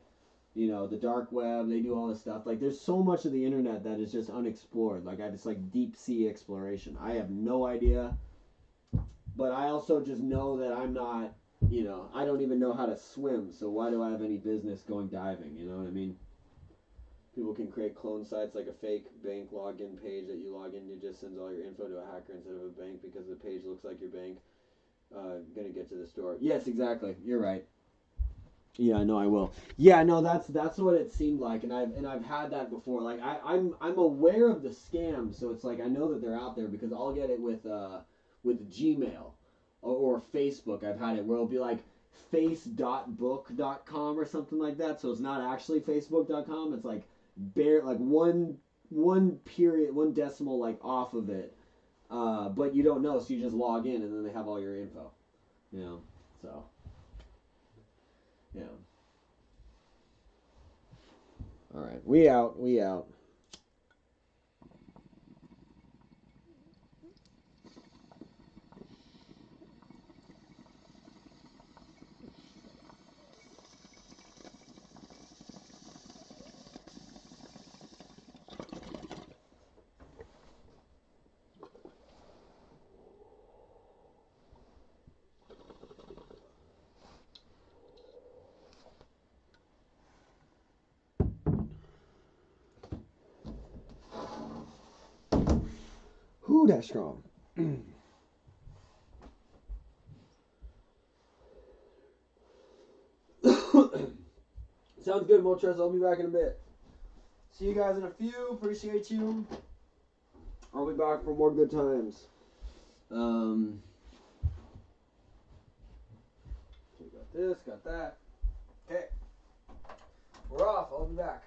you know, the dark web, they do all this stuff. Like there's so much of the internet that is just unexplored. Like it's like deep sea exploration. I have no idea. But I also just know that I'm not, you know, I don't even know how to swim, so why do I have any business going diving? You know what I mean? People can create clone sites like a fake bank login page that you log into just sends all your info to a hacker instead of a bank because the page looks like your bank. Gonna get to the store. Yes, exactly. You're right. Yeah, no, I will. Yeah, no, that's what it seemed like, and I've had that before. Like I'm aware of the scam, so it's like I know that they're out there because I'll get it with Gmail or Facebook. I've had it where it'll be like face.book.com or something like that. So it's not actually facebook.com. It's like bare like one period, one decimal like off of it. But you don't know, so you just log in and then they have all your info. You know, so yeah. All right, we out. We out. Who that strong? Sounds good, Moltres. I'll be back in a bit. See you guys in a few. Appreciate you. I'll be back for more good times. So we got this, got that. Okay. We're off. I'll be back.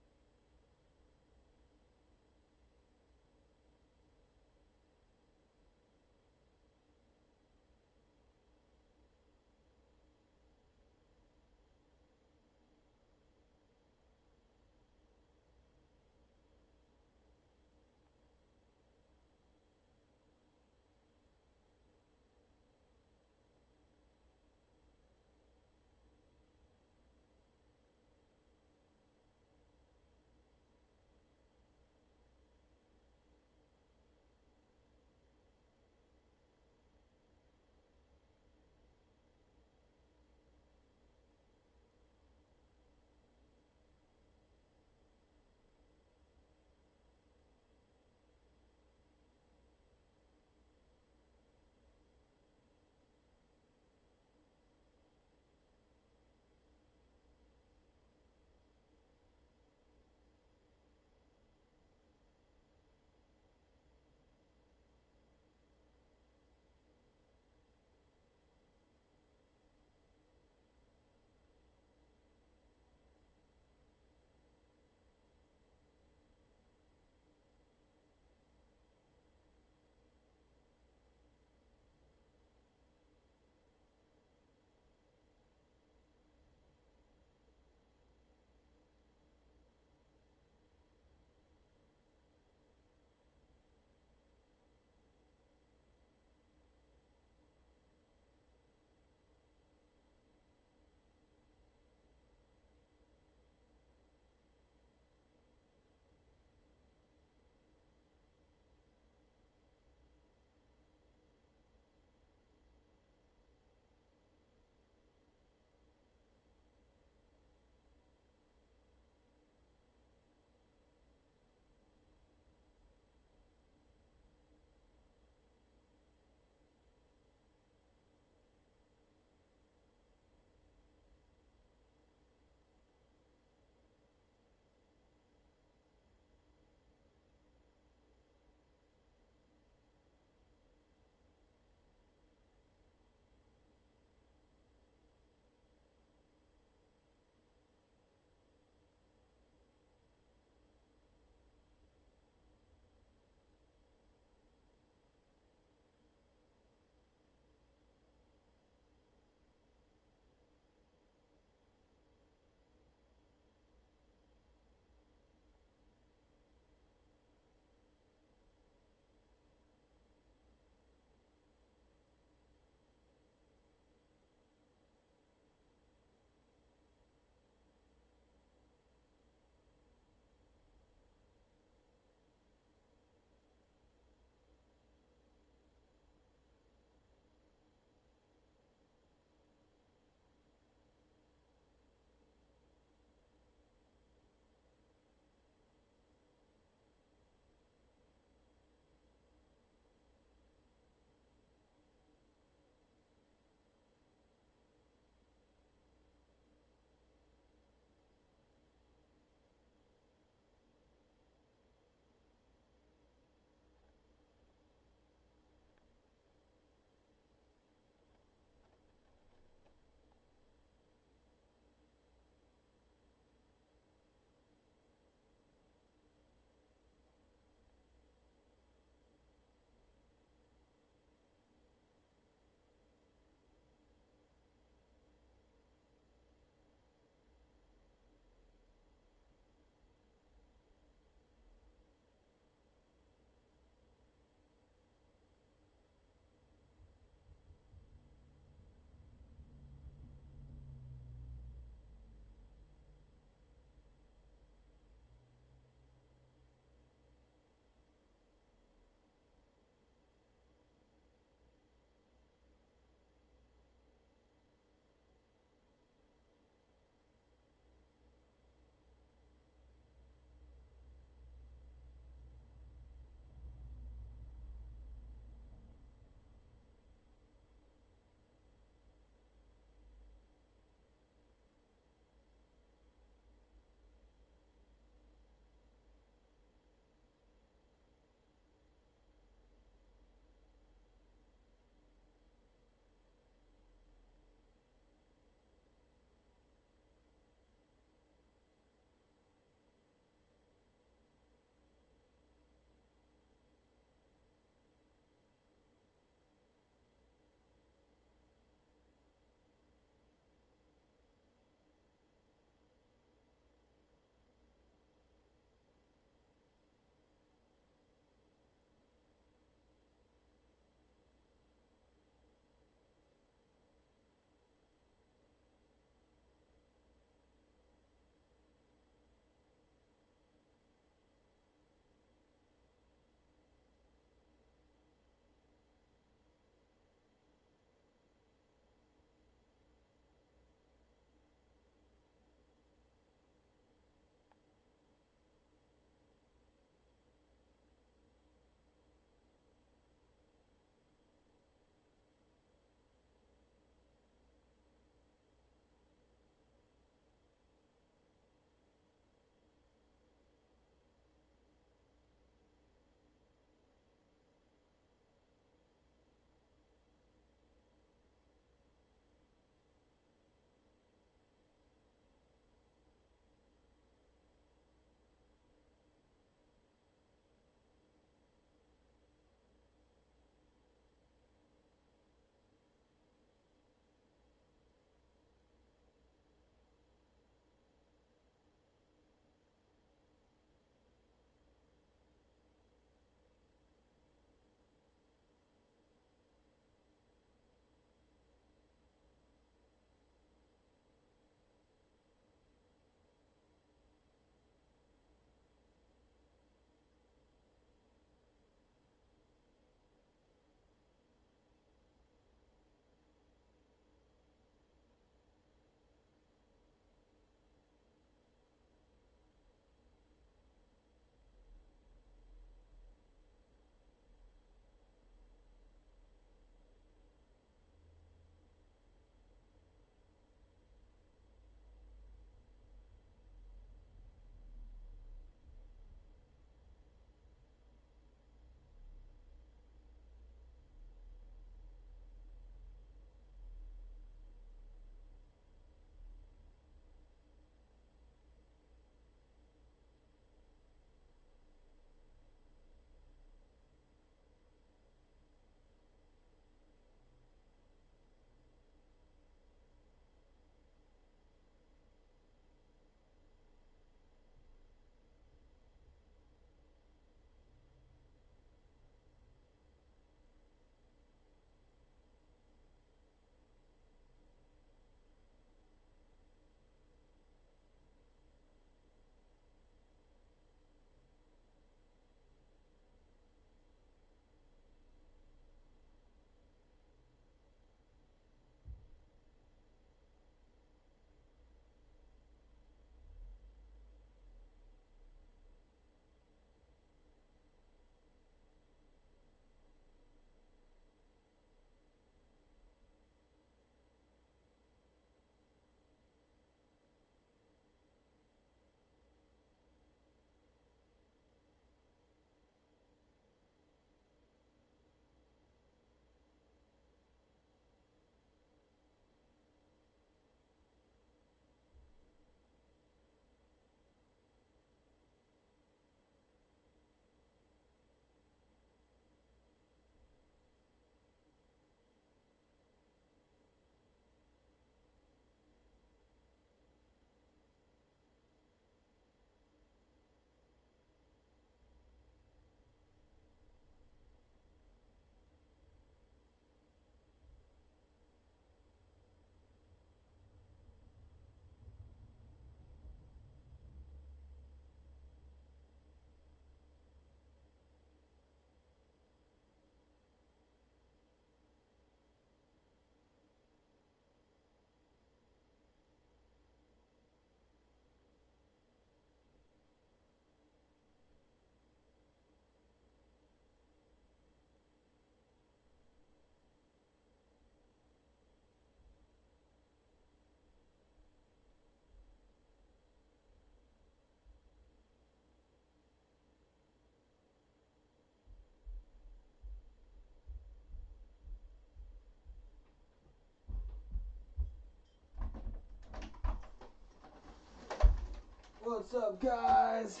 What's up, guys?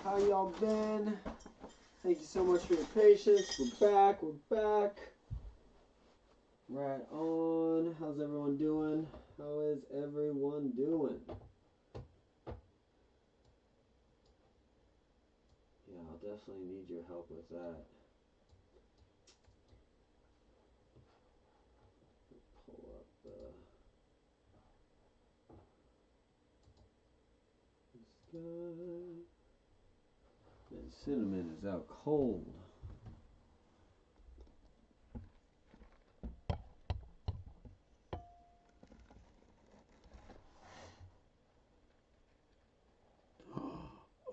How y'all been? Thank you so much for your patience. We're back. Right on. How's everyone doing? How is everyone doing? Yeah, I'll definitely need your help with that. Pull up this guy. And cinnamon is out cold.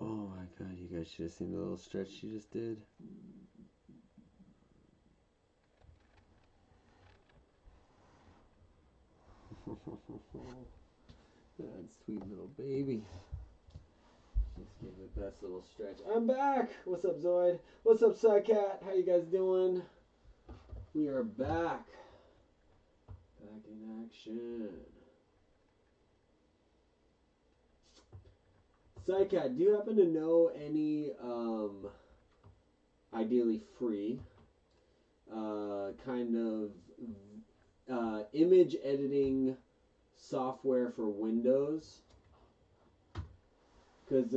Oh my god, you guys should have seen the little stretch she just did. That sweet little baby. Just give the best little stretch. I'm back! What's up, Zoid? What's up, Psycat? How you guys doing? We are back. Back in action. Psycat, do you happen to know any, ideally free, kind of image editing software for Windows? Because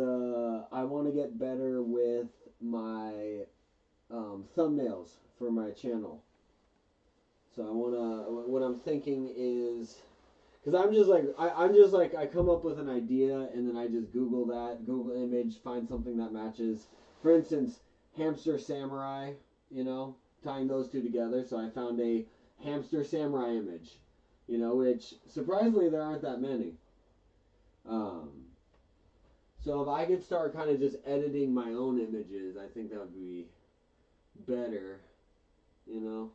I want to get better with my thumbnails for my channel. So I want to, what I'm thinking is, because I'm just like, I come up with an idea and then I just Google that, Google image, find something that matches. For instance, hamster samurai, you know, tying those two together. So I found a hamster samurai image, you know, which surprisingly there aren't that many. So if I could start kind of just editing my own images, I think that would be better, you know.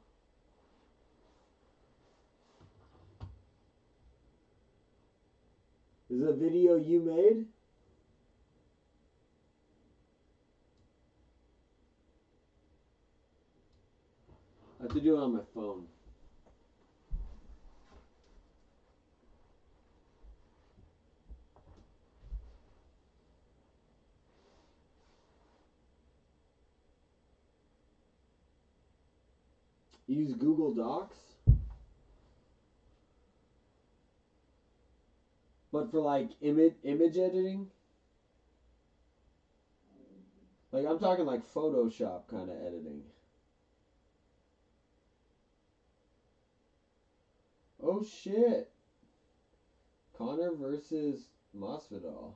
Is it a video you made? I have to do it on my phone. Use Google Docs? But for like image editing? Like I'm talking like Photoshop kind of editing. Oh shit. Connor versus Masvidal.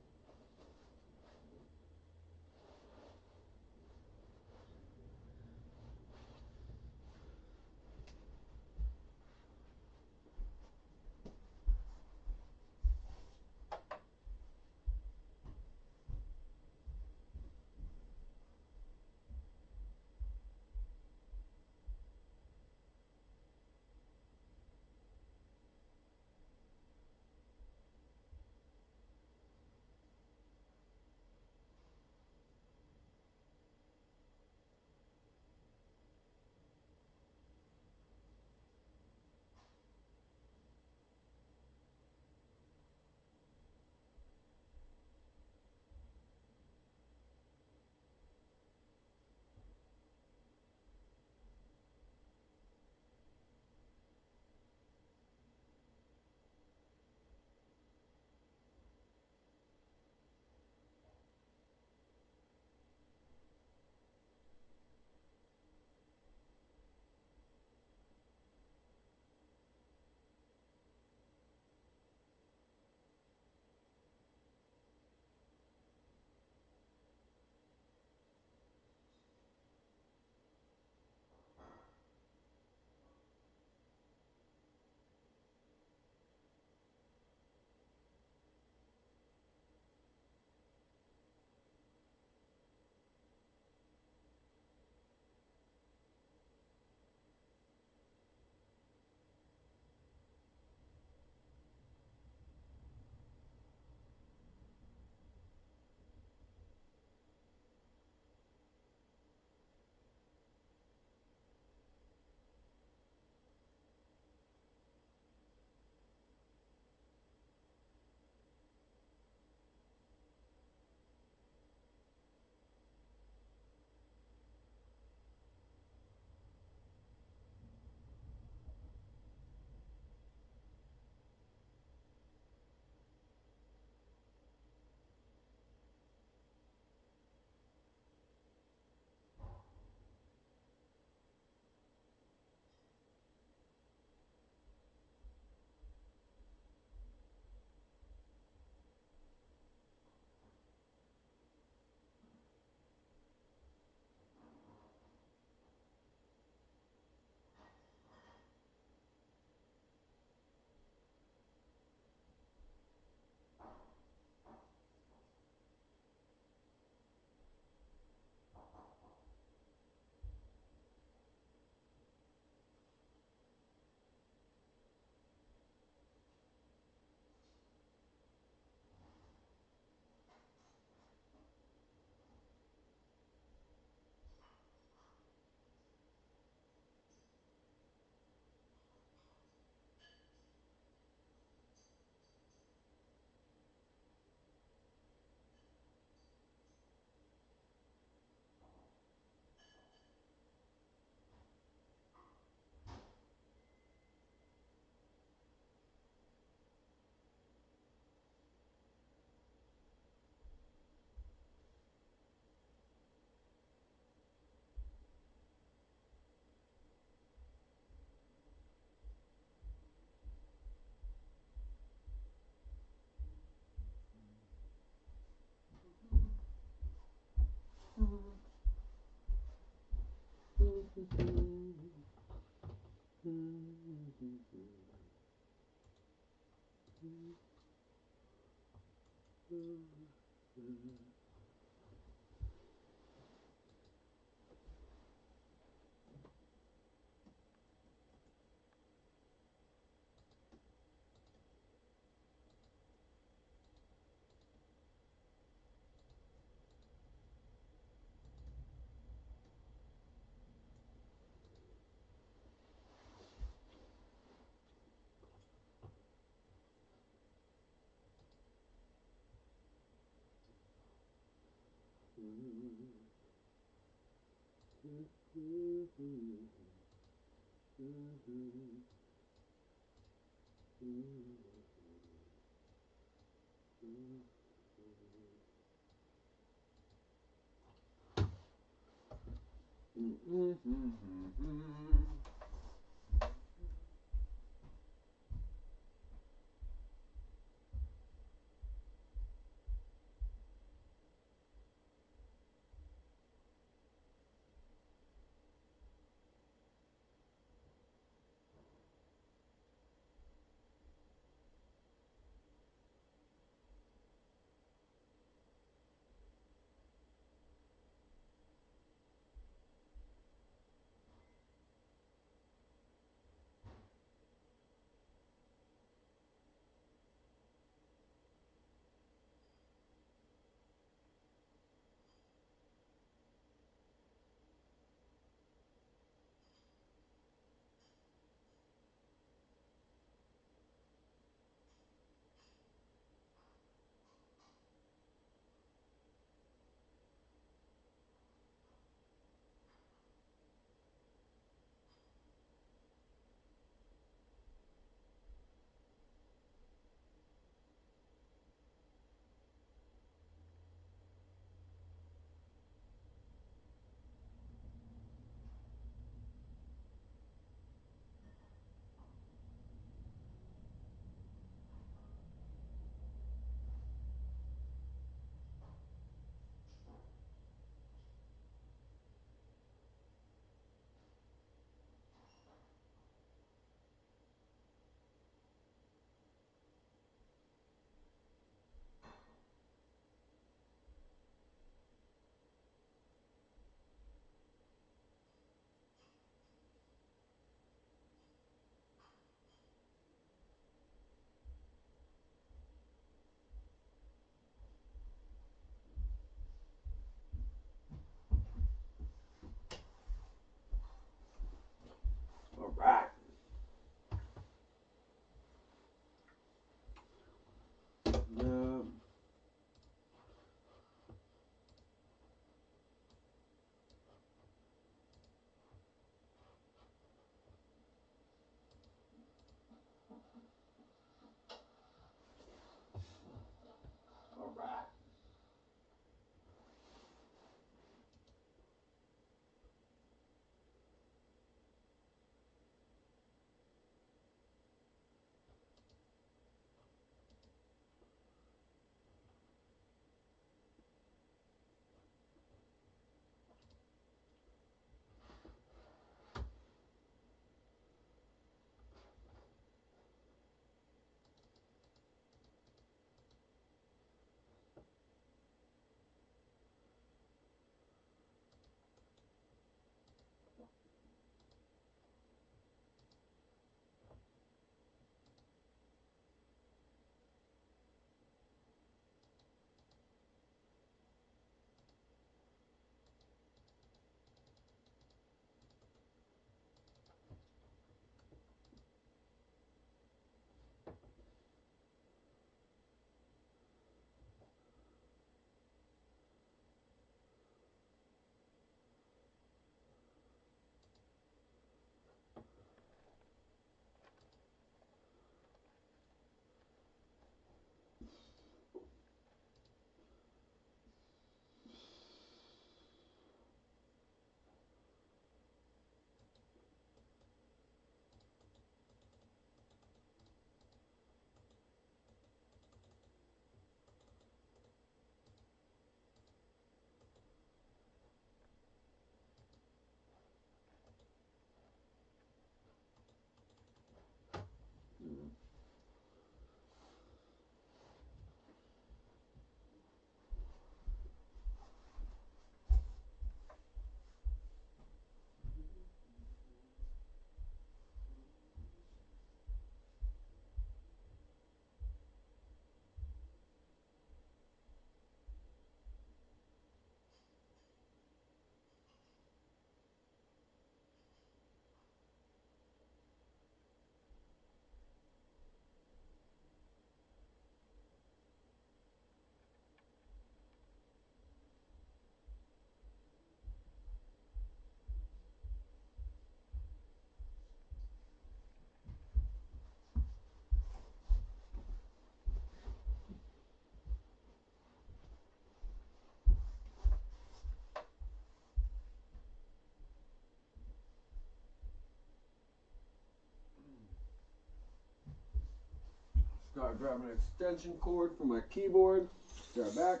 Start grabbing an extension cord from my keyboard. Start back.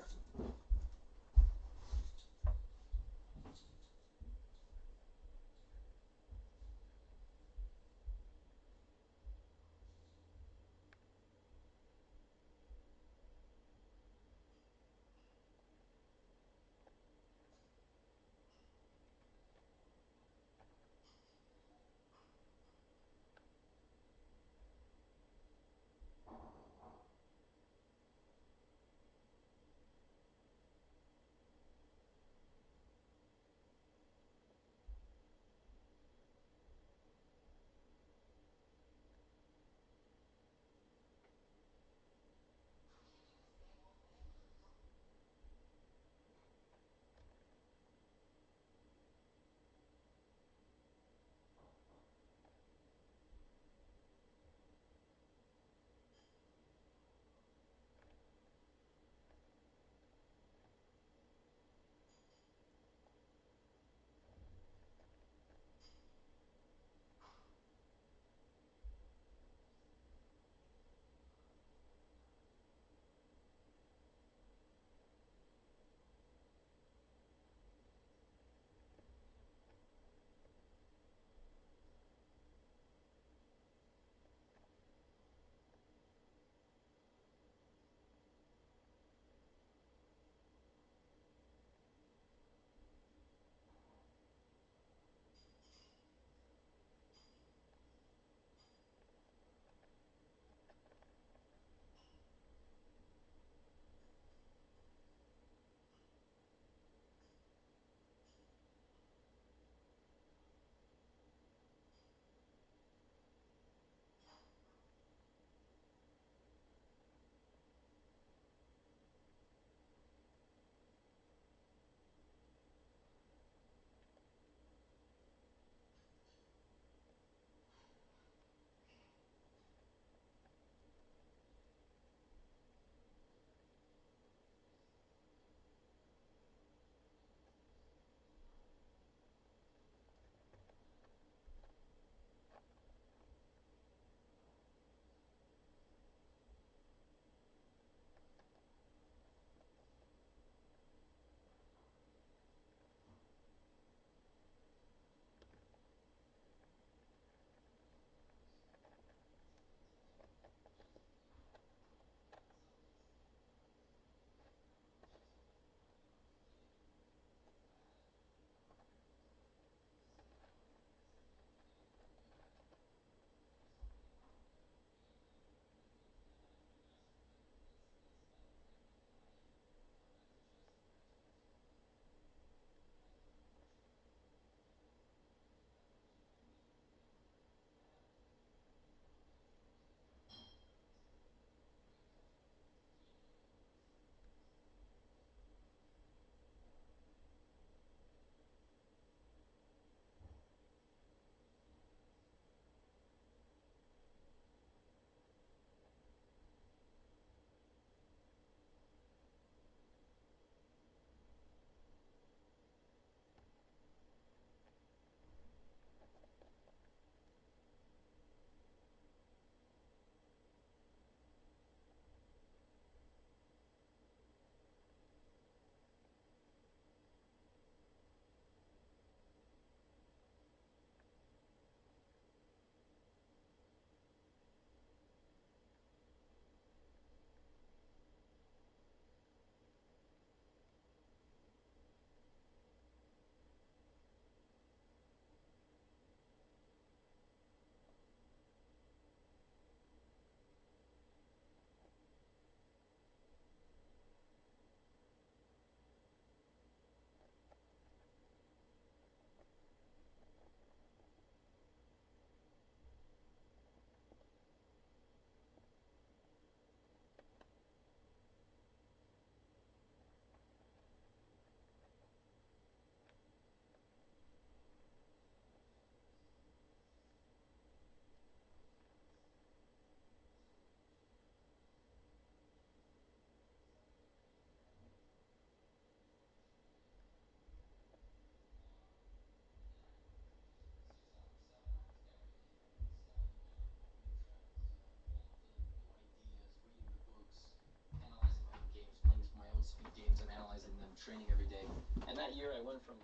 training every day. And that year I went from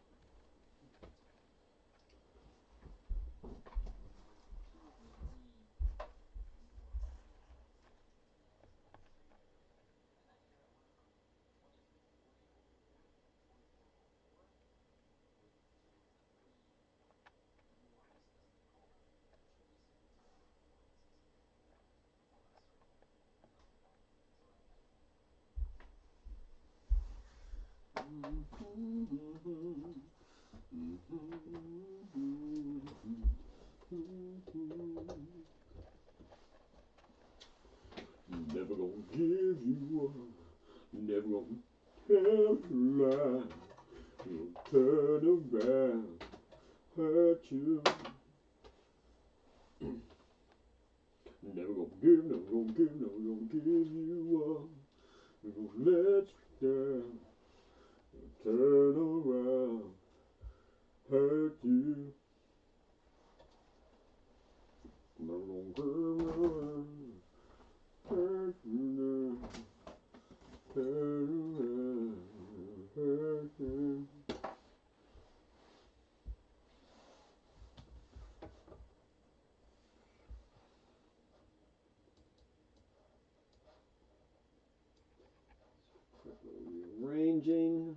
Never gonna give you up, never gonna tell you lie. You'll turn around, hurt you. Never gonna give, never gonna give, never gonna give you up. We're gonna let you down, turn around, hurt you. Never gonna give you up, hurt you, turn around, hurt you. Rearranging.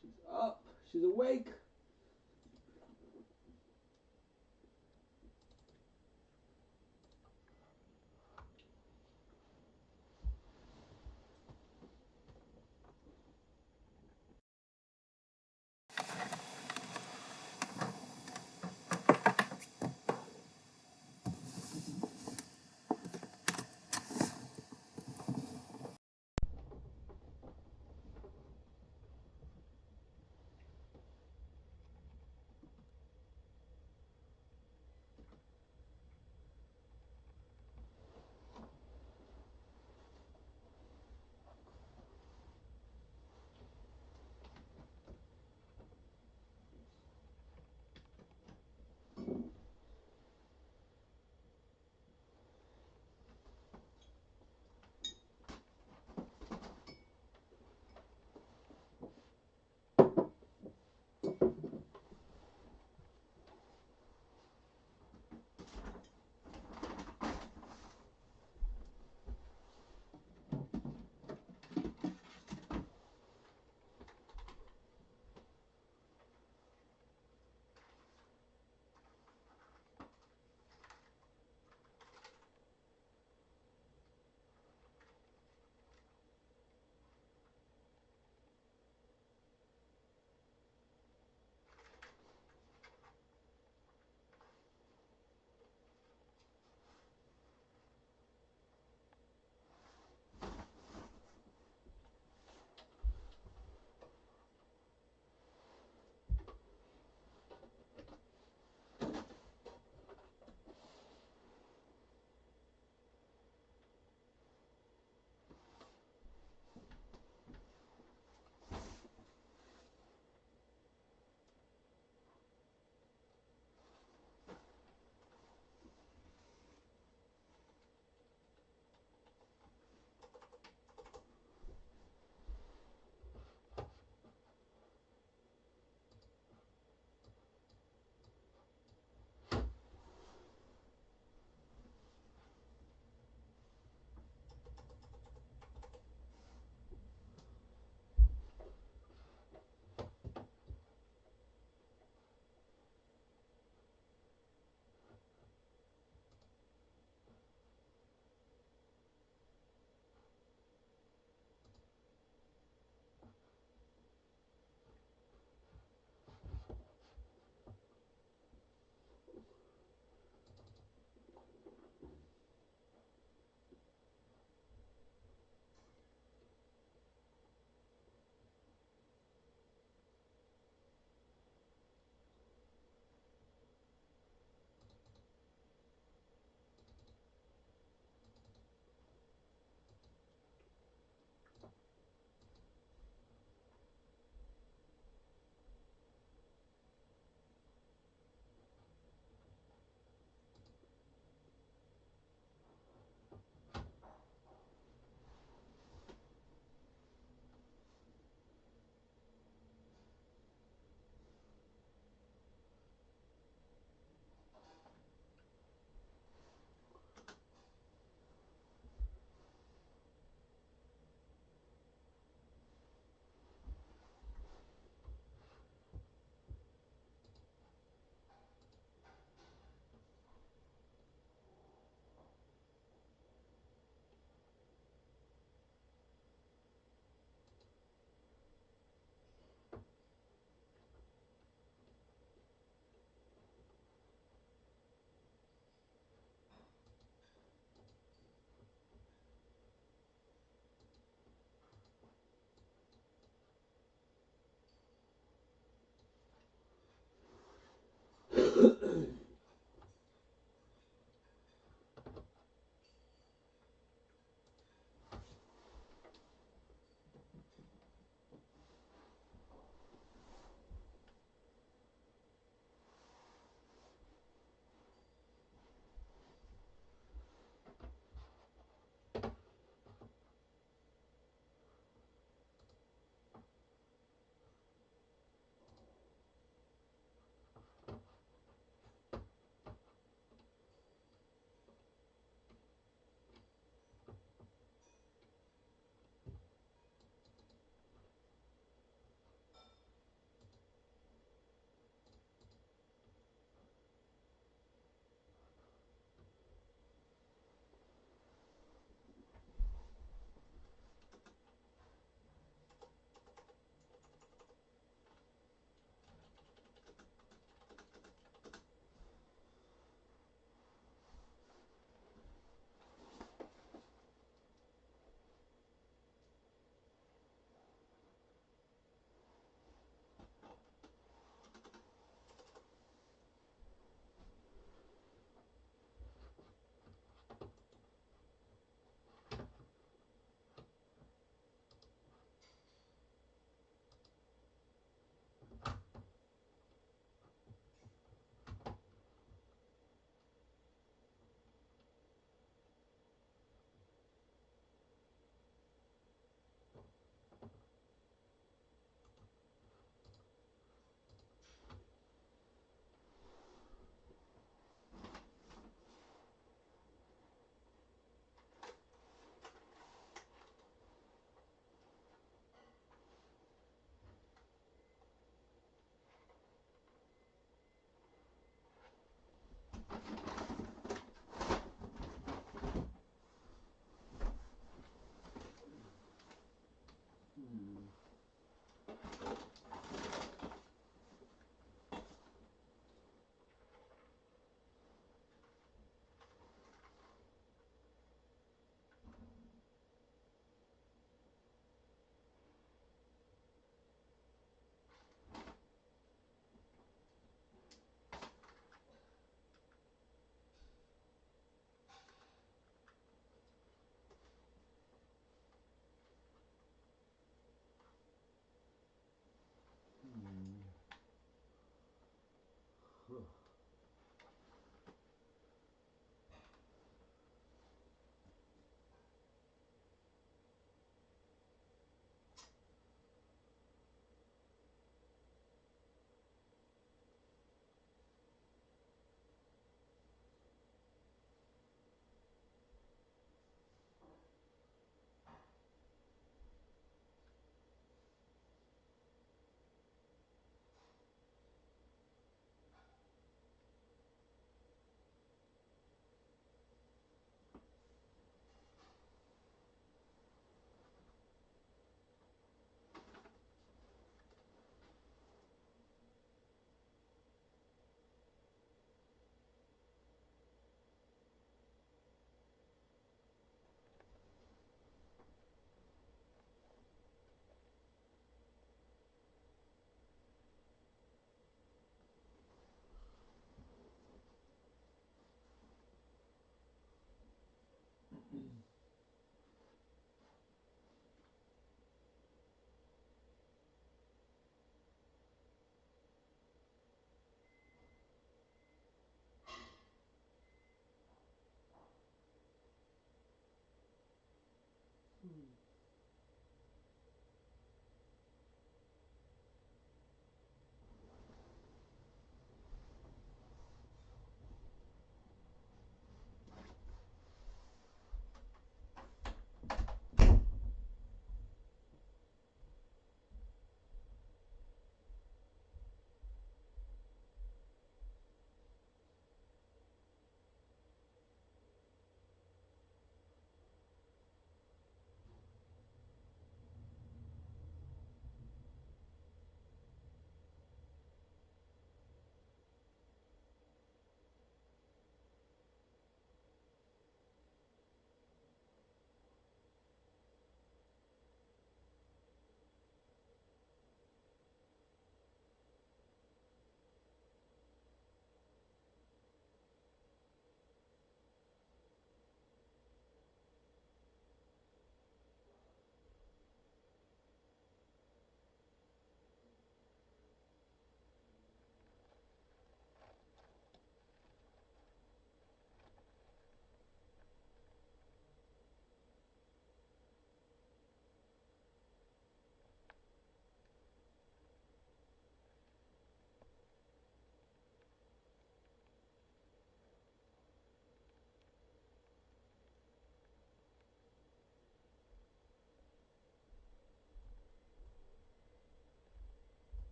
She's up. She's awake.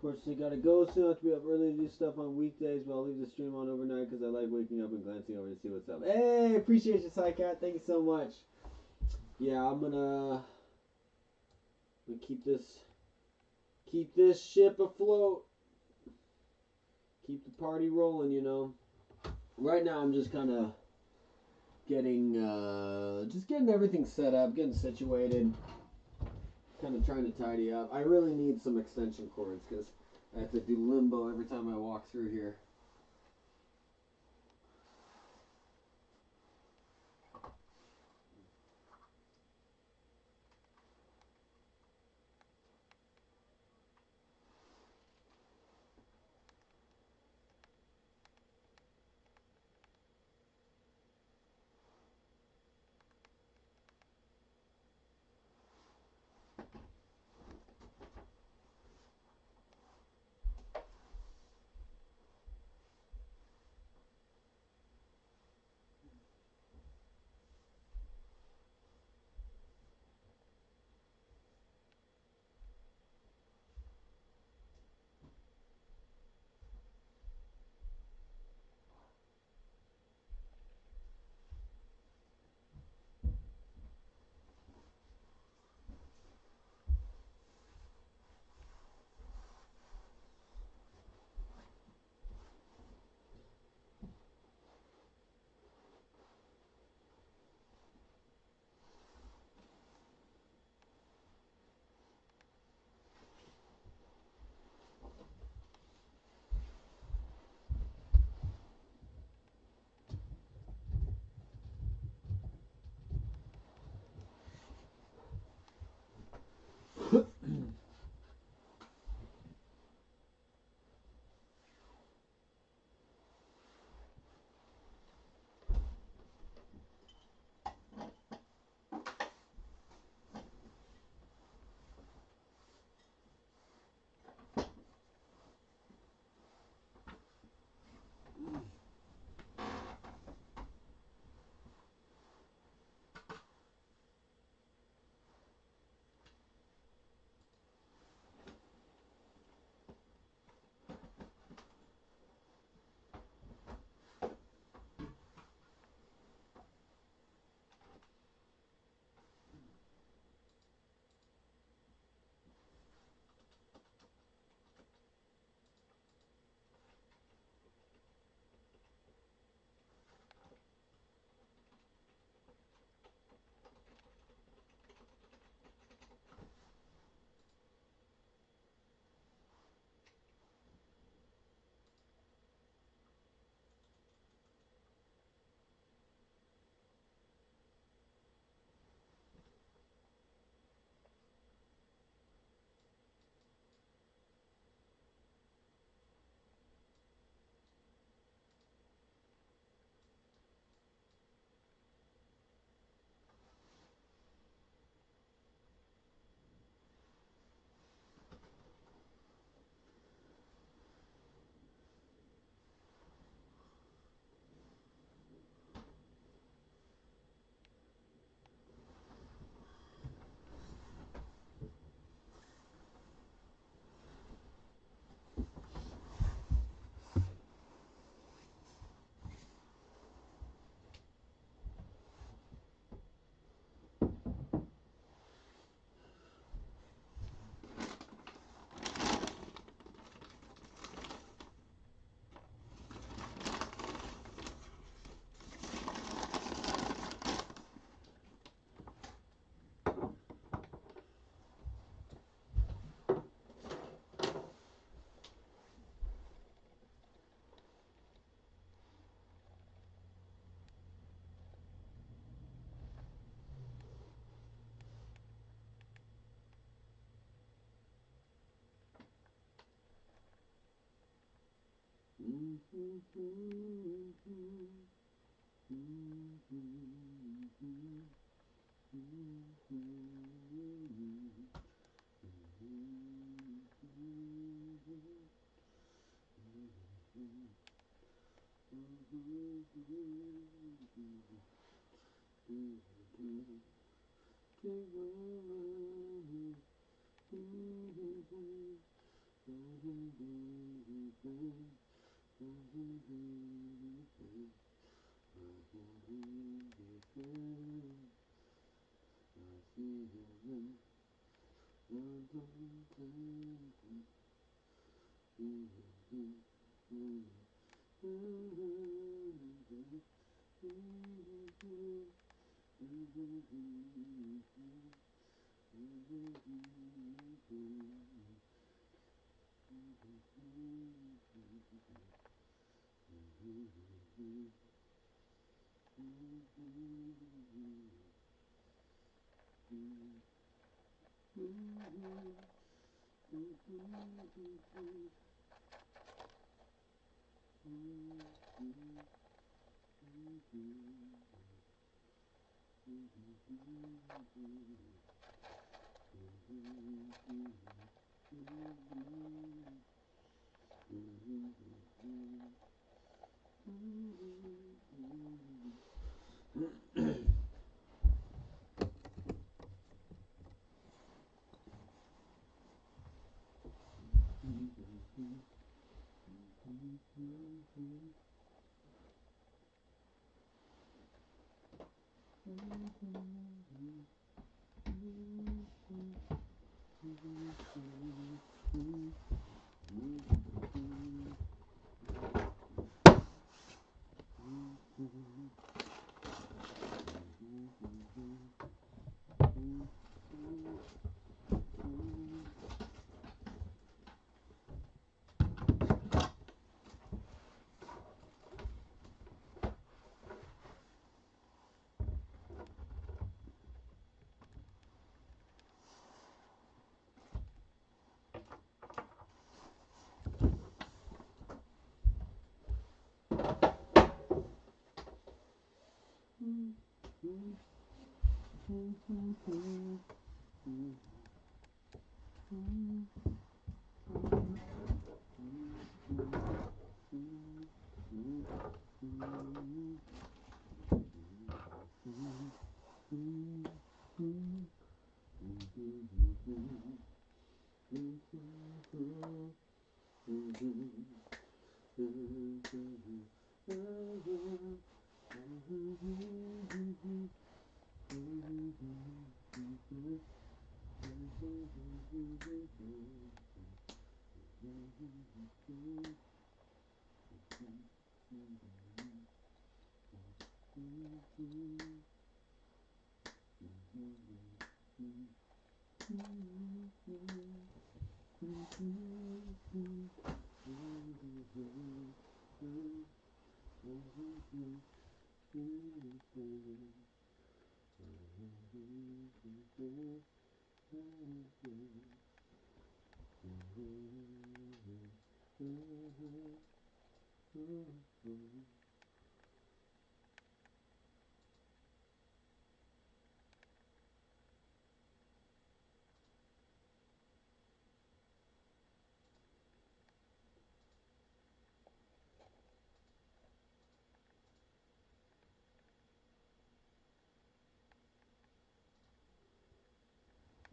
Unfortunately, gotta go soon. I have to be up early to do stuff on weekdays, but I'll leave the stream on overnight because I like waking up and glancing over to see what's up. Hey, appreciate you, Psycat. Thank you so much. Yeah, I'm gonna keep this ship afloat. Keep the party rolling, you know. Right now, I'm just kind of getting everything set up, getting situated. Kind of trying to tidy up. I really need some extension cords because I have to do limbo every time I walk through here.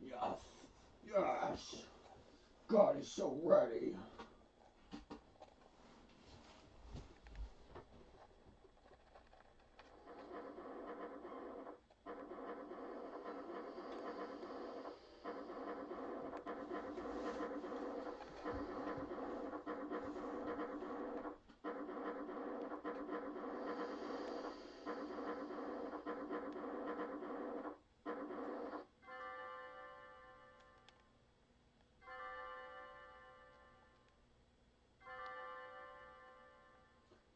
Yes. Yes. God is so ready.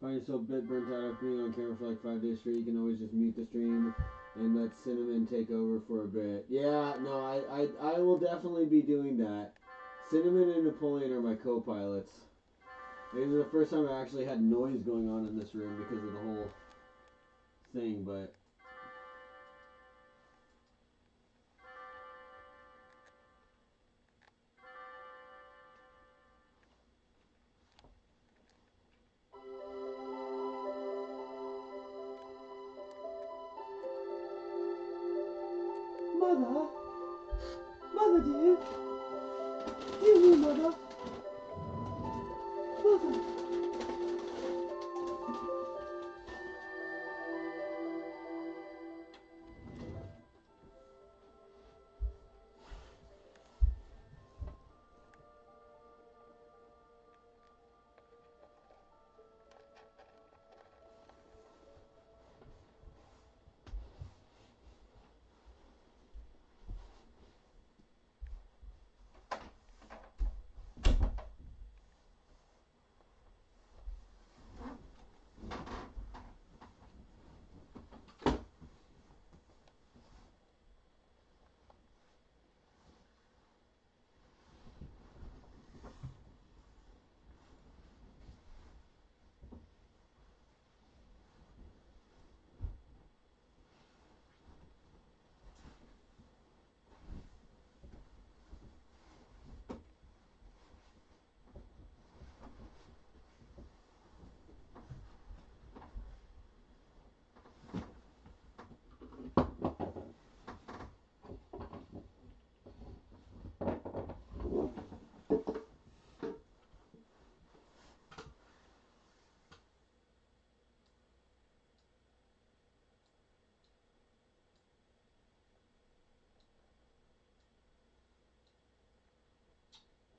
Find yourself a bit burnt out after being on camera for like 5 days straight, you can always just mute the stream and let Cinnamon take over for a bit. Yeah, no, I will definitely be doing that. Cinnamon and Napoleon are my co-pilots. This is the first time I actually had noise going on in this room because of the whole thing, but... Mother? Mother dear? Dear me, Mother?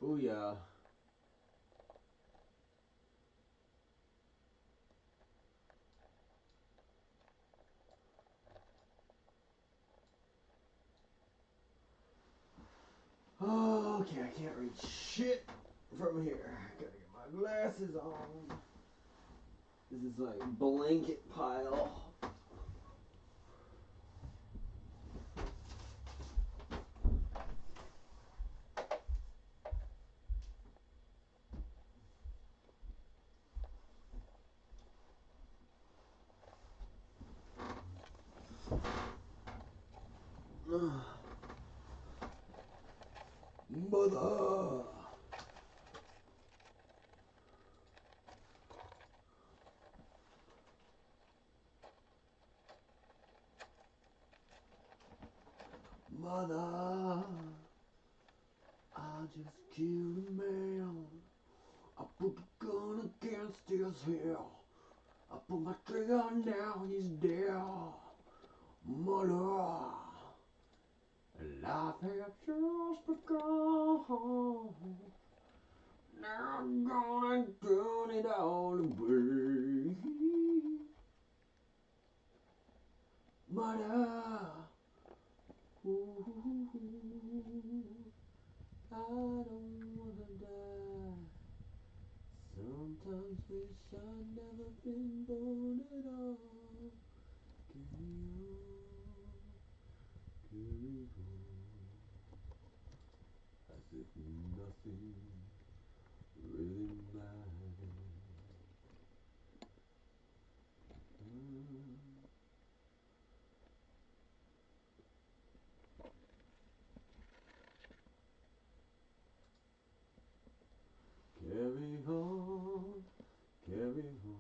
Booyah. Oh, okay, I can't read shit from here. Gotta get my glasses on. This is like blanket pile. Mother. Mother, I just killed a man. I put the gun against his head. I put my trigger now, he's dead. Mother, life has just begun. Now I'm gonna turn it all away. Mother, ooh, I don't wanna die. Sometimes wish I'd never been born at all. Carry on, as if nothing really matters. Carry on, carry on.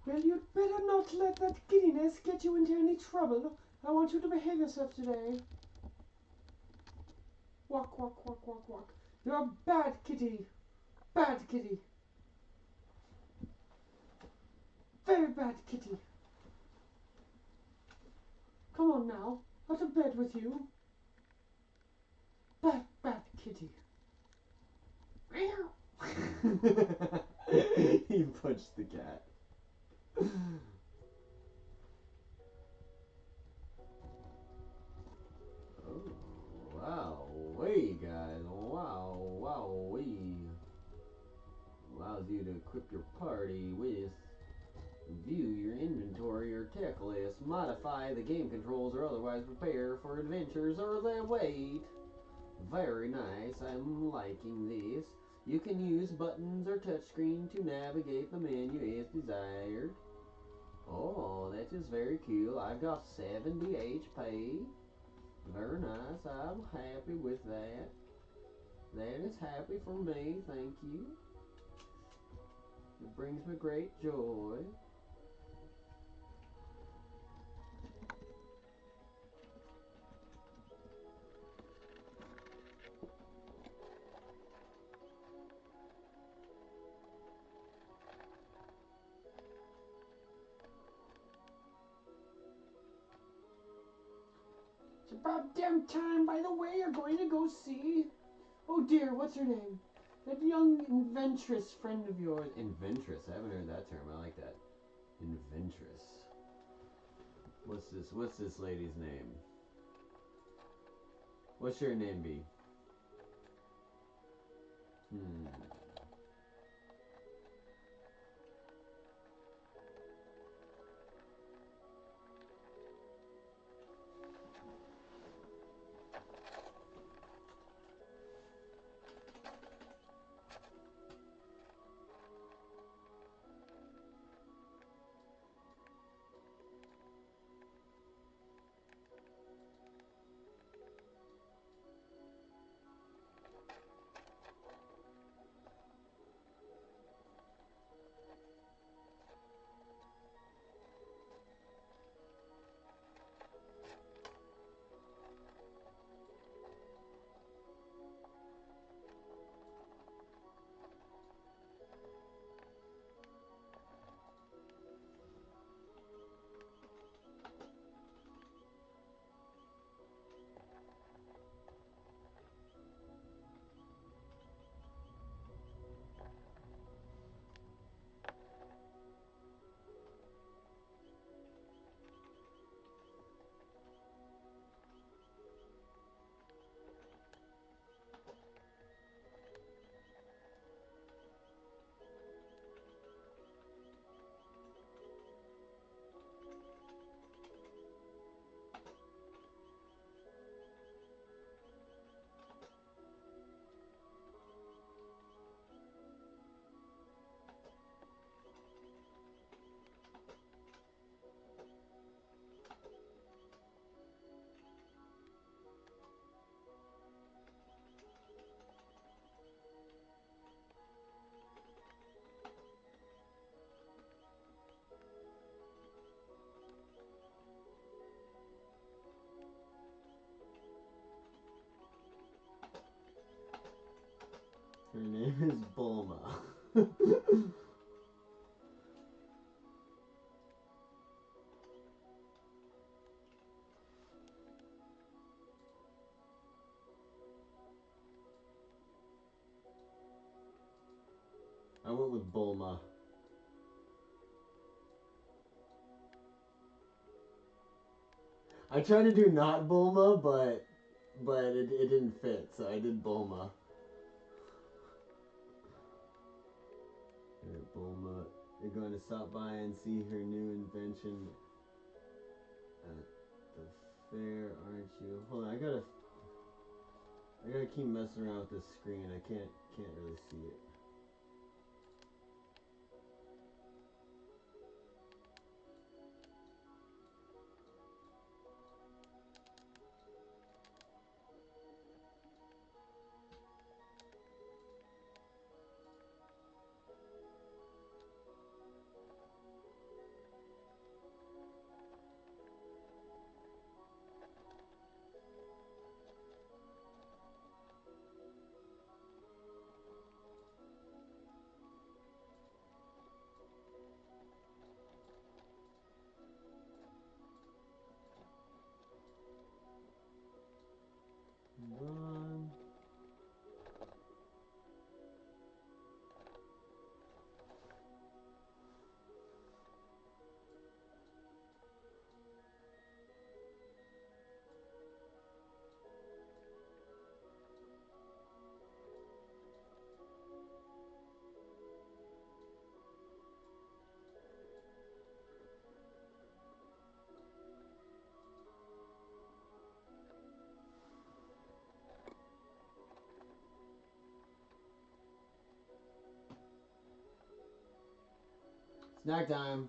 Well, you'd better not let that giddiness get you into any trouble. I want you to behave yourself today. Walk, walk, walk, walk, walk. You're a bad kitty. Bad kitty. Very bad kitty. Come on now. Out of bed with you. Bad, bad kitty. He punched the cat. Oh, wow, wait, guys, wow, allows you to equip your party with, view your inventory or tech list, modify the game controls, or otherwise prepare for adventures or they wait. Very nice, I'm liking this. You can use buttons or touchscreen to navigate the menu as desired. Oh, that is very cool. I've got 70 HP. Very nice. I'm happy with that. That is happy for me. Thank you. It brings me great joy. It's about damn time, by the way, you're going to go see. Oh dear, what's her name? That young inventress friend of yours. Inventress. I haven't heard that term. I like that. Inventress. What's this lady's name? What's your name be? Her name is Bulma. I went with Bulma. I tried to do not Bulma, but it didn't fit, so I did Bulma. Alright, Bulma, you're going to stop by and see her new invention at the fair, aren't you? Hold on, I gotta keep messing around with this screen. I can't really see it. Done. Snack time.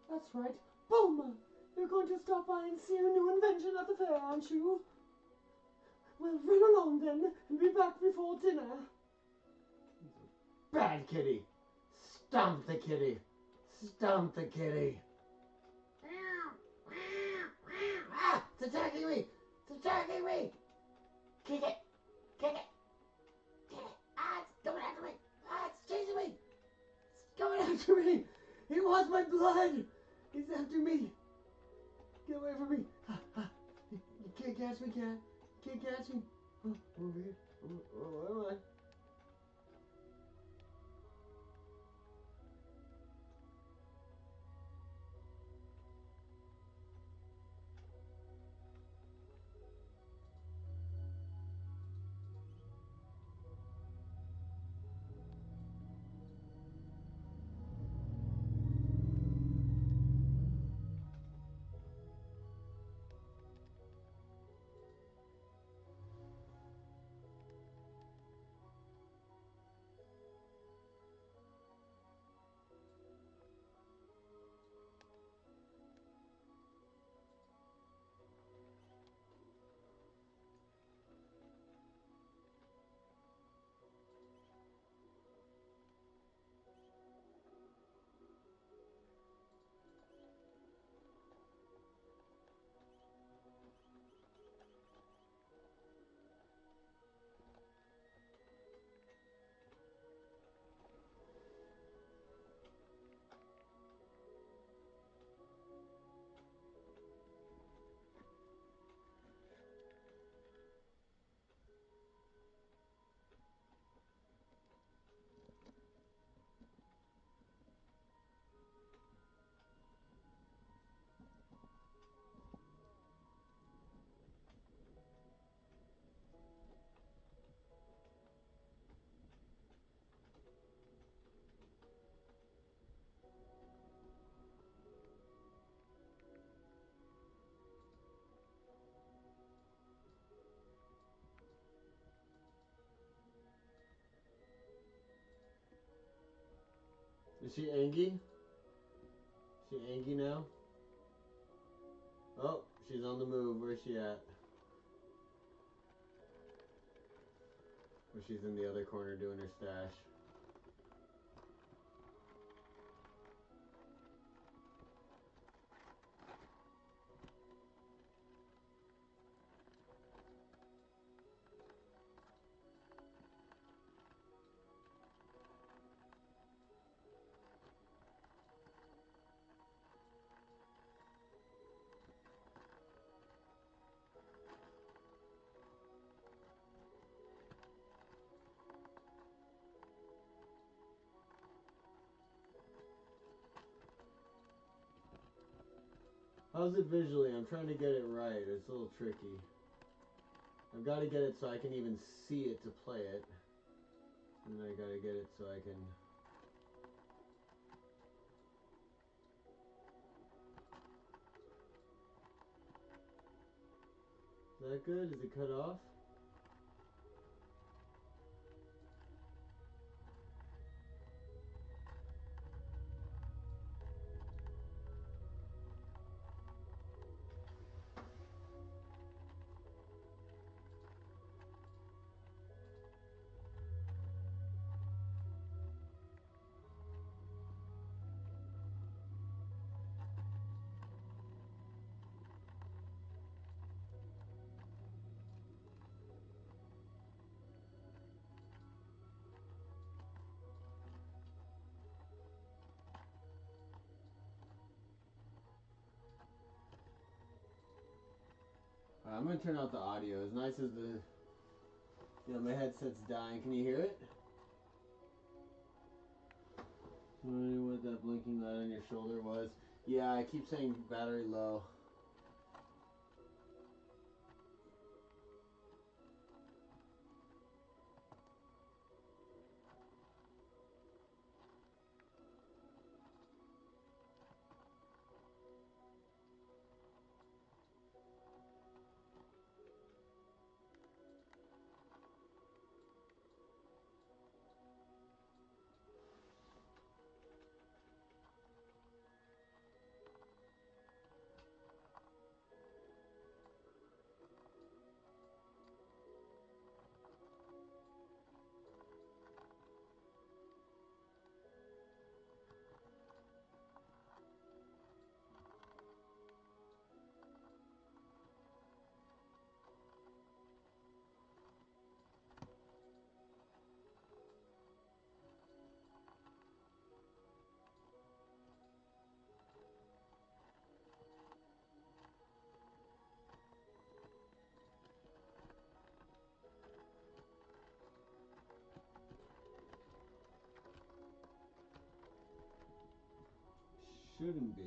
That's right. Bulma! You're going to stop by and see your new invention at the fair, aren't you? Well, run along then, and be back before dinner. Bad kitty. Stomp the kitty. Stomp the kitty. Ah! It's attacking me! It's attacking me! Kick it! Kick it! Kick it! Ah! It's coming after me! Ah! It's chasing me! It's coming after me! He wants my blood! He's after me! Get away from me! Ah, ah. You can't catch me, cat! Can't catch me! Oh, over here. Oh, where am I? Is she angry? Is she angry now? Oh, she's on the move. Where's she at? Or she's in the other corner doing her stash. How's it visually? I'm trying to get it right. It's a little tricky. I've got to get it so I can even see it to play it. And then I got to get it so I can... Is that good? Is it cut off? I'm gonna turn out the audio. As nice as the... Yeah, my headset's dying. Can you hear it? Wondering what that blinking light on your shoulder was. Yeah, I keep saying battery low. Shouldn't be.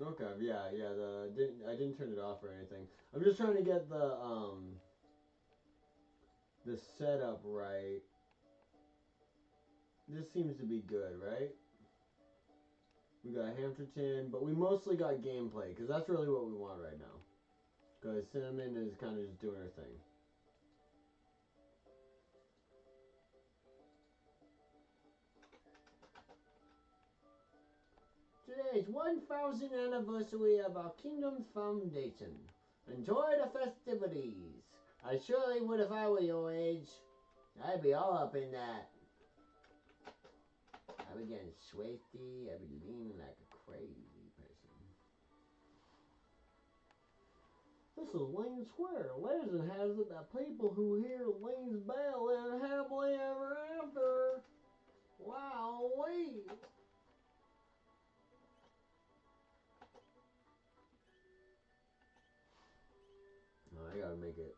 Okay, yeah. I didn't turn it off or anything. I'm just trying to get the setup right. This seems to be good, right? We got Hampton, but we mostly got gameplay, because that's really what we want right now. Because Cinnamon is kind of just doing her thing. Today is 1000th anniversary of our Kingdom's foundation. Enjoy the festivities. I surely would if I were your age. I'd be all up in that. I'd be getting swifty. I'd be leaning like a crazy person. This is Lane Square. Legend has it that people who hear Lane's bell live happily ever after. Wow-wee. Oh, I gotta make it.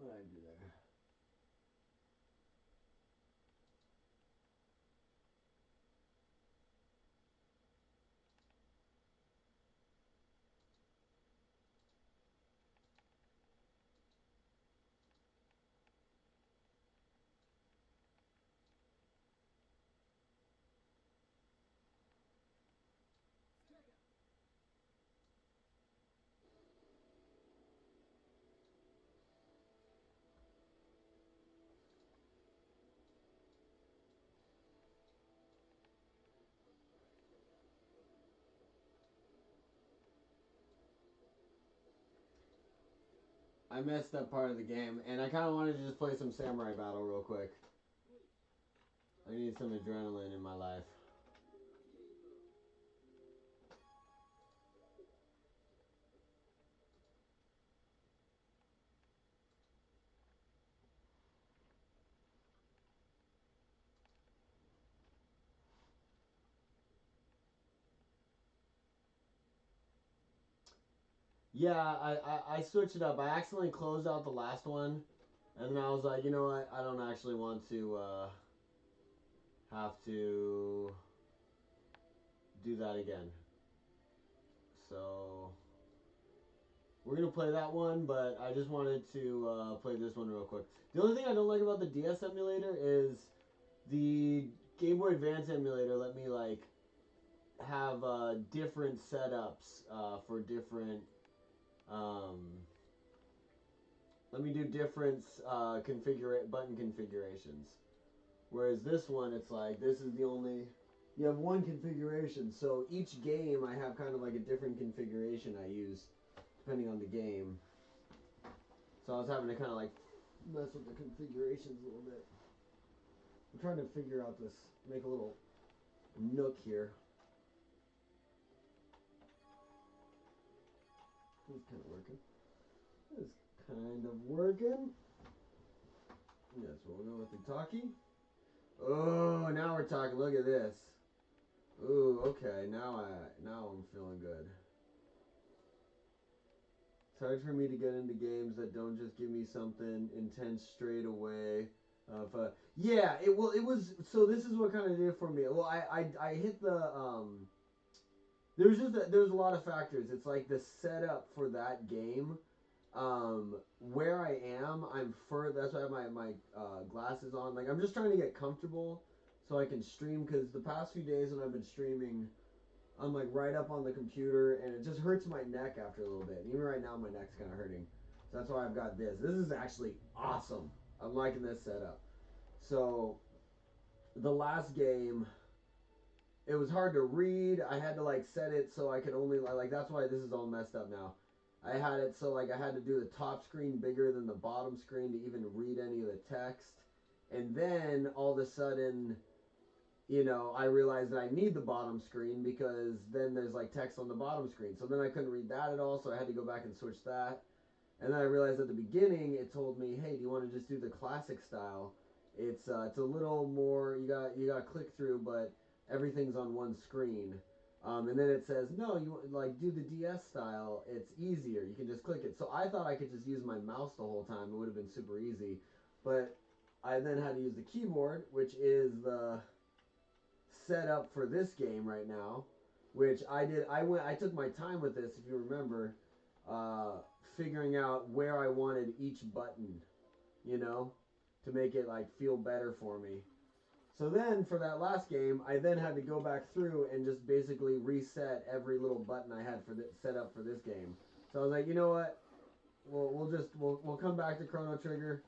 What did I do there? I missed that part of the game, and I kind of wanted to just play some Samurai Battle real quick. I need some adrenaline in my life. Yeah, I switched it up. I accidentally closed out the last one, and then I was like, you know what? I don't actually want to have to do that again. So we're gonna play that one, but I just wanted to play this one real quick. The only thing I don't like about the DS emulator is the Game Boy Advance emulator let me like have different setups for different. Let me do different button configurations. Whereas this one, it's like this is the only. You have one configuration, so each game I have kind of like a different configuration I use depending on the game. So I was having to kind of like mess with the configurations a little bit. I'm trying to figure out this, make a little nook here. This is kind of working. This is kind of working. That's what we're going with the talkie. Oh, now we're talking. Look at this. Ooh, okay. Now I'm feeling good. It's hard for me to get into games that don't just give me something intense straight away. Yeah, it was. So this is what kind of did it for me. Well, I hit the There's there's a lot of factors. It's like the setup for that game. Where I am, that's why I have my glasses on. Like I'm just trying to get comfortable so I can stream. Because the past few days when I've been streaming, I'm like right up on the computer, and it just hurts my neck after a little bit. And even right now, my neck's kind of hurting. So that's why I've got this. This is actually awesome. I'm liking this setup. So the last game, it was hard to read. I had to like set it so I could only like that's why this is all messed up now. I had it so like I had to do the top screen bigger than the bottom screen to even read any of the text. And then all of a sudden, I realized that I need the bottom screen because then there's like text on the bottom screen. So then I couldn't read that at all, so I had to go back and switch that. And then I realized at the beginning it told me, "Hey, do you want to just do the classic style? It's a little more you got to click through, but everything's on one screen." And then it says, "No, you like do the DS style. It's easier. You can just click it." So I thought I could just use my mouse the whole time. It would have been super easy, but I then had to use the keyboard, which is the setup for this game right now, which I did. I took my time with this, if you remember, figuring out where I wanted each button, to make it like feel better for me. So then for that last game, I then had to go back through and just basically reset every little button I had set up for this game. So I was like, you know what? We'll come back to Chrono Trigger,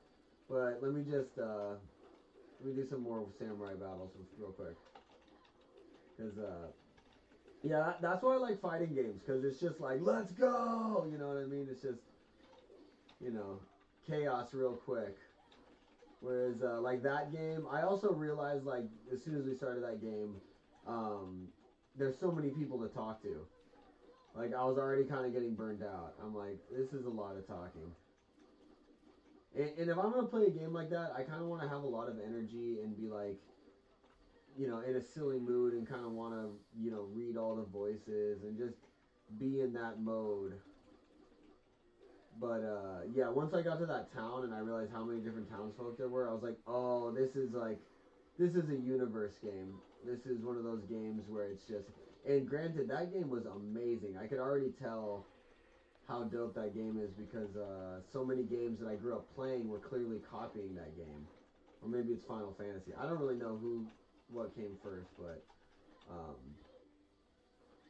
but let me just let me do some more Samurai battles real quick. Because, yeah, that's why I like fighting games, because it's just like, let's go! You know what I mean? It's just, chaos real quick. Whereas, like, that game, I also realized, like, as soon as we started that game, there's so many people to talk to. Like, I was already kind of getting burned out. I'm like, this is a lot of talking. And if I'm going to play a game like that, I kind of want to have a lot of energy and be like, in a silly mood and kind of want to, read all the voices and just be in that mode. But yeah, once I got to that town and I realized how many different townsfolk there were, I was like, oh, this is a universe game. This is one of those games where it's just, and granted, that game was amazing. I could already tell how dope that game is because so many games that I grew up playing were clearly copying that game. Or maybe it's Final Fantasy. I don't really know what came first, but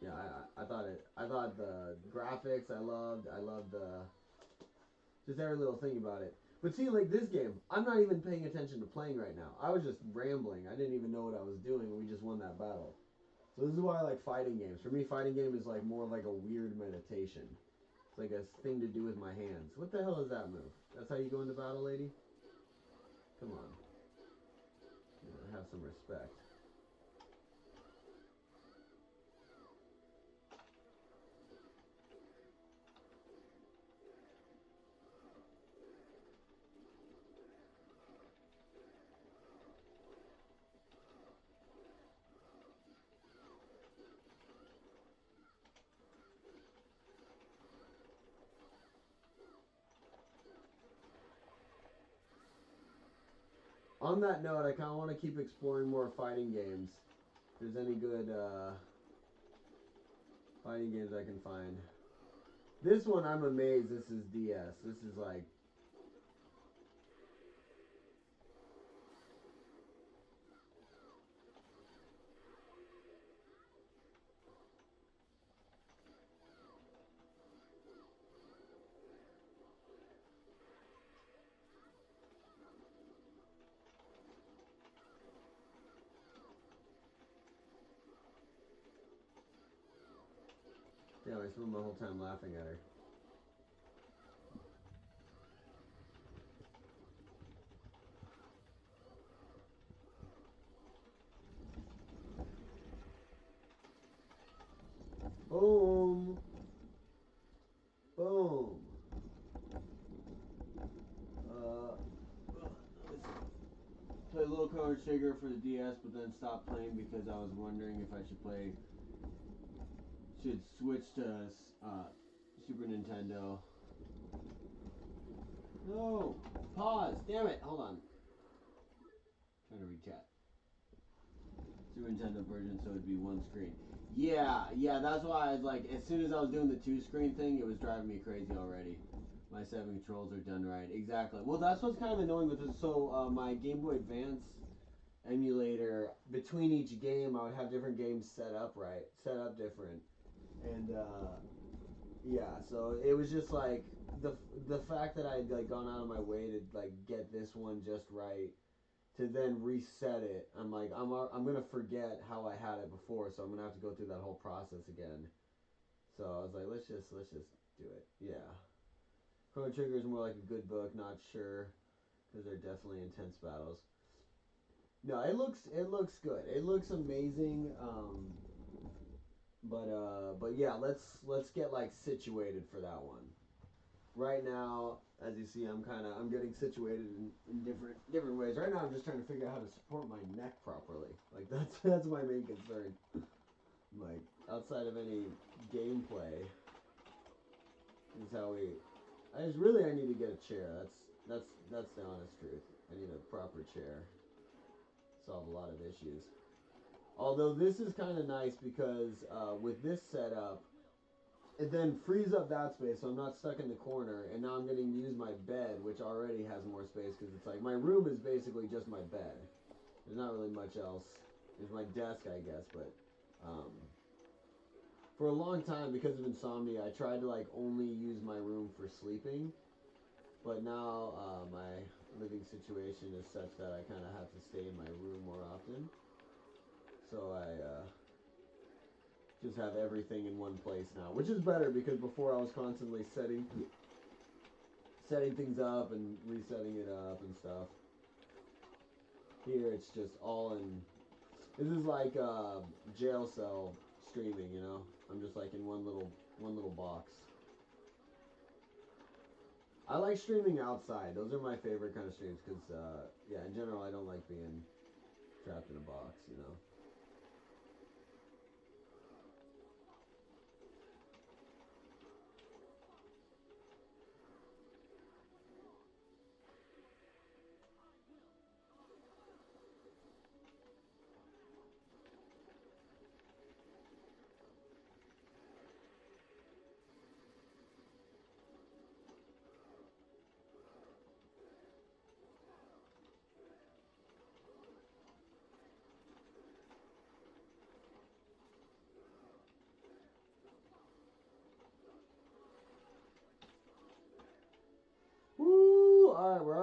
yeah, I thought the graphics I loved the just every little thing about it. But see, like this game, I'm not even paying attention to playing right now. I was just rambling. I didn't even know what I was doing. We just won that battle. So this is why I like fighting games. For me, fighting game is like more like a weird meditation. It's like a thing to do with my hands. What the hell is that move? That's how you go into battle, lady? Come on. Have some respect. On that note, I kind of want to keep exploring more fighting games. If there's any good fighting games I can find. This one, I'm amazed this is DS. This is like... Damn, I spent my whole time laughing at her. Boom! Boom! Play Little Chrono Trigger for the DS, but then stopped playing because I was wondering if I should switch to Super Nintendo. No! Pause! Damn it! Hold on. Trying to read chat. Super Nintendo version, so it'd be one screen. Yeah, that's why I was like, as soon as I was doing the 2-screen thing, it was driving me crazy already. My 7 controls are done right. Exactly. Well, that's what's kind of annoying with this. So, my Game Boy Advance emulator, between each game, I would have different games set up different. And, yeah, so it was just like, the fact that I'd like gone out of my way to like get this one just right, to then reset it, I'm like, I'm gonna forget how I had it before, so I'm gonna have to go through that whole process again. So I was like, let's just do it. Yeah. Chrono Trigger is more like a good book, not sure, because they're definitely intense battles. No, it looks good. It looks amazing. But yeah, let's get like situated for that one. Right now, as you see, I'm getting situated in different ways. Right now, I'm just trying to figure out how to support my neck properly. Like that's my main concern. Like outside of any gameplay, is how we. I need to get a chair. That's the honest truth. I need a proper chair. Solve a lot of issues. Although this is kind of nice because with this setup, it then frees up that space, so I'm not stuck in the corner. And now I'm getting to use my bed, which already has more space because it's like my room is basically just my bed. There's not really much else. There's my desk, I guess, but for a long time, because of insomnia, I tried to like only use my room for sleeping. But now my living situation is such that I kind of have to stay in my room more often. So I just have everything in one place now, which is better because before I was constantly setting things up and resetting it up and stuff. Here it's just all in. This is like jail cell streaming, you know. I'm just like in one little box. I like streaming outside. Those are my favorite kind of streams because, yeah, in general, I don't like being trapped in a box, you know.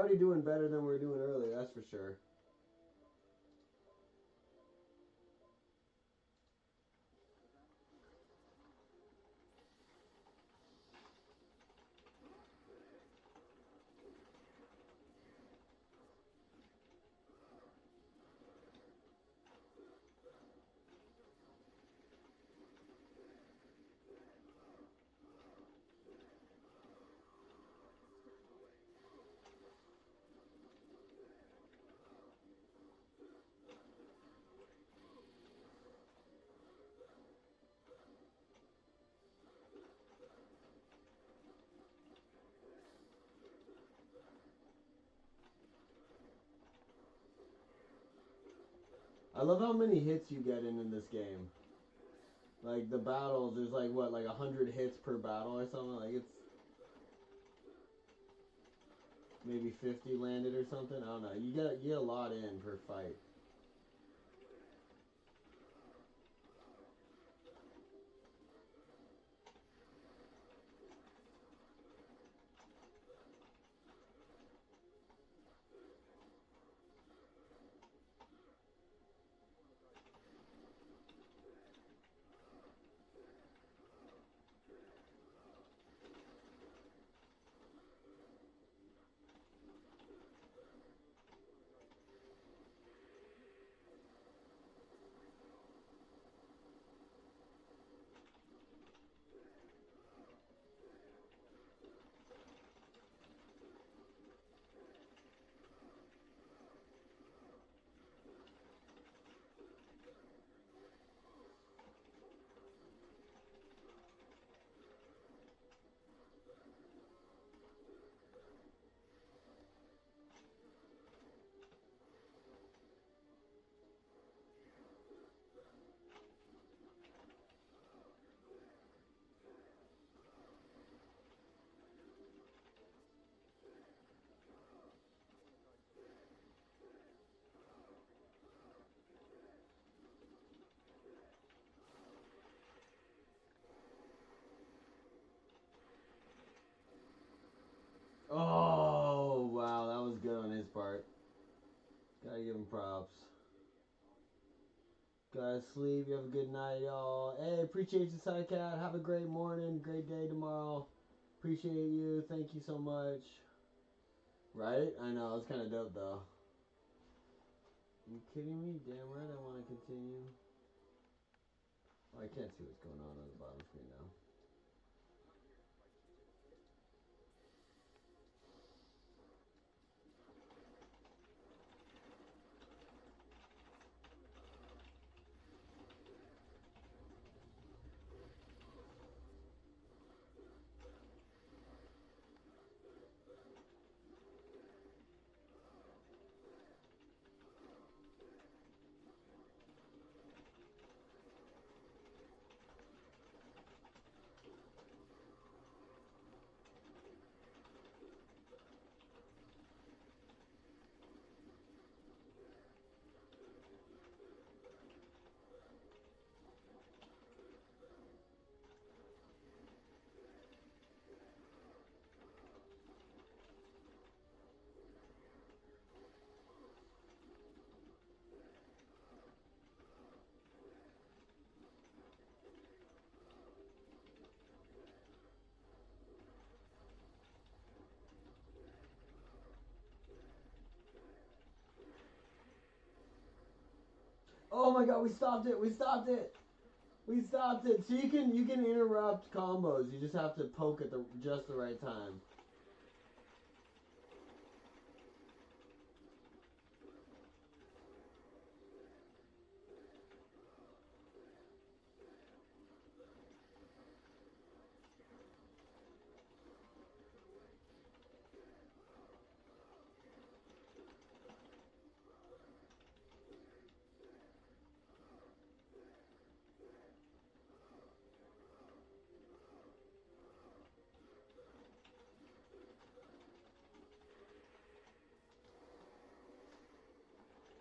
already doing better than we were doing earlier, that's for sure. I love how many hits you get in this game. Like the battles, there's like what, like 100 hits per battle or something. Like it's maybe 50 landed or something. I don't know. You get a lot in per fight. Oh, wow, that was good on his part. Gotta give him props. Gotta sleep. You have a good night, y'all. Hey, appreciate you, Sidecat. Have a great morning, great day tomorrow. Appreciate you. Thank you so much. Right? I know, it's kind of dope, though. You kidding me? Damn right I want to continue. Oh, I can't see what's going on the bottom screen now. Oh my god, we stopped it. We stopped it. We stopped it. So you can interrupt combos. You just have to poke at just the right time.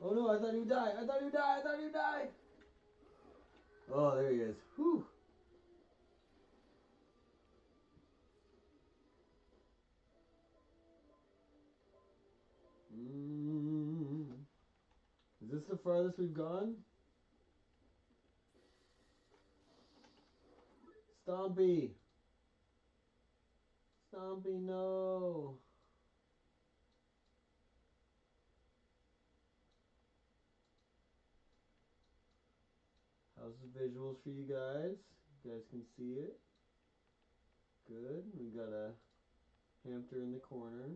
Oh no, I thought he would die. I thought he would die. I thought he would die. Oh, there he is. Whew. this the farthest we've gone? Stompy! Stompy, no! How's the visuals for you guys? You guys can see it. Good. We got a hamster in the corner.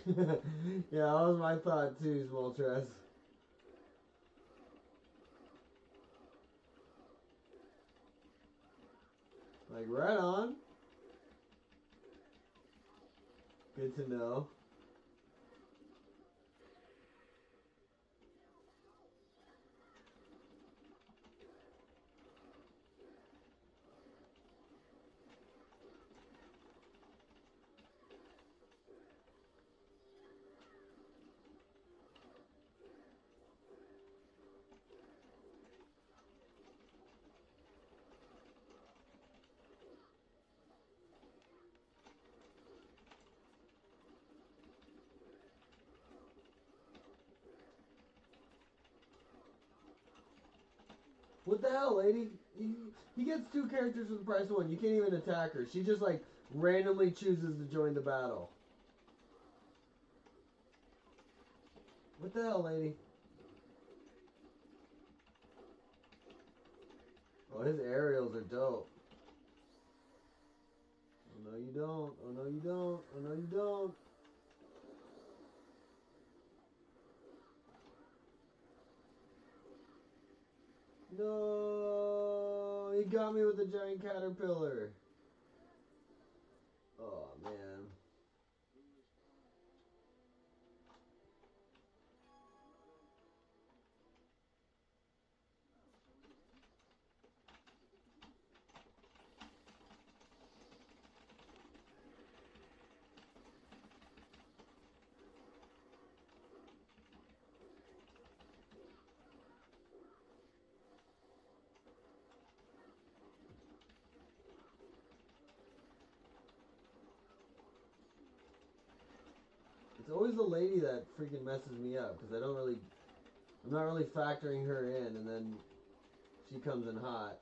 Yeah, that was my thought too, Smoltress. Like, right on. Good to know. What the hell, lady? He gets 2 characters for the price of 1. You can't even attack her. She just, like, randomly chooses to join the battle. What the hell, lady? Oh, his aerials are dope. Oh, no, you don't. Oh, no, you don't. Oh, no, you don't. No, he got me with a giant caterpillar. Oh, man. It's always the lady that freaking messes me up because I'm not really factoring her in, and then she comes in hot.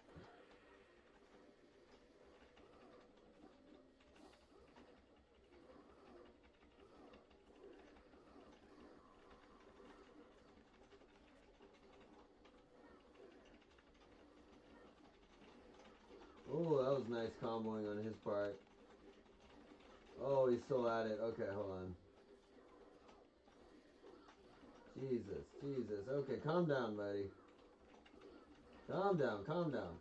Oh, that was nice comboing on his part. Oh, he's still at it. Okay, hold on. Jesus, Jesus. Okay, calm down, buddy. Calm down, calm down.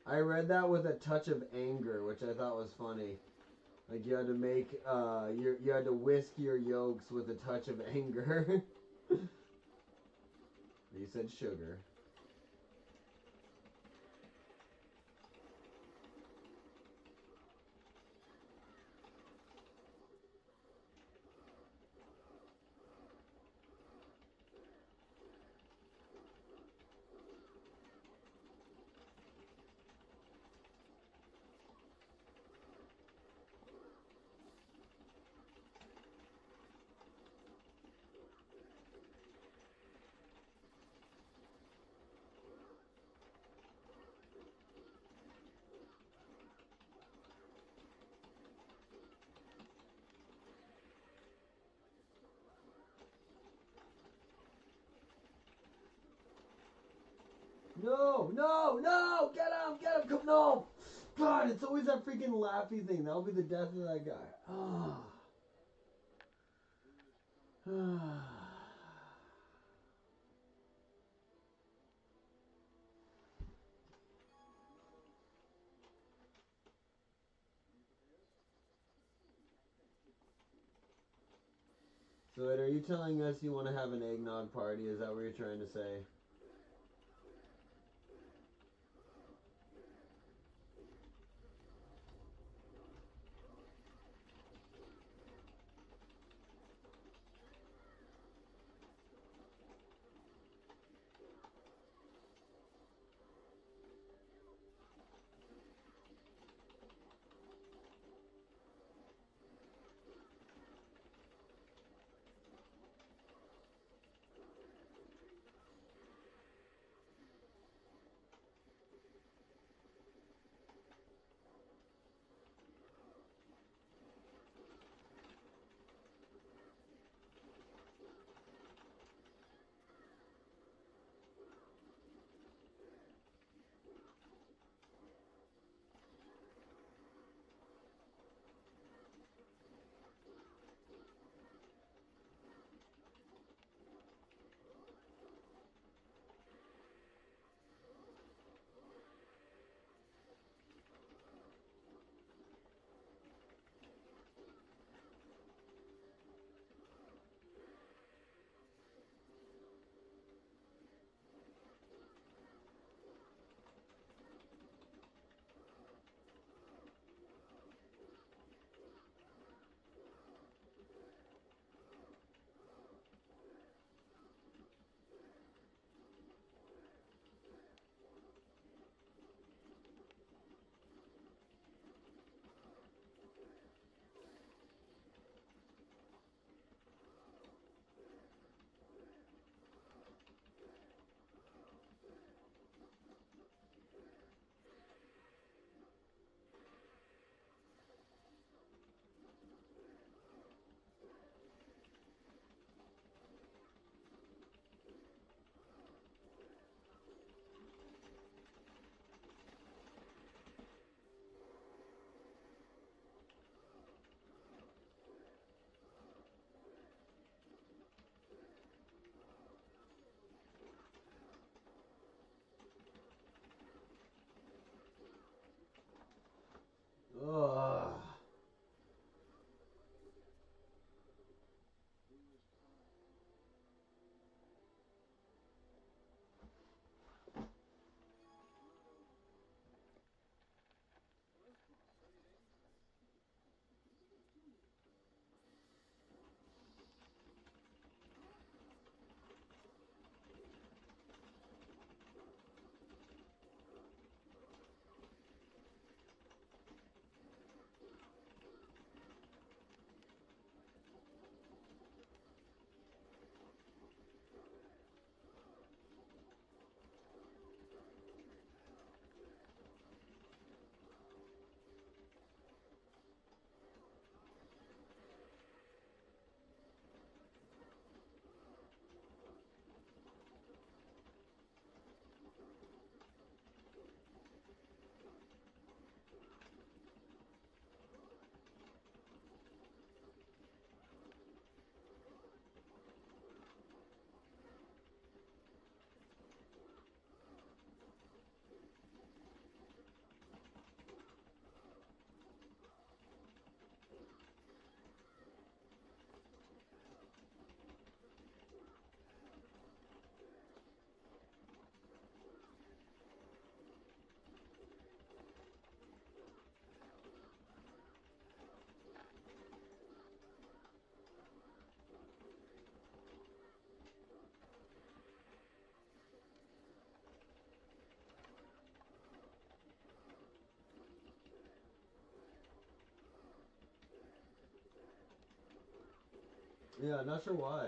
I read that with a touch of anger, which I thought was funny. Like you had to make, you had to whisk your yolks with a touch of anger. You said sugar. No, no, no! Get him! Get him! Come, no! God, it's always that freaking laughy thing. That'll be the death of that guy. Ah. So, Ed, are you telling us you want to have an eggnog party? Is that what you're trying to say? Ugh. Yeah, not sure why.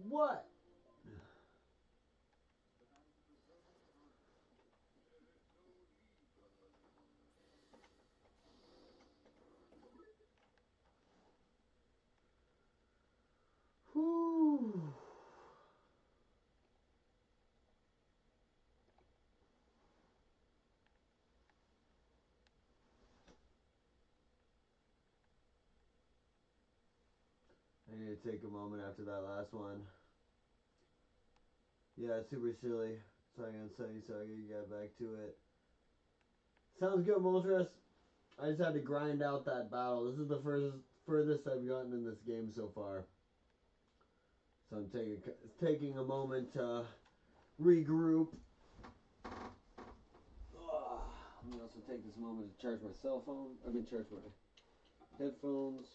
What? Whew. I need to take a moment after that last one. Yeah, super silly. So I'm gonna say so I gotta get back to it. Sounds good, Moltres. I just had to grind out that battle. This is the furthest I've gotten in this game so far. So I'm taking a moment to regroup. Let me also take this moment to charge my cell phone. Charge my headphones.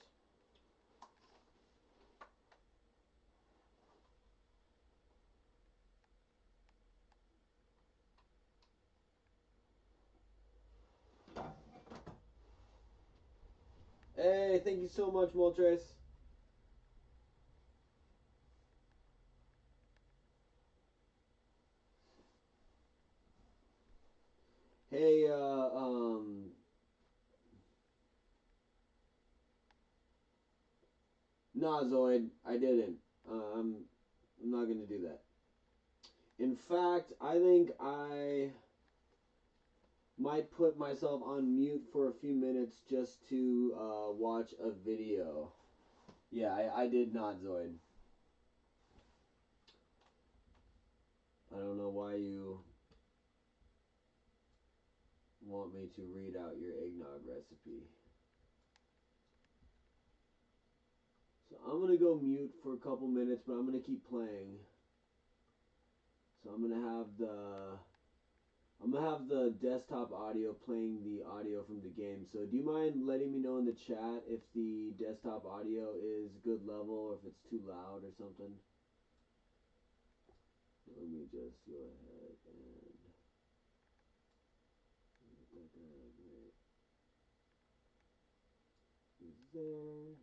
Hey, thank you so much, Moltres. Hey, nah, Zoid, I didn't. I'm not gonna do that. In fact, I think I might put myself on mute for a few minutes just to watch a video. Yeah, I did not, Zoid. I don't know why you want me to read out your eggnog recipe. So I'm gonna go mute for a couple minutes, but I'm gonna keep playing. So I'm gonna have the desktop audio playing the audio from the game. So do you mind letting me know in the chat if the desktop audio is good level or if it's too loud or something? Let me just go ahead and get that right there.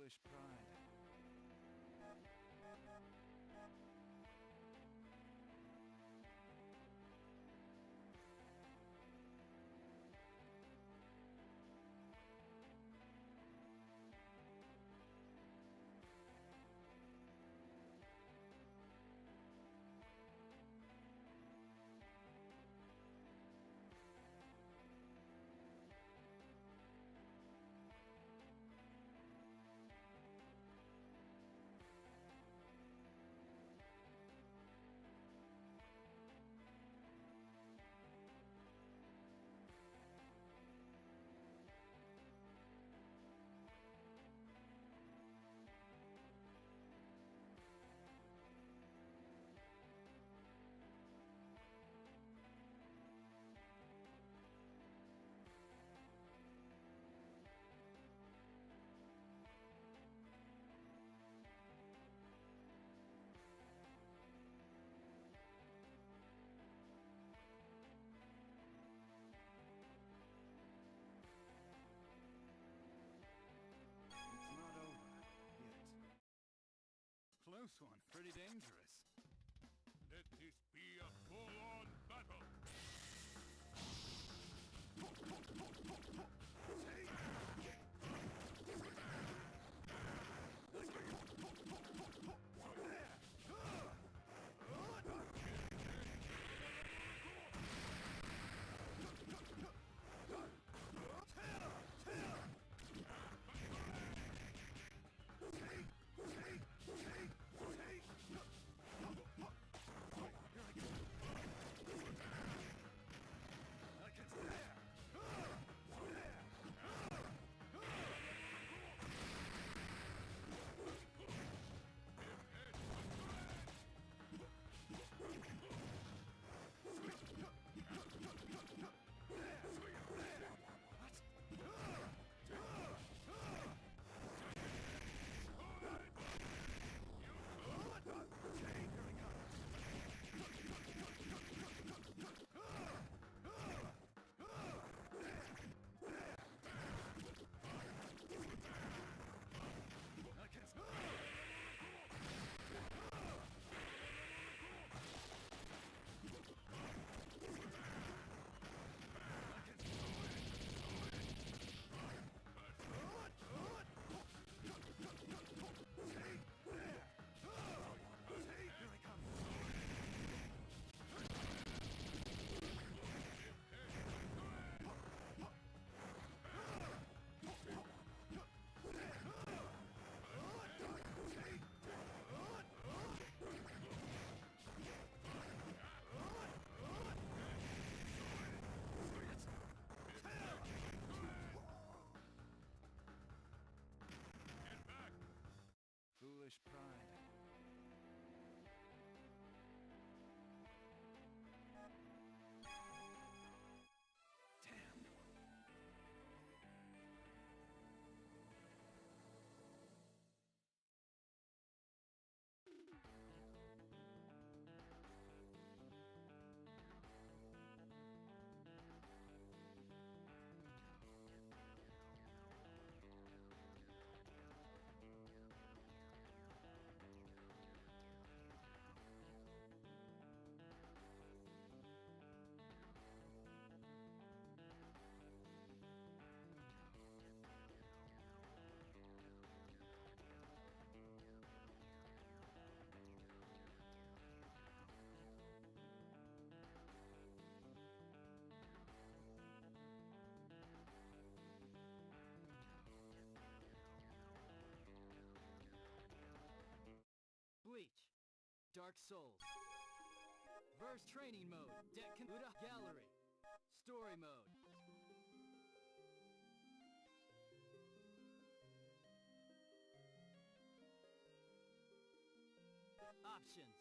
Foolish pride. It's not over yet. Close one. Pretty dangerous. Let this be a full-on battle! Foolish pride. Damn. Bleach. Dark Souls. Verse training mode. Uda gallery. Story mode. Options.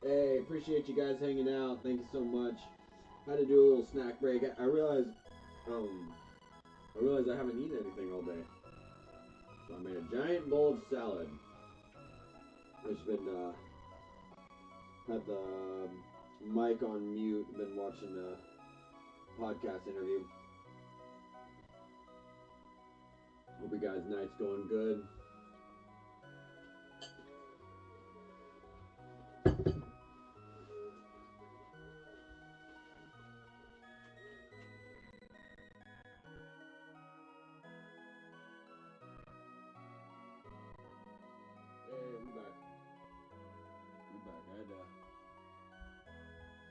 Hey, appreciate you guys hanging out. Thank you so much. Had to do a little snack break. I realized I haven't eaten anything all day. So I made a giant bowl of salad. I've just been had the mic on mute. Been watching a podcast interview. Hope you guys' night's going good. Hey, we back. I had to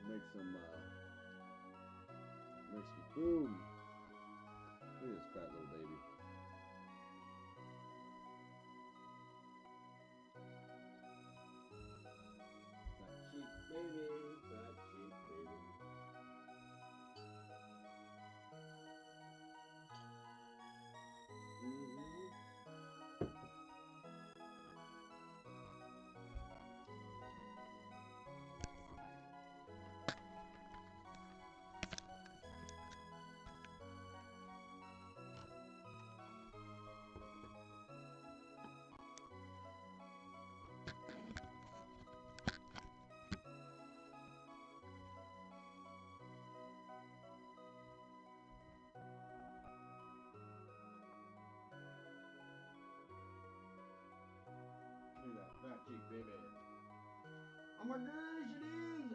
make some boom. Look at this fat little baby. Fat cheek baby, fat cheek baby. Look at that fat cheek baby. Oh my gosh, it is!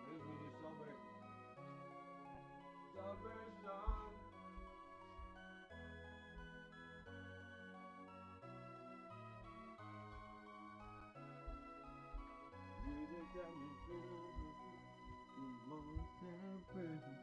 This is music celebrate. Celebration! Music that we feel. Celebration.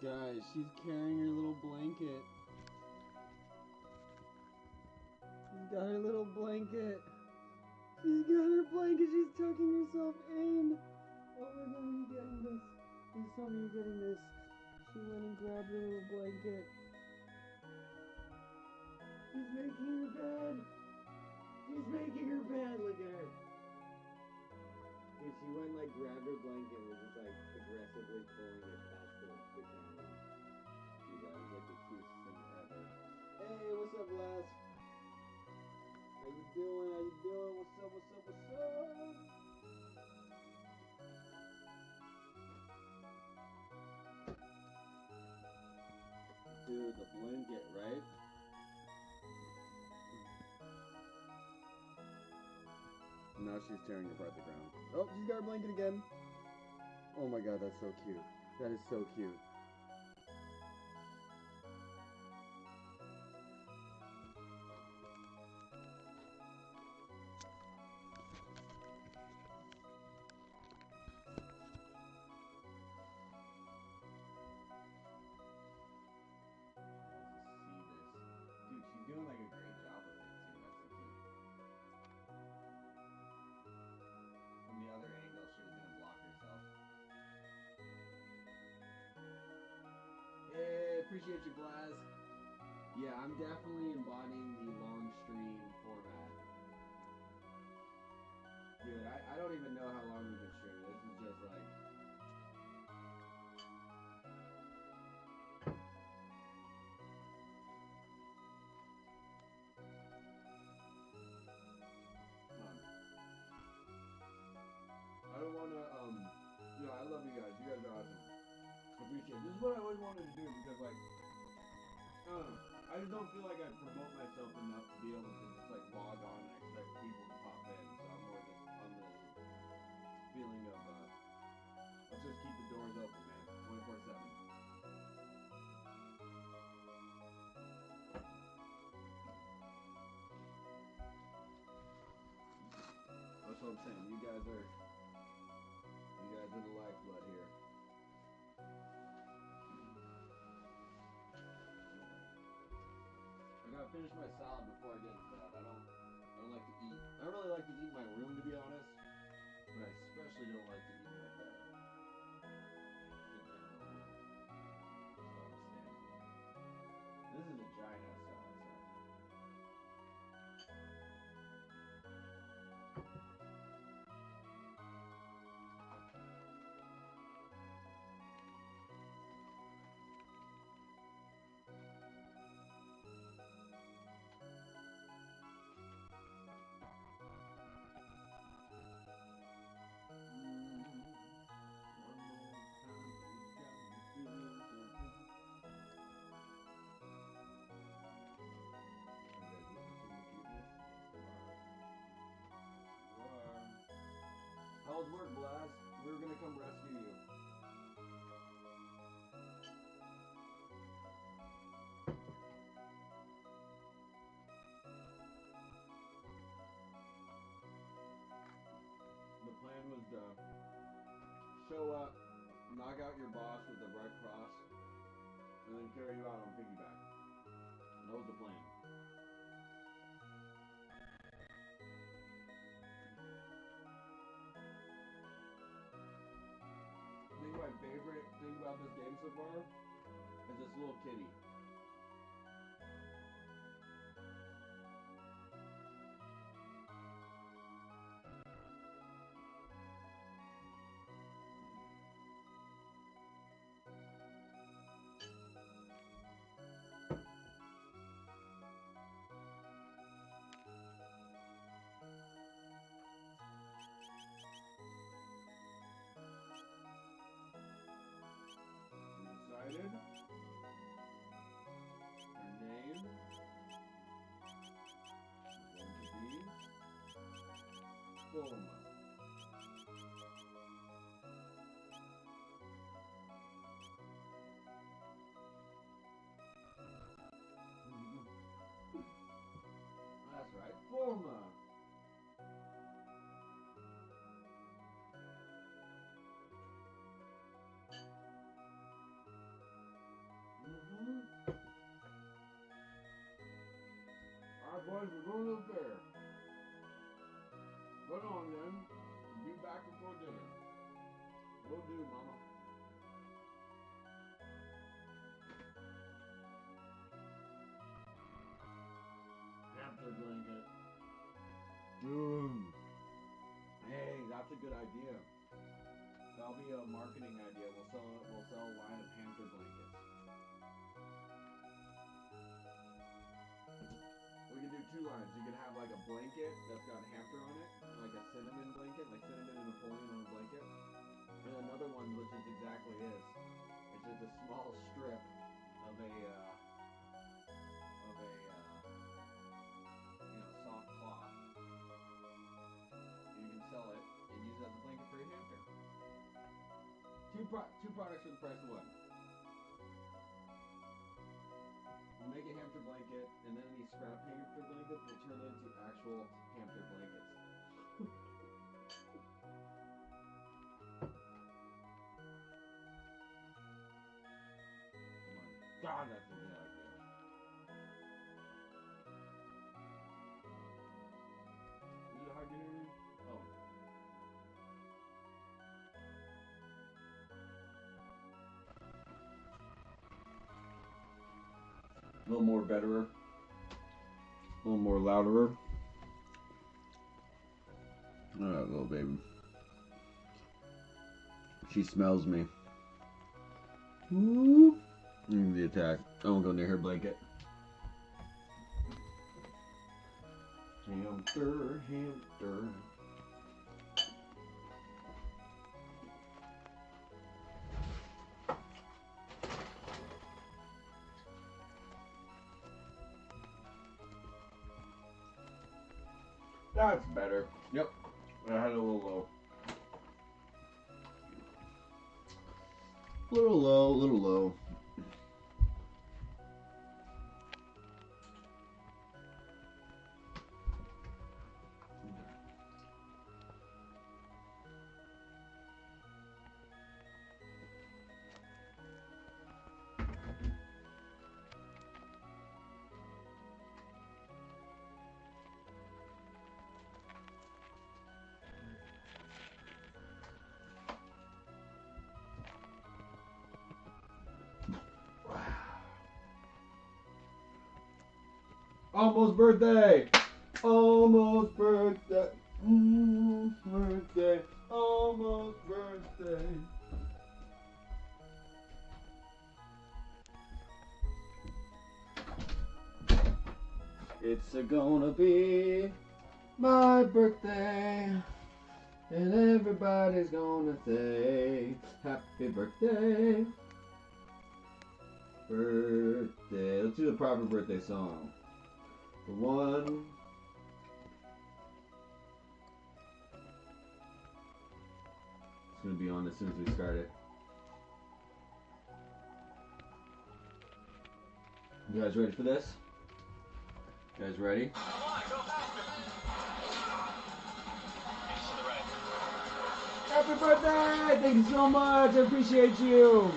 Guys, she's carrying her little blanket. She's got her little blanket. She's got her blanket. She's tucking herself in. Oh my god, are you getting this? Please tell me you're getting this. She went and grabbed her little blanket. She's making her bed. She's making her bed. Look at her. Dude, she went and like grabbed her blanket and was just like aggressively pulling it past the camera. Dude, that was like the cutest thing ever. Hey, what's up, Laz? How you doing? How you doing? What's up? What's up? What's up? Dude, the blanket, right? Now she's tearing apart the ground. Oh, she's got her blanket again. Oh my god, that's so cute. That is so cute. Dude, she's doing like a great job with it too. That's so cute. From the other angle, she was gonna block herself. Hey, appreciate you, Blaz. Yeah, I'm definitely embodying the long stream format. Dude, I don't even know how long we've been streaming. This is just like... I don't want to, you know, I love you guys. You guys are awesome. Appreciate it. This is what I always wanted to do because, like, I don't know. I just don't feel like I promote myself enough to be able to just, like, log on and expect people to pop in. So I'm more just on the feeling of, let's just keep the doors open, man. 24/7. saying. You guys are the lifeblood here. I gotta finish my salad before I get to bed. I don't like to eat. I don't really like to eat in my room, to be honest, but I especially don't like to eat in my bed. This is a giant ass salad, so. How was work, Blaz? We were gonna come rescue you. The plan was to show up, knock out your boss with the Red Cross, and then carry you out on piggyback. That was the plan. I think my favorite thing about this game so far is this little kitty. Excited? Her name is going to be Bulma. That's right, Bulma. Alright boys, we're going to the fair. Run on then. Be back before dinner. Will do, mama. Hamster blanket. Hey, that's a good idea. That'll be a marketing idea. We'll sell a line of hamster blankets. We can do two lines. You can have like a blanket that's got a hamster on it, like a cinnamon blanket, like cinnamon and Napoleon on a blanket. And another one which is exactly this. It's just a small strip of a soft cloth. You can sell it and use it as a blanket for your hamster. Two products for the price of one. We'll make a hamster blanket, and then these scrap hamster blankets will turn into actual hamster blankets. God, that's a good idea. Is it hard to hear me? Oh. A little more betterer. A little more louderer. Alright, little baby. She smells me. Whoop. The attack. I won't go near her blanket. Hamster, hamster. That's better. Yep. I had it a little low. Little low, little low. Almost birthday. Almost birthday. Birthday. Almost birthday. It's gonna be my birthday, and everybody's gonna say happy birthday. Birthday. Let's do the proper birthday song. The one. It's gonna be on as soon as we start it. You guys ready for this? You guys ready? Happy birthday! Thank you so much. I appreciate you.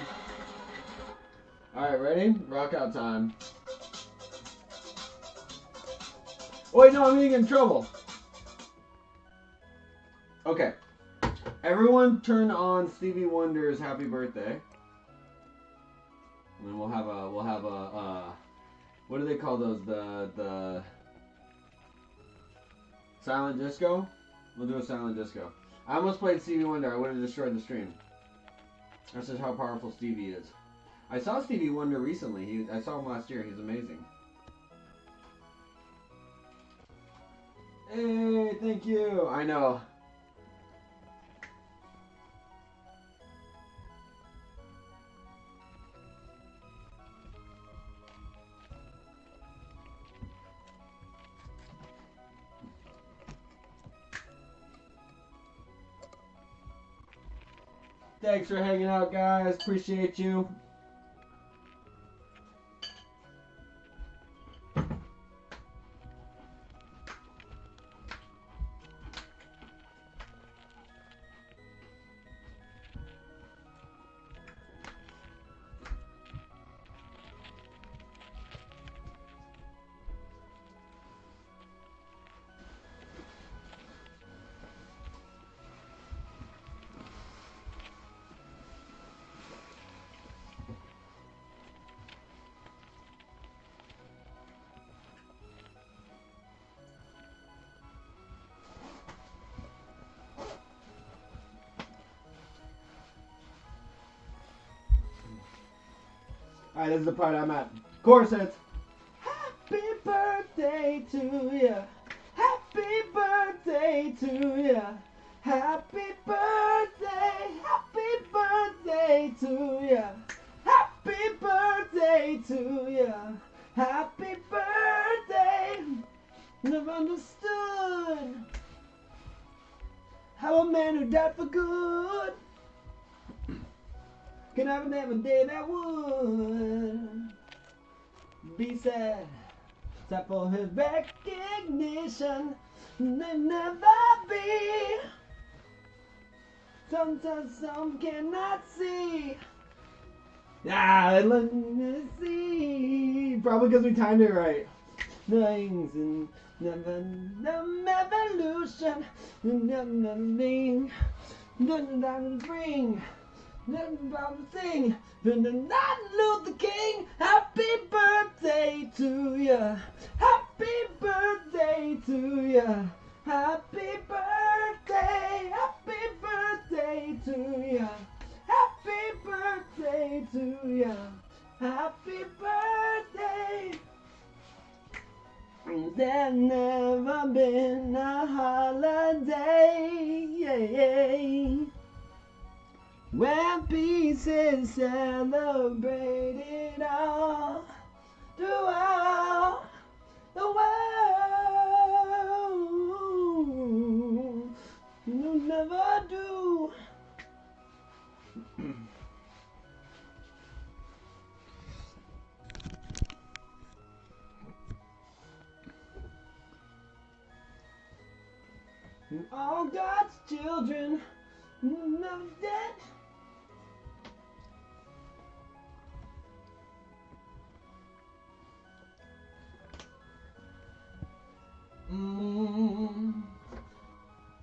Alright, ready? Rock out time. Oh, wait, no, I'm gonna get in trouble. Okay. Everyone turn on Stevie Wonder's Happy Birthday. And then we'll have a what do they call those? The silent disco? We'll do a silent disco. I almost played Stevie Wonder. I would have destroyed the stream. That's just how powerful Stevie is. I saw Stevie Wonder recently. I saw him last year. He's amazing. Hey, thank you. I know. Thanks for hanging out, guys. Appreciate you. Alright, this is the part I'm at. Chorus hits. Happy birthday to ya. Happy birthday to ya. Happy birthday. Happy birthday to ya. Happy birthday to ya. Happy birthday. Never understood how a man who died for good can have another day that would be sad. Time for his recognition. May never be. Sometimes some cannot see. Let me see. Probably because we timed it right. Things and never evolution. Nothing. Nothing to bring. Nothing about to sing. Martin Luther King. Happy birthday to ya. Happy birthday to ya. Happy birthday. Happy birthday to ya. Happy birthday to ya. Happy birthday. There's never been a holiday when peace is celebrated all throughout the world. You never do. All God's children never dead.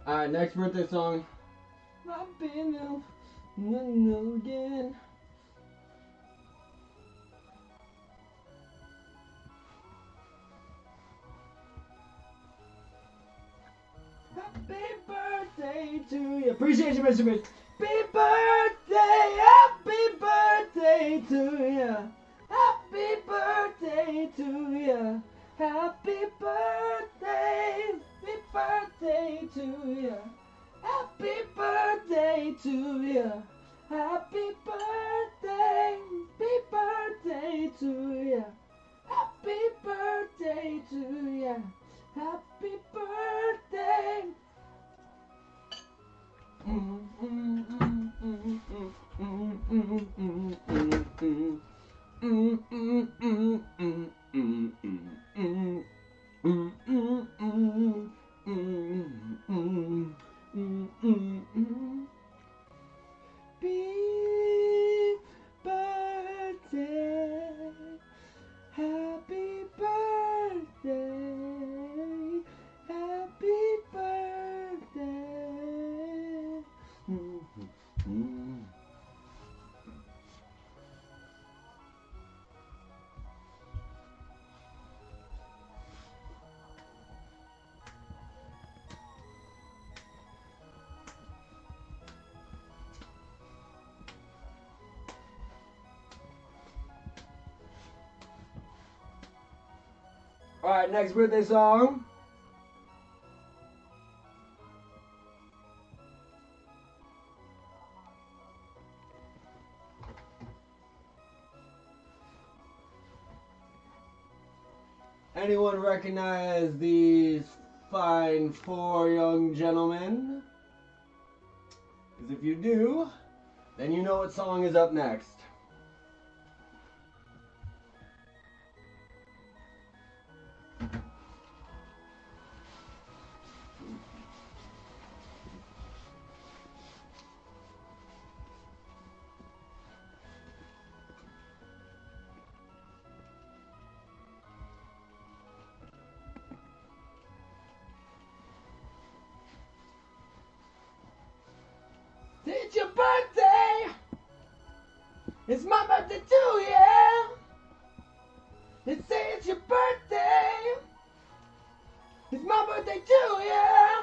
Alright, next birthday song. I've been again. birthday to you. Appreciate you, Mr. Mitch. Happy birthday, happy birthday to you. Happy birthday to you. Happy birthday to you. Happy birthday to you. Happy birthday to you. Happy birthday to you. Happy birthday. Happy birthday, happy birthday. All right, next birthday song. Anyone recognize these fine four young gentlemen? Because if you do, then you know what song is up next. It's your birthday! It's my birthday too, yeah! Let's say it's your birthday! It's my birthday too, yeah!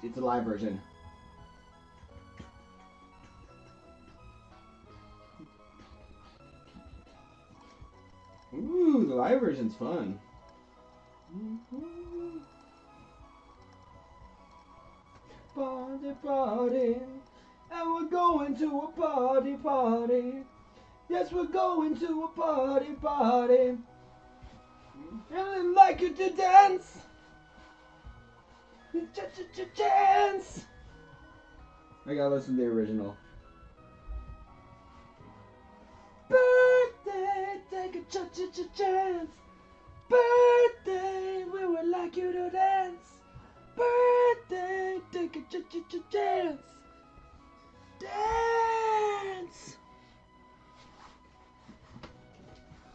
It's a live version. Ooh, the live version's fun. Party, party, and we're going to a party, party. Yes, we're going to a party, party. And I'd like you to dance. Dance. I gotta listen to the original. Birthday, take a chance. Birthday, we would like you to dance. Birthday, take a chance. Dance.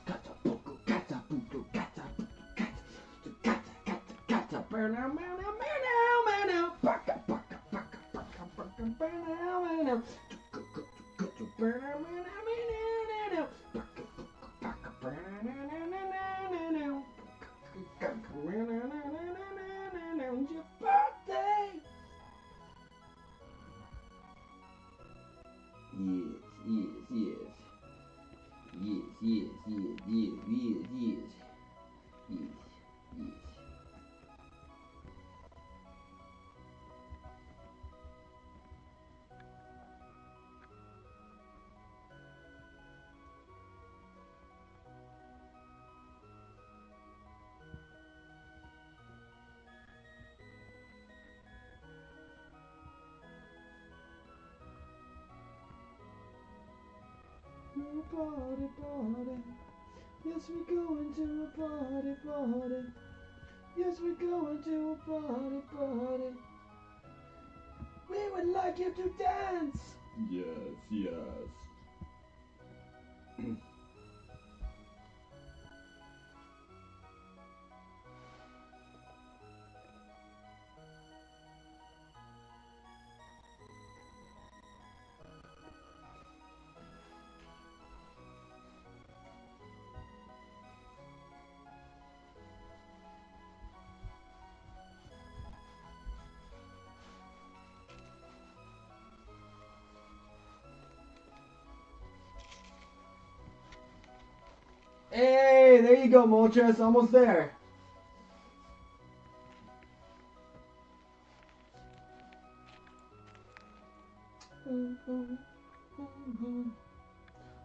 Gata buku, gata buku, gata buku, gata, gata, gata, burnow, burnow, burnow, burnow, baka, baka, baka, baka, baka, burnow, burnow, burnow, burnow, burnow, baka, baka, burnow, it's your birthday. Yes, yes, yes. Yes, yes, yes, yes, yes, yes. Yes, yes. Party, party. Yes, we're going to a party, party. Yes, we're going to a party, party. We would like you to dance. Yes, yes. Hey, there you go, Moltres. Almost there.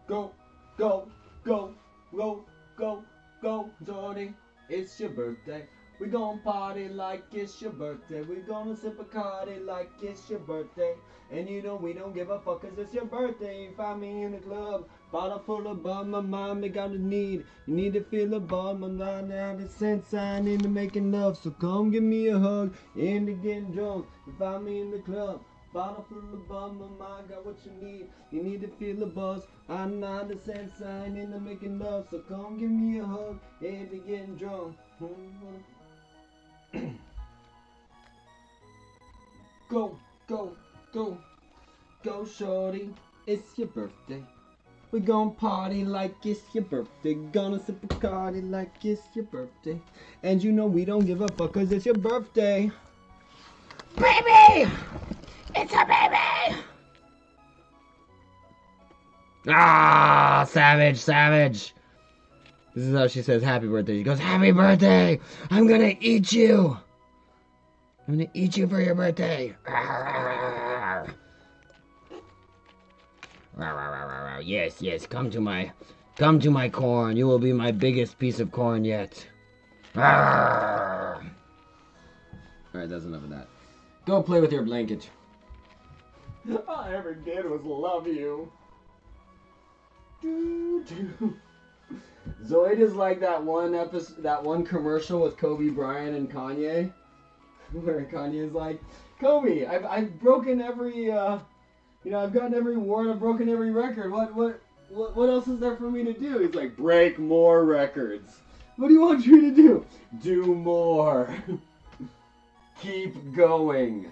Go, go, go, go, go, go, Jordy. It's your birthday. We gon' party like it's your birthday. We gonna sip a Cardi like it's your birthday. And you know we don't give a fuck 'cause it's your birthday. You find me in the club, bottle full of bum, my mind they got a need. You need to feel the bum, I'm not out of sense, I ain't into making love. So come give me a hug, into getting drunk. You find me in the club, bottle full of bum, my mind got what you need. You need to feel the buzz, I'm not a sense, I ain't into making love. So come give me a hug, into getting drunk. Go, go, go, go, shorty, it's your birthday. We gon' party like it's your birthday. Gonna sip a Cardi like it's your birthday. And you know we don't give a fuck 'cause it's your birthday. Baby! It's a baby! Ah, savage, savage. This is how she says happy birthday. She goes, happy birthday! I'm gonna eat you! I'm gonna eat you for your birthday. Yes, yes, come to my corn. You will be my biggest piece of corn yet. Alright, that's enough of that. Go play with your blanket. All I ever did was love you. Zoid is like that one episode, that one commercial with Kobe Bryant and Kanye, where Kanye's like, Kobe, I've broken every, I've gotten every award, I've broken every record. What else is there for me to do? He's like, break more records. What do you want me to do? Do more. Keep going.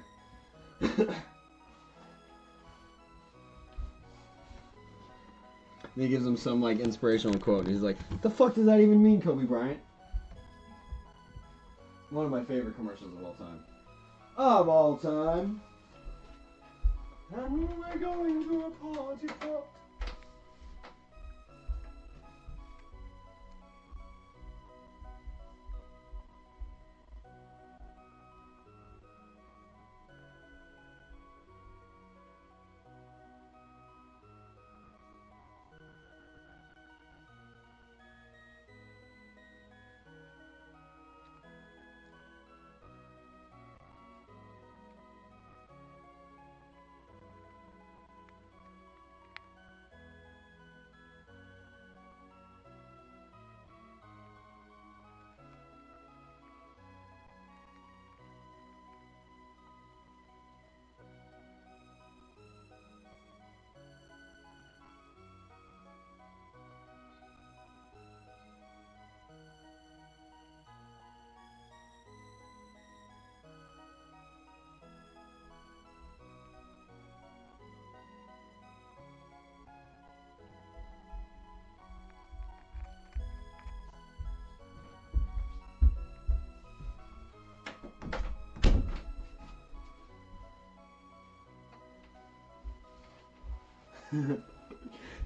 He gives him some like inspirational quote. He's like, "The fuck does that even mean, Kobe Bryant?" One of my favorite commercials of all time. Of all time. And we're going to a party pop.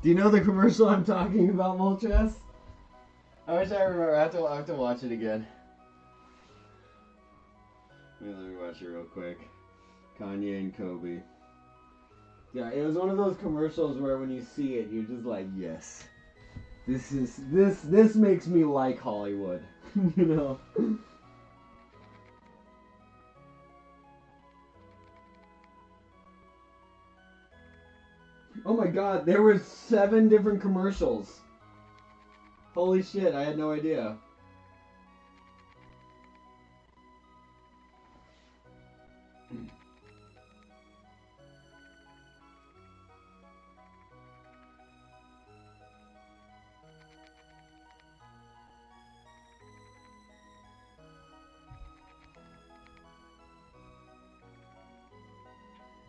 Do you know the commercial I'm talking about, Moltres? I wish I remember. I have to watch it again. Let me watch it real quick. Kanye and Kobe. Yeah, it was one of those commercials where when you see it, you're just like, yes. This makes me like Hollywood. You know? Oh my god, there were 7 different commercials. Holy shit, I had no idea.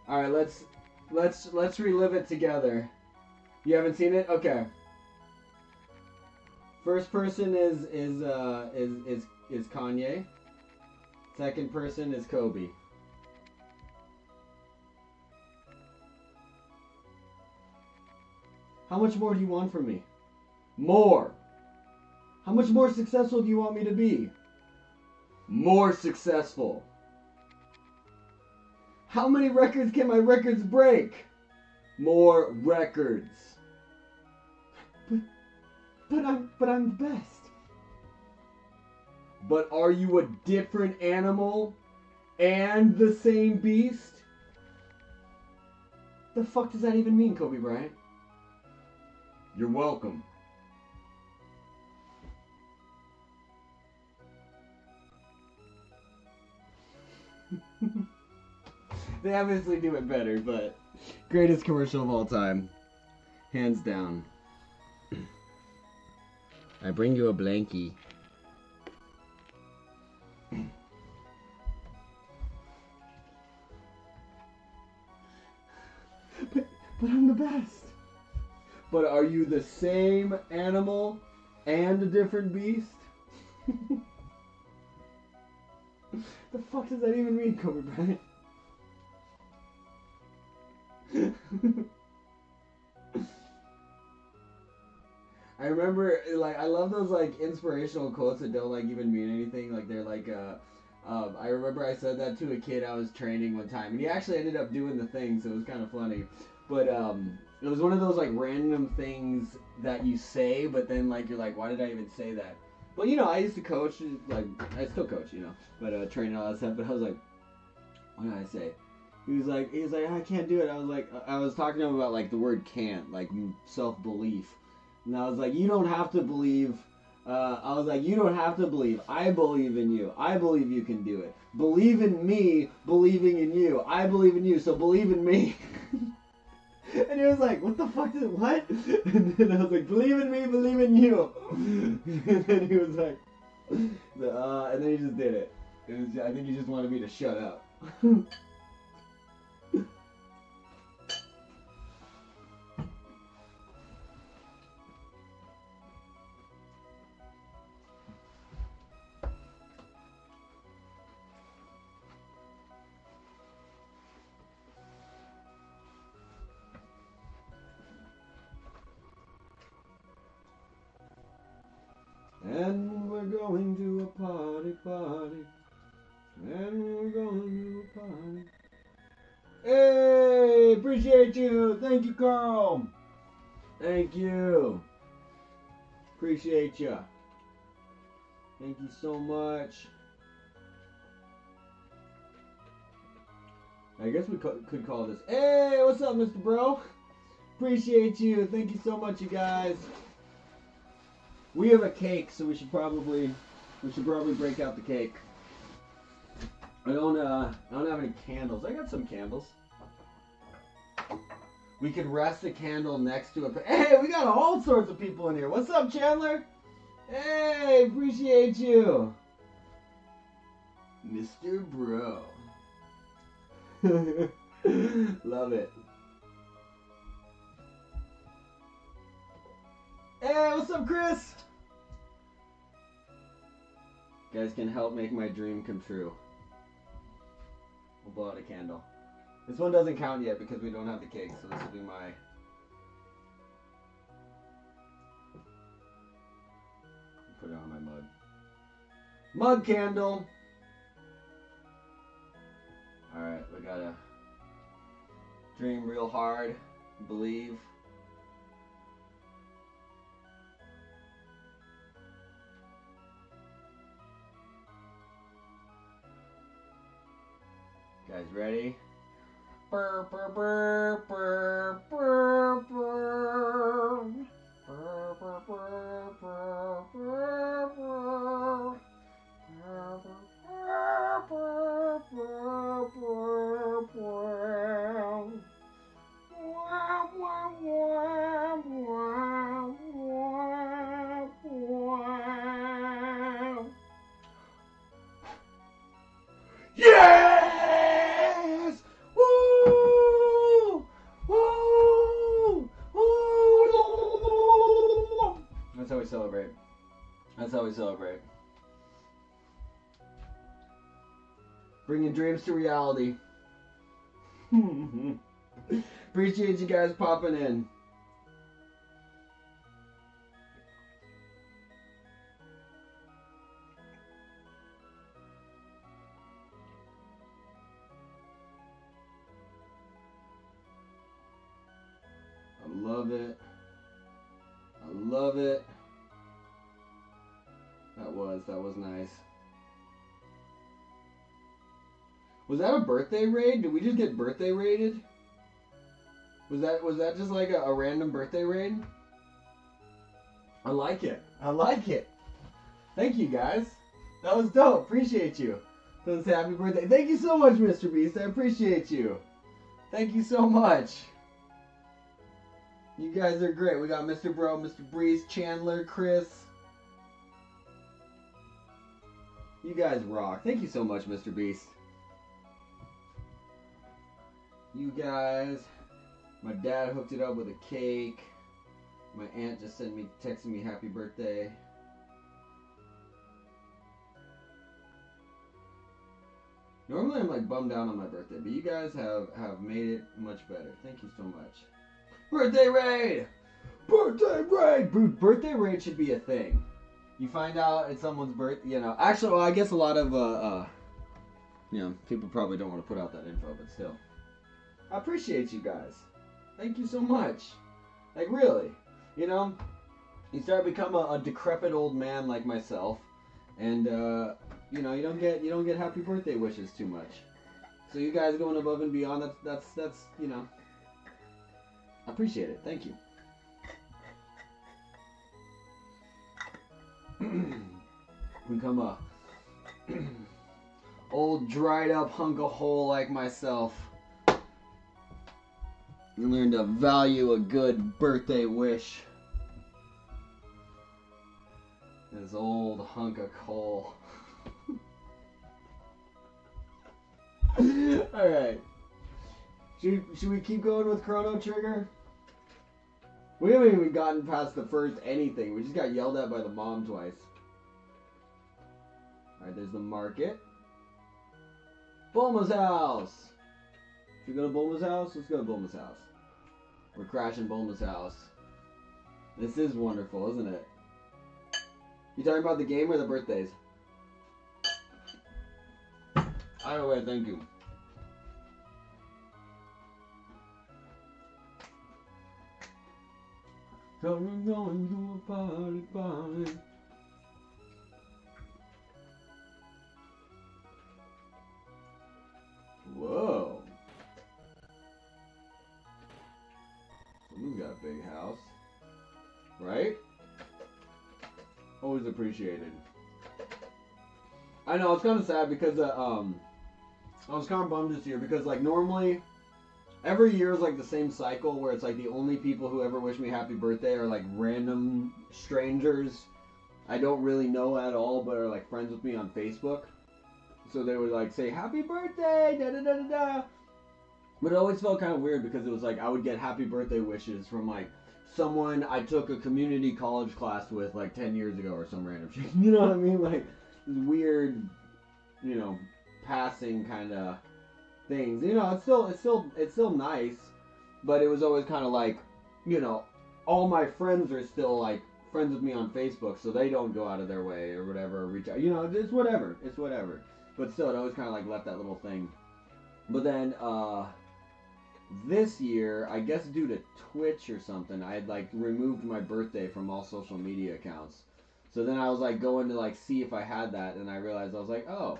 All right, let's relive it together. You haven't seen it? Okay. First person is Kanye. Second person is Kobe. How much more do you want from me? More. How much more successful do you want me to be? More successful. How many records can my records break? More records. But I'm the best. But are you a different animal and the same beast? The fuck does that even mean, Kobe Bryant? You're welcome. They obviously do it better, but greatest commercial of all time. Hands down. I bring you a blankie. But I'm the best. But are you the same animal and a different beast? The fuck does that even mean, Kobe Bryant? I remember, like, I love those, like, inspirational quotes that don't, like, even mean anything. Like, they're like, I remember I said that to a kid I was training one time, and he actually ended up doing the thing, so it was kind of funny. But, it was one of those, like, random things that you say, but then, like, you're like, why did I even say that? Well, you know, I used to coach, like, I still coach, you know, but, training all that stuff, but I was like, what did I say? He was like, I can't do it. I was like, I was talking to him about, like, the word can't, like, self-belief. And I was like, you don't have to believe. I was like, you don't have to believe. I believe in you. I believe you can do it. Believe in me, believing in you. I believe in you, so believe in me. And he was like, what the fuck is it? What? And then I was like, believe in me, believe in you. And then he was like, and then he just did it. I think he just wanted me to shut up. And we're going to a party. And we're going to a party. Hey, appreciate you. Thank you, Carl. Thank you. Appreciate you. Thank you so much. I guess we could call this. Hey, what's up, Mr. Bro? Appreciate you. Thank you so much, you guys. We have a cake, so we should probably break out the cake. I don't have any candles. I got some candles. We could rest a candle next to a. Hey, we got all sorts of people in here. What's up, Chandler? Hey, appreciate you, Mr. Bro. Love it. Hey, what's up, Chris? You guys can help make my dream come true. We'll blow out a candle. This one doesn't count yet because we don't have the cake, so this will be my... Put it on my mug. Mug candle! Alright, we gotta dream real hard, believe. Guys, ready? Burr, burr, burr, burr, burr, burr. Burr, burr, burr, burr, burr, burr. Burr, burr, burr, burr, burr. Wah, wah, wah, wah, wah, wah. Yes! Woo! Woo! Woo! That's how we celebrate. That's how we celebrate. Bringing dreams to reality. Appreciate you guys popping in. love it. I love it. That was nice. Was that a birthday raid? Did we just get birthday raided? Was that just like a random birthday raid? I like it. I like it. Thank you guys. That was dope. Appreciate you. Doesn't say happy birthday. Thank you so much, Mr. Beast. I appreciate you. Thank you so much. You guys are great. We got Mr. Bro, Mr. Breeze, Chandler, Chris. You guys rock. Thank you so much, Mr. Beast. You guys. My dad hooked it up with a cake. My aunt just texted me happy birthday. Normally I'm like bummed out on my birthday, but you guys have made it much better. Thank you so much. Birthday raid! Birthday raid! Dude, birthday raid should be a thing. You find out it's someone's birthday, you know. Actually, well, I guess a lot of, you know, people probably don't want to put out that info, but still. I appreciate you guys. Thank you so much. Like, really. You know, you start to become a decrepit old man like myself, and, you know, you don't get happy birthday wishes too much. So you guys going above and beyond, that's you know, I appreciate it. Thank you. Become a old dried up hunk of hole like myself. And learn to value a good birthday wish. This old hunk of coal. Alright. Should we keep going with Chrono Trigger? We haven't even gotten past the first anything. We just got yelled at by the mom twice. Alright, there's the market. Bulma's house! Should we go to Bulma's house? Let's go to Bulma's house. We're crashing Bulma's house. This is wonderful, isn't it? You talking about the game or the birthdays? Either way, thank you. So we're going to a party. Whoa. Someone's got a big house. Right? Always appreciated. I know, it's kind of sad because, I was kind of bummed this year because, like, normally, every year is, like, the same cycle where it's, like, the only people who ever wish me happy birthday are, like, random strangers I don't really know at all but are, like, friends with me on Facebook. So they would, like, say, happy birthday, da-da-da-da-da. But it always felt kind of weird because it was, like, I would get happy birthday wishes from, like, someone I took a community college class with, like, 10 years ago or some random shit. You know what I mean? Like, weird, you know, passing kind of things. You know, it's still nice, but it was always kind of like, you know, all my friends are still like friends with me on Facebook, so they don't go out of their way or whatever, reach out. You know, it's whatever. But still, it always kind of like left that little thing. But then this year, I guess due to Twitch or something, I had like removed my birthday from all social media accounts. So then I was like going to like see if I had that, and I realized I was like, oh,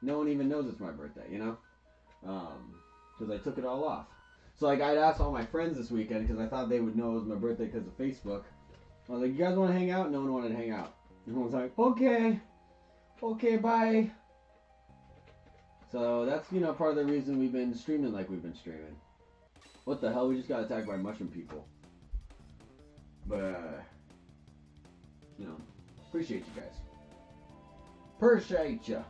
no one even knows it's my birthday, you know? Because I took it all off. So like I'd asked all my friends this weekend because I thought they would know it was my birthday because of Facebook. I was like, you guys want to hang out? No one wanted to hang out. Everyone was like, okay, bye. So that's, you know, part of the reason we've been streaming like we've been streaming. What the hell? We just got attacked by mushroom people. But, you know, appreciate you guys. Appreciate ya.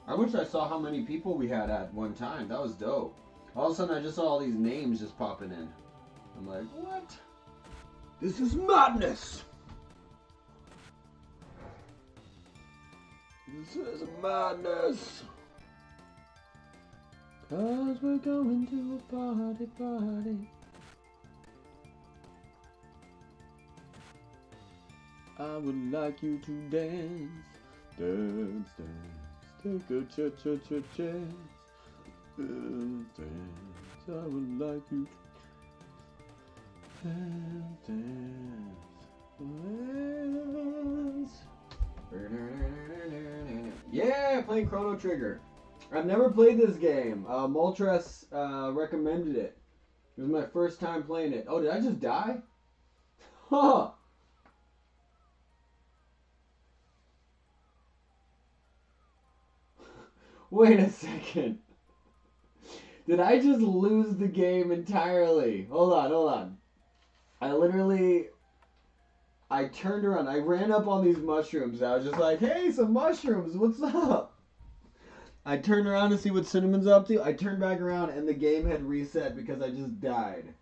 I wish I saw how many people we had at one time. That was dope. All of a sudden I just saw all these names just popping in. I'm like, what? This is madness! This is madness! 'Cause we're going to a party. I would like you to dance. Take a chance. Dance. I would like you to Yeah, playing Chrono Trigger. I've never played this game. Moltres recommended it. It was my first time playing it. Oh, did I just die? Huh. Wait a second. Did I just lose the game entirely? Hold on. I turned around. I ran up on these mushrooms. I was just like, hey, some mushrooms. What's up? I turned around to see what Cinnamon's up to. I turned back around and the game had reset because I just died.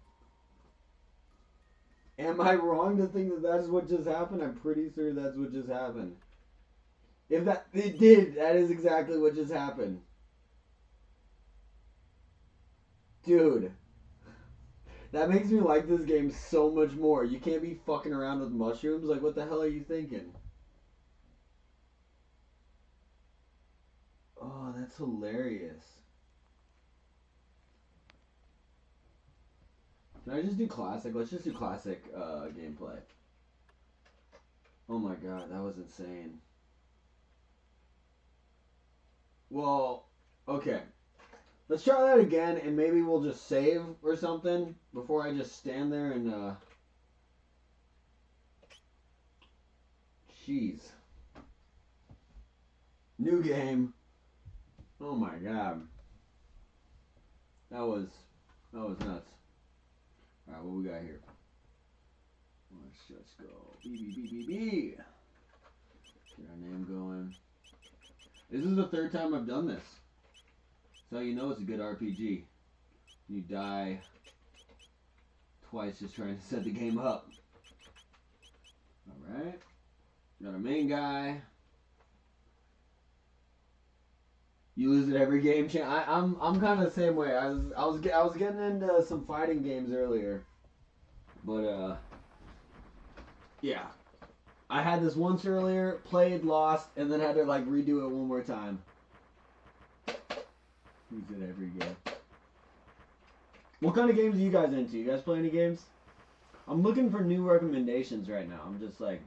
Am I wrong to think that that's what just happened? I'm pretty sure that's what just happened. If that... It did. That is exactly what just happened. Dude. That makes me like this game so much more. You can't be fucking around with mushrooms. Like, what the hell are you thinking? Oh, that's hilarious. Can I just do classic? Let's just do classic gameplay. Oh my god, that was insane. Well, okay. Let's try that again, and maybe we'll just save or something before I just stand there and, Jeez. New game. Oh my god. That was nuts. Alright, what we got here? Let's just go. B. Get our name going. This is the third time I've done this. So you know it's a good RPG. You die twice just trying to set the game up. Alright. Got our main guy. You lose at every game. I'm kind of the same way. I was getting into some fighting games earlier, but yeah, I had this once earlier, played, lost, and then had to like redo it one more time. Lose at every game. What kind of games are you guys into? You guys play any games? I'm looking for new recommendations right now. I'm just like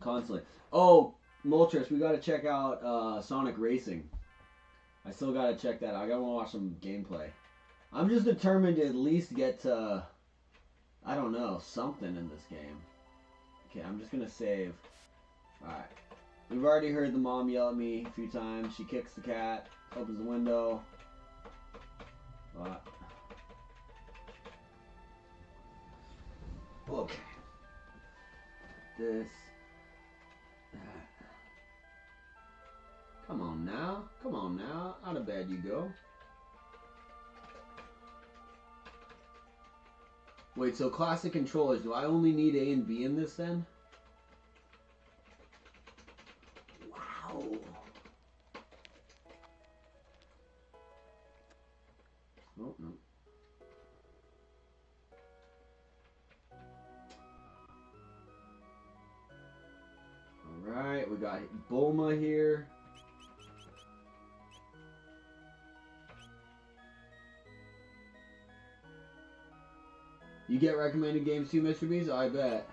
constantly. Oh, Moltres, we got to check out Sonic Racing. I still gotta check that out. I gotta watch some gameplay. I'm just determined to at least get to, I don't know, something in this game. Okay, I'm just gonna save. Alright. We've already heard the mom yell at me a few times. She kicks the cat, opens the window. Okay. This. That. Come on now. Come on now. Out of bed you go. Wait, so classic controllers. Do I only need A and B in this then? Wow. Oh, no. Alright, we got Bulma here. You get recommended games too, Mr. Beast? Oh, I bet.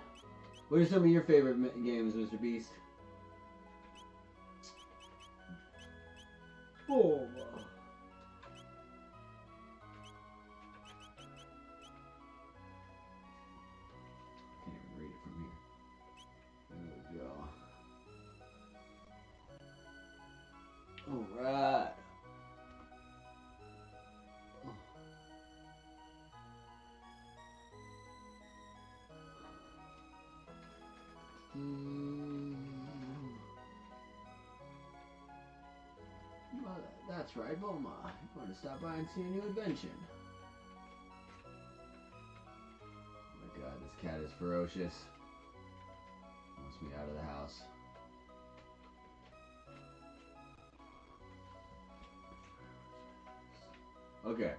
What are some of your favorite games, Mr. Beast? Oh. Can't even read it from here. There we go. Alright. Well, that's right, Bulma. You want to stop by and see a new invention. Oh my god, this cat is ferocious. Wants me out of the house. Okay.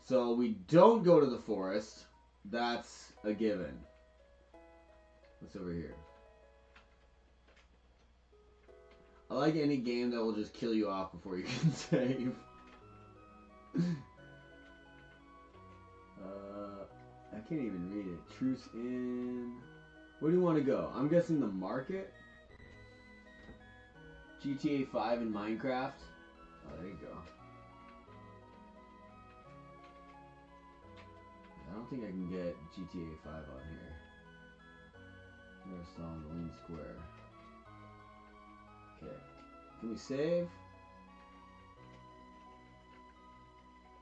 So we don't go to the forest. That's a given. What's over here? I like any game that will just kill you off before you can save. I can't even read it. Truce in. Where do you want to go? I'm guessing the market. GTA 5 and Minecraft. Oh, there you go. I don't think I can get GTA 5 on here. Never saw on the Lean Square. Okay. Can we save?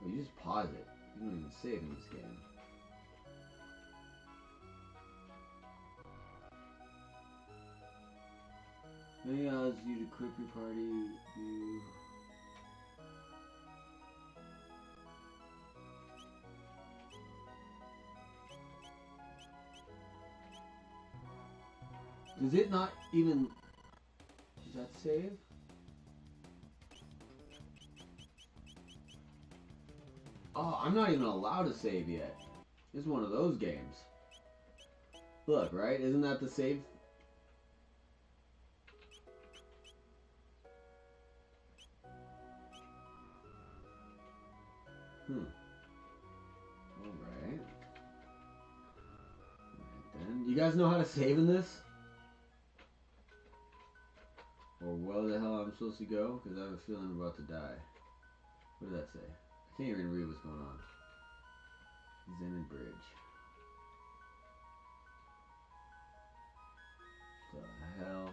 Oh, you just pause it. You don't even save in this game. Maybe allows you to equip your party view. Does it not even... Does that save? Oh, I'm not even allowed to save yet. It's one of those games. Look, right? Isn't that the save? Alright. Alright then. You guys know how to save in this? Or where the hell I'm supposed to go? Because I have a feeling I'm about to die. What did that say? I can't even read what's going on. Zenith Bridge. The hell?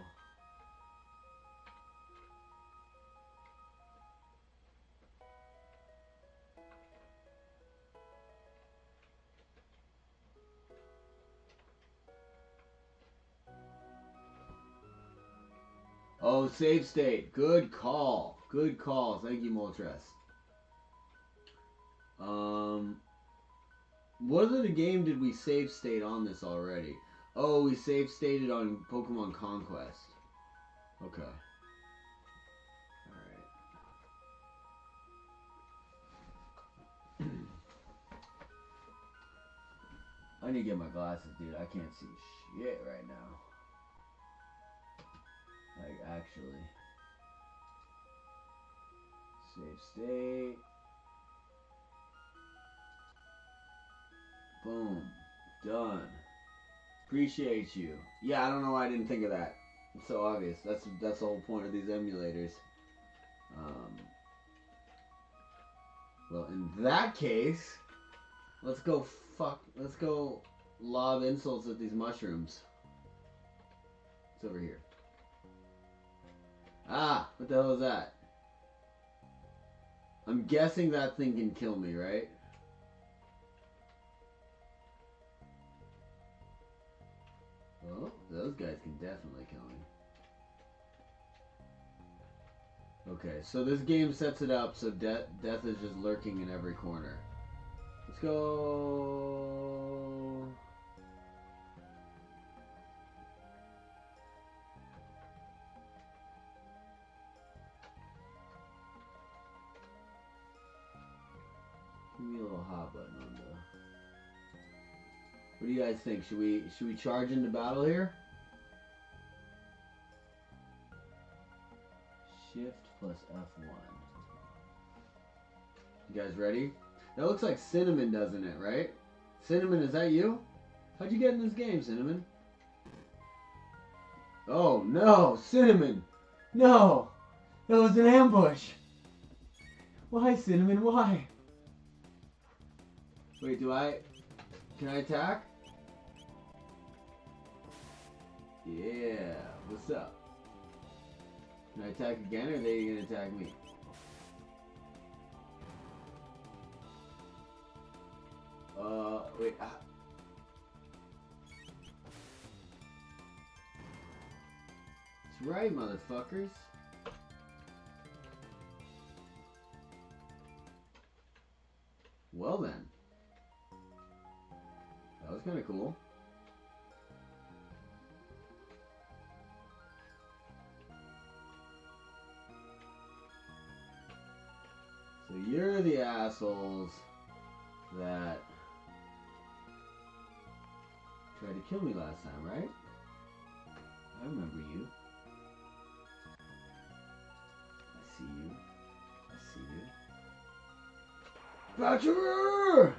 Oh, save state. Good call. Good call. Thank you, Moltres. What other game did we save state on this already? Oh, we save stated on Pokemon Conquest. Okay. Alright. I need to get my glasses, dude. I can't see shit right now. Like, actually. Save state. Boom. Done. Appreciate you. Yeah, I don't know why I didn't think of that. It's so obvious. That's the whole point of these emulators. Well, in that case, let's go lob insults at these mushrooms. It's over here. Ah, what the hell is that? I'm guessing that thing can kill me, right? Oh, those guys can definitely kill me. Okay, so this game sets it up so death is just lurking in every corner. Let's go. Give me a little hot button on the... What do you guys think? Should we charge into battle here? Shift plus F1. You guys ready? That looks like Cinnamon, doesn't it, right? Cinnamon, is that you? How'd you get in this game, Cinnamon? Oh, no! Cinnamon! No! That was an ambush! Why, Cinnamon, why? Wait, can I attack? Yeah, what's up? Can I attack again, or are they gonna attack me? Wait. That's right, motherfuckers. Well then. That was kind of cool. So you're the assholes that tried to kill me last time, right? I remember you. I see you. I see you. Boucher!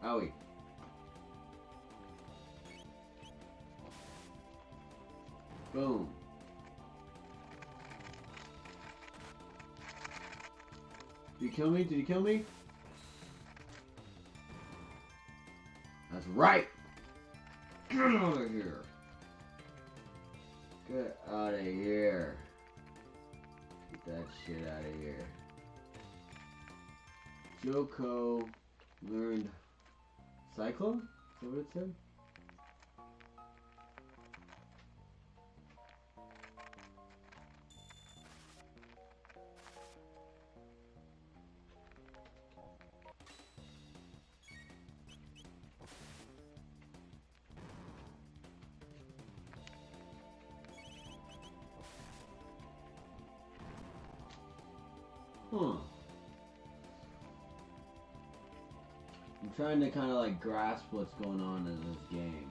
Owie. Boom. Did he kill me? Did he kill me? That's right! Get out of here! Get out of here. Get that shit out of here. Joko learned Cyclone? Is that what it said? Huh. I'm trying to kind of like grasp what's going on in this game.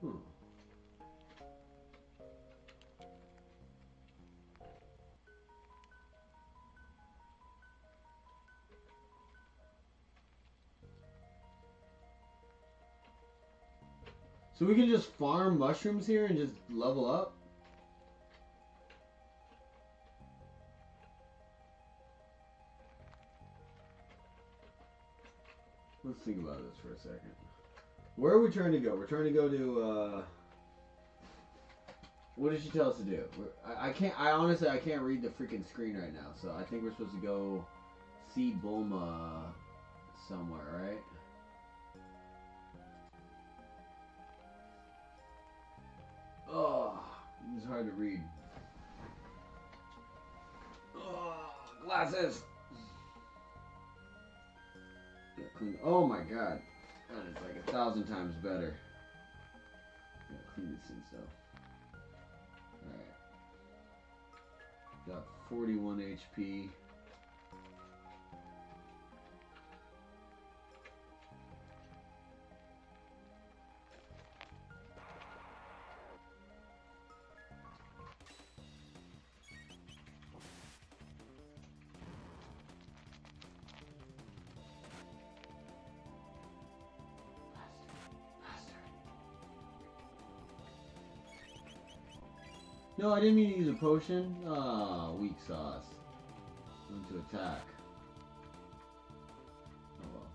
Hmm. So we can just farm mushrooms here and just level up? Let's think about this for a second. Where are we trying to go? We're trying to go to, what did she tell us to do? I honestly, I can't read the freaking screen right now, so I think we're supposed to go see Bulma somewhere, right? Oh, it's hard to read. Oh, glasses! Oh my god. That is like 1,000 times better. Gotta clean these things though. Alright. Got 41 HP. No, I didn't mean to use a potion. Ah, weak sauce. Went to attack. Oh well.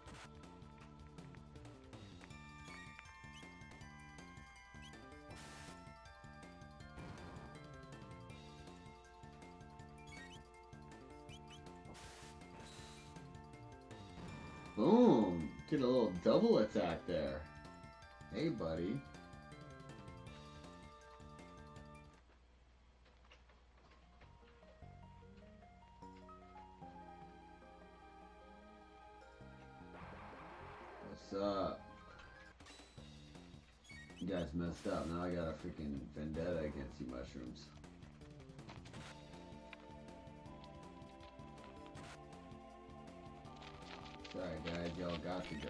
Boom! Get a little double attack there. Hey, buddy. What's up? You guys messed up. Now I got a freaking vendetta against you mushrooms. Sorry guys, y'all got to go.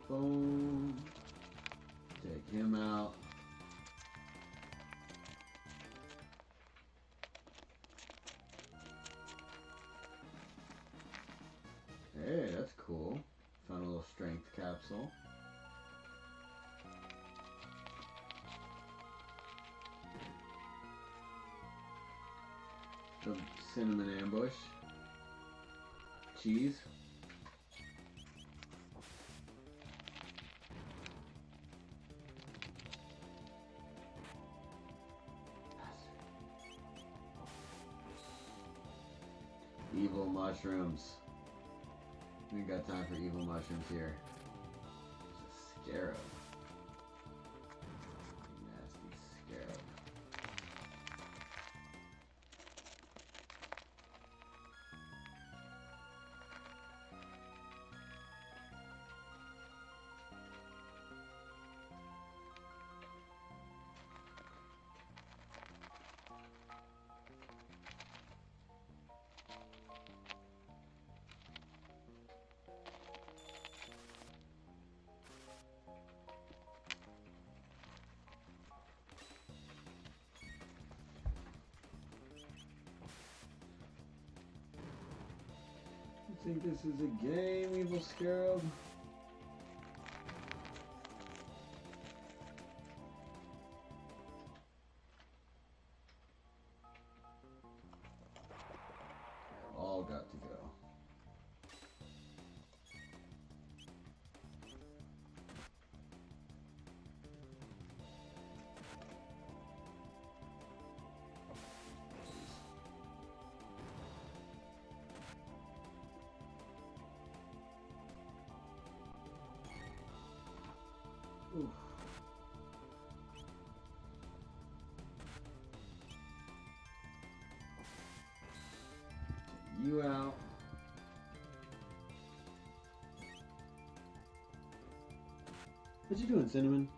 Boom. Take him out. Hey, that's cool. Found a little strength capsule. Some cinnamon ambush. Cheese. Evil mushrooms. We ain't got time for evil mushrooms here. It's a scarab. Nasty scarab. think this is a game, Evil Scarab? All got to go. Oof. You out. What you doing, Cinnamon?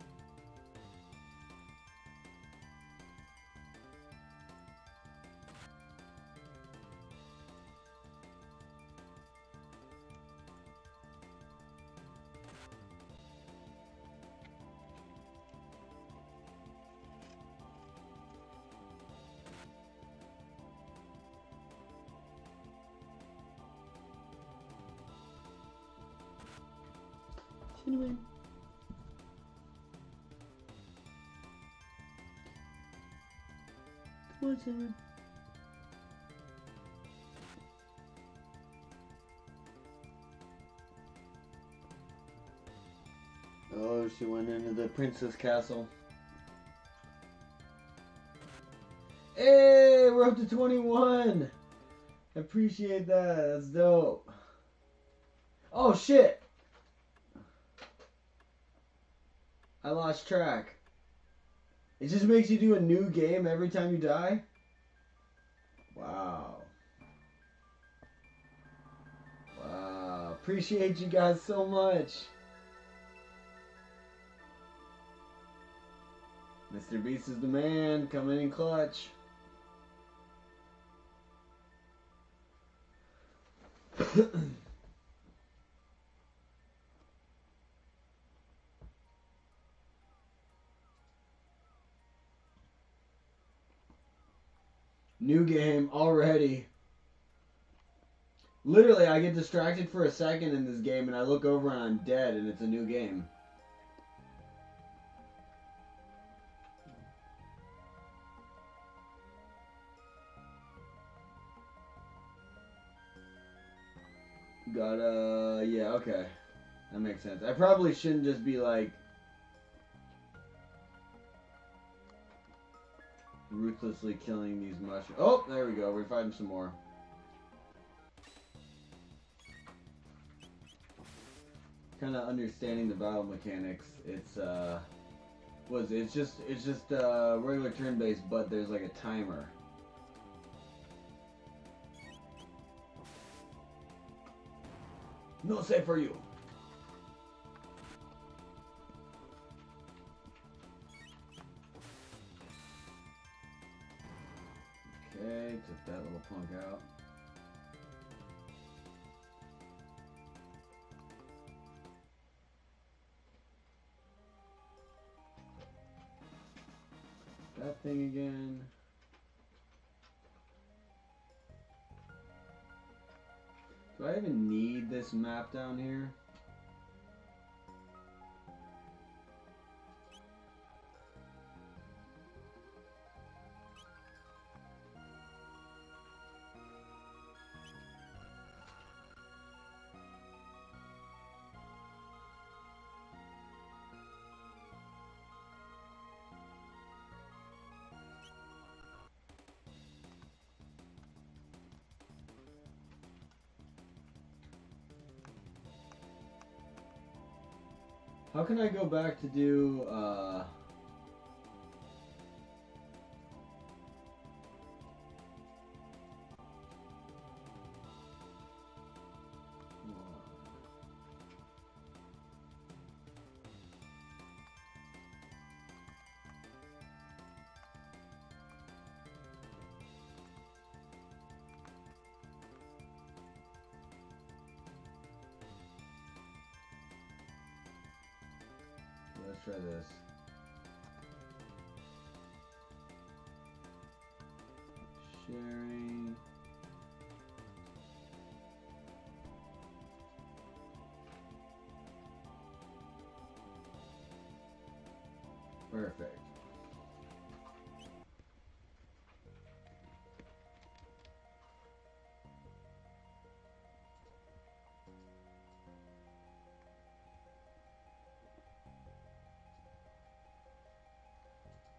Cinnamon. Come on, Cinnamon. Oh, she went into the princess castle. Hey, we're up to 21. Appreciate that. That's dope. Oh, shit. I lost track. It just makes you do a new game every time you die? Wow. Wow. Appreciate you guys so much. Mr. Beast is the man, coming in clutch. New game already. Literally, I get distracted for a second in this game and I look over and I'm dead and it's a new game. Yeah, okay. That makes sense. I probably shouldn't just be like ruthlessly killing these mushrooms. Oh, there we go. We're fighting some more. Kind of understanding the battle mechanics. It's it's just regular turn-based, but there's like a timer. No save for you. Okay, took that little punk out. That thing again. Do I even need this map down here? How can I go back to do, let's try this. Sharing. Perfect.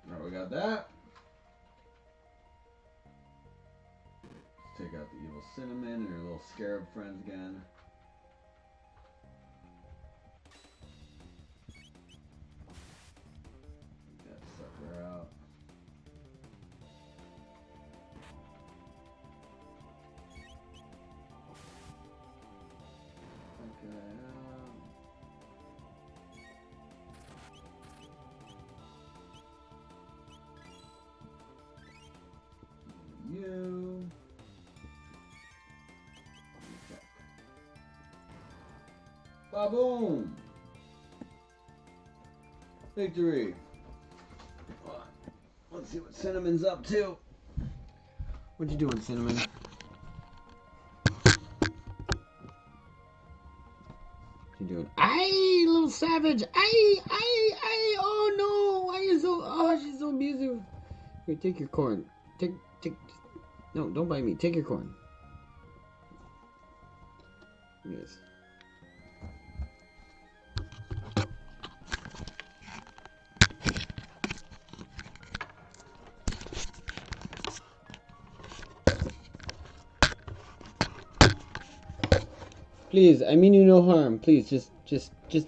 Alright, we got that. Let's take out the evil cinnamon and her little scarab friends again. Get that sucker out. Take that out. You. Check. Ba-boom! Victory! Let's see what Cinnamon's up to. What you doing, Cinnamon? What you doing? Aye, little savage! Aye, aye, aye! Oh no! Why are you so... Oh, she's so abusive. Here, take your corn. Take... No, don't bite me. Take your corn. Yes. Please, I mean you no harm. Please, just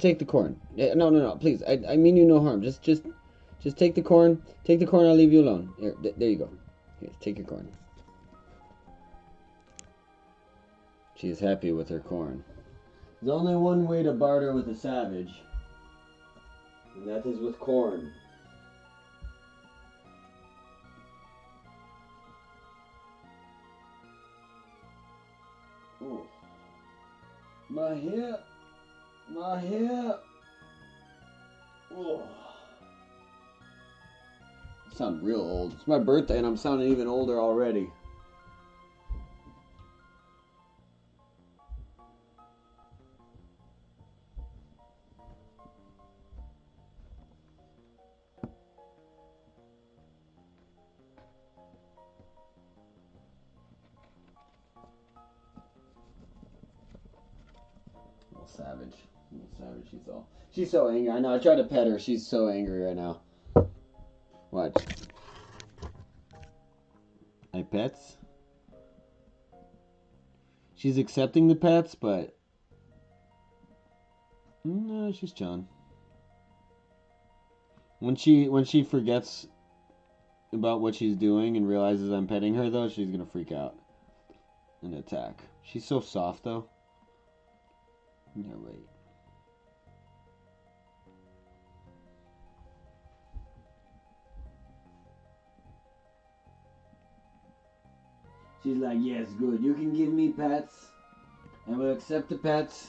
take the corn. No. Please, I mean you no harm. Just take the corn. Take the corn. I'll leave you alone. Here, there you go. Here, take your corn. She is happy with her corn. There's only one way to barter with a savage, and that is with corn. Oh. My hip. My hip. Oh. I sound real old. It's my birthday and I'm sounding even older already. Savage. Savage, she's so angry. I know, I tried to pet her. She's so angry right now. Watch. My pets? She's accepting the pets, but... No, she's chilling. When she forgets about what she's doing and realizes I'm petting her, though, she's gonna freak out and attack. She's so soft, though. Yeah, right. She's like, yes, good. You can give me pets. I will accept the pets.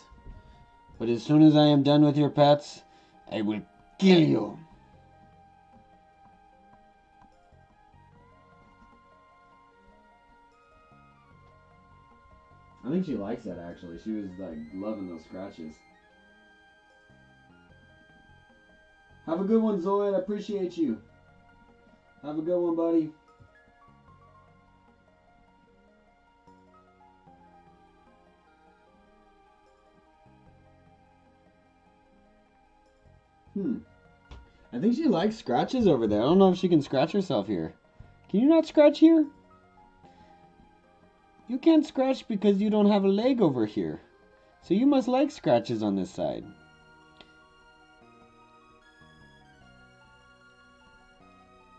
But as soon as I am done with your pets, I will kill you. I think she likes that, actually. She was, like, loving those scratches. Have a good one, Zoid. I appreciate you. Have a good one, buddy. I think she likes scratches over there. I don't know if she can scratch herself here. Can you not scratch here? You can't scratch because you don't have a leg over here. So you must like scratches on this side.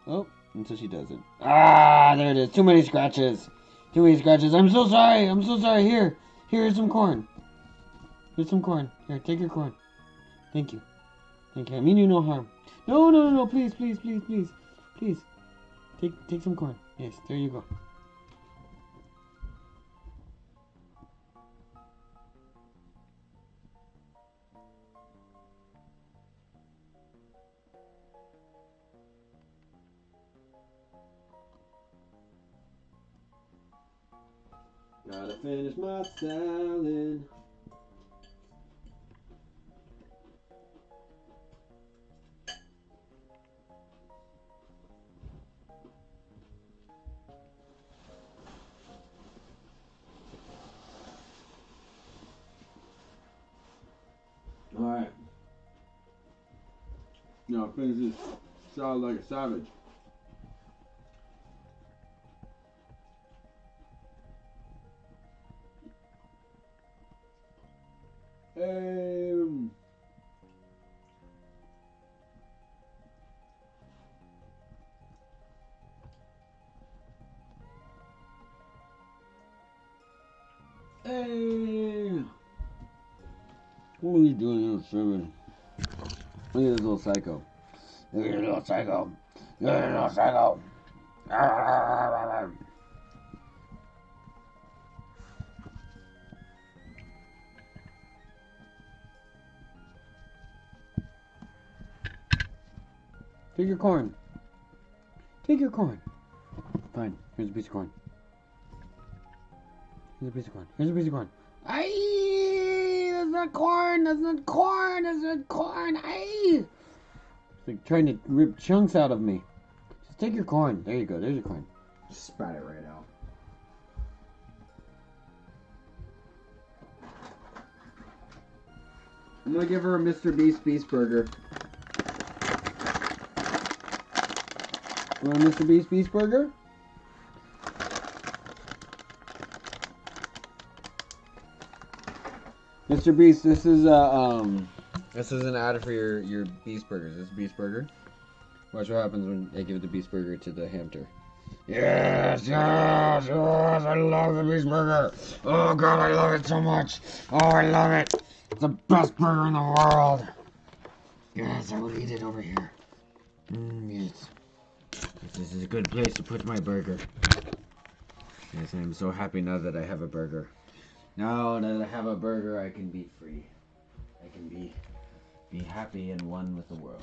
Oh, until she doesn't. Ah, there it is. Too many scratches. Too many scratches. I'm so sorry. I'm so sorry. Here's some corn. Here's some corn. Here, take your corn. Thank you. Thank you. I mean you no harm. No. Please. Please. Take some corn. Yes, there you go. Gotta finish my salad. No, finish this salad like a savage. Um, hey, what are you doing here, Sherman? Look at this little psycho. Look at this little psycho. Look at this little psycho. Take your corn. Take your corn. Fine. Here's a piece of corn. Here's a piece of corn. Here's a piece of corn. Aye! That's not corn. That's not corn. That's not corn. Aye! It's like trying to rip chunks out of me. Just take your corn. There you go. There's your corn. Just spat it right out. I'm gonna give her a Mr. Beast burger. Want a Mr. Beast burger? Mr. Beast, this is an ad for your Beast burgers. This is Beast burger. Watch what happens when I give the Beast burger to the Hampter. Yes, yes, yes, I love the Beast burger. Oh God, I love it so much. Oh, I love it. It's the best burger in the world. Yes, I will eat it over here. Yes. This is a good place to put my burger. Yes, I am so happy now that I have a burger. Now that I have a burger, I can be free. I can be happy and one with the world.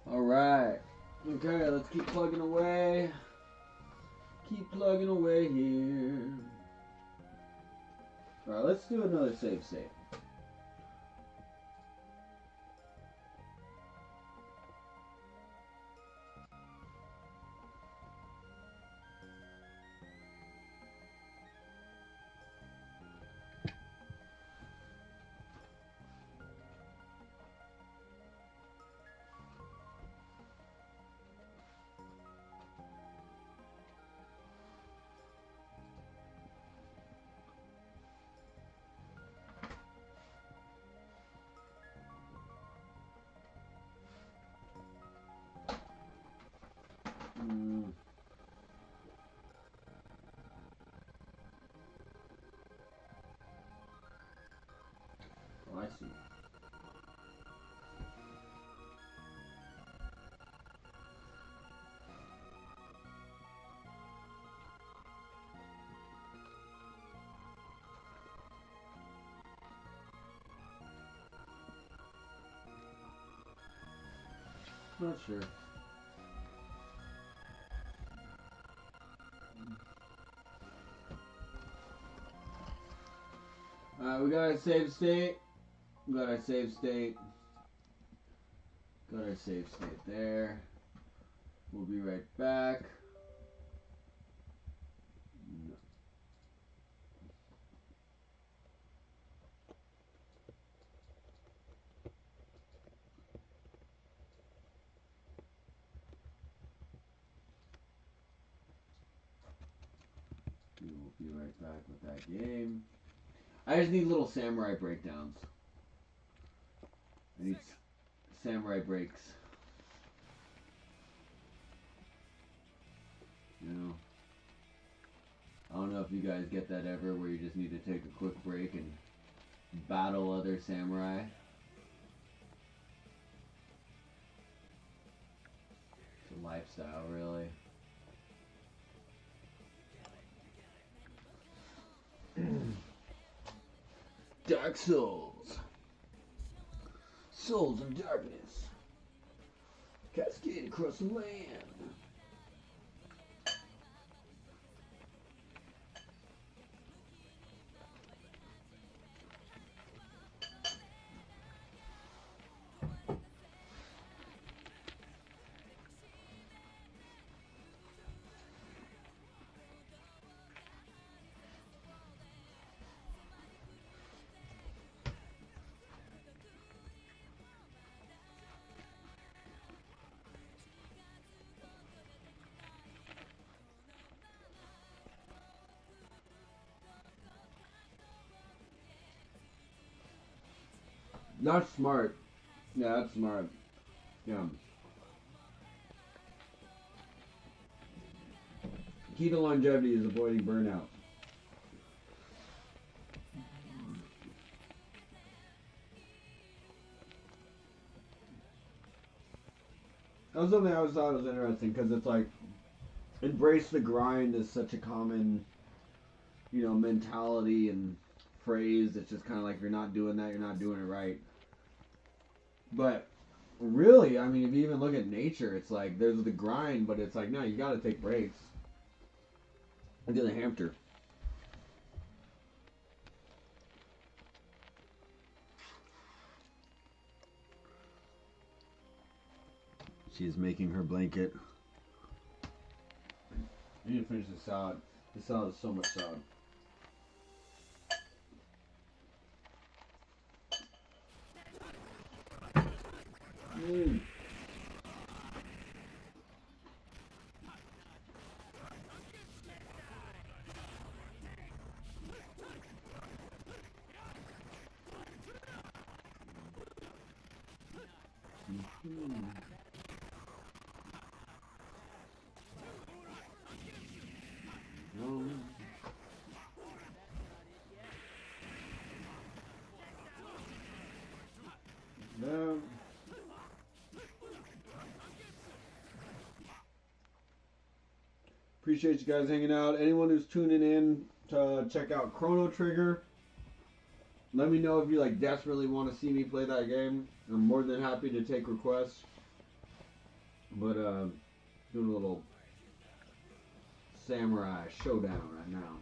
Alright. Okay, let's keep plugging away. Keep plugging away here. Alright, let's do another save state. Oh, I see. Not sure. Alright, we got our save state. We got our save state. Got our save state there. We'll be right back. No. We will be right back with that game. I just need little samurai breakdowns. I need samurai breaks. You know, I don't know if you guys get that ever, where you just need to take a quick break and battle other samurai. It's a lifestyle, really. Dark Souls. Souls of darkness cascade across the land. That's smart. Yeah, that's smart. Yeah. Key to longevity is avoiding burnout. That was something I always thought was interesting because it's like embrace the grind is such a common, mentality and phrase. It's just kind of like if you're not doing that, you're not doing it right. But really, I mean, if you even look at nature, it's like there's the grind, but it's like no, you got to take breaks. Look at the hamster. She is making her blanket. I need to finish the salad. The salad is so much salad. Mm. Mm-hmm. No. No. Appreciate you guys hanging out. Anyone who's tuning in to check out Chrono Trigger, let me know if you desperately want to see me play that game. I'm more than happy to take requests. But doing a little samurai showdown right now.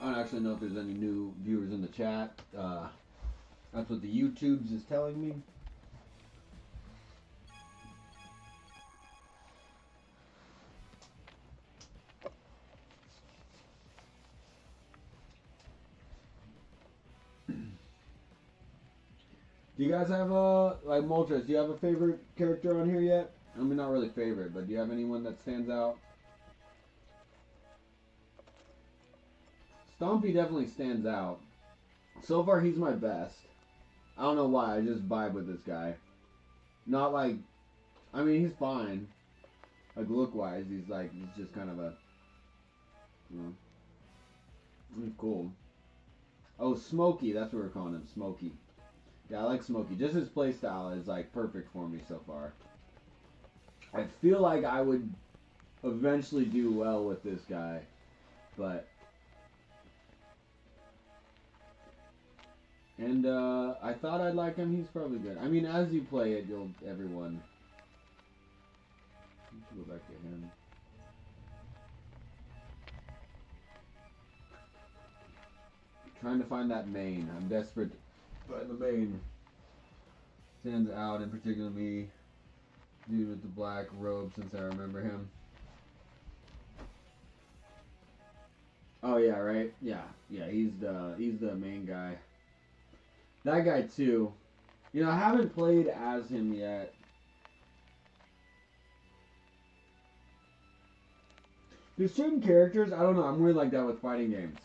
I don't actually know if there's any new viewers in the chat. That's what the YouTubes is telling me. Do you guys have Moltres, do you have a favorite character on here yet? I mean, not really favorite, but do you have anyone that stands out? Stompy definitely stands out. So far, he's my best. I don't know why, I just vibe with this guy. Not I mean, he's fine. Look-wise, he's just kind of a, he's cool. Oh, Smokey, that's what we're calling him, Smokey. Yeah, I like Smokey. Just his playstyle is perfect for me so far. I feel like I would eventually do well with this guy, but I thought I'd like him. He's probably good. I mean, as you play it, everyone. Let's go back to him. Trying to find that main. I'm desperate. But the main stands out, in particular me, dude with the black robe, since I remember him. Oh yeah, right? Yeah, he's the main guy. That guy too. I haven't played as him yet. There's certain characters, I don't know, I'm weird like that with fighting games.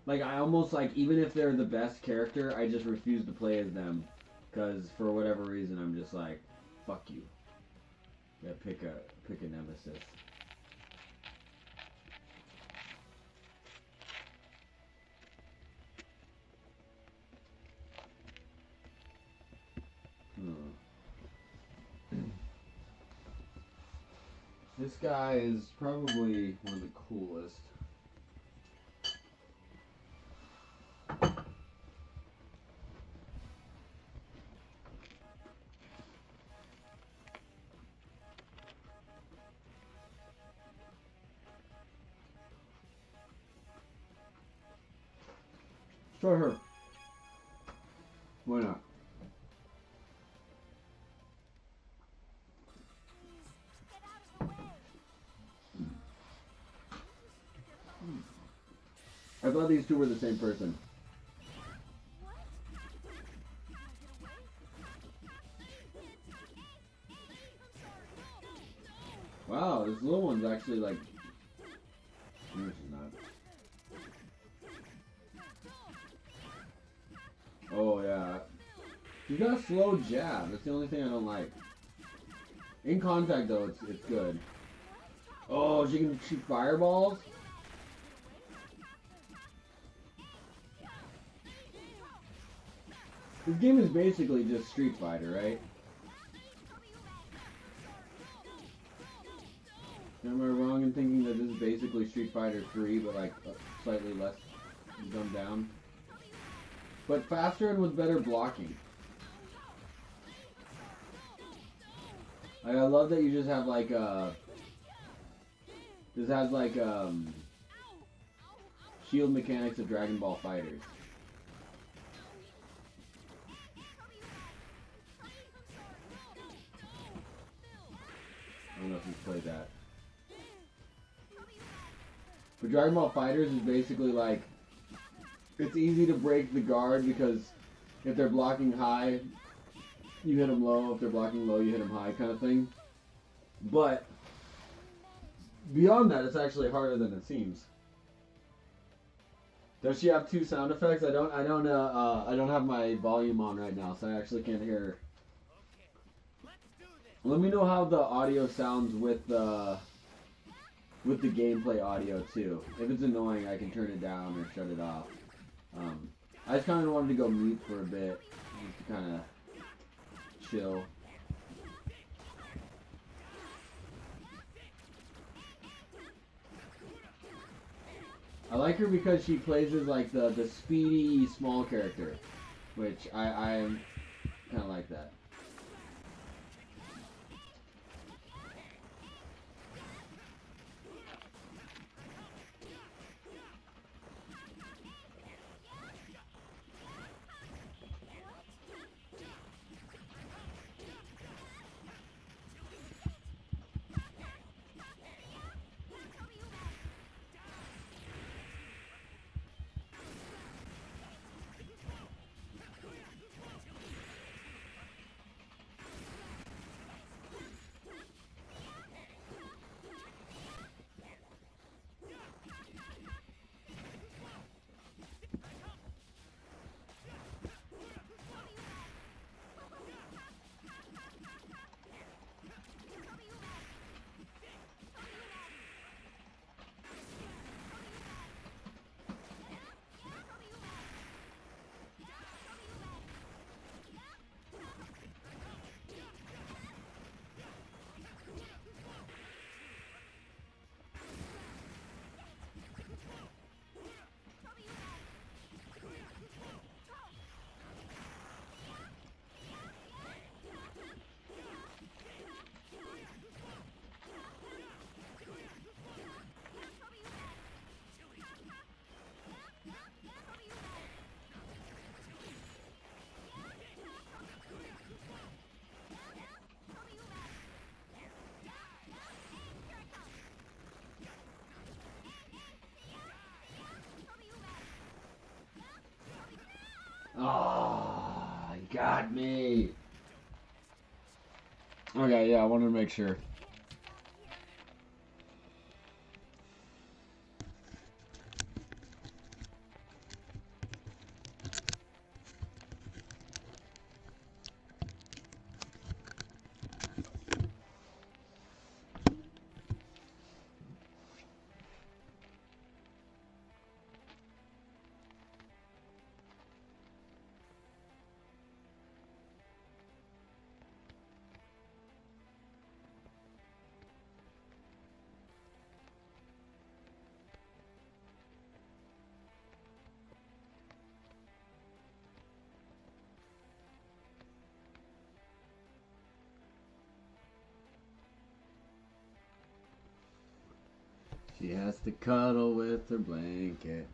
I almost even if they're the best character, I just refuse to play as them. Because for whatever reason, I'm just fuck you. Yeah, pick a nemesis. This guy is probably one of the coolest. Try her. Why not? I thought these two were the same person. Wow, this little one's actually like. No, she's not. Oh yeah. She's got a slow jab. That's the only thing I don't like. In contact though, it's good. Oh, she can shoot fireballs? This game is basically just Street Fighter, right? Am I wrong in thinking that this is basically Street Fighter 3, but like slightly less dumbed down? But faster and with better blocking. Like, I love that you just have like this has like shield mechanics of Dragon Ball Fighters. I don't know if you've played that. But Dragon Ball Fighters is basically like, it's easy to break the guard because if they're blocking high, you hit them low. If they're blocking low, you hit them high, kind of thing. But beyond that, it's actually harder than it seems. Does she have 2 sound effects? I don't have my volume on right now, so I actually can't hear her. Let me know how the audio sounds with the gameplay audio too. If it's annoying, I can turn it down or shut it off. I just kind of wanted to go mute for a bit, just to kind of chill. I like her because she plays as like the speedy small character, which I kind of like that. Oh, you got me. Okay, yeah, I wanted to make sure. She has to cuddle with her blanket.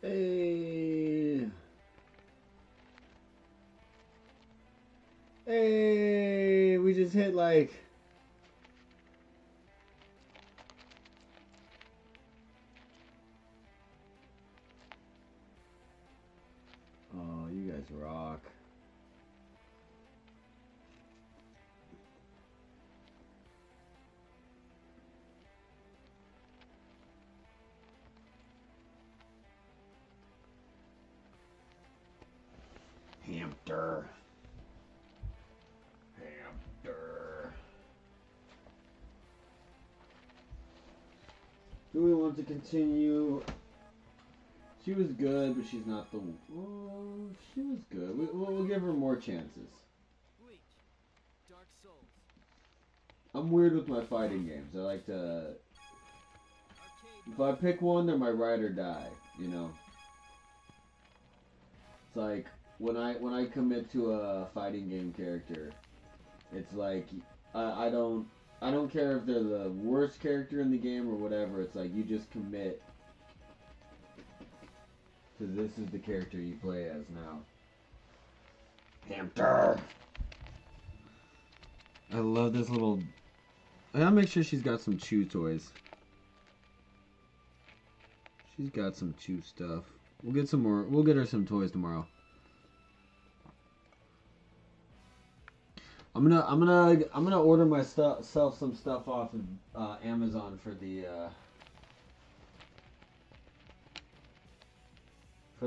Hey. Hey, we just hit like... Oh, you guys rock. Hampter. Hampter. Do we want to continue? She was good, but she's not the... Well, she was good. We'll give her more chances. Bleach. Dark Souls. I'm weird with my fighting games. I like to... Arcade If I pick one, they're my ride or die, you know? It's like, when I commit to a fighting game character, it's like, I don't care if they're the worst character in the game or whatever. It's like, you just commit to this is the character you play as now. Hampter! I love this little... I gotta make sure she's got some chew toys. She's got some chew stuff. We'll get some more. We'll get her some toys tomorrow. I'm gonna order myself some stuff off of Amazon for the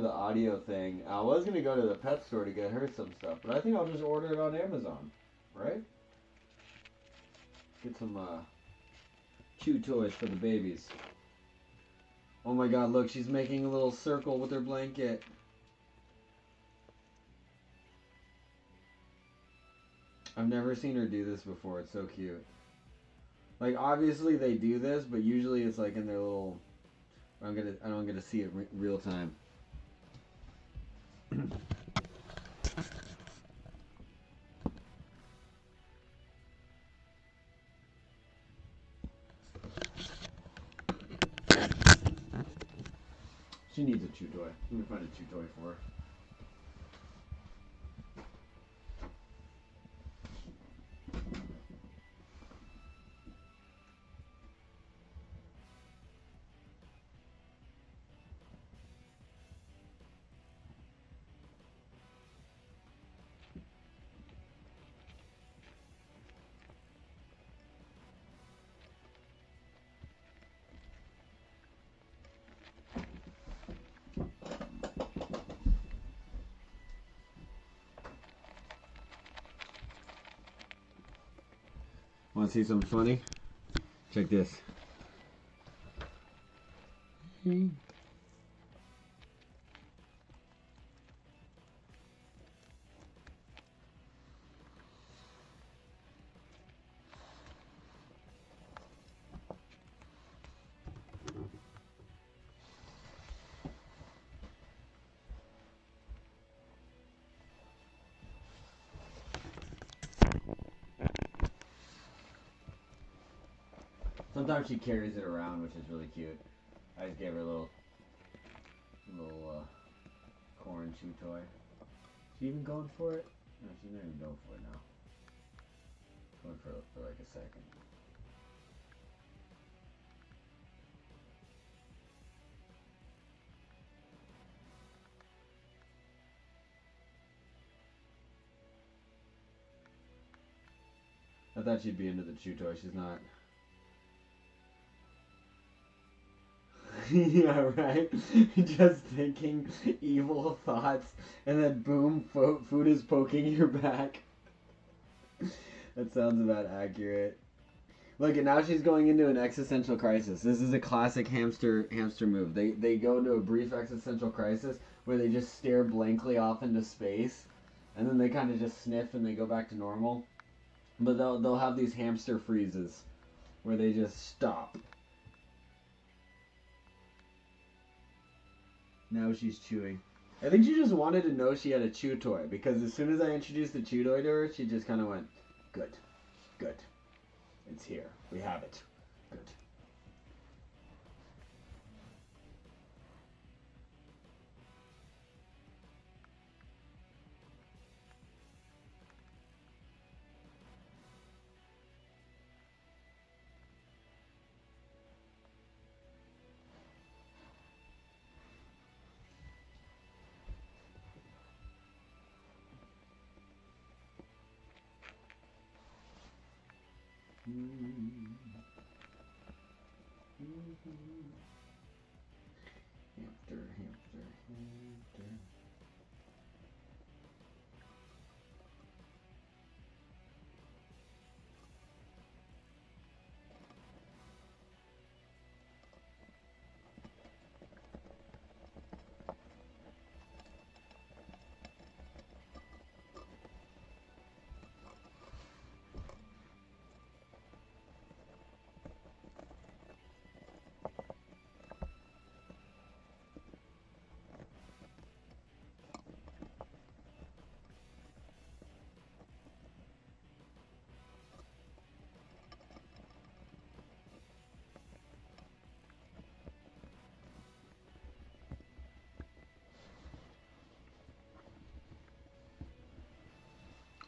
audio thing. I was gonna go to the pet store to get her some stuff, but I think I'll just order it on Amazon, right? Get some chew toys for the babies. Oh my God! Look, she's making a little circle with her blanket. I've never seen her do this before. It's so cute. Like, obviously they do this, but usually it's like in their little... I don't get to see it real time. She needs a chew toy. Let me find a chew toy for her. Want to see something funny? Check this. Sometimes she carries it around, which is really cute. I just gave her a little corn chew toy. She even going for it? No, she's not even going for it now. Going for like a second. I thought she'd be into the chew toy. She's not. Yeah, right? Just thinking evil thoughts, and then boom, food is poking your back. That sounds about accurate. Look, and now she's going into an existential crisis. This is a classic hamster move. They go into a brief existential crisis where they just stare blankly off into space, and then they kind of just sniff and they go back to normal. But they'll have these hamster freezes where they just stop. Now she's chewing. I think she just wanted to know she had a chew toy, because as soon as I introduced the chew toy to her, she just kind of went, good, good. It's here. We have it. Good. Hamster, hamster, hamster.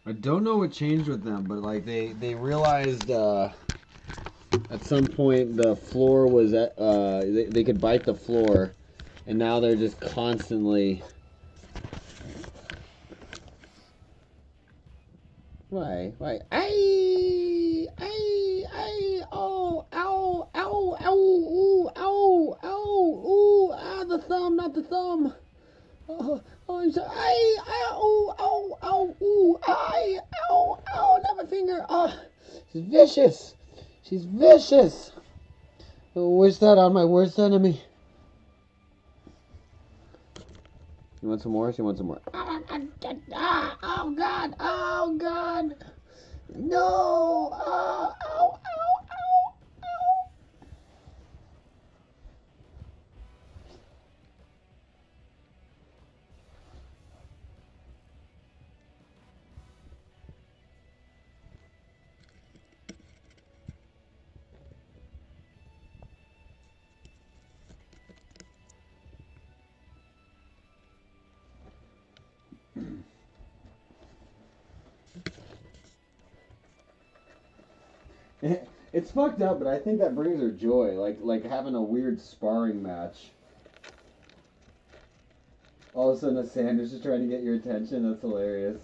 I don't know what changed with them, but like they realized at some point the floor was at they could bite the floor, and now they're just constantly. Why? Oh, ow, ow, ow, ooh, ow, ow, ooh, ah, the thumb, not the thumb. Oh, I'm sorry. Ow, ooh, ow, not my finger. Oh, she's vicious. She's vicious. Oh, wish that on my worst enemy. You want some more? She wants some more. Oh, God. No. Ow. It's fucked up, but I think that brings her joy, like having a weird sparring match. All of a sudden, a sandwich is trying to get your attention. That's hilarious.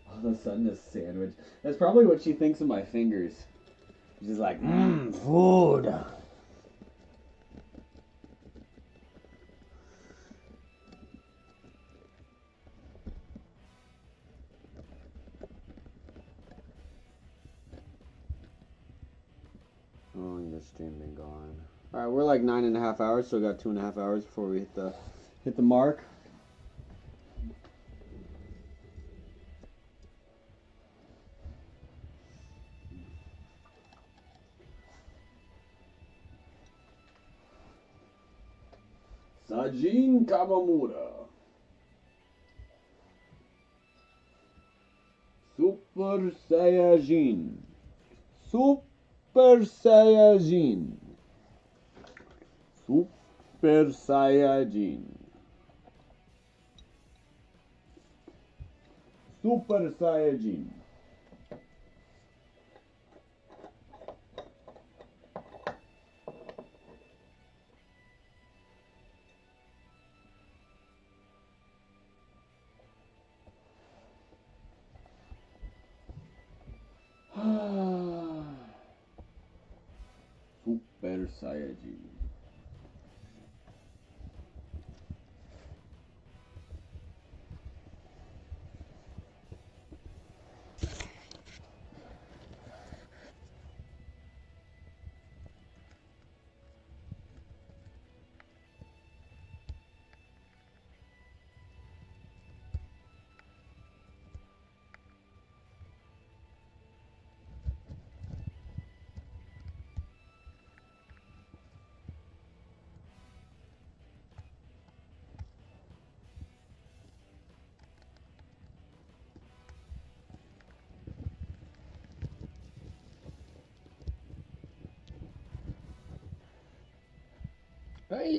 All of a sudden, a sandwich. That's probably what she thinks of my fingers. She's like, food. Oh, your stream been gone. All right, we're like 9.5 hours, so we got 2.5 hours before we hit the mark. Sajin Kamamura. Super Saiyajin. Super Saiyajin. Super Saiyajin. Super Saiyajin. Mr. Saiyajin.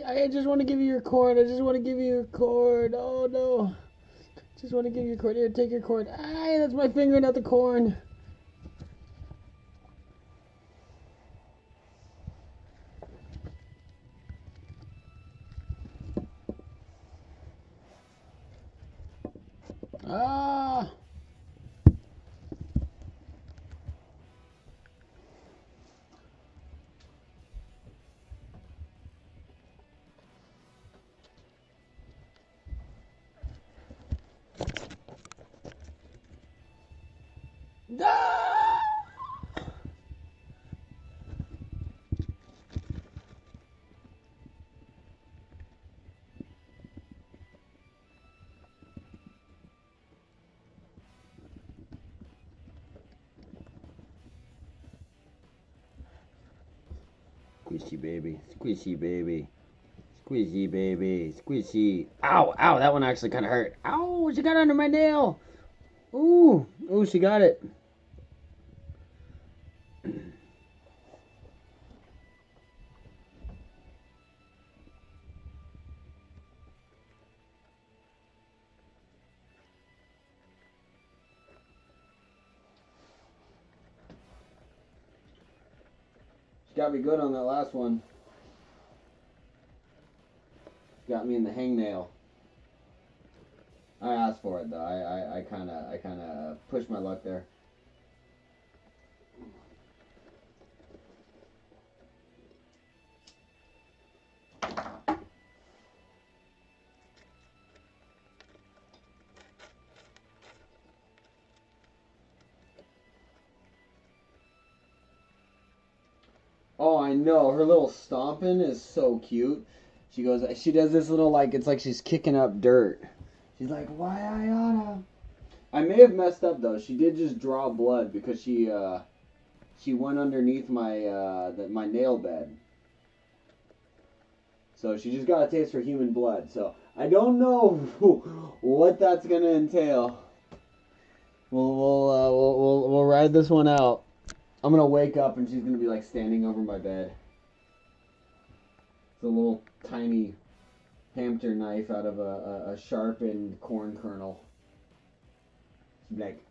I just want to give you your cord. I just want to give you your cord. Oh no. Just want to give you your cord. Here, take your cord. Ah, that's my finger, not the corn. Ah. Ah! Squishy baby, squishy baby, squishy baby, squishy. Ow, ow, that one actually kind of hurt. Ow, she got under my nail. Ooh, ooh, she got it. She got me good on that last one. Got me in the hangnail. I asked for it though. I kind of pushed my luck there. Oh, I know. Her little stomping is so cute. She goes, she does this little, like, it's like she's kicking up dirt. She's like, why I oughta. I may have messed up, though. She did just draw blood because she went underneath my, my nail bed. So she just got a taste for human blood. So I don't know what that's going to entail. We'll ride this one out. I'm going to wake up and she's going to be, like, standing over my bed. It's a little tiny Hampter knife out of a sharpened corn kernel. She'd be like,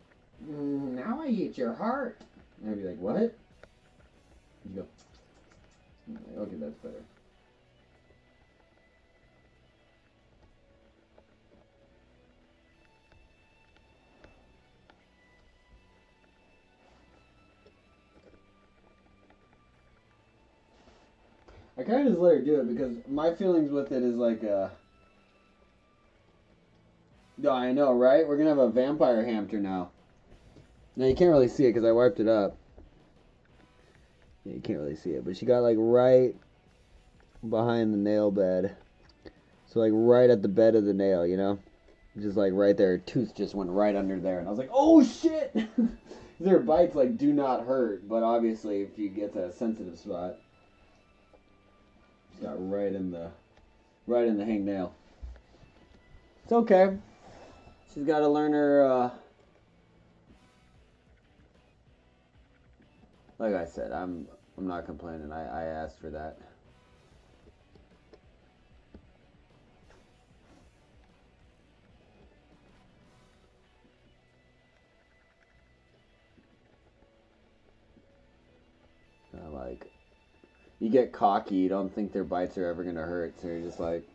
now I eat your heart. And I'd be like, what? And she'd go, okay, that's better. I kind of just let her do it because my feelings with it is like, no, I know, right? We're going to have a vampire hamster now. Now, you can't really see it because I wiped it up. Yeah, you can't really see it, but she got like right behind the nail bed. So like right at the bed of the nail, you know? Just like right there. Her tooth just went right under there. And I was like, oh shit! Their bites like do not hurt, but obviously if you get to a sensitive spot. Got right in the hangnail. It's okay. She's got to learn her. Like I said, I'm not complaining. I asked for that. Like. You get cocky, you don't think their bites are ever going to hurt, so you're just like,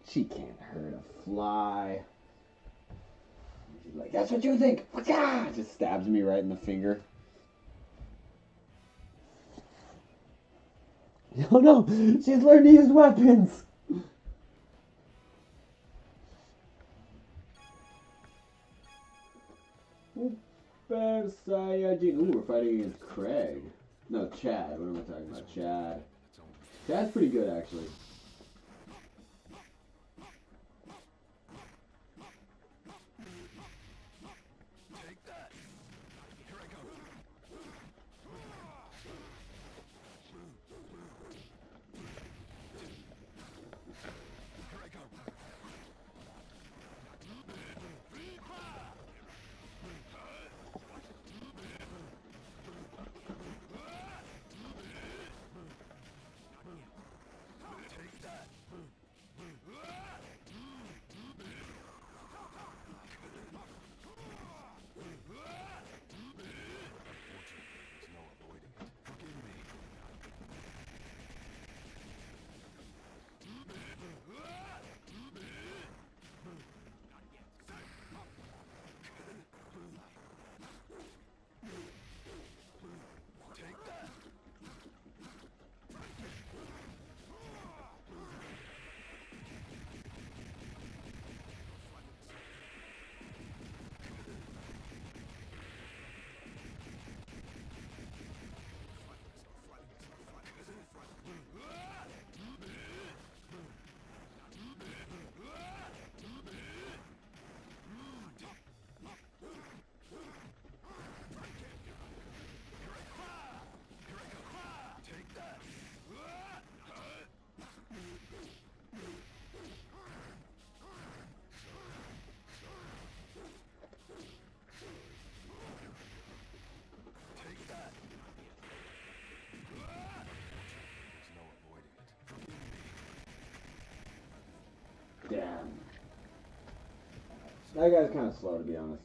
she can't hurt a fly. She's like, that's what you think. Just stabs me right in the finger. Oh no, she's learned to use weapons. Super Saiyajin. Ooh, we're fighting against Craig. No, Chad. What am I talking about? Chad. Chad's pretty good, actually. Take that. Here I go. Here I go. Take that. There's no avoiding it. Forgive me. Take that. Take that. Take that. There's no avoiding it. Forgive me. Damn. That guy's kind of slow, to be honest.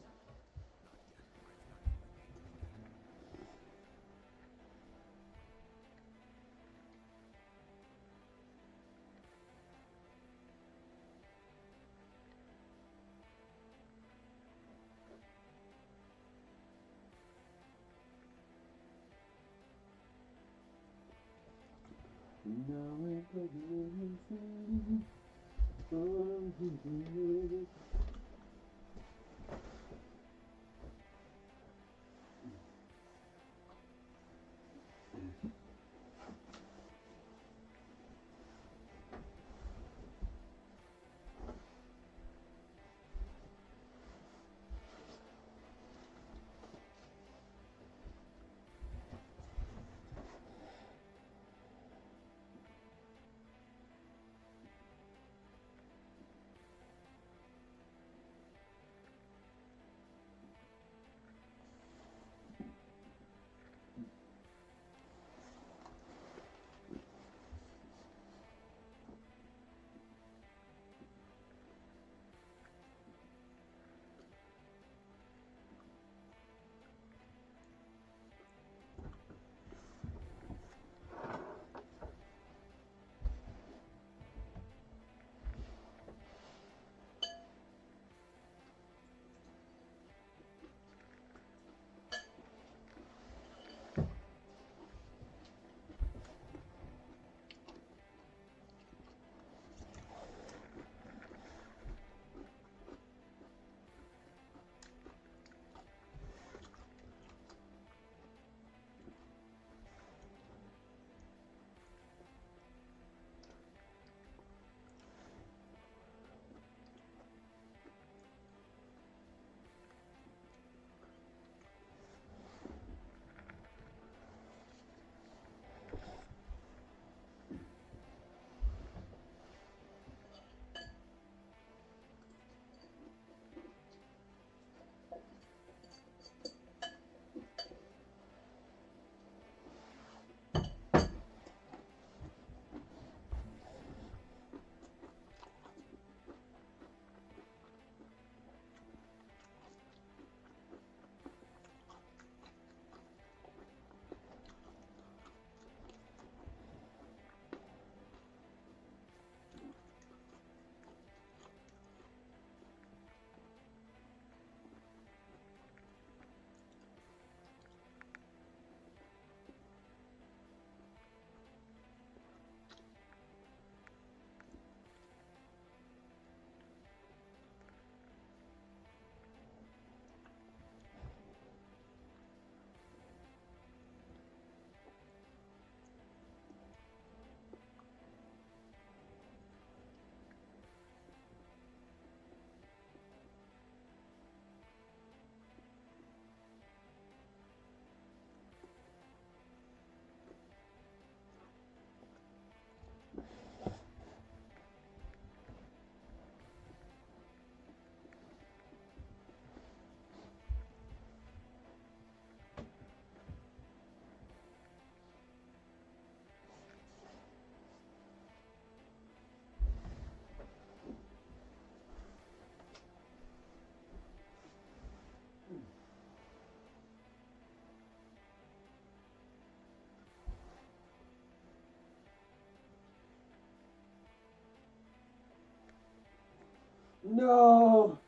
No,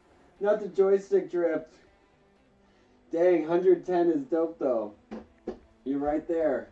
not the joystick drift. Dang, 110 is dope though. You're right there.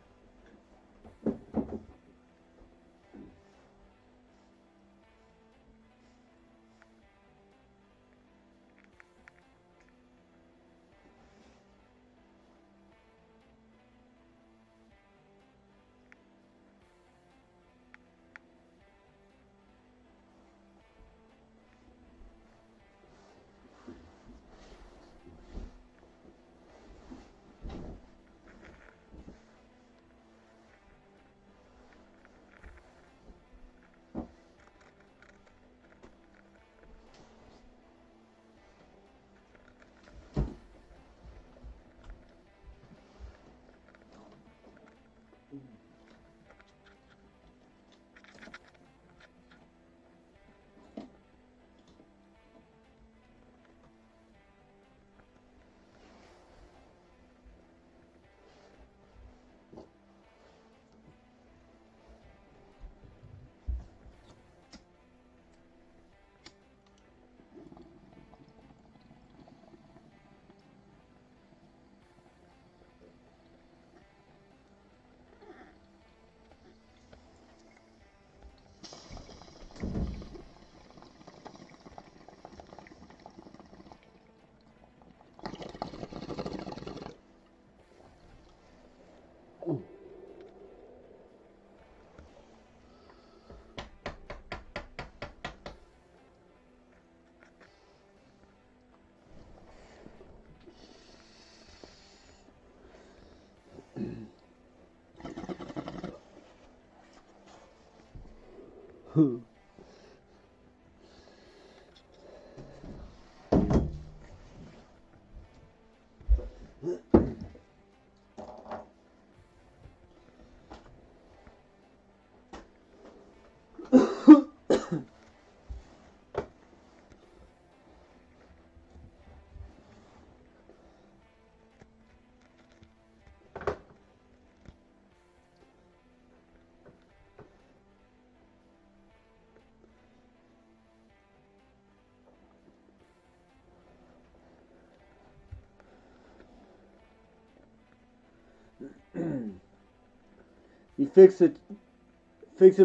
You fix it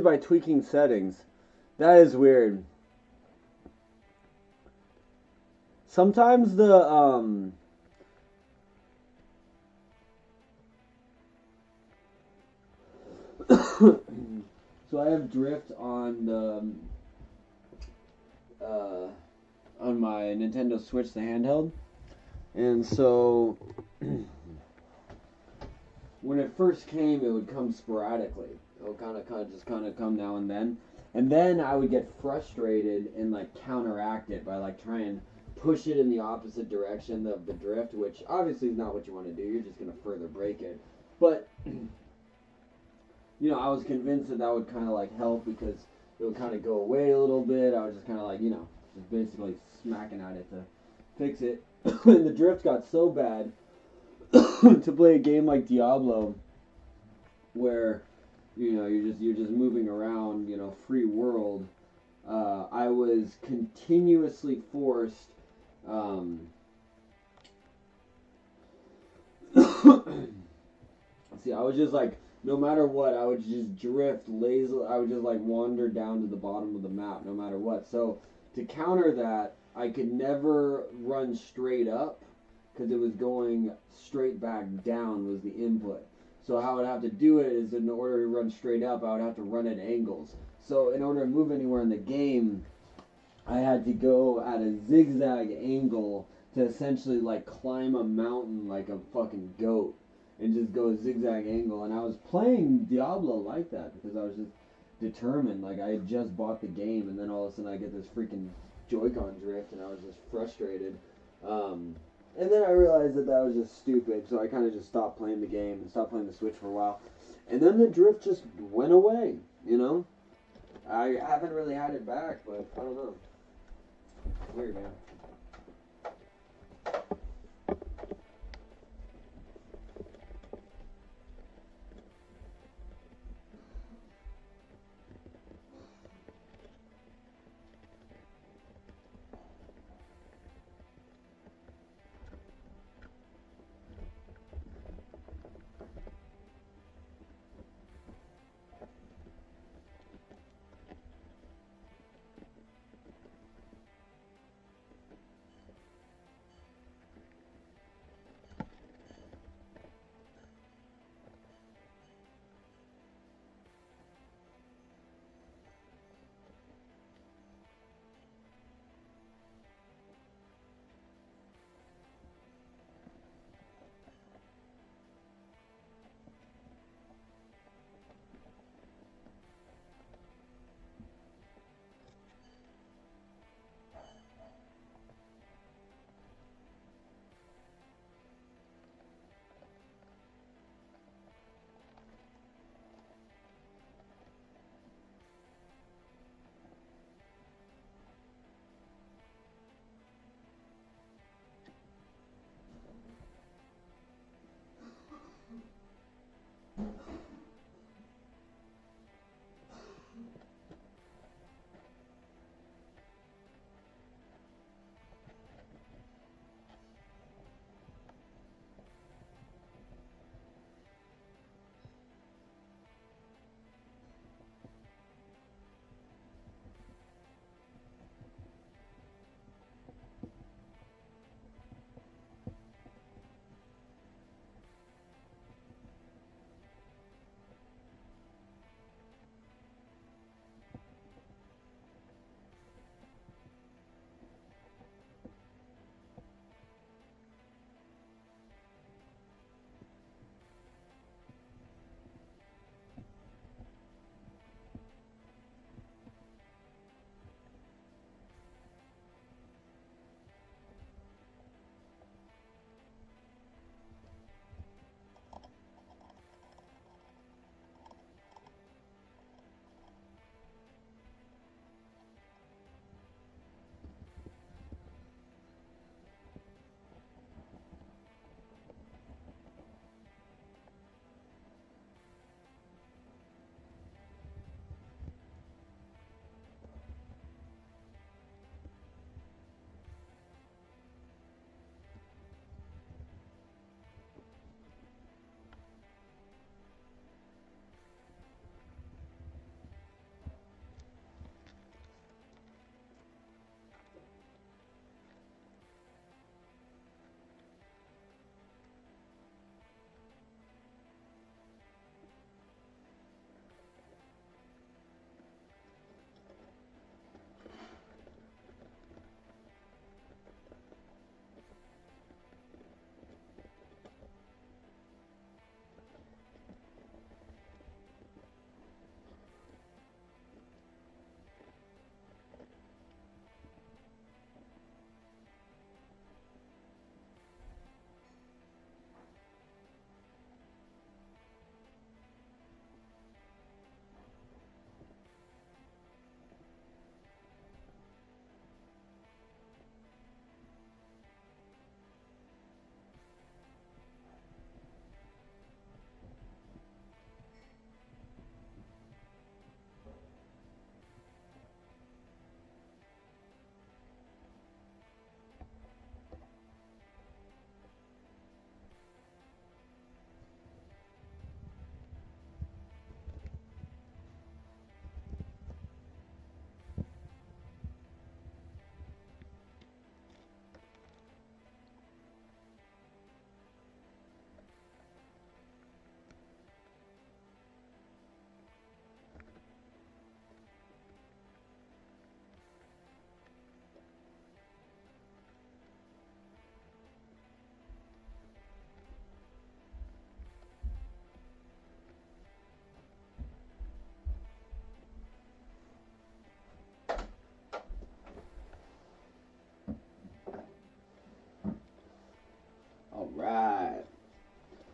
by tweaking settings. That is weird. Sometimes the so I have drift on the on my Nintendo Switch, the handheld, and so when it first came, it would come sporadically. It would kind of come now and then I would get frustrated and like counteract it by like trying to push it in the opposite direction of the drift, which obviously is not what you want to do. You're just going to further break it. But you know, I was convinced that would kind of like help because it would kind of go away a little bit. I was just kind of like, you know, just basically smacking at it to fix it. And the drift got so bad to play a game like Diablo, where you know you're just moving around, you know, free world. I was continuously forced. See, I was just like, no matter what, I would just drift lazily. I would just like wander down to the bottom of the map, no matter what. So to counter that, I could never run straight up because it was going straight back down was the input. So how I would have to do it is, in order to run straight up, I would have to run at angles. So in order to move anywhere in the game, I had to go at a zigzag angle to essentially like climb a mountain like a fucking goat and just go a zigzag angle. And I was playing Diablo like that because I was just determined. Like, I had just bought the game, and then all of a sudden I get this freaking Joy-Con drift, and I was just frustrated. And then I realized that was just stupid, so I kind of just stopped playing the game and stopped playing the Switch for a while. And then the drift just went away, you know? I haven't really had it back, but I don't know. Weird, man.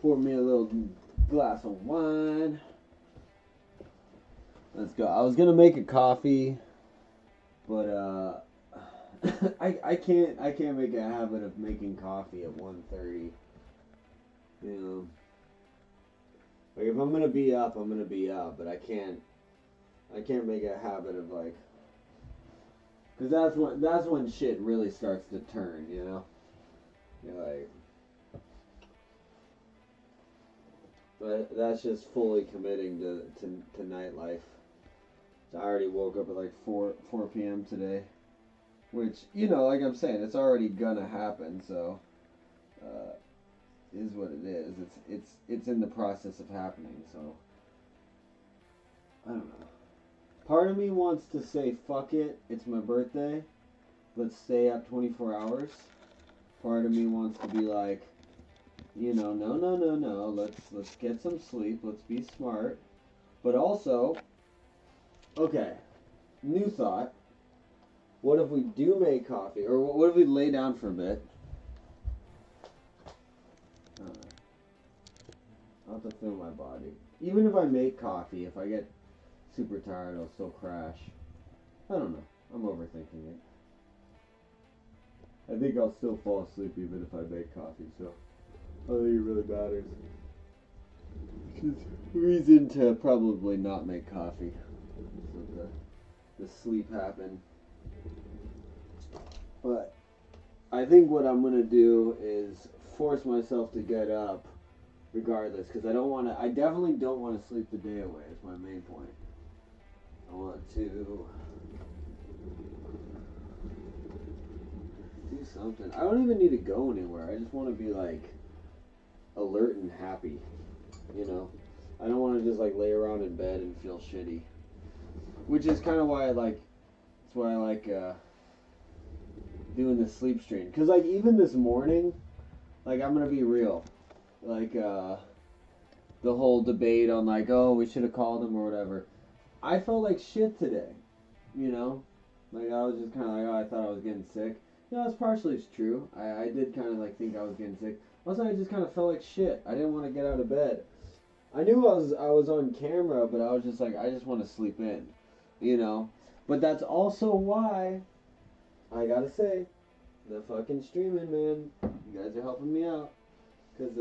Pour me a little glass of wine. Let's go. I was gonna make a coffee, but I can't make a habit of making coffee at 1:30. You know, like if I'm gonna be up, I'm gonna be up, but I can't make a habit of like, cause that's when shit really starts to turn. You know, you're like. But that's just fully committing to nightlife. So I already woke up at like 4 p.m. today, which, you know, like I'm saying, it's already gonna happen. So, is what it is. It's in the process of happening. So, I don't know. Part of me wants to say fuck it. It's my birthday. Let's stay up 24 hours. Part of me wants to be like, you know, no. Let's get some sleep. Let's be smart. But also, okay, new thought. What if we do make coffee? Or what if we lay down for a bit? I'll have to feel my body. Even if I make coffee, if I get super tired, I'll still crash. I don't know. I'm overthinking it. I think I'll still fall asleep even if I make coffee, so I don't think it really matters. Reason to probably not make coffee. So the sleep happen. But I think what I'm gonna do is force myself to get up regardless, because I definitely don't want to sleep the day away. Is my main point. I want to do something. I don't even need to go anywhere. I just want to be like alert and happy, you know. I don't want to just like lay around in bed and feel shitty, which is kind of why I like doing the sleep stream, because like even this morning, like I'm gonna be real, like the whole debate on like, oh, we should have called him or whatever, I felt like shit today, you know, like I was just kind of like, oh, I thought I was getting sick. You know, that's partially true. I did kind of like think I was getting sick. Also, I just kind of felt like shit. I didn't want to get out of bed. I knew I was on camera, but I was just like, I just want to sleep in, you know. But that's also why I gotta say, the fucking streaming, man. You guys are helping me out, cause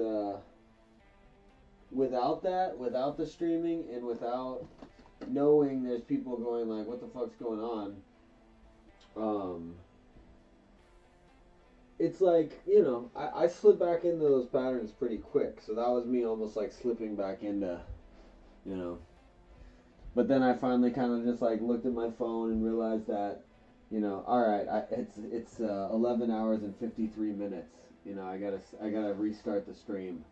without that, without the streaming, and without knowing there's people going like, what the fuck's going on? It's like, you know, I slip back into those patterns pretty quick. So that was me almost like slipping back into, you know. But then I finally kind of just like looked at my phone and realized that, you know, all right, it's 11 hours and 53 minutes. You know, I gotta restart the stream.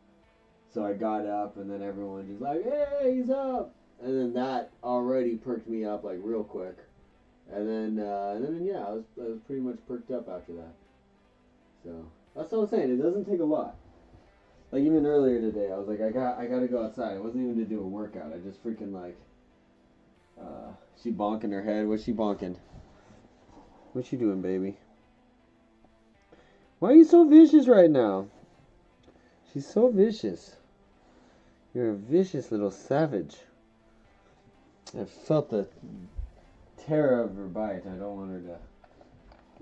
So I got up, and then everyone just like, hey, he's up. And then that already perked me up like real quick. And then yeah, I was pretty much perked up after that. So that's what I'm saying. It doesn't take a lot. Like even earlier today, I was like, I gotta go outside. It wasn't even to do a workout. I just freaking like, she bonking her head. What's she bonking? What's she doing, baby? Why are you so vicious right now? She's so vicious. You're a vicious little savage. I felt the terror of her bite. I don't want her to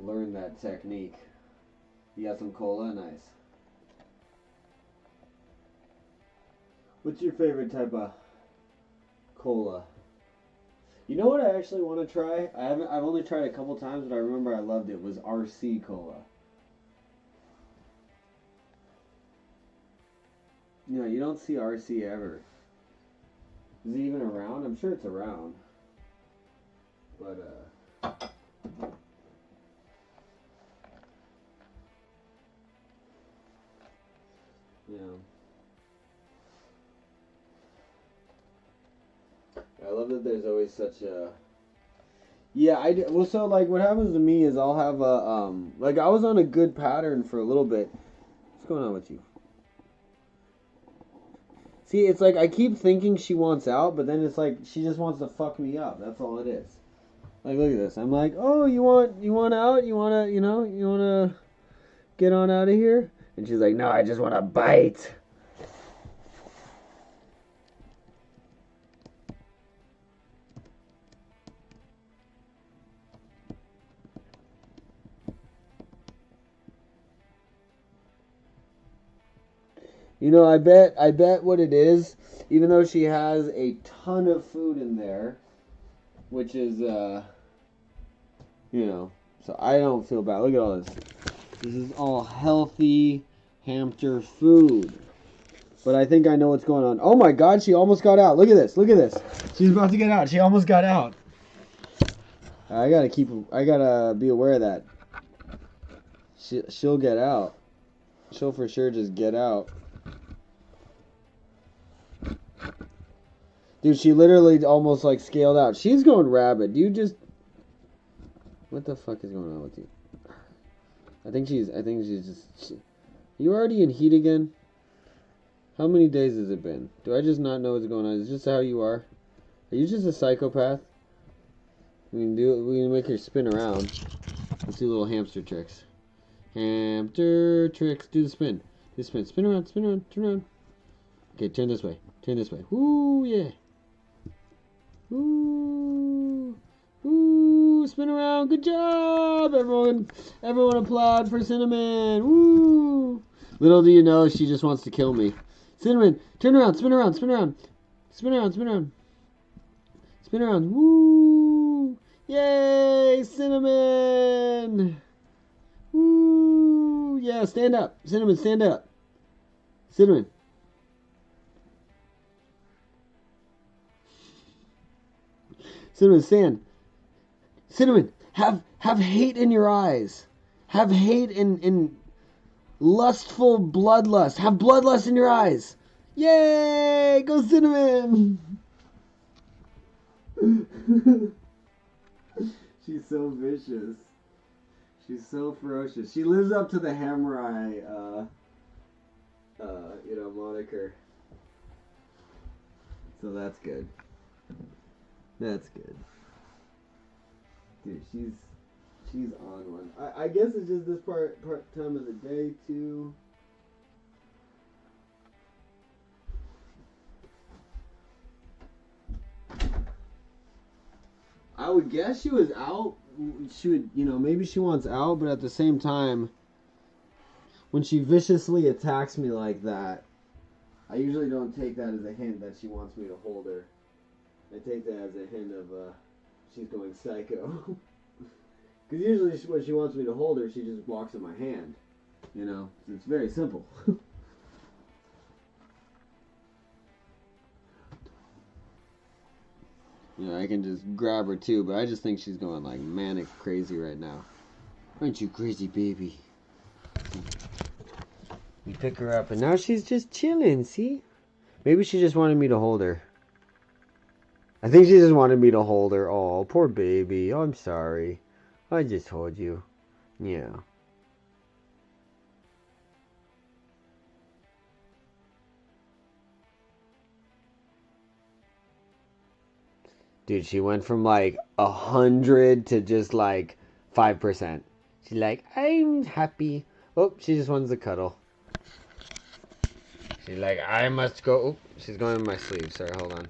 learn that technique. You got some cola? Nice. What's your favorite type of cola? You know what I actually want to try? I've only tried it a couple times, but I remember I loved it. Was RC cola. You know, you don't see RC ever. Is it even around? I'm sure it's around. But you know, I love that there's always such a. Yeah, I do. Well, so like what happens to me is I'll have a like I was on a good pattern for a little bit. What's going on with you? See, it's like I keep thinking she wants out, but then it's like she just wants to fuck me up. That's all it is. Like, look at this. I'm like, oh, you want out? You wanna get on out of here? And she's like, no, I just want to bite. You know, I bet what it is, even though she has a ton of food in there, which is, you know, so I don't feel bad. Look at all this. This is all healthy Hampter food. But I think I know what's going on. Oh my God, she almost got out. Look at this. Look at this. She's about to get out. She almost got out. I gotta be aware of that. She'll get out. She'll for sure just get out. Dude, she literally almost like scaled out. She's going rabid. You just... What the fuck is going on with you? I think she's just... You already in heat again? How many days has it been? Do I just not know what's going on? Is this how you are? Are you just a psychopath? We can make her spin around. Let's do little hamster tricks. Hamster tricks. Do the spin. Do the spin. Spin around, spin around, turn around. Okay, turn this way. Turn this way. Woo, yeah. Woo. Woo, spin around. Good job, everyone. Everyone applaud for Cinnamon. Woo. Little do you know, she just wants to kill me. Cinnamon, turn around, spin around, spin around. Spin around, spin around. Spin around. Woo. Yay, Cinnamon. Woo. Yeah, stand up. Cinnamon, stand up. Cinnamon. Cinnamon, stand. Cinnamon, have hate in your eyes. Have hate in lustful bloodlust. Have bloodlust in your eyes. Yay! Go Cinnamon! She's so vicious. She's so ferocious. She lives up to the Hamurai, moniker. So that's good. That's good. Dude, she's on one. I guess it's just this part time of the day too. I would guess she was out. She would, maybe she wants out, but at the same time, when she viciously attacks me like that, I usually don't take that as a hint that she wants me to hold her. I take that as a hint of she's going psycho. Because usually when she wants me to hold her, she just walks in my hand. It's very simple. I can just grab her too, but I just think she's going like manic crazy right now. Aren't you crazy, baby? We pick her up and now she's just chilling, see? Maybe she just wanted me to hold her. I think she just wanted me to hold her. Oh, poor baby. Oh, I'm sorry. I just hold you. Yeah. Dude, she went from like 100 to just like 5%. She's like, I'm happy. Oh, she just wants to cuddle. She's like, I must go. Oh, she's going in my sleeve. Sorry, hold on.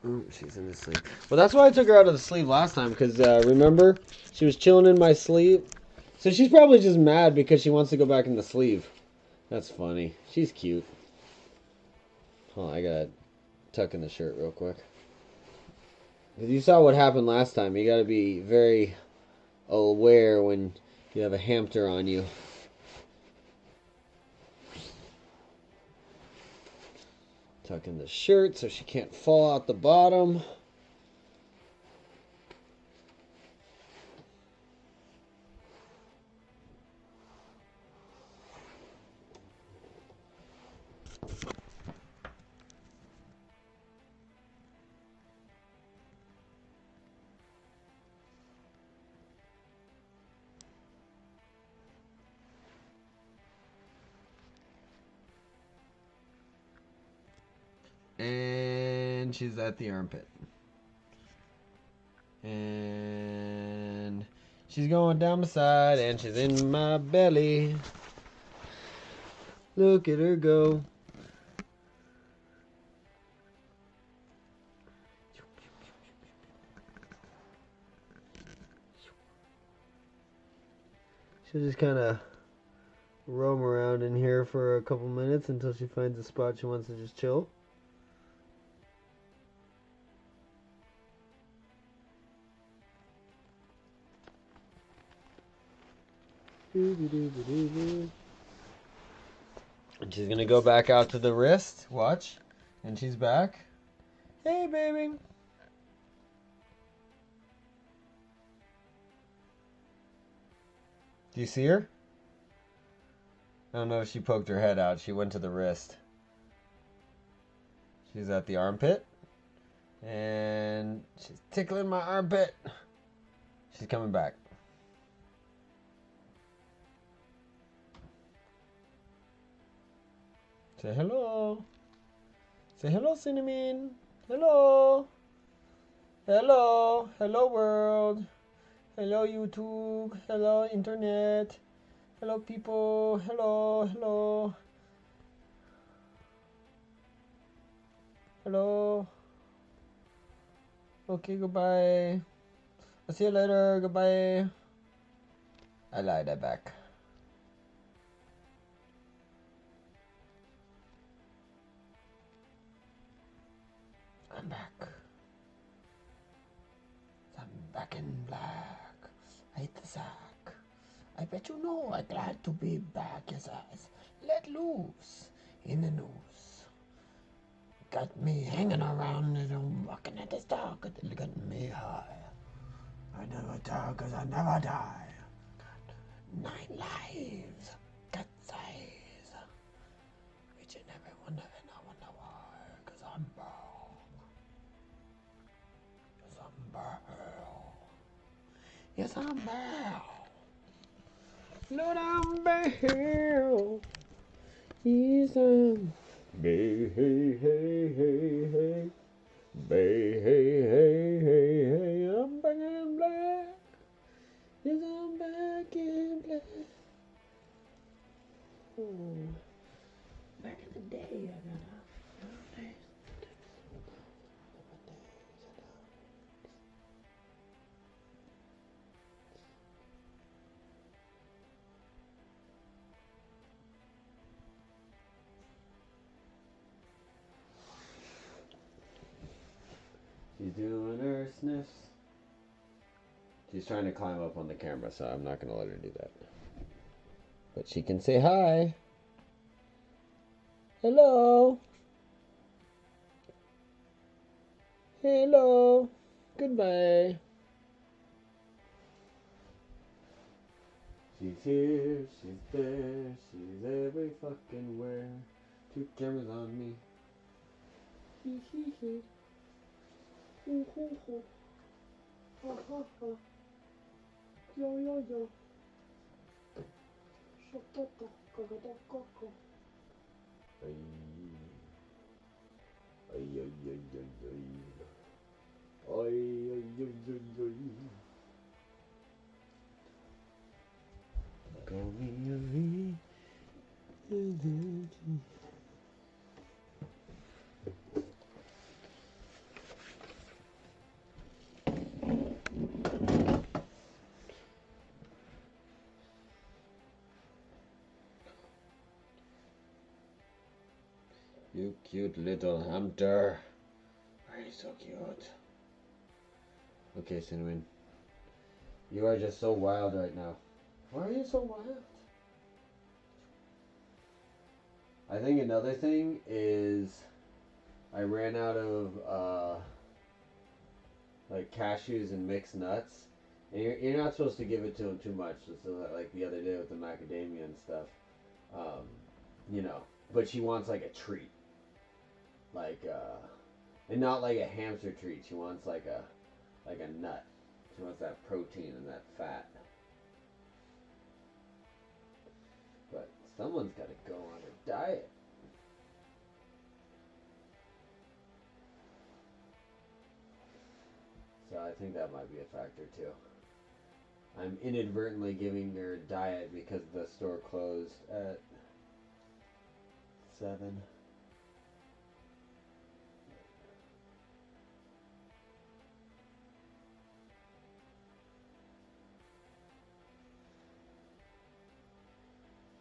Oh, she's in the sleeve. Well, that's why I took her out of the sleeve last time, because remember, she was chilling in my sleeve. So she's probably just mad because she wants to go back in the sleeve. That's funny. She's cute. Hold on, I gotta tuck in the shirt real quick. Because you saw what happened last time. You gotta be very aware when you have a Hampter on you. Tuck in the shirt so she can't fall out the bottom. And she's at the armpit. And she's going down my side, and she's in my belly. Look at her go. She'll just kind of roam around in here for a couple minutes until she finds a spot she wants to just chill. And she's gonna go back out to the wrist. Watch. And she's back. Hey, baby. Do you see her? I don't know if she poked her head out. She went to the wrist. She's at the armpit. And she's tickling my armpit. She's coming back. Say hello. Say hello, Cinnamon. Hello. Hello. Hello, world. Hello, YouTube. Hello, Internet. Hello, people. Hello. Hello. Hello. Okay, goodbye. I'll see you later. Goodbye. I lied that back. I'm back. I'm back in black. I hit the sack. I bet you know I'm glad to be back, yes, ass. Let loose in the news. Got me hanging around and I'm walking at the star, cause it got me high. I never die cause I never die. Got 9 lives. Got size. Each and every one of it, I wonder why. Cause I'm brown. Cause I'm brown. Yes, I'm brown. Lord, I'm brown. Yes, I'm hey, hey, hey, hey, hey. Bay, hey, hey, hey, hey, I'm back in black. Yes, I'm back in black. Oh. Back in the day, I got She's doing her sniffs. She's trying to climb up on the camera, so I'm not going to let her do that. But she can say hi. Hello. Hello. Goodbye. She's here, she's there, she's every fucking where. 2 cameras on me. Hee hee hee. Hoo hoo hoo. Ha ha ha. Yo yo yo. Shotata kagata koko. Ay ay ay ay ay ay. Ay ay ay ay ay. Call me a V. You cute little hamster. Are you so cute? Okay, Cinnamon. You are just so wild right now. Why are you so wild? I think another thing is I ran out of like cashews and mixed nuts. And you're not supposed to give it to him too much. So like the other day with the macadamia and stuff. You know. But she wants like a treat. Like and not like a hamster treat. She wants like a nut. She wants that protein and that fat. But someone's got to go on a diet. So I think that might be a factor too. I'm inadvertently giving her a diet because the store closed at 7.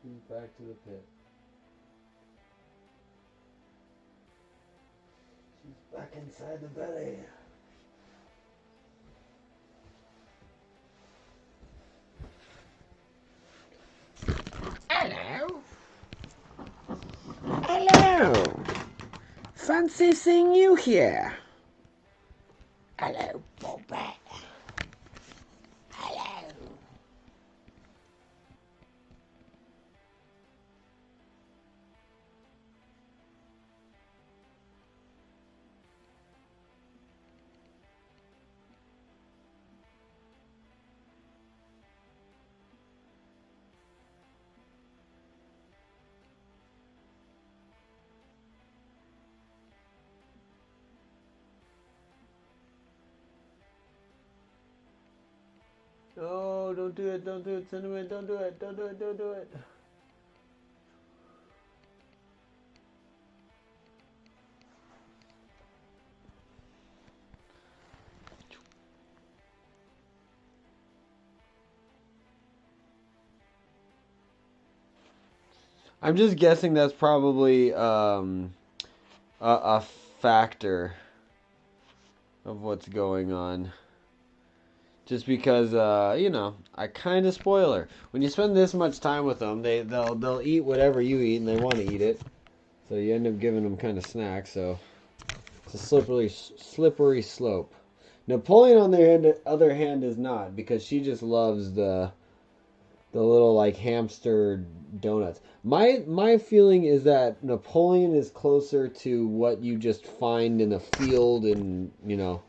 He's back to the pit. She's back inside the belly. Hello. Hello. Fancy seeing you here. Hello, Bobby. Hello. No, don't do it, Cinnamon, don't do it, don't do it, don't do it. I'm just guessing that's probably a factor of what's going on. Just because, you know, I kind of spoil her. When you spend this much time with them, they'll eat whatever you eat, and they want to eat it. So you end up giving them kind of snacks. So it's a slippery slope. Napoleon, on the other hand, is not, because she just loves the little like hamster donuts. My feeling is that Napoleon is closer to what you just find in a field in, you know,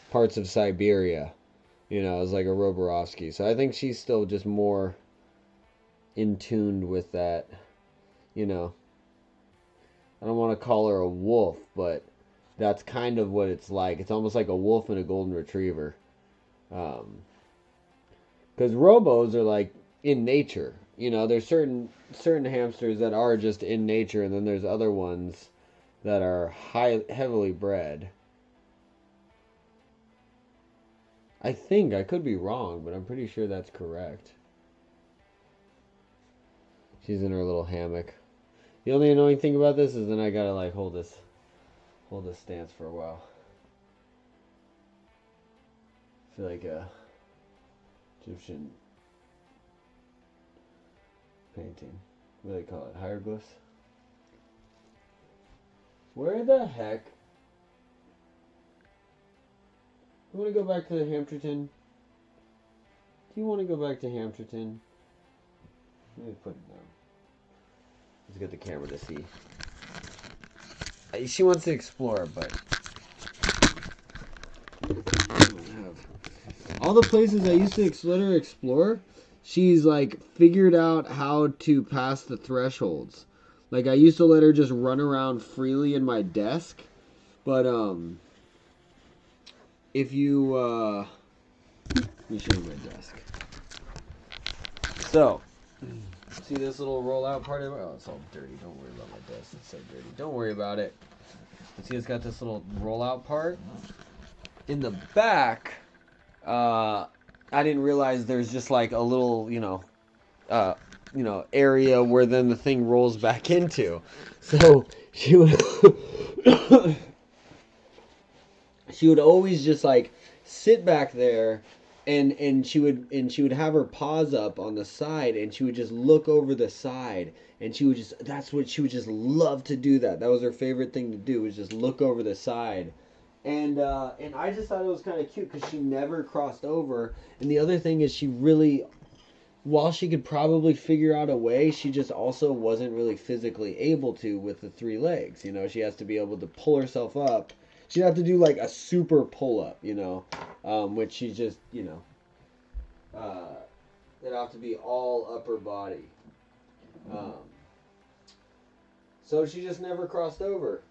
parts of Siberia. You know, it's like a Roborovsky. So I think she's still just more in tune with that, you know. I don't want to call her a wolf, but that's kind of what it's like. It's almost like a wolf and a golden retriever. Because robos are like in nature. You know, there's certain hamsters that are just in nature, and then there's other ones that are heavily bred. I think, I could be wrong, but I'm pretty sure that's correct. She's in her little hammock. The only annoying thing about this is then I gotta like hold this stance for a while. I feel like a Egyptian painting. What do they call it? Hieroglyphs? Where the heck? You want to go back to Hampterton? Do you want to go back to Hampterton? Let me put it down. Let's get the camera to see. She wants to explore, but I don't have all the places I used to let her explore. She's like figured out how to pass the thresholds. Like I used to let her just run around freely in my desk, but if you, let me show you my desk. So, see this little rollout part of it? Oh, it's all dirty. Don't worry about my desk. It's so dirty. Don't worry about it. See, it's got this little rollout part. In the back, I didn't realize there's just like a little, area where then the thing rolls back into. So, she would... she would always just like sit back there and she would have her paws up on the side and she would just look over the side and she would just she would just love to do that. That was her favorite thing to do, was just look over the side. And I just thought it was kind of cute because she never crossed over. And the other thing is she really, while she could probably figure out a way, she just also wasn't really physically able to with the 3 legs. You know, she has to be able to pull herself up. She'd have to do like a super pull-up, which she just, it'd have to be all upper body. So she just never crossed over.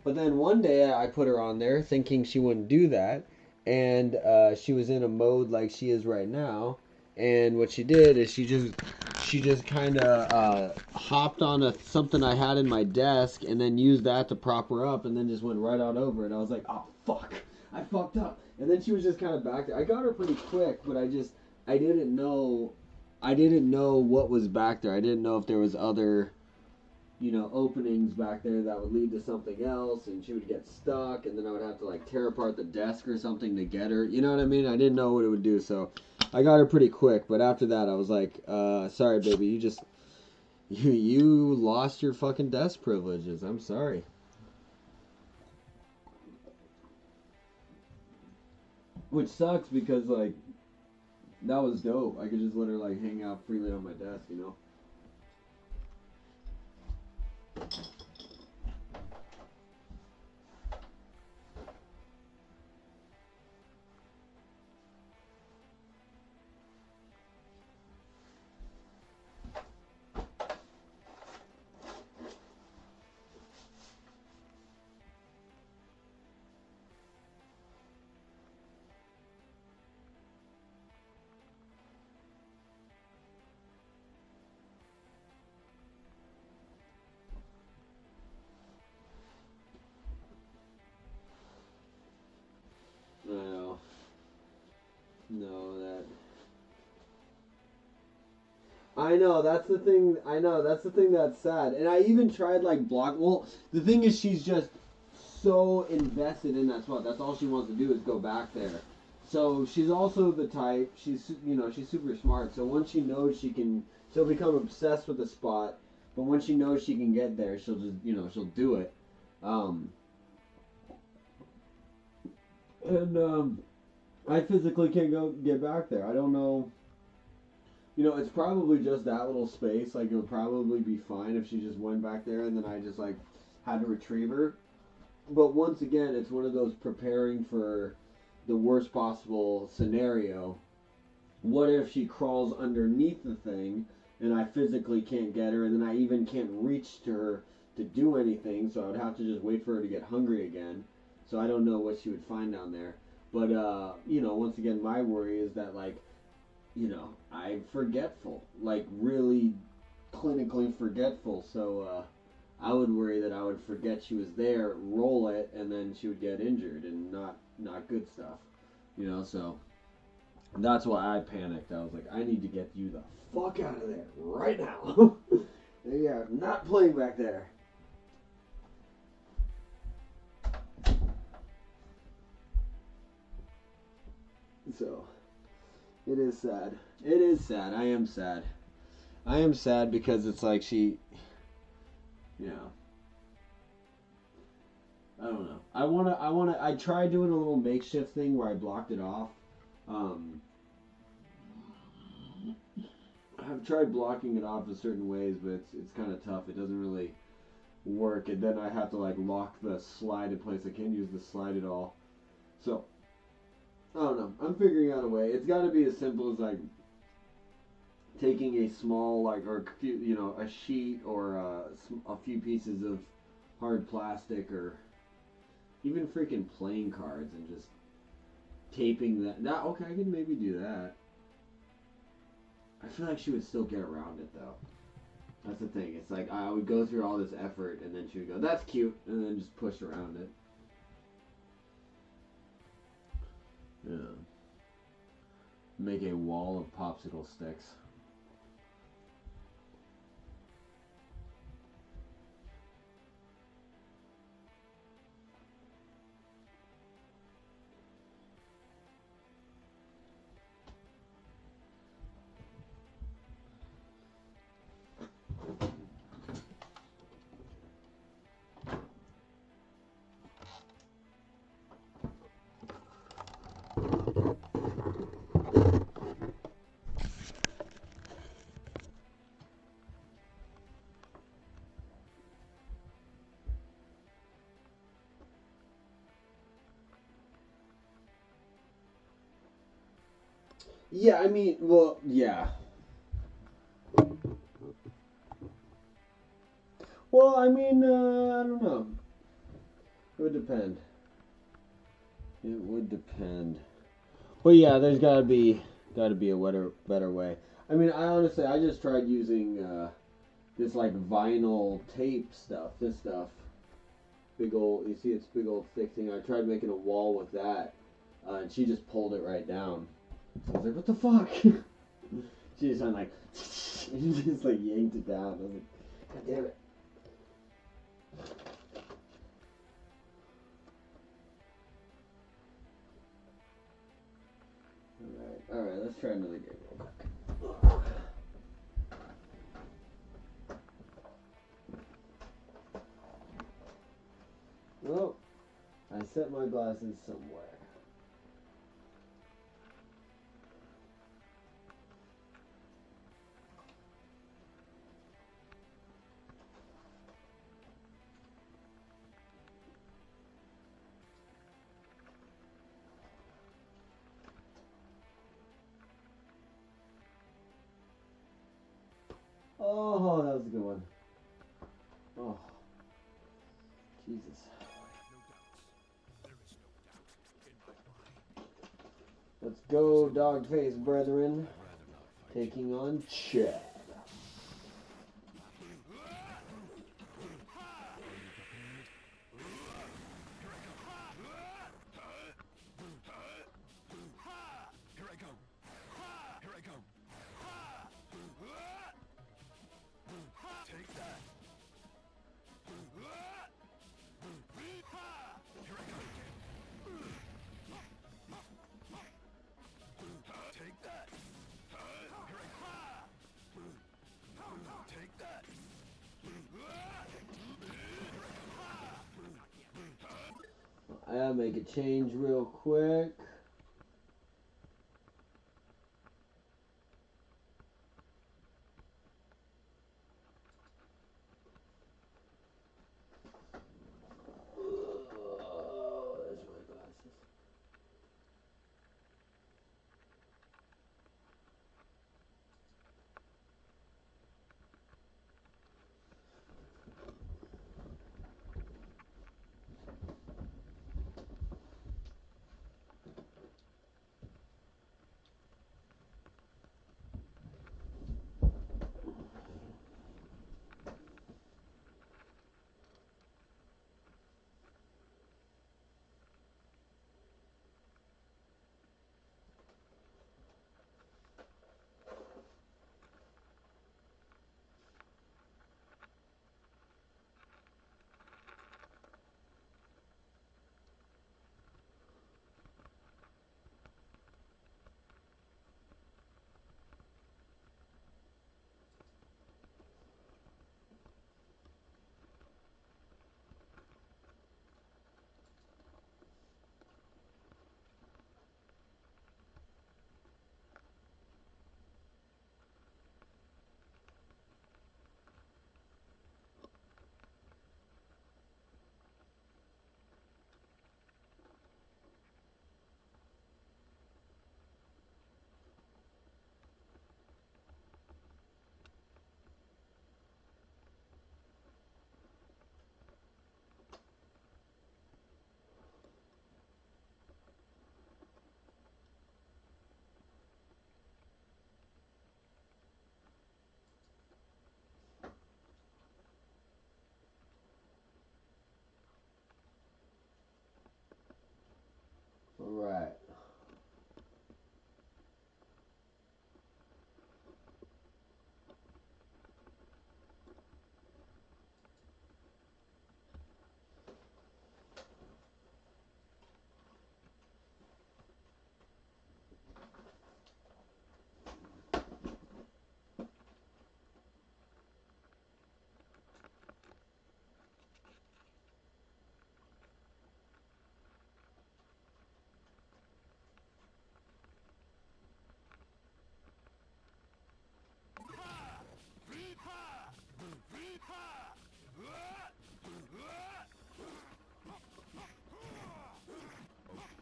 But then one day I put her on there thinking she wouldn't do that. And she was in a mode like she is right now. And what she did is she just kind of hopped on something I had in my desk and then used that to prop her up and then just went right on over it. I was like, oh, fuck. I fucked up. And then she was just kind of back there. I got her pretty quick, but I didn't know I didn't know what was back there. I didn't know if there was other, openings back there that would lead to something else, and she would get stuck, and then I would have to like tear apart the desk or something to get her. You know what I mean? I didn't know what it would do, so I got her pretty quick. But after that, I was like, sorry, baby, you lost your fucking desk privileges. I'm sorry. Which sucks because like that was dope. I could just let her like hang out freely on my desk, I know. No, that. I know, that's the thing. I know, that's the thing that's sad. And I even tried, like, Well, the thing is, she's just so invested in that spot. That's all she wants to do is go back there. So she's also the type, she's super smart. So once she knows she'll become obsessed with the spot. But once she knows she can get there, she'll just, she'll do it. I physically can't get back there. I don't know. It's probably just that little space. Like, it would probably be fine if she just went back there and then I just, like, had to retrieve her. But once again, it's one of those preparing for the worst possible scenario. What if she crawls underneath the thing and I physically can't get her and then I even can't reach to her to do anything, so I would have to just wait for her to get hungry again. So I don't know what she would find down there. But, once again, my worry is that, like, I'm forgetful. Like, really clinically forgetful. So, I would worry that I would forget she was there, roll it, and then she would get injured and not good stuff. So that's why I panicked. I was like, I need to get you the fuck out of there right now. Yeah, not playing back there. So, it is sad. It is sad. I am sad. I am sad because it's like she, I don't know. I tried doing a little makeshift thing where I blocked it off. I've tried blocking it off in certain ways, but it's kind of tough. It doesn't really work, and then I have to like lock the slide in place. I can't use the slide at all. So, I don't know. I'm figuring out a way. It's got to be as simple as like taking a small or a sheet or a few pieces of hard plastic or even freaking playing cards and just taping that. Okay, I can maybe do that. I feel like she would still get around it though. That's the thing. It's like I would go through all this effort and then she would go, "That's cute," and then just push around it. Yeah. Make a wall of popsicle sticks. Yeah, I mean, well, yeah. Well, I mean, I don't know. It would depend. It would depend. Well, yeah, there's gotta be a better way. I mean, I just tried using this like vinyl tape stuff. This stuff, big old. You see, it's big old thick thing. I tried making a wall with that, and she just pulled it right down. I was like, what the fuck? She just went like, and just like yanked it down. I was like, God damn it. Alright, let's try another game real quick. Oh, I set my glasses somewhere. Oh, that was a good one. Oh, Jesus. Let's go, dog-faced brethren. Taking on Chad. I gotta make a change real quick. There's my glasses. Alright.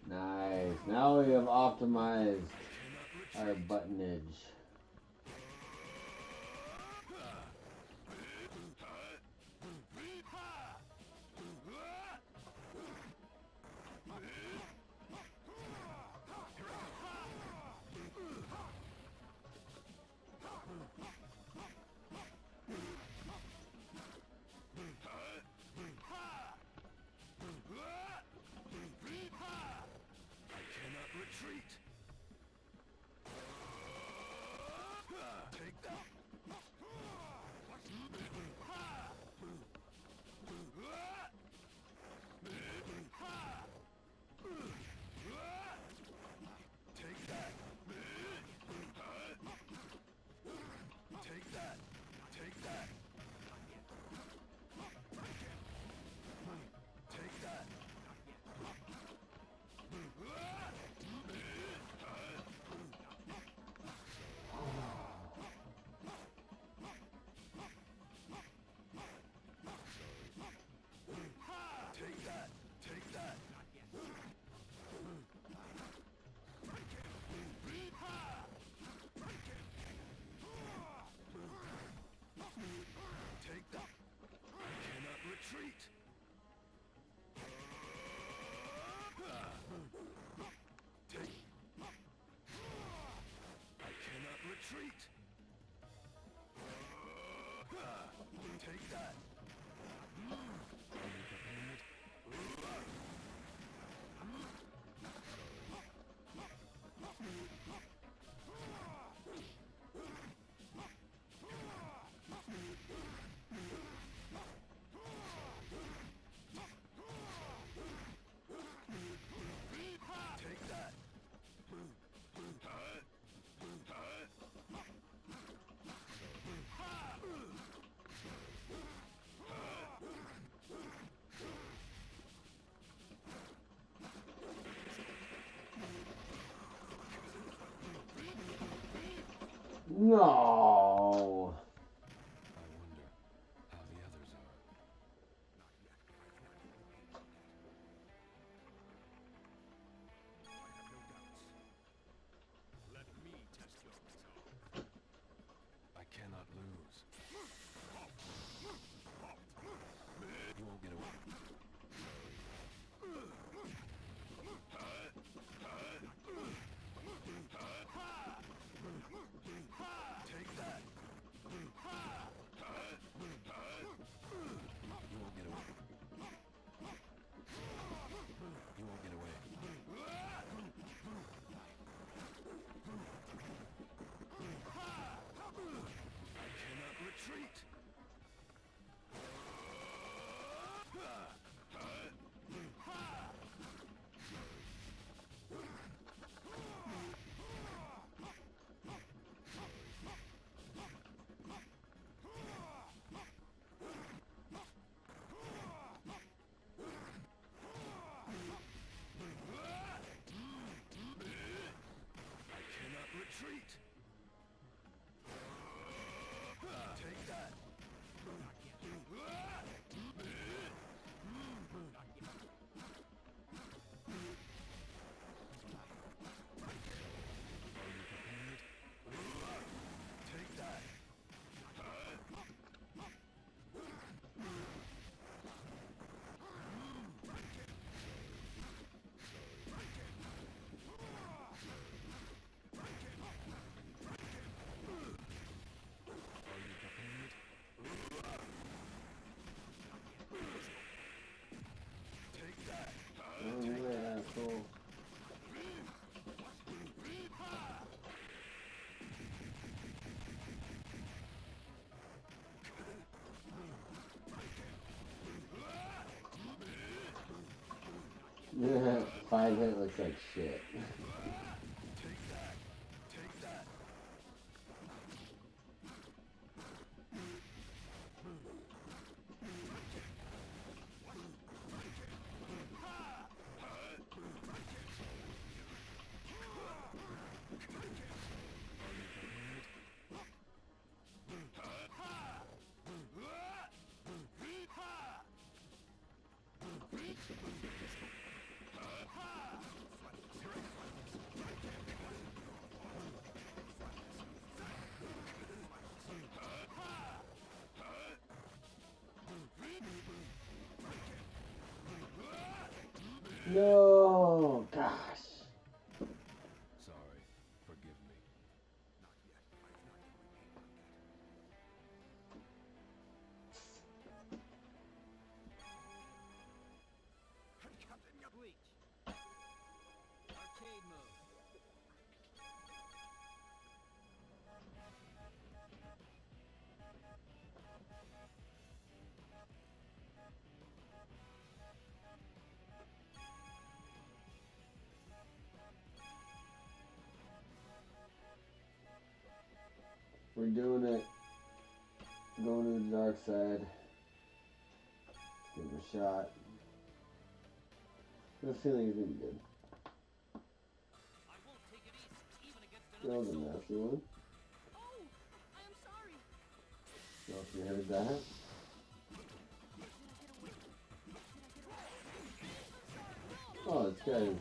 Nice. Now we have optimized our buttonage. retreat! Take that! Are you prepared? Take that! No. I wonder how the others are. I have no doubts. Let me test your resolve. I cannot lose. You won't get away. Take that! You won't get away. You won't get away. I cannot retreat! I cannot retreat! Take that! Are you prepared? Take that! Are you prepared? Take that! Oh, my asshole. Yeah, 5 hit looks like shit. Take that! Take that! Are you prepared? No, gosh. Sorry. Forgive me. Not yet. I've not regained my debt. Captain, Bleach. Arcade mode. We're doing it. Going to the dark side. Give it a shot. This feeling is gonna be good. I won't take it easy, even against That was a another nasty one. Oh, I am sorry. Don't know if you heard that. Oh, this guy is.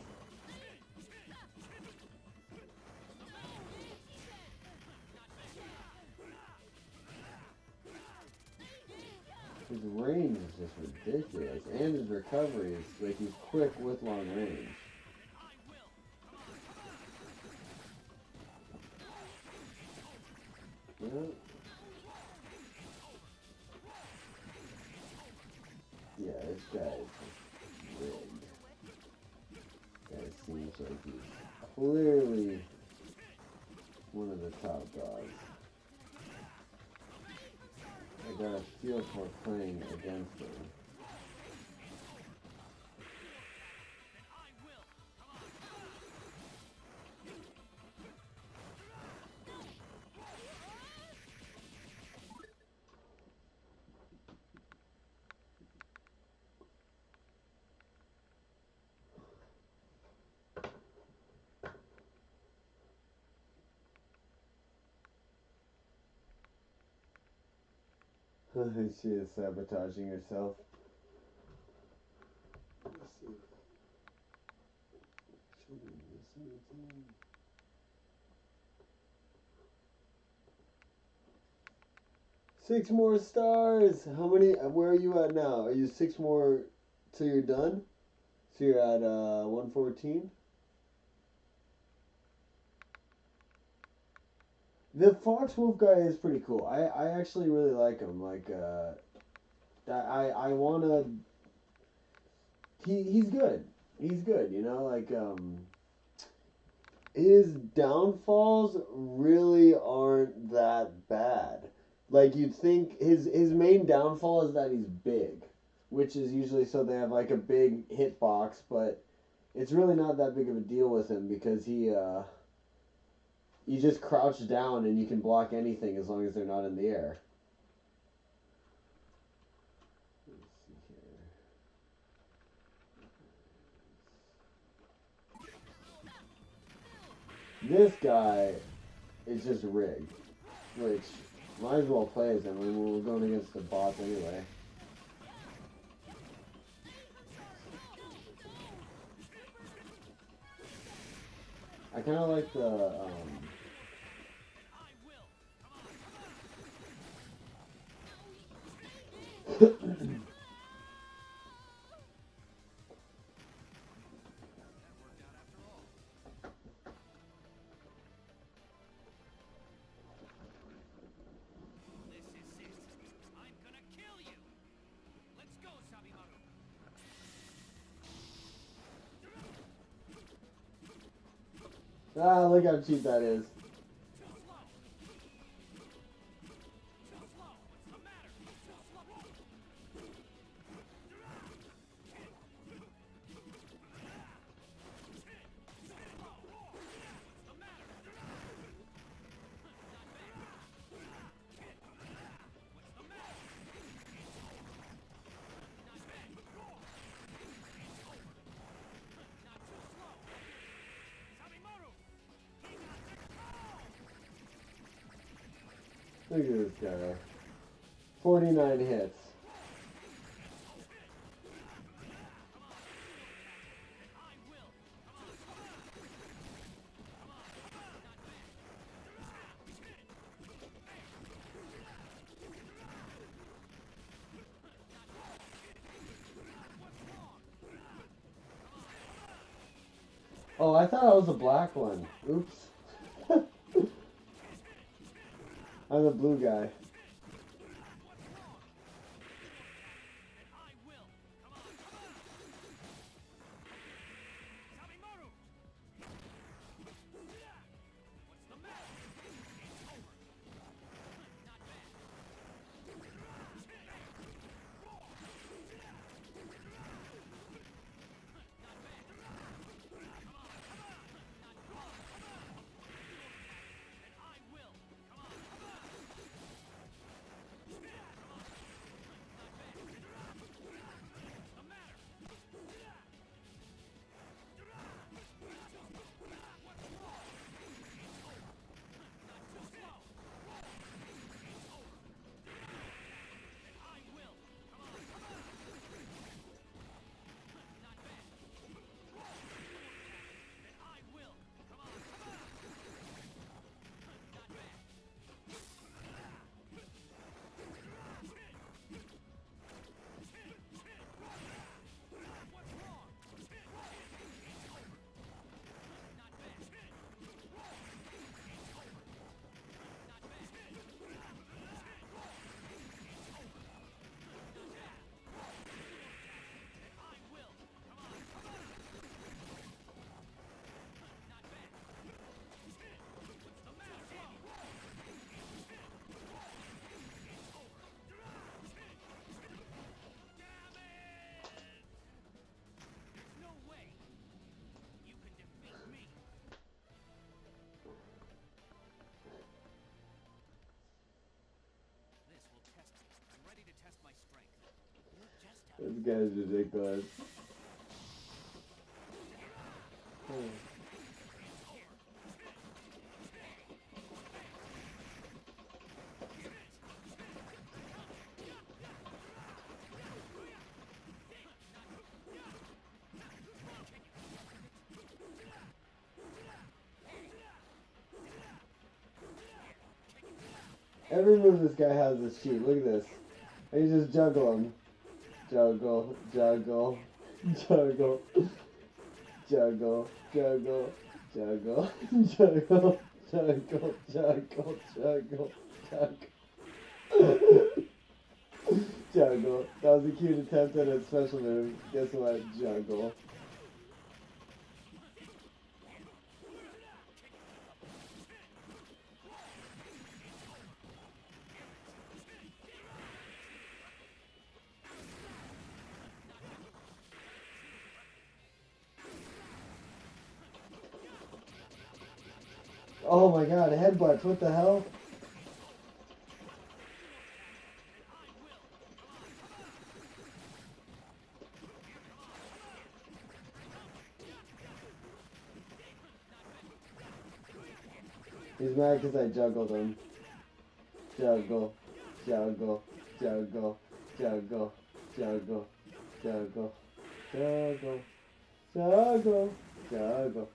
His range is just ridiculous, and his recovery is like he's quick with long range. Well, yeah, this guy's rigged. That seems like he's clearly one of the top dogs. I got a feel for playing against him. She is sabotaging herself. Let's see. 6 more stars. How many? Where are you at now? Are you 6 more till you're done? So you're at 114. The Fox Wolf guy is pretty cool. I actually really like him. Like I wanna. He's good. He's good. You know, like his downfalls really aren't that bad. Like you'd think his main downfall is that he's big, which is usually so they have like a big hitbox, but it's really not that big of a deal with him because you just crouch down and you can block anything as long as they're not in the air. Let's see here. This guy is just rigged, which might as well play as him. I mean, we're going against the bots anyway. I kind of like the look how cheap that is. Look at this guy. 49 hits. Oh, I thought I was a black one. Oops. I'm the blue guy. This guy's ridiculous. Every move this guy has is cheap. Look at this. And you just juggle him. Juggle, juggle, juggle, juggle, juggle, juggle, juggle, juggle, juggle, juggle, juggle. Juggle. That was a cute attempt at a special move. Guess what? Juggle. Oh my god, headbutts, what the hell? He's mad because I juggled him. Juggle, juggle, juggle, juggle, juggle, juggle, juggle, juggle, juggle,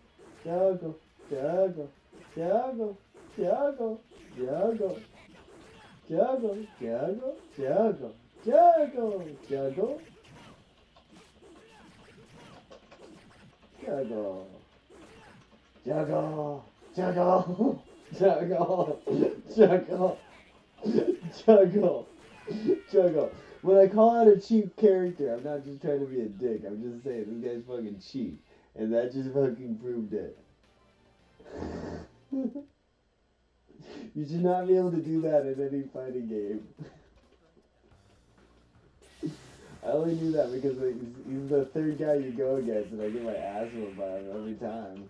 juggle, juggle. Juggle, juggle, juggle, juggle, juggle, juggle, juggle, juggle, juggle, juggle, juggle, juggle, juggle, juggle, juggle. When I call out a cheap character, I'm not just trying to be a dick. I'm just saying this guy's fucking cheap, and that just fucking proved it. You should not be able to do that in any fighting game. I only knew that because he's the third guy you go against, and I get my ass whooped by him every time.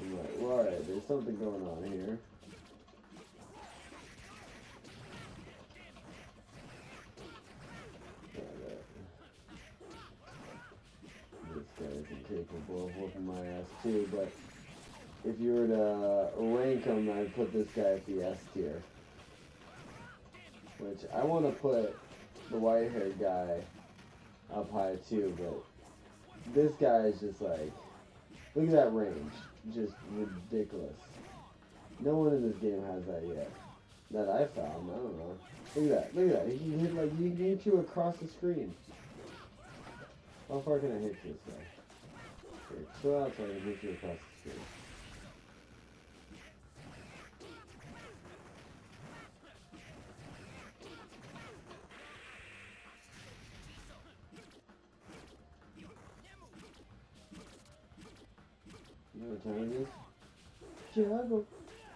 I'm like, well, alright, there's something going on here. This guy isn't capable of whooping my ass too, but if you were to rank him, I'd put this guy at the S tier. Which, I want to put the white-haired guy up high too, but this guy is just like, look at that range. Just ridiculous. No one in this game has that yet. That I found, I don't know. Look at that, look at that. He can hit, like, he can hit you across the screen. How far can I hit this guy? Here, chill out so I can hit you across the screen. You know what time it is? Juggle,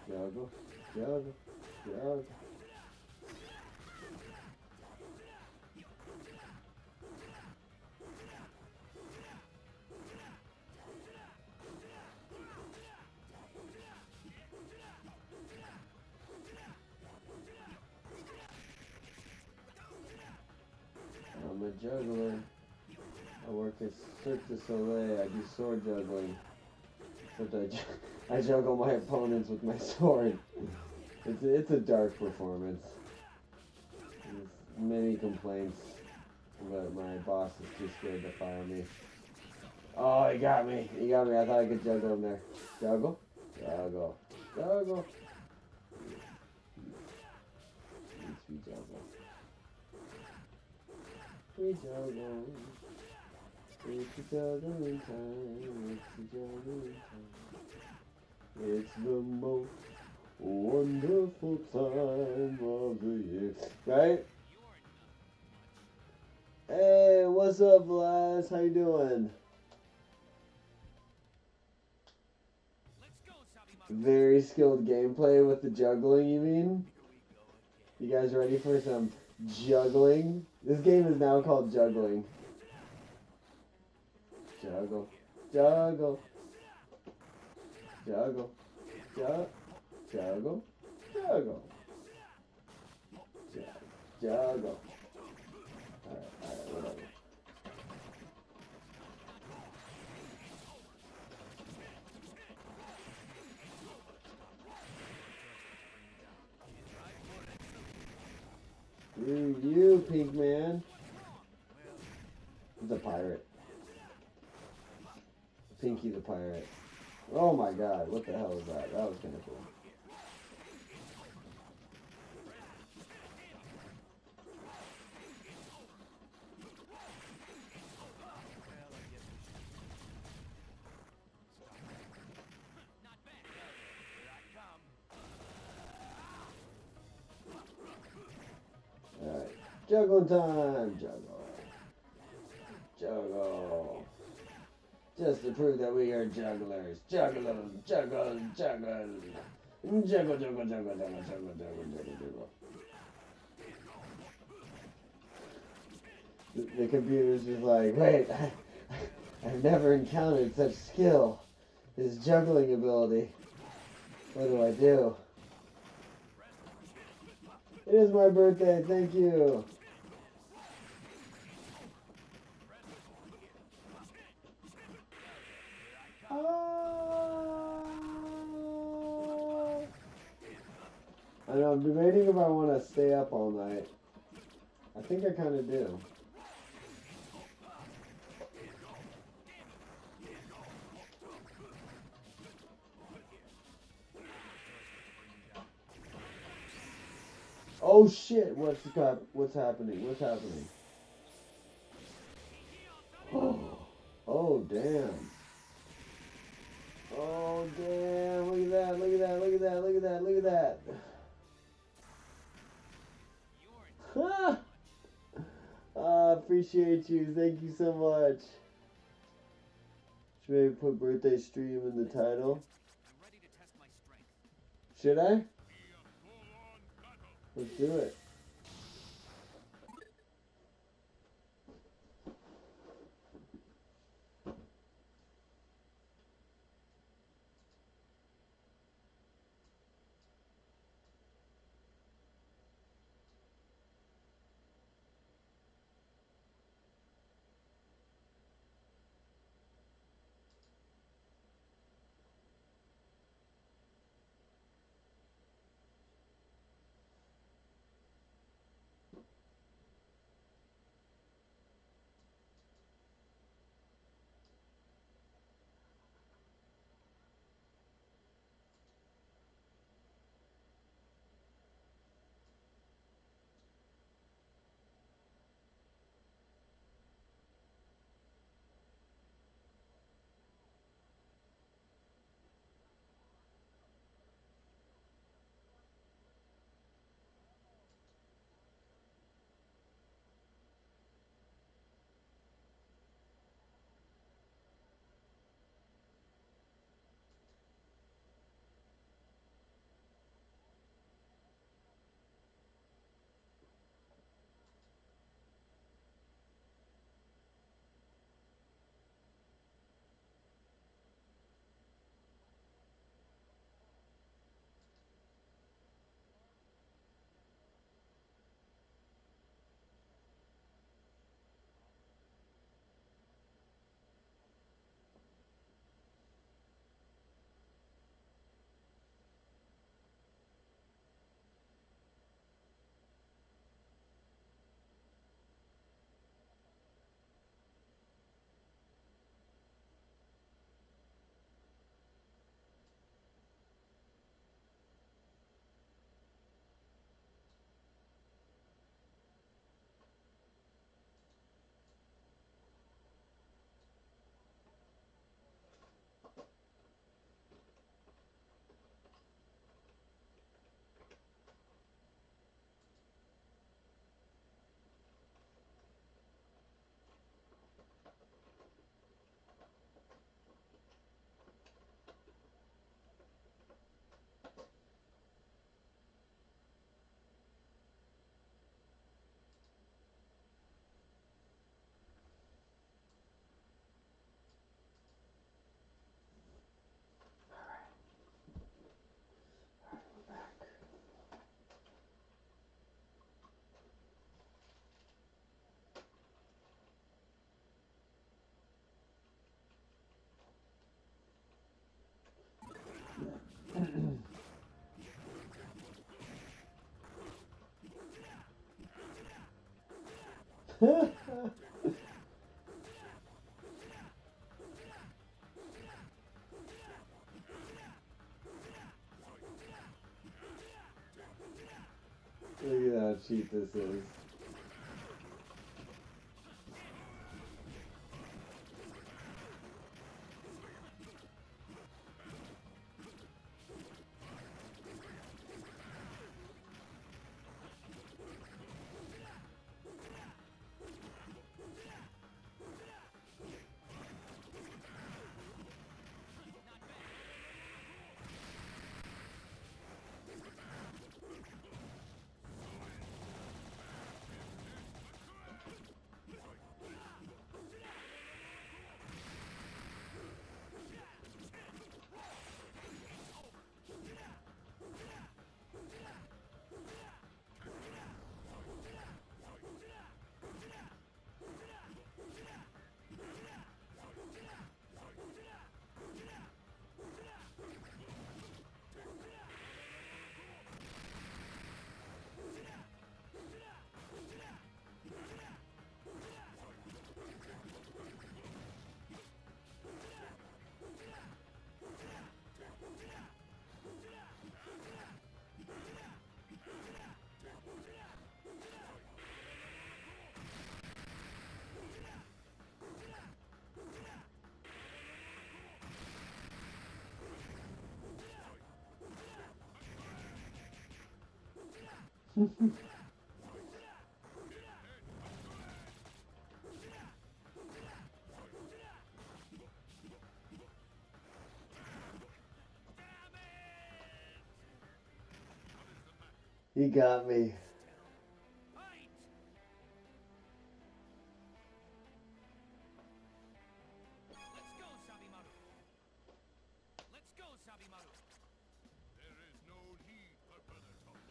juggle, juggle, juggle. I'm a juggler. I work at Cirque du Soleil. I do sword juggling. Except I juggle my opponents with my sword. It's a dark performance. There's many complaints, but my boss is too scared to fire me. Oh, he got me. He got me. I thought I could juggle him there. Juggle? Juggle. Juggle. We juggle. We juggle. It's a juggling time. It's a juggling time. It's the most wonderful time of the year. Right? Hey, what's up, Vlad? How you doing? Very skilled gameplay with the juggling, you mean? You guys ready for some juggling? This game is now called juggling. Juggle. Juggle. Juggle. Juggle. Juggle. Juggle. Juggle. Alright, whatever. Screw you, pink man. The pirate. Pinky the pirate. Oh my god, what the hell is that? That was kind of cool. Alright, juggle time! Juggle. Juggle. Just to prove that we are jugglers. Juggle, juggle, juggle. Juggle, juggle, juggle, juggle, juggle, juggle, juggle. The computer's just like, wait, I've never encountered such skill. His juggling ability. What do I do? It is my birthday, thank you. I know, I'm debating if I want to stay up all night. I think I kind of do. Oh shit! What's happening? What's happening? Oh damn! Oh damn! Look at that! Look at that! Look at that! Look at that! Look at that! Ha! Appreciate you. Thank you so much. Should maybe put birthday stream in the title. Should I? Let's do it. Look at how cheap this is. You got me. Let's go, Sabimaru. Let's go, Sabimaru. There is no need for further talk.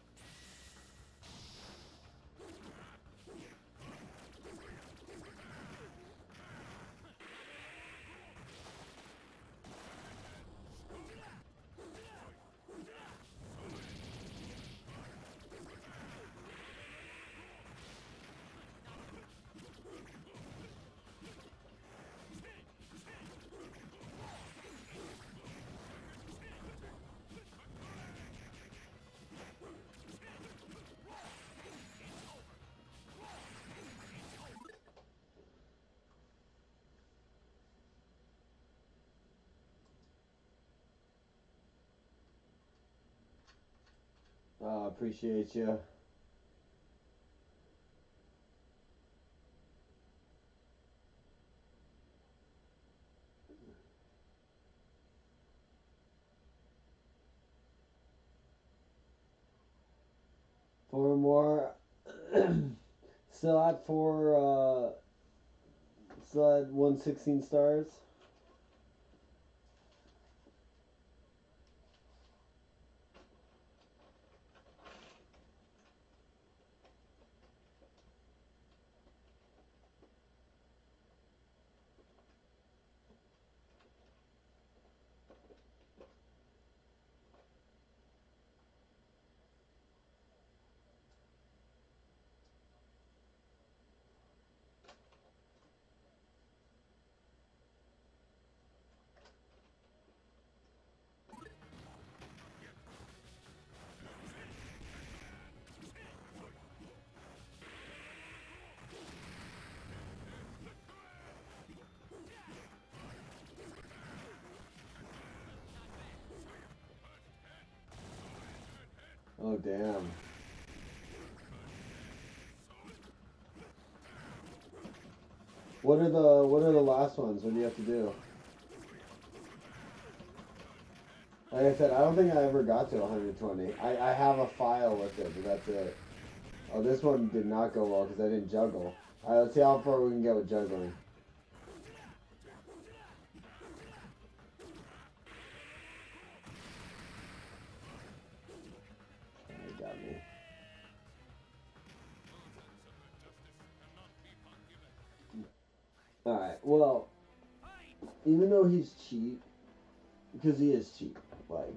Oh, appreciate you. Four more. Still at still at 116 stars. Oh damn. What are the last ones? What do you have to do? Like I said, I don't think I ever got to 120. I have a file with it, but that's it. Oh, this one did not go well because I didn't juggle. Alright, let's see how far we can get with juggling. You got me. Alright, well, even though he's cheap, because he is cheap, like,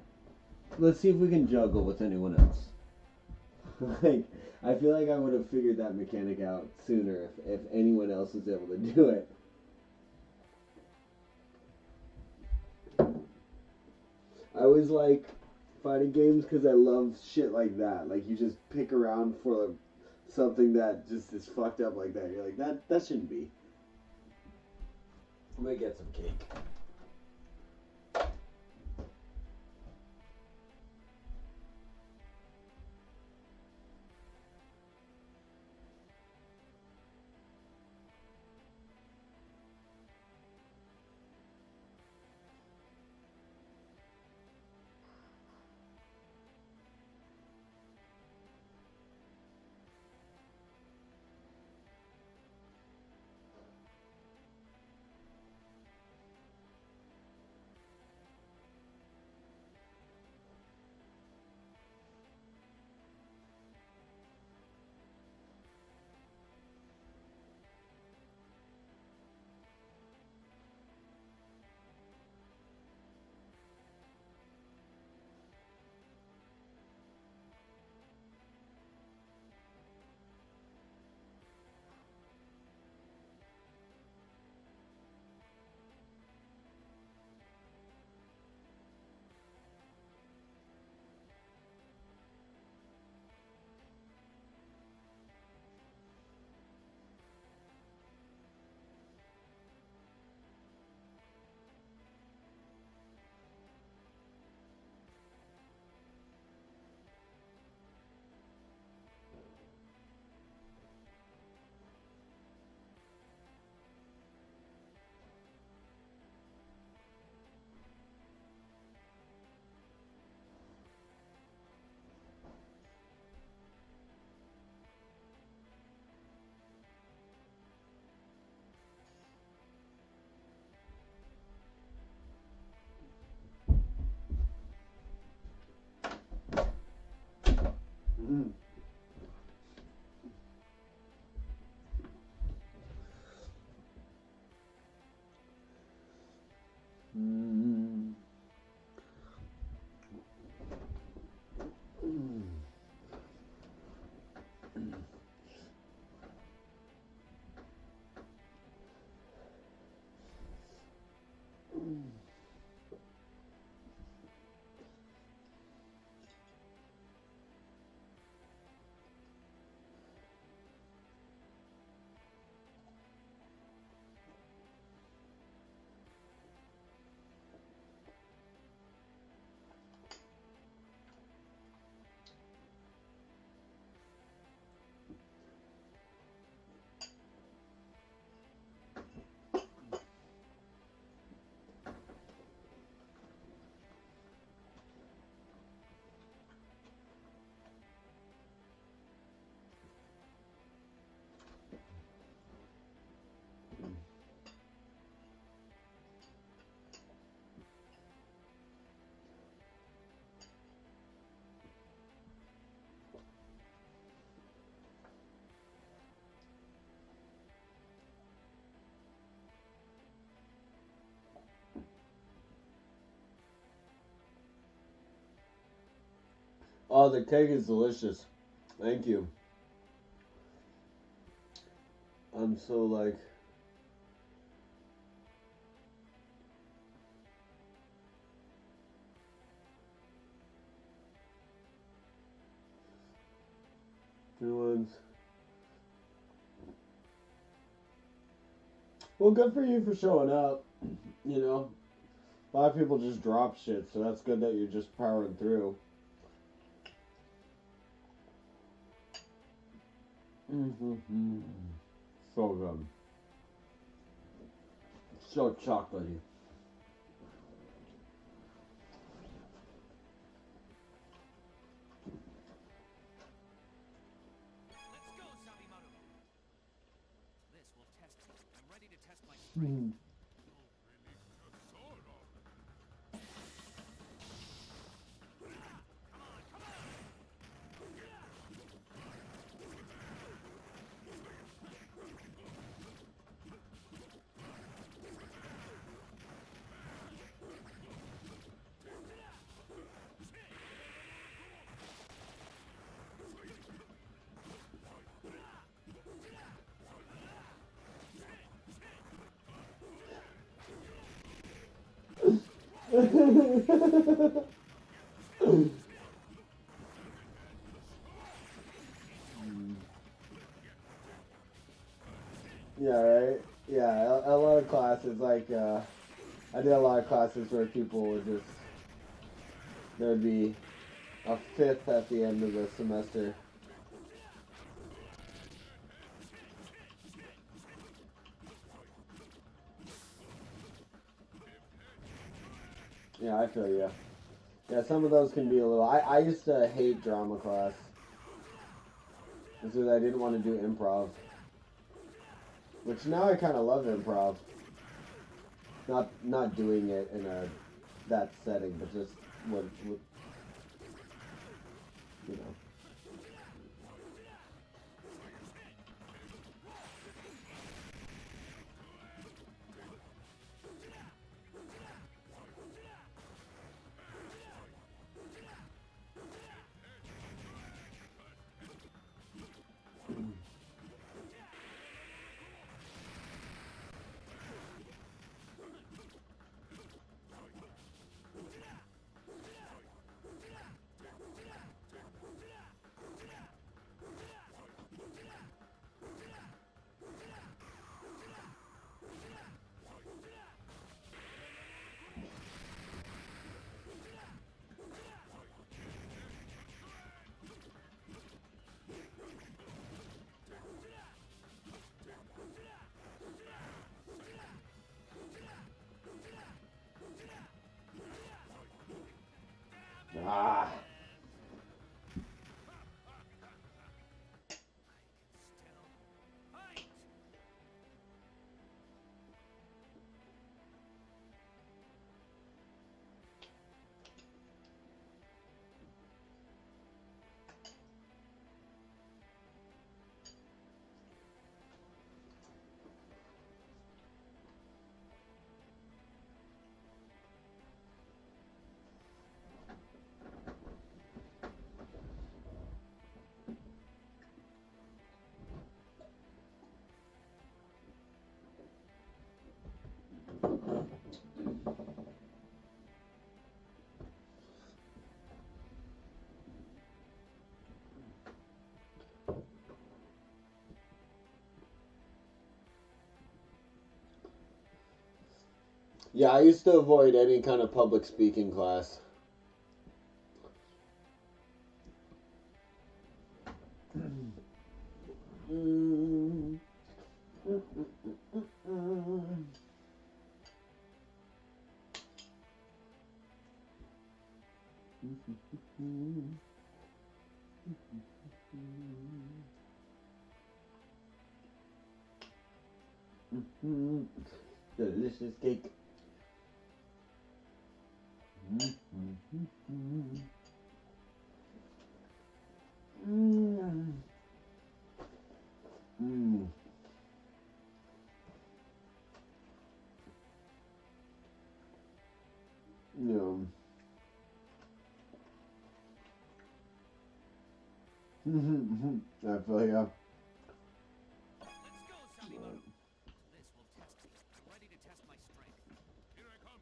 let's see if we can juggle with anyone else. Like, I feel like I would have figured that mechanic out sooner if anyone else was able to do it. I always like fighting games because I love shit like that. Like, you just pick around for something that just is fucked up like that. You're like, that shouldn't be. I'm gonna get some cake. Mm. Mm. Mm. Oh, the cake is delicious. Thank you. I'm so like. Feelings. Well, good for you for showing up. You know, a lot of people just drop shit, so that's good that you're just powering through. Mm-hmm. So good. So chocolatey. Let's go, Sabimaru. This will test me. I'm ready to test my strength. Mm. Yeah, right? Yeah, a lot of classes, like, I did a lot of classes where people would just, there'd be a fifth at the end of the semester. Yeah, I feel you. Yeah, some of those can be a little, I used to hate drama class. Because I didn't want to do improv. Which now I kind of love improv. Not doing it in that setting, but just what you know. Ah. Yeah, I used to avoid any kind of public speaking class. Delicious cake. Yum. I feel ya. Let's go, Sabimaru. This will test me. I'm ready to test my strength. Here I come.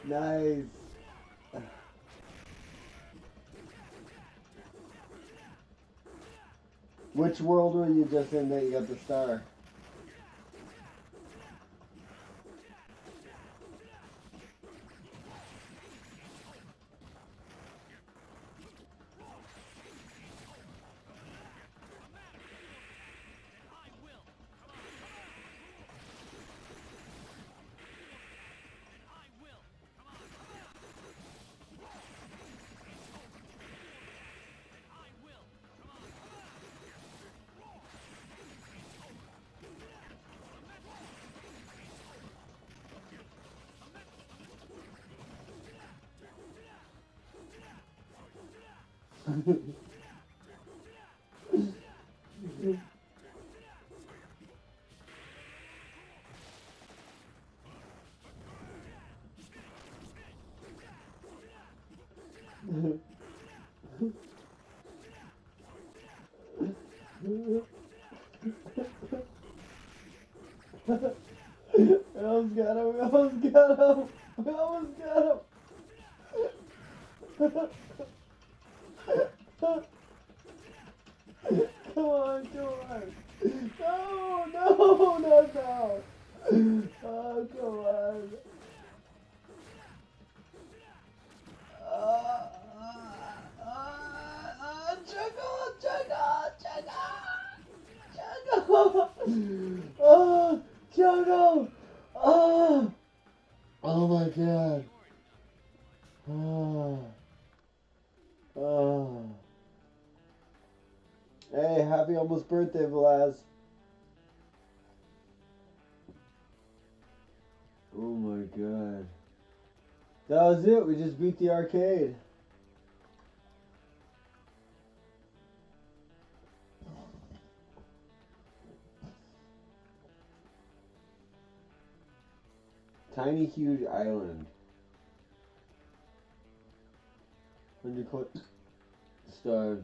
Nice. Which world were you just in that you got the star? I almost got him. We almost got him. We almost got him. Come on, come on. No, no, not now. Oh, come on. Juggle, juggle, juggle, juggle. Oh, juggle. Oh, oh my God. Oh, oh. Hey, happy almost birthday, Velaz. Oh my God. That was it. We just beat the arcade. Tiny huge island. 100 star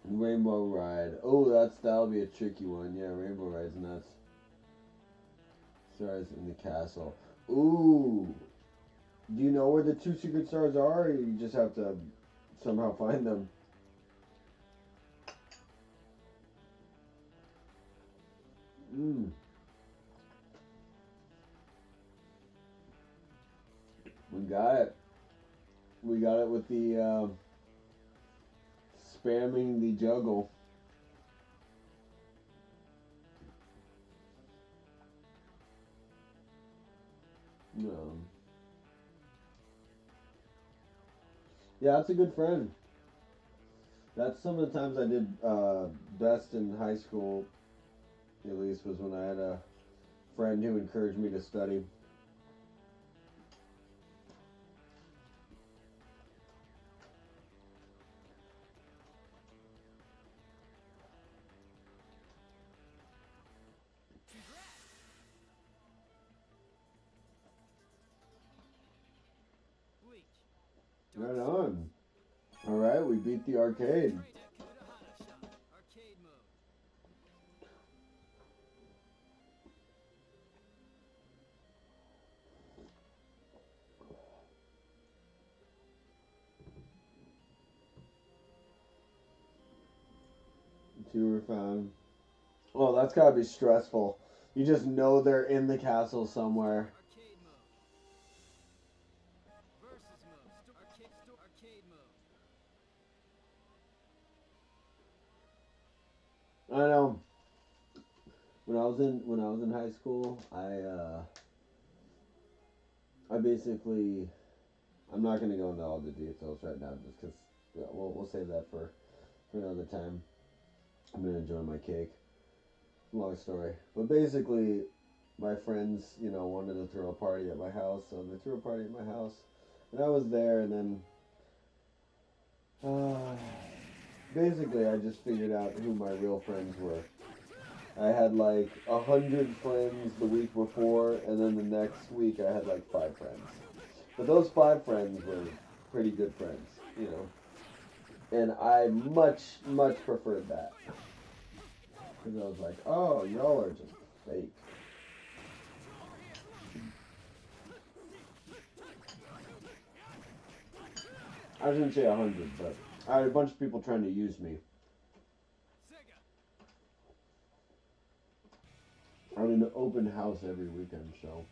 Rainbow Ride. Oh, that'll be a tricky one. Yeah, Rainbow Ride's nuts. Stars in the castle. Ooh. Do you know where the 2 secret stars are, or you just have to somehow find them? We got it. We got it with the spamming the juggle. No. Yeah, that's a good friend. That's some of the times I did best in high school, at least, was when I had a friend who encouraged me to study. Right on. Alright, we beat the arcade. Two were found. Oh, that's gotta be stressful. You just know they're in the castle somewhere. I know. When I was in high school, I basically, I'm not gonna go into all the details right now, just because we'll save that for another time. I'm gonna enjoy my cake. Long story, but basically, my friends, wanted to throw a party at my house, so they threw a party at my house, and I was there, and then, basically, I just figured out who my real friends were. I had like 100 friends the week before, and then the next week I had like 5 friends. But those 5 friends were pretty good friends, and I much, much preferred that. Because I was like, oh, y'all are just fake. I shouldn't say 100, but I had a bunch of people trying to use me. I had an open house every weekend, so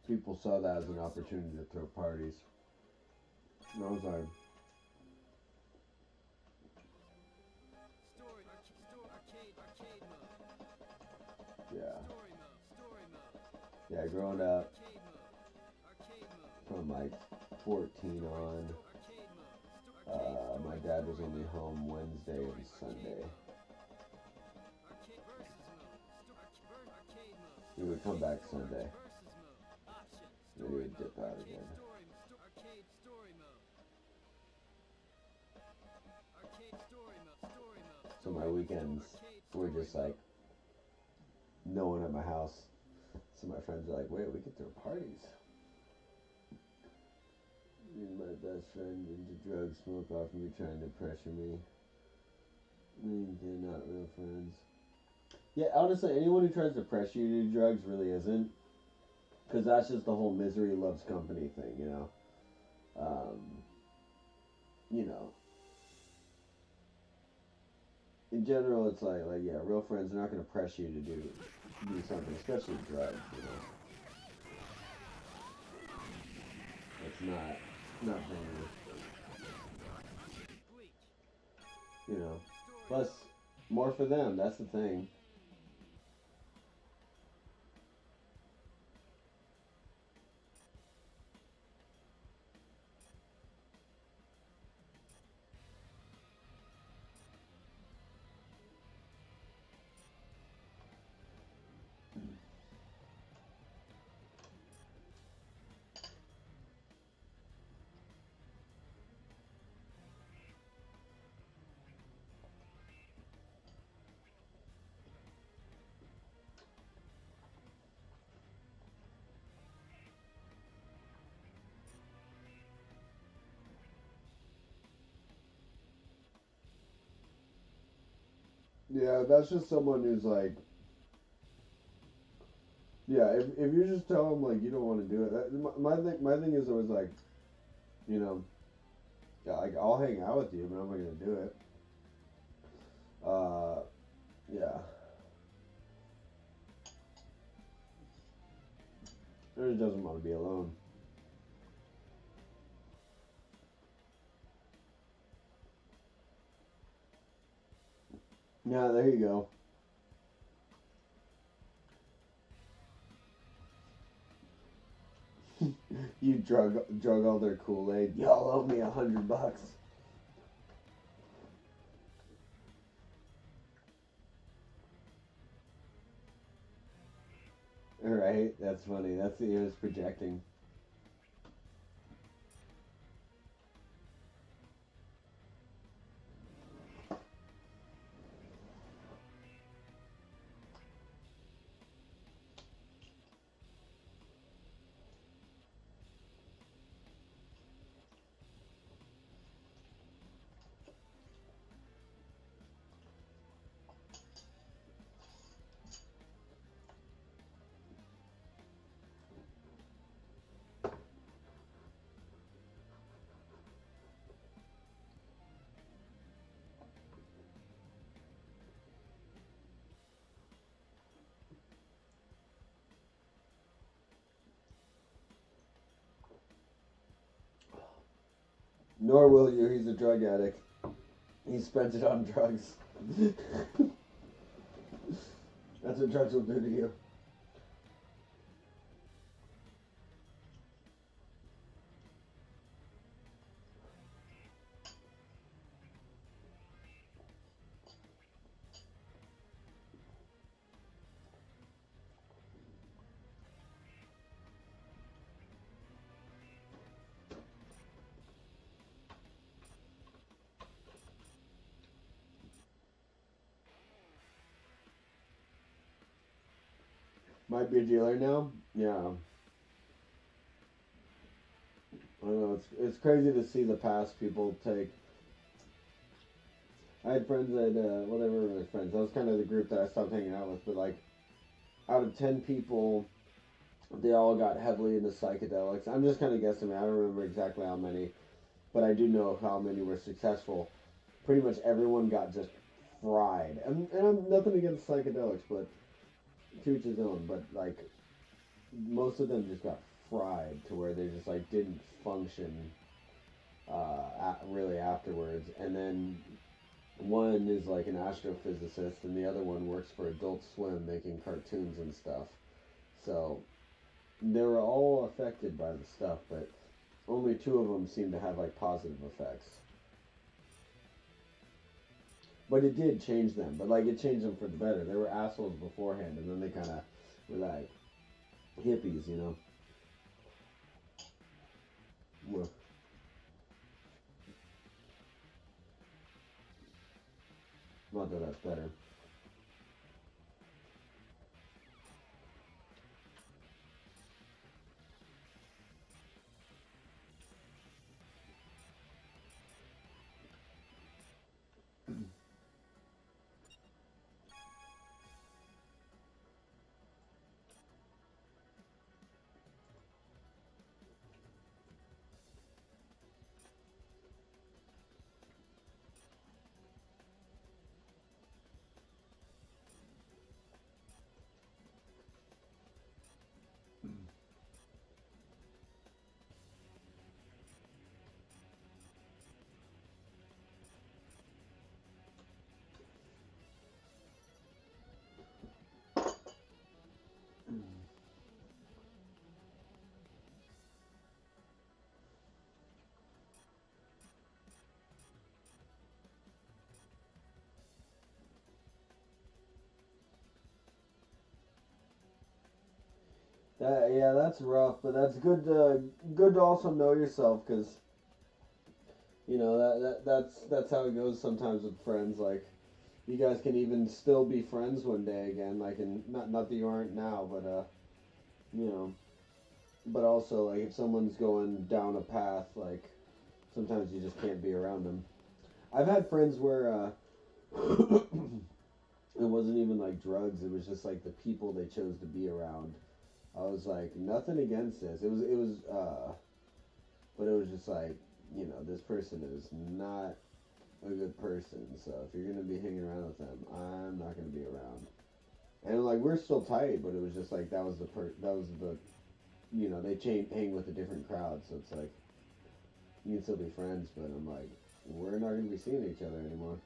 people saw that as an opportunity to throw parties. And I was like, yeah, growing up, from like 14 on, my dad was only home Wednesday and Sunday. He would come back Sunday. Then he would dip out again. So my weekends were just like no one at my house. So my friends are like, wait, we could throw parties. Me and my best friend into drugs, smoke off me, trying to pressure me. They're not real friends. Yeah, honestly, anyone who tries to pressure you to do drugs really isn't. Because that's just the whole misery loves company thing, you know? You know. In general, it's like yeah, real friends are not going to pressure you to do something, especially drugs, you know? It's not friendly. You know? Plus, more for them, that's the thing. Yeah, that's just someone who's like, yeah, if you just tell them like you don't want to do it, my thing is always like, you know, yeah, like I'll hang out with you, but I'm not gonna do it. Yeah. He just doesn't want to be alone. Yeah, there you go. You drug all their Kool-Aid. Y'all owe me $100. Right? That's funny. That's he was projecting. Nor will you. He's a drug addict. He spent it on drugs. That's what drugs will do to you. Might be a dealer now. Yeah. I don't know. It's crazy to see the past people take. I had friends that well, they were really friends. That was kind of the group that I stopped hanging out with. But like, out of 10 people, they all got heavily into psychedelics. I'm just kind of guessing. I don't remember exactly how many, but I do know how many were successful. Pretty much everyone got just fried. And I'm nothing against psychedelics, but to each his own. But like, most of them just got fried to where they just like didn't function really afterwards. And then one is like an astrophysicist, and the other one works for Adult Swim making cartoons and stuff. So they were all affected by the stuff, but only 2 of them seemed to have like positive effects. But it did change them. But like it changed them for the better. They were assholes beforehand, and then they kind of were like hippies, you know. Well, Not that that's better. Yeah, that's rough, but that's good. Good to also know yourself, because you know that's how it goes sometimes with friends. Like, you guys can even still be friends one day again. Like, and not that you aren't now, but you know, but also like if someone's going down a path, like sometimes you just can't be around them. I've had friends where it wasn't even like drugs; it was just like the people they chose to be around. I was like, nothing against this. But it was just like, you know, this person is not a good person. So if you're gonna be hanging around with them, I'm not gonna be around. And like we're still tight, but it was just like that was the, you know, they hang with a different crowd. So it's like you can still be friends, but I'm like, we're not gonna be seeing each other anymore.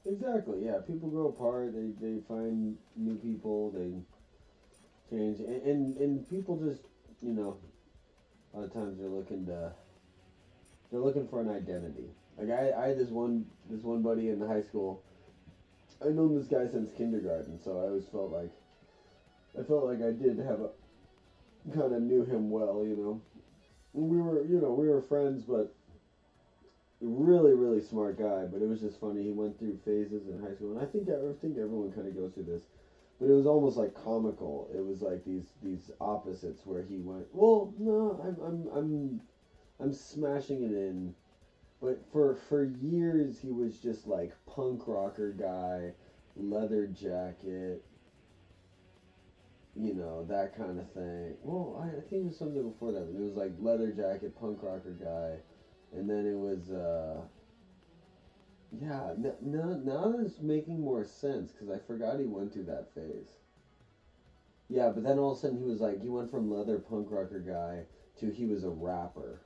Exactly. Yeah. People grow apart. They find new people. They change, and people just, you know, a lot of times they're looking for an identity. Like I had this one buddy in high school. I known this guy since kindergarten, so I always felt like I did have a kind of knew him well, you know. And we were friends, but really really smart guy. But it was just funny. He went through phases in high school, and I think everyone kind of goes through this. But it was almost like comical. It was like these opposites where he went, well, no, I'm smashing it in. But for years he was just like punk rocker guy, leather jacket, you know, that kind of thing. Well, I think it was something before that, but it was like leather jacket, punk rocker guy, and then it was yeah. Now it's making more sense because I forgot he went through that phase. Yeah, but then all of a sudden he went from leather punk rocker guy to he was a rapper.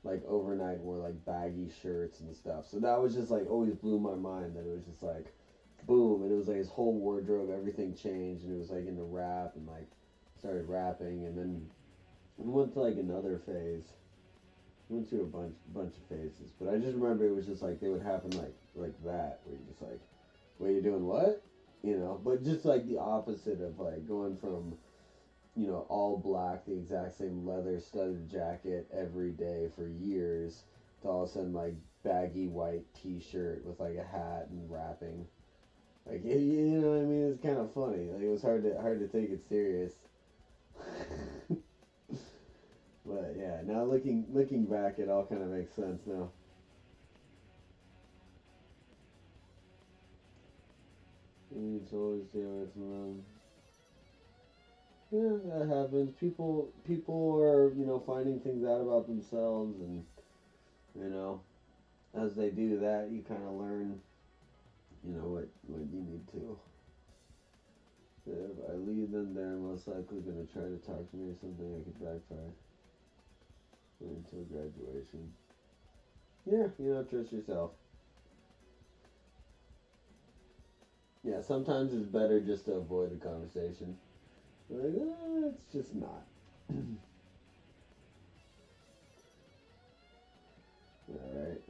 Like overnight wore like baggy shirts and stuff. So that was just like always blew my mind that it was just like boom, and it was like his whole wardrobe, everything changed, and it was like into rap and like started rapping, and then we went to like another phase. We went through a bunch of phases, but I just remember it was just like they would happen like that, where you're just like, wait, you're doing what? You know, but just like the opposite of like going from, you know, all black, the exact same leather studded jacket every day for years, to all of a sudden like baggy white t-shirt with like a hat and rapping. Like, you know what I mean? It's kind of funny. Like, it was hard to take it serious. But yeah, now looking back, it all kind of makes sense now. It's always stay away from them. Yeah, that happens. People are, you know, finding things out about themselves, and you know, as they do that, you kind of learn, you know, what you need to. If I leave them, they're most likely gonna try to talk to me or something. I could backfire. Wait until graduation. Yeah, you know, trust yourself. Yeah, sometimes it's better just to avoid the conversation. Like, it's just not. Alright.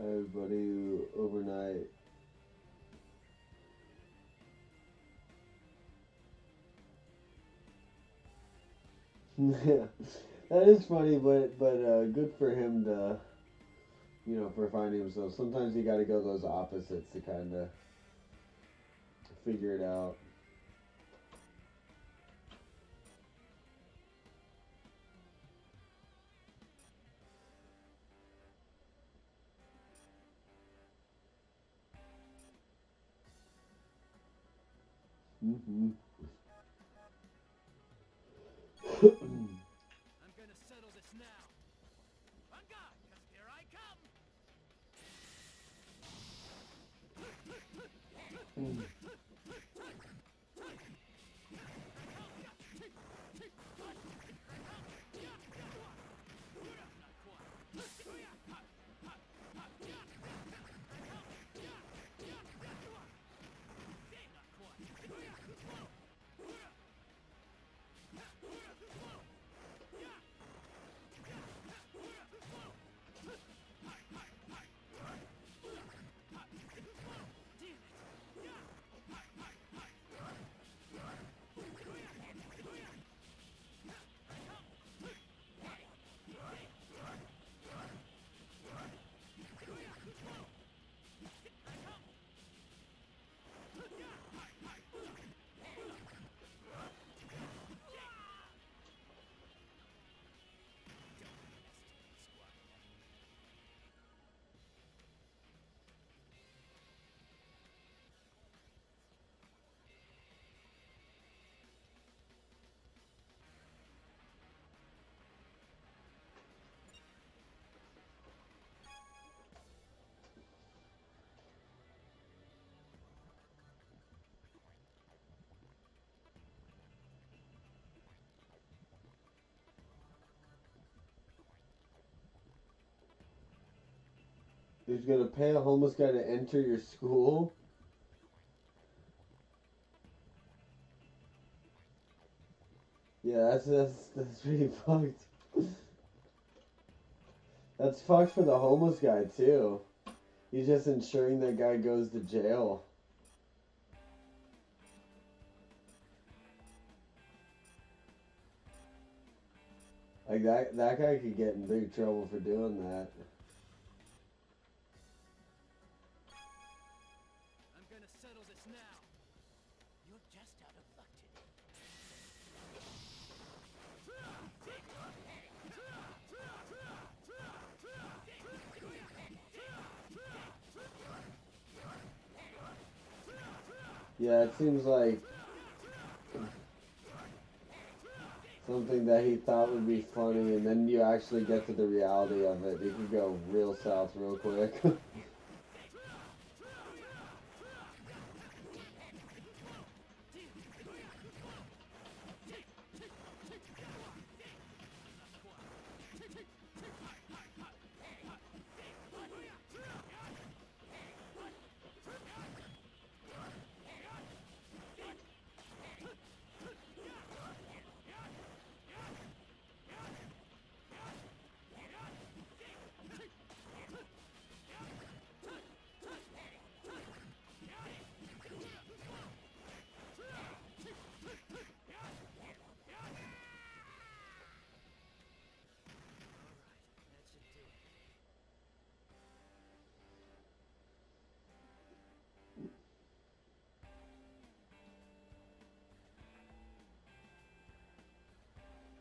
Everybody who overnight. Yeah, that is funny, but good for him to, for finding himself. Sometimes you got to go those opposites to kind of figure it out. Mm-hmm. I'm gonna settle this now. On guard, 'cause here I come. He's gonna pay a homeless guy to enter your school? Yeah, that's pretty fucked. That's fucked for the homeless guy too. He's just ensuring that guy goes to jail. Like that guy could get in big trouble for doing that. I'm gonna settle this now. You're just out of luck today. Yeah, it seems like something that he thought would be funny, and then you actually get to the reality of it. It could go real south real quick.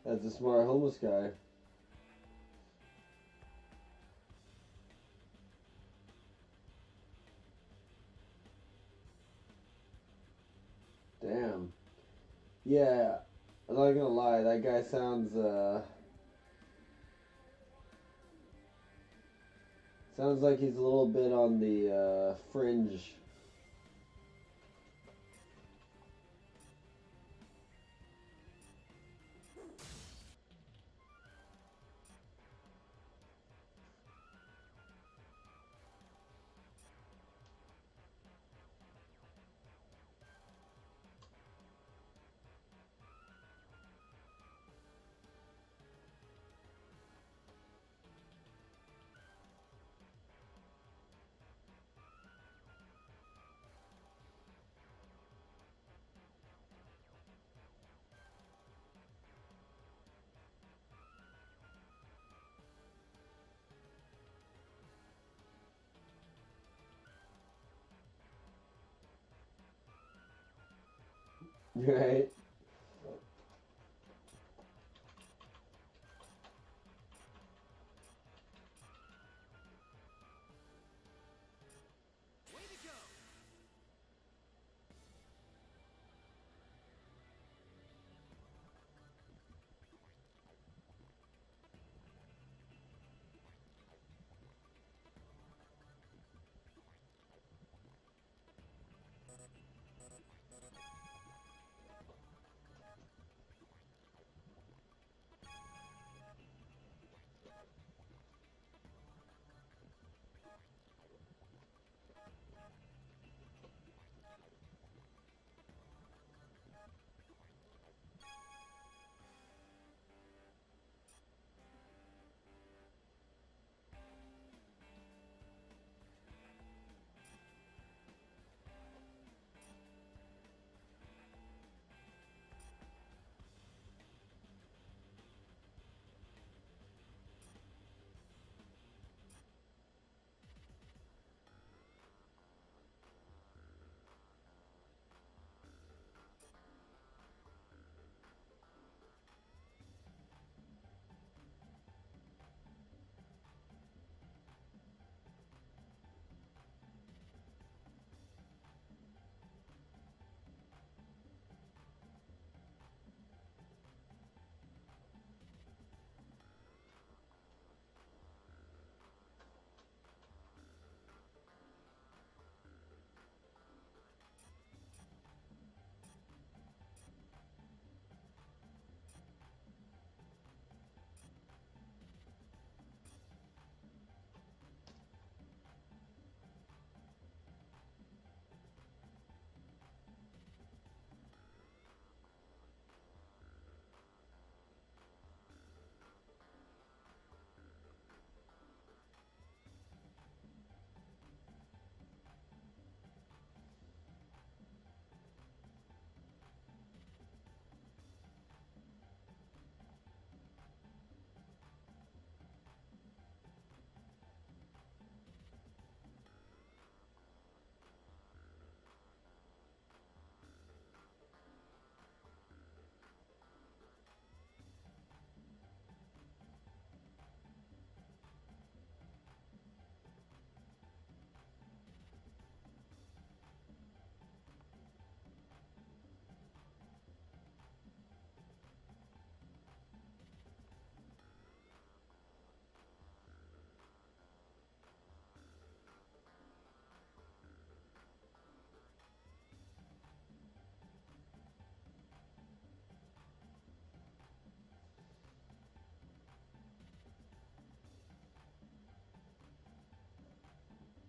That's a smart homeless guy. Damn. Yeah, I'm not gonna lie, that guy sounds like he's a little bit on the fringe. Right? Way to go!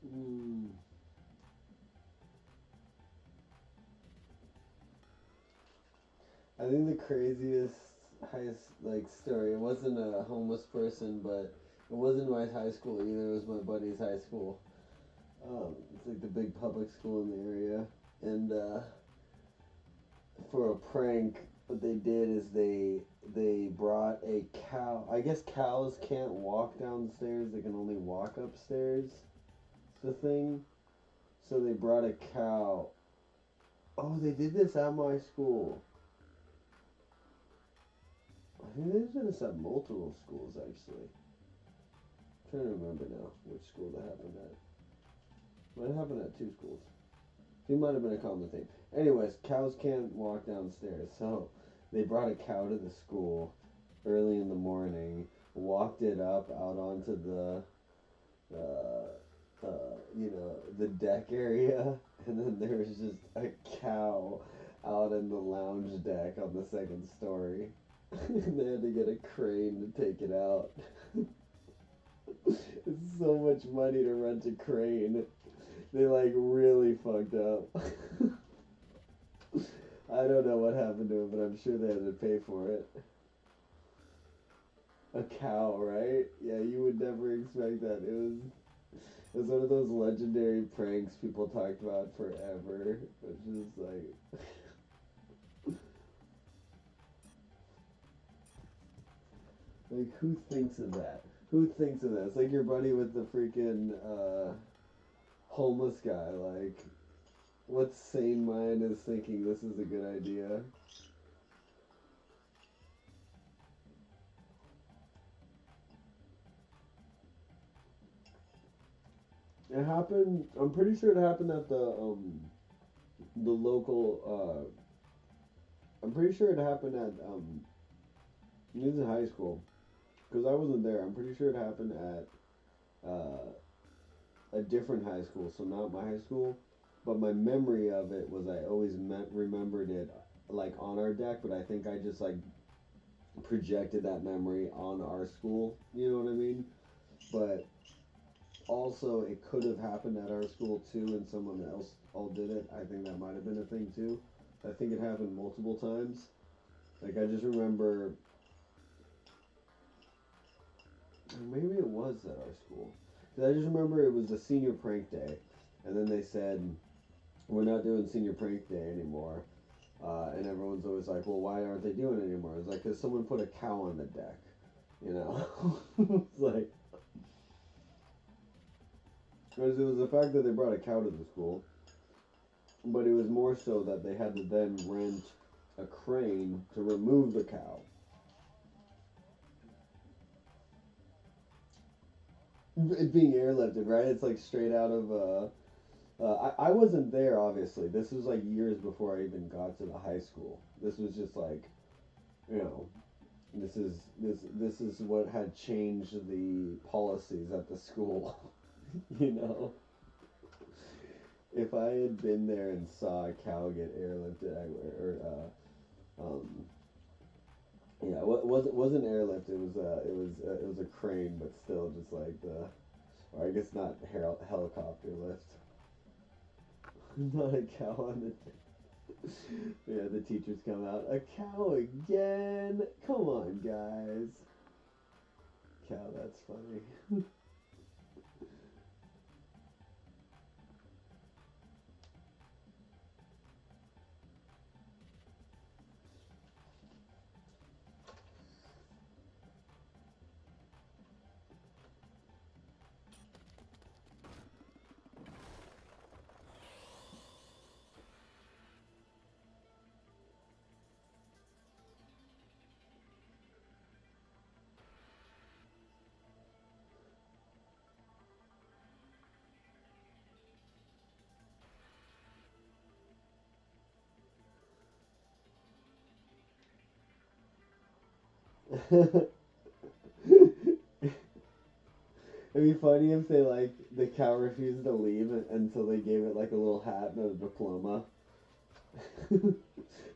Mm. I think the craziest highest like story. It wasn't a homeless person, but it wasn't my high school either. It was my buddy's high school. It's like the big public school in the area, and for a prank, what they did is they brought a cow. I guess cows can't walk downstairs; they can only walk upstairs. It's the thing. So they brought a cow. Oh, they did this at my school. I think they've done this at multiple schools actually. I'm trying to remember now which school that happened at. Might have happened at two schools. It might have been a common thing. Anyways, cows can't walk downstairs, so they brought a cow to the school early in the morning, walked it up out onto the deck area, and then there was just a cow out in the lounge deck on the second story. And they had to get a crane to take it out. It's so much money to rent a crane. They like really fucked up. I don't know what happened to it, but I'm sure they had to pay for it. A cow, right? Yeah, you would never expect that. It was one of those legendary pranks people talked about forever, which is like like who thinks of that? Who thinks of that? It's like your buddy with the freaking homeless guy, like What sane mind is thinking this is a good idea? It happened. I'm pretty sure it happened at the local. I'm pretty sure it happened at It was in high school, because I wasn't there. I'm pretty sure it happened at a different high school, so not my high school. But my memory of it was I always remembered it like on our deck, but I think I just like projected that memory on our school. You know what I mean? But also, it could have happened at our school too, and someone else all did it. I think that might have been a thing too. I think it happened multiple times. Like I just remember, maybe it was at our school. 'Cause I just remember it was the senior prank day, and then they said we're not doing senior prank day anymore. And everyone's always like, well, why aren't they doing it anymore? It's like, because someone put a cow on the deck, you know? It's like, because it was the fact that they brought a cow to the school, but it was more so that they had to then rent a crane to remove the cow. It being airlifted, right? It's like straight out of, I wasn't there, obviously. This was like years before I even got to the high school. This was just like, you know, this is what had changed the policies at the school. You know, if I had been there and saw a cow get airlifted, yeah, it wasn't airlift. It was a crane, but still just like or I guess not helicopter lift. Not a cow on the. Yeah, the teachers come out. A cow again? Come on, guys. Cow, that's funny. It'd be funny if they like the cow refused to leave until they gave it like a little hat and a diploma.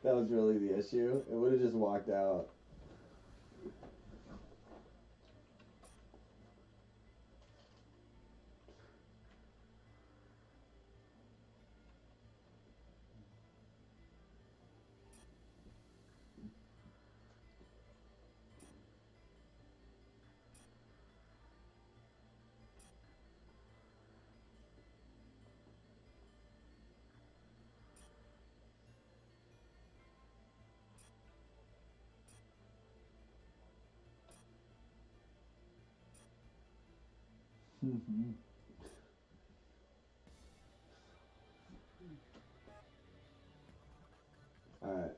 That was really the issue. It would have just walked out. Alright.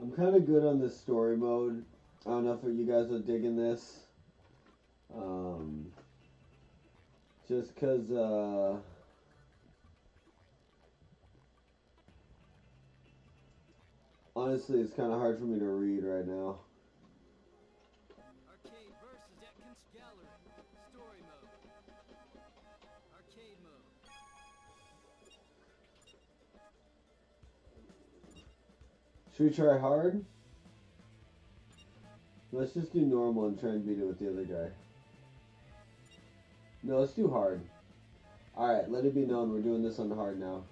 I'm kind of good on this story mode. I don't know if you guys are digging this. Just because, honestly, it's kind of hard for me to read right now. Arcade versus Atkins Gallery. Story mode. Arcade mode. Should we try hard? Let's just do normal and try and beat it with the other guy. No, let's do hard. Alright, let it be known we're doing this on hard now.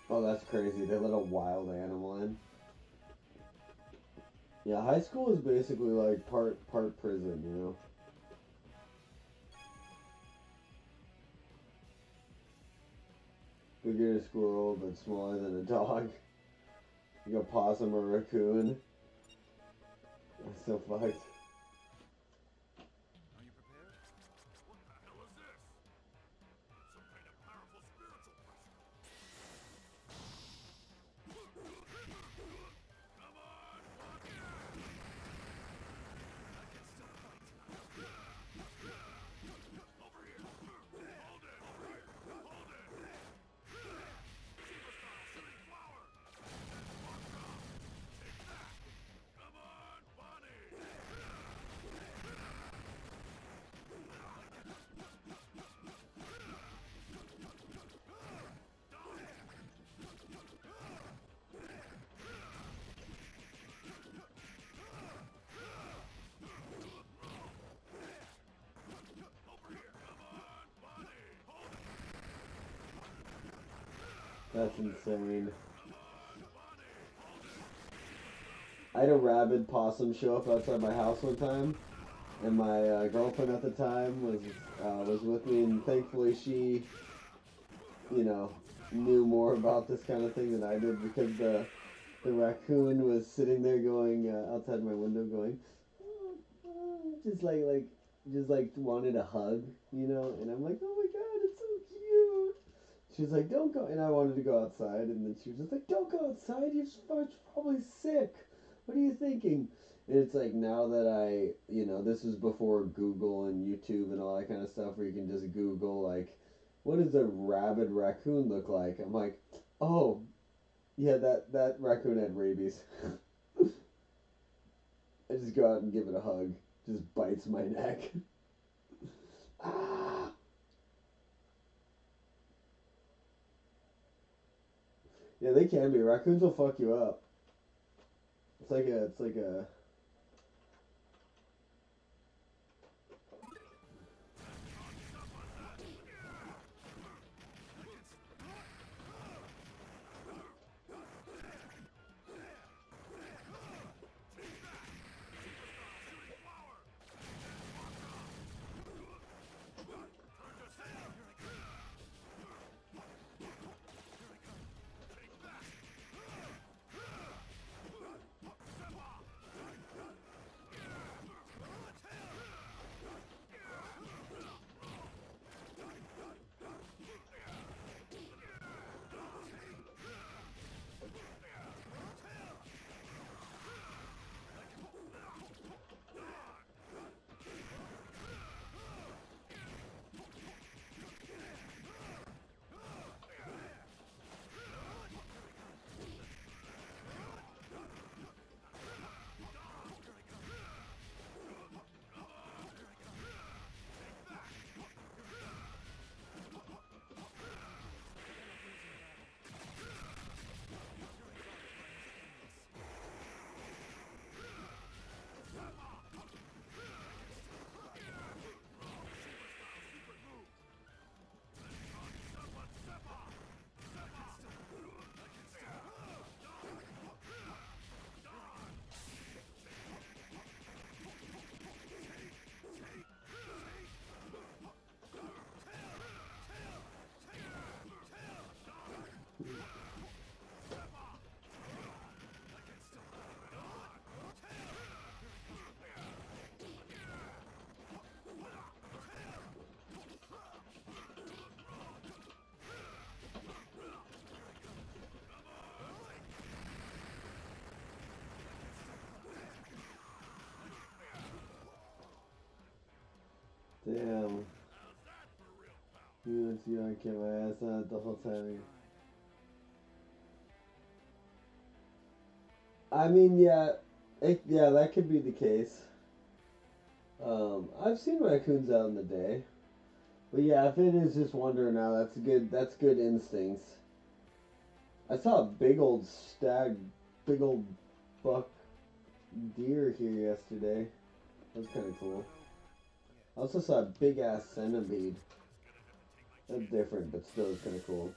Oh, that's crazy. They let a wild animal in. Yeah, high school is basically like part prison, you know? Bigger than a squirrel, but smaller than a dog. Like a possum or a raccoon. That's so fucked. Are you prepared? That's insane. I had a rabid possum show up outside my house one time, and my girlfriend at the time was with me, and thankfully she, you know, knew more about this kind of thing than I did, because the raccoon was sitting there going outside my window going, just like wanted a hug, you know, and I'm like, oh my god, it's so cute. She's like, don't go, and I wanted to go outside, and then she was just like, don't go outside, you're probably sick. What are you thinking? And it's like, now that this was before Google and YouTube and all that kind of stuff, where you can just Google, like, what does a rabid raccoon look like? I'm like, oh, yeah, that raccoon had rabies. I just go out and give it a hug. Just bites my neck. Ah! Yeah, they can be. Raccoons will fuck you up. It's like a damn. You don't get my ass on it the whole time. I mean, yeah, that could be the case. I've seen raccoons out in the day, but yeah, if it is just wandering out, that's good. That's good instincts. I saw a big old buck deer here yesterday. That's kind of cool. I also saw a big ass centipede. That's different, but still, it's kind of cool.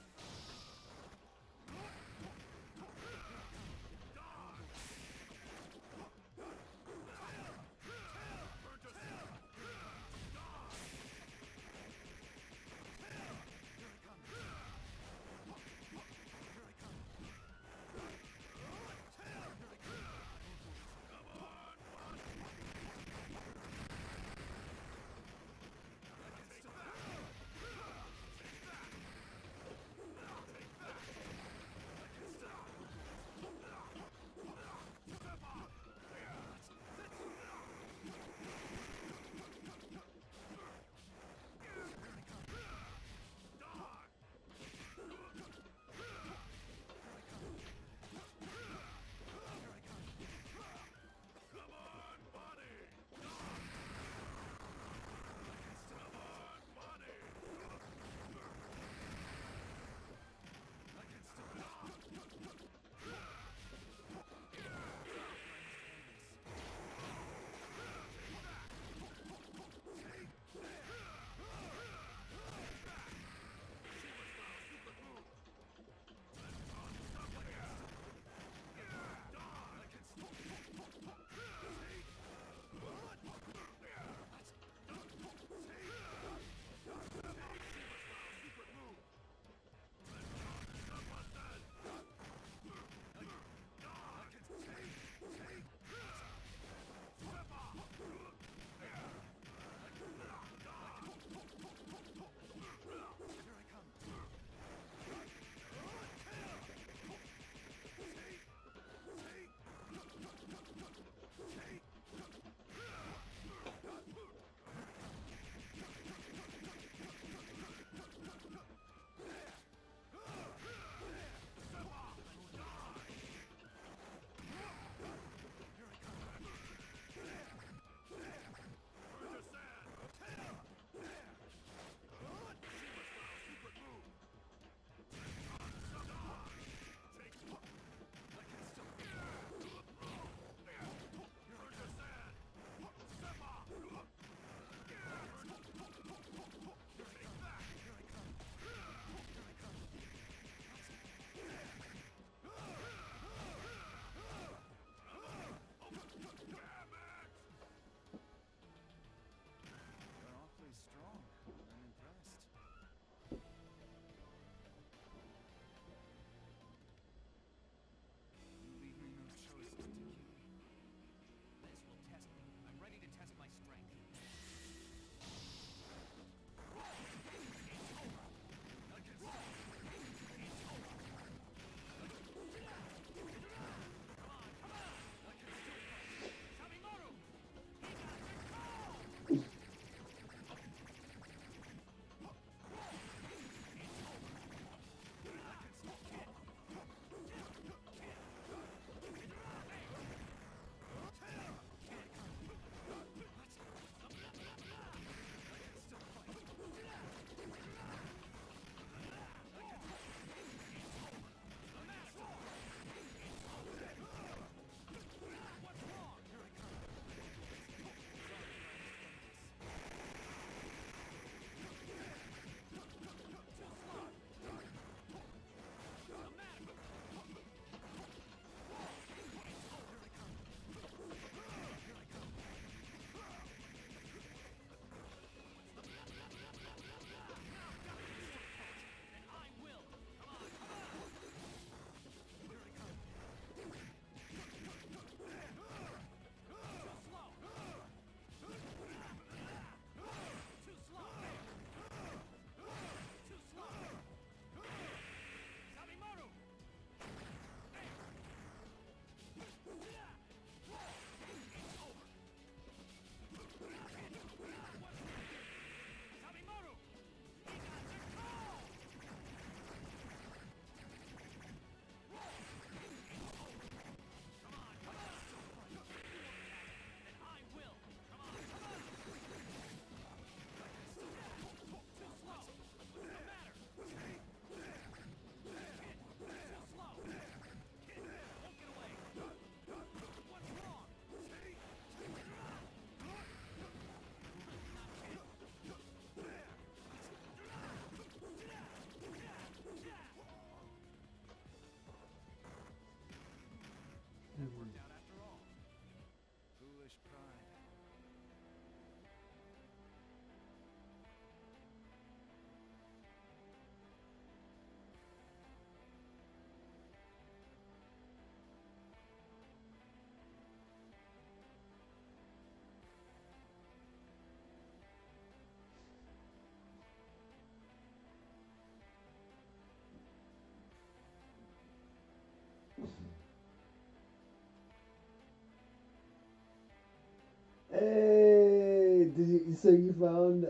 Hey, did you? So you found?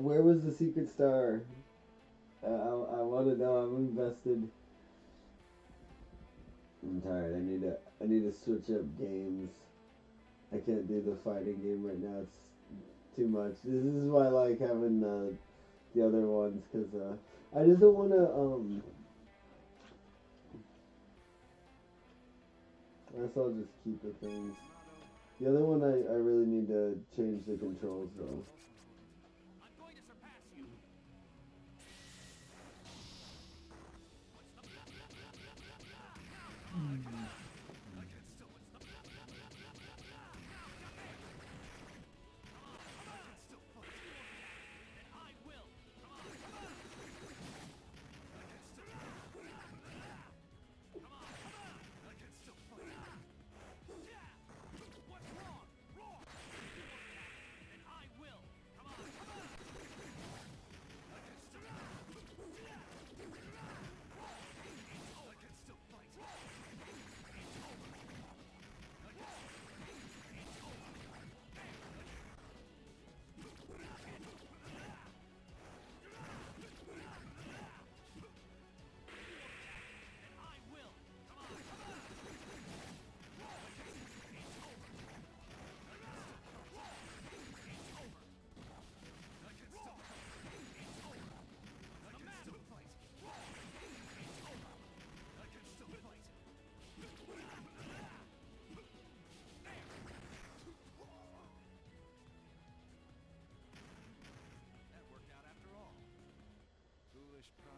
Where was the secret star? I want to know. I'm invested. I'm tired. I need to switch up games. I can't do the fighting game right now. It's too much. This is why I like having the other ones, cause I just don't want to I guess I'll just keep the things. The other one I really need to change the controls though. I'm going to surpass you. That worked out after all. Foolish pride.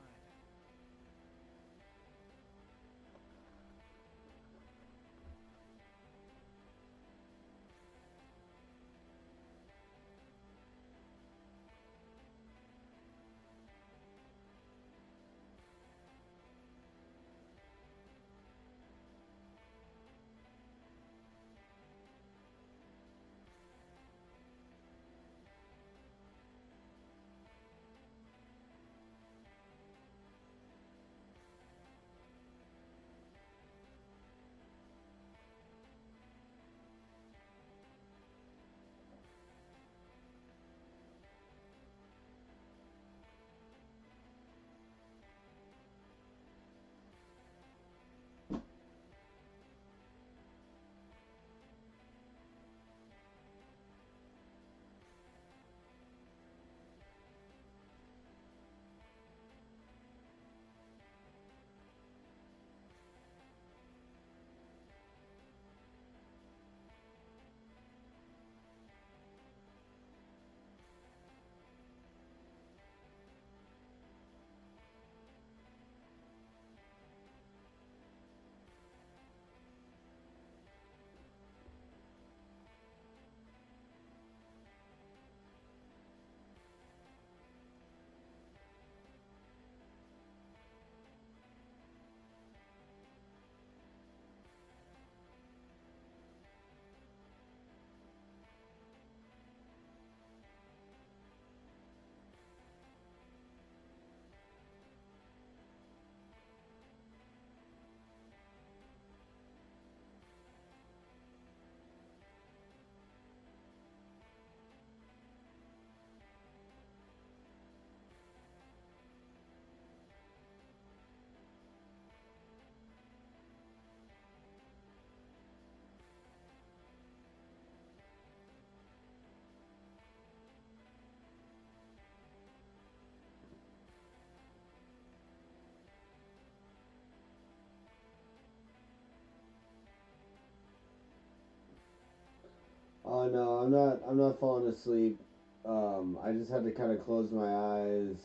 Oh no, I'm not falling asleep. I just had to kind of close my eyes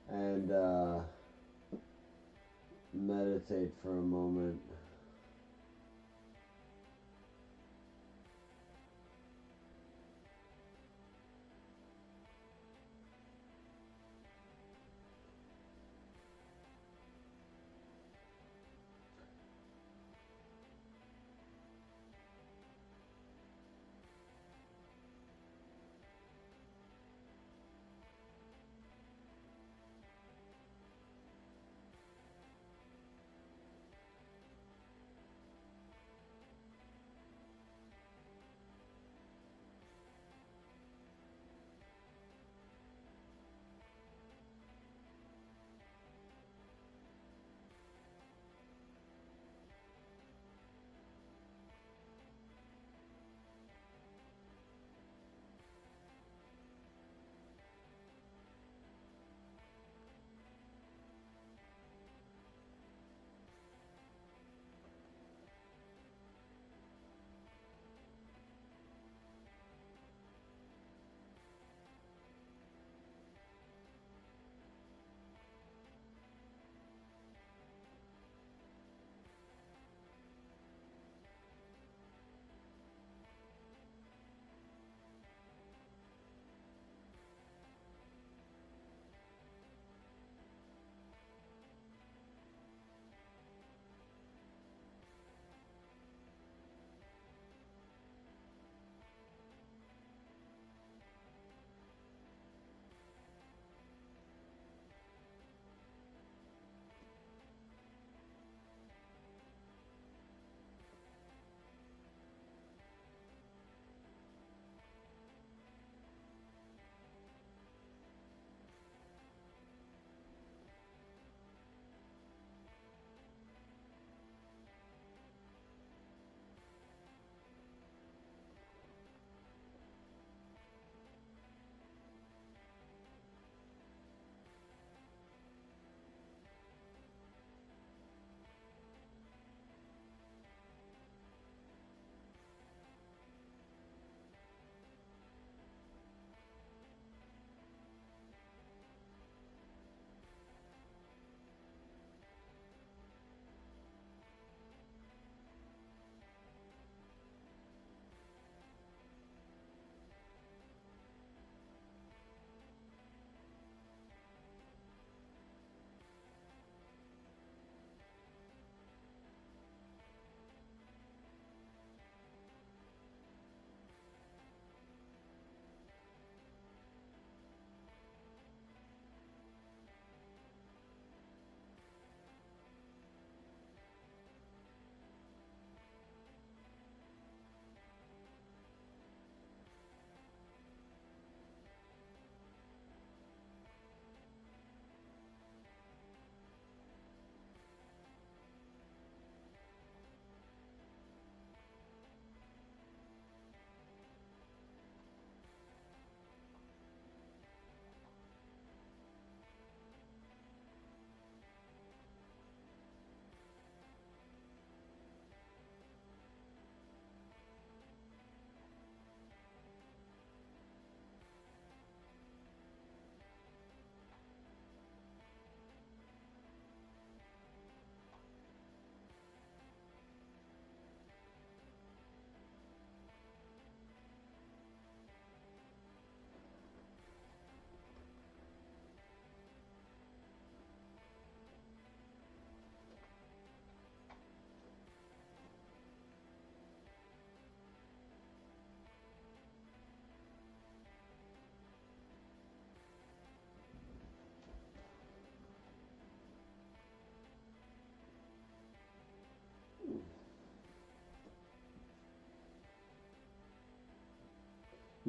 and meditate for a moment.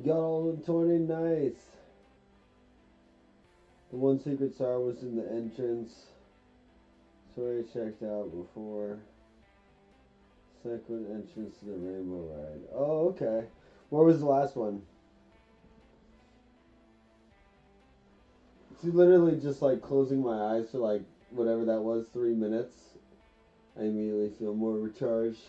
You got all the 20, nice. The one secret star was in the entrance. Sorry, checked out before. Second entrance to the Rainbow Ride. Oh, okay. Where was the last one? See, literally just like closing my eyes for like whatever that was, 3 minutes. I immediately feel more recharged.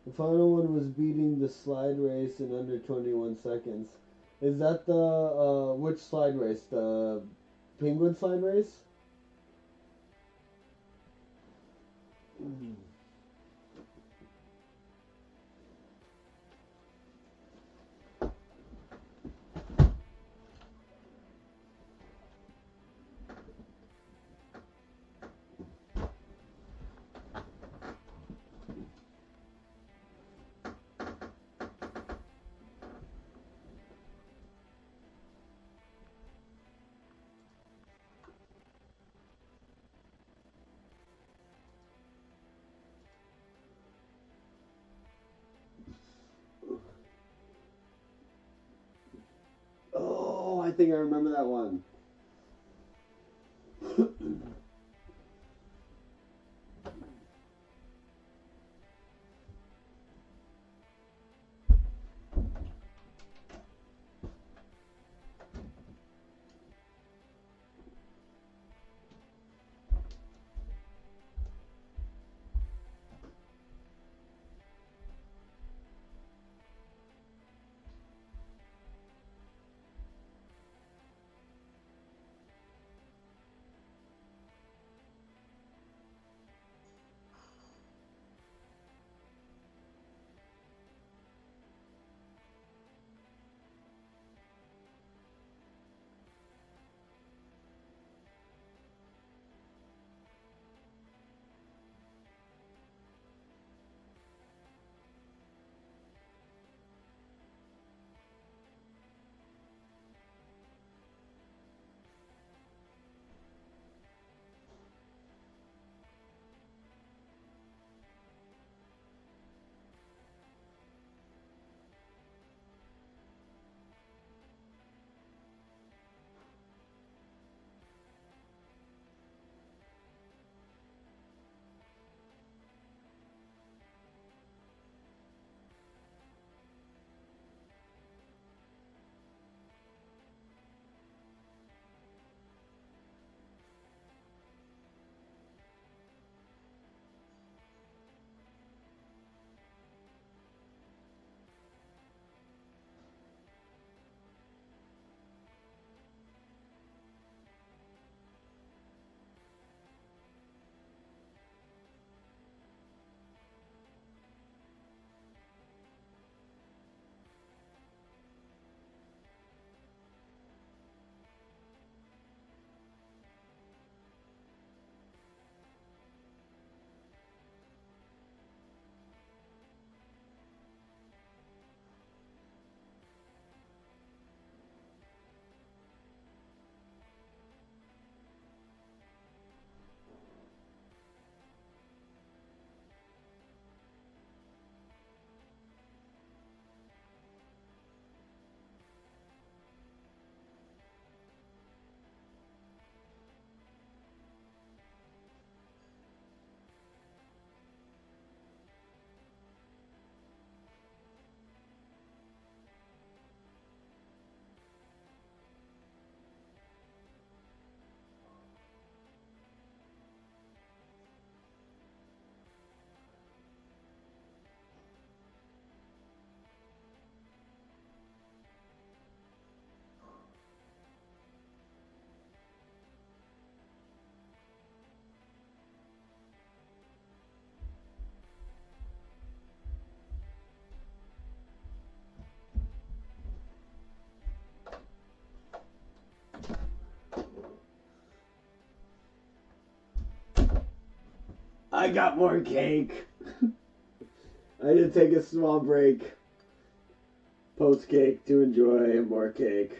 The final one was beating the slide race in under 21 seconds. Is that the, which slide race? The penguin slide race? Oh, I think I remember that one. I got more cake. I need to take a small break. Post cake to enjoy more cake.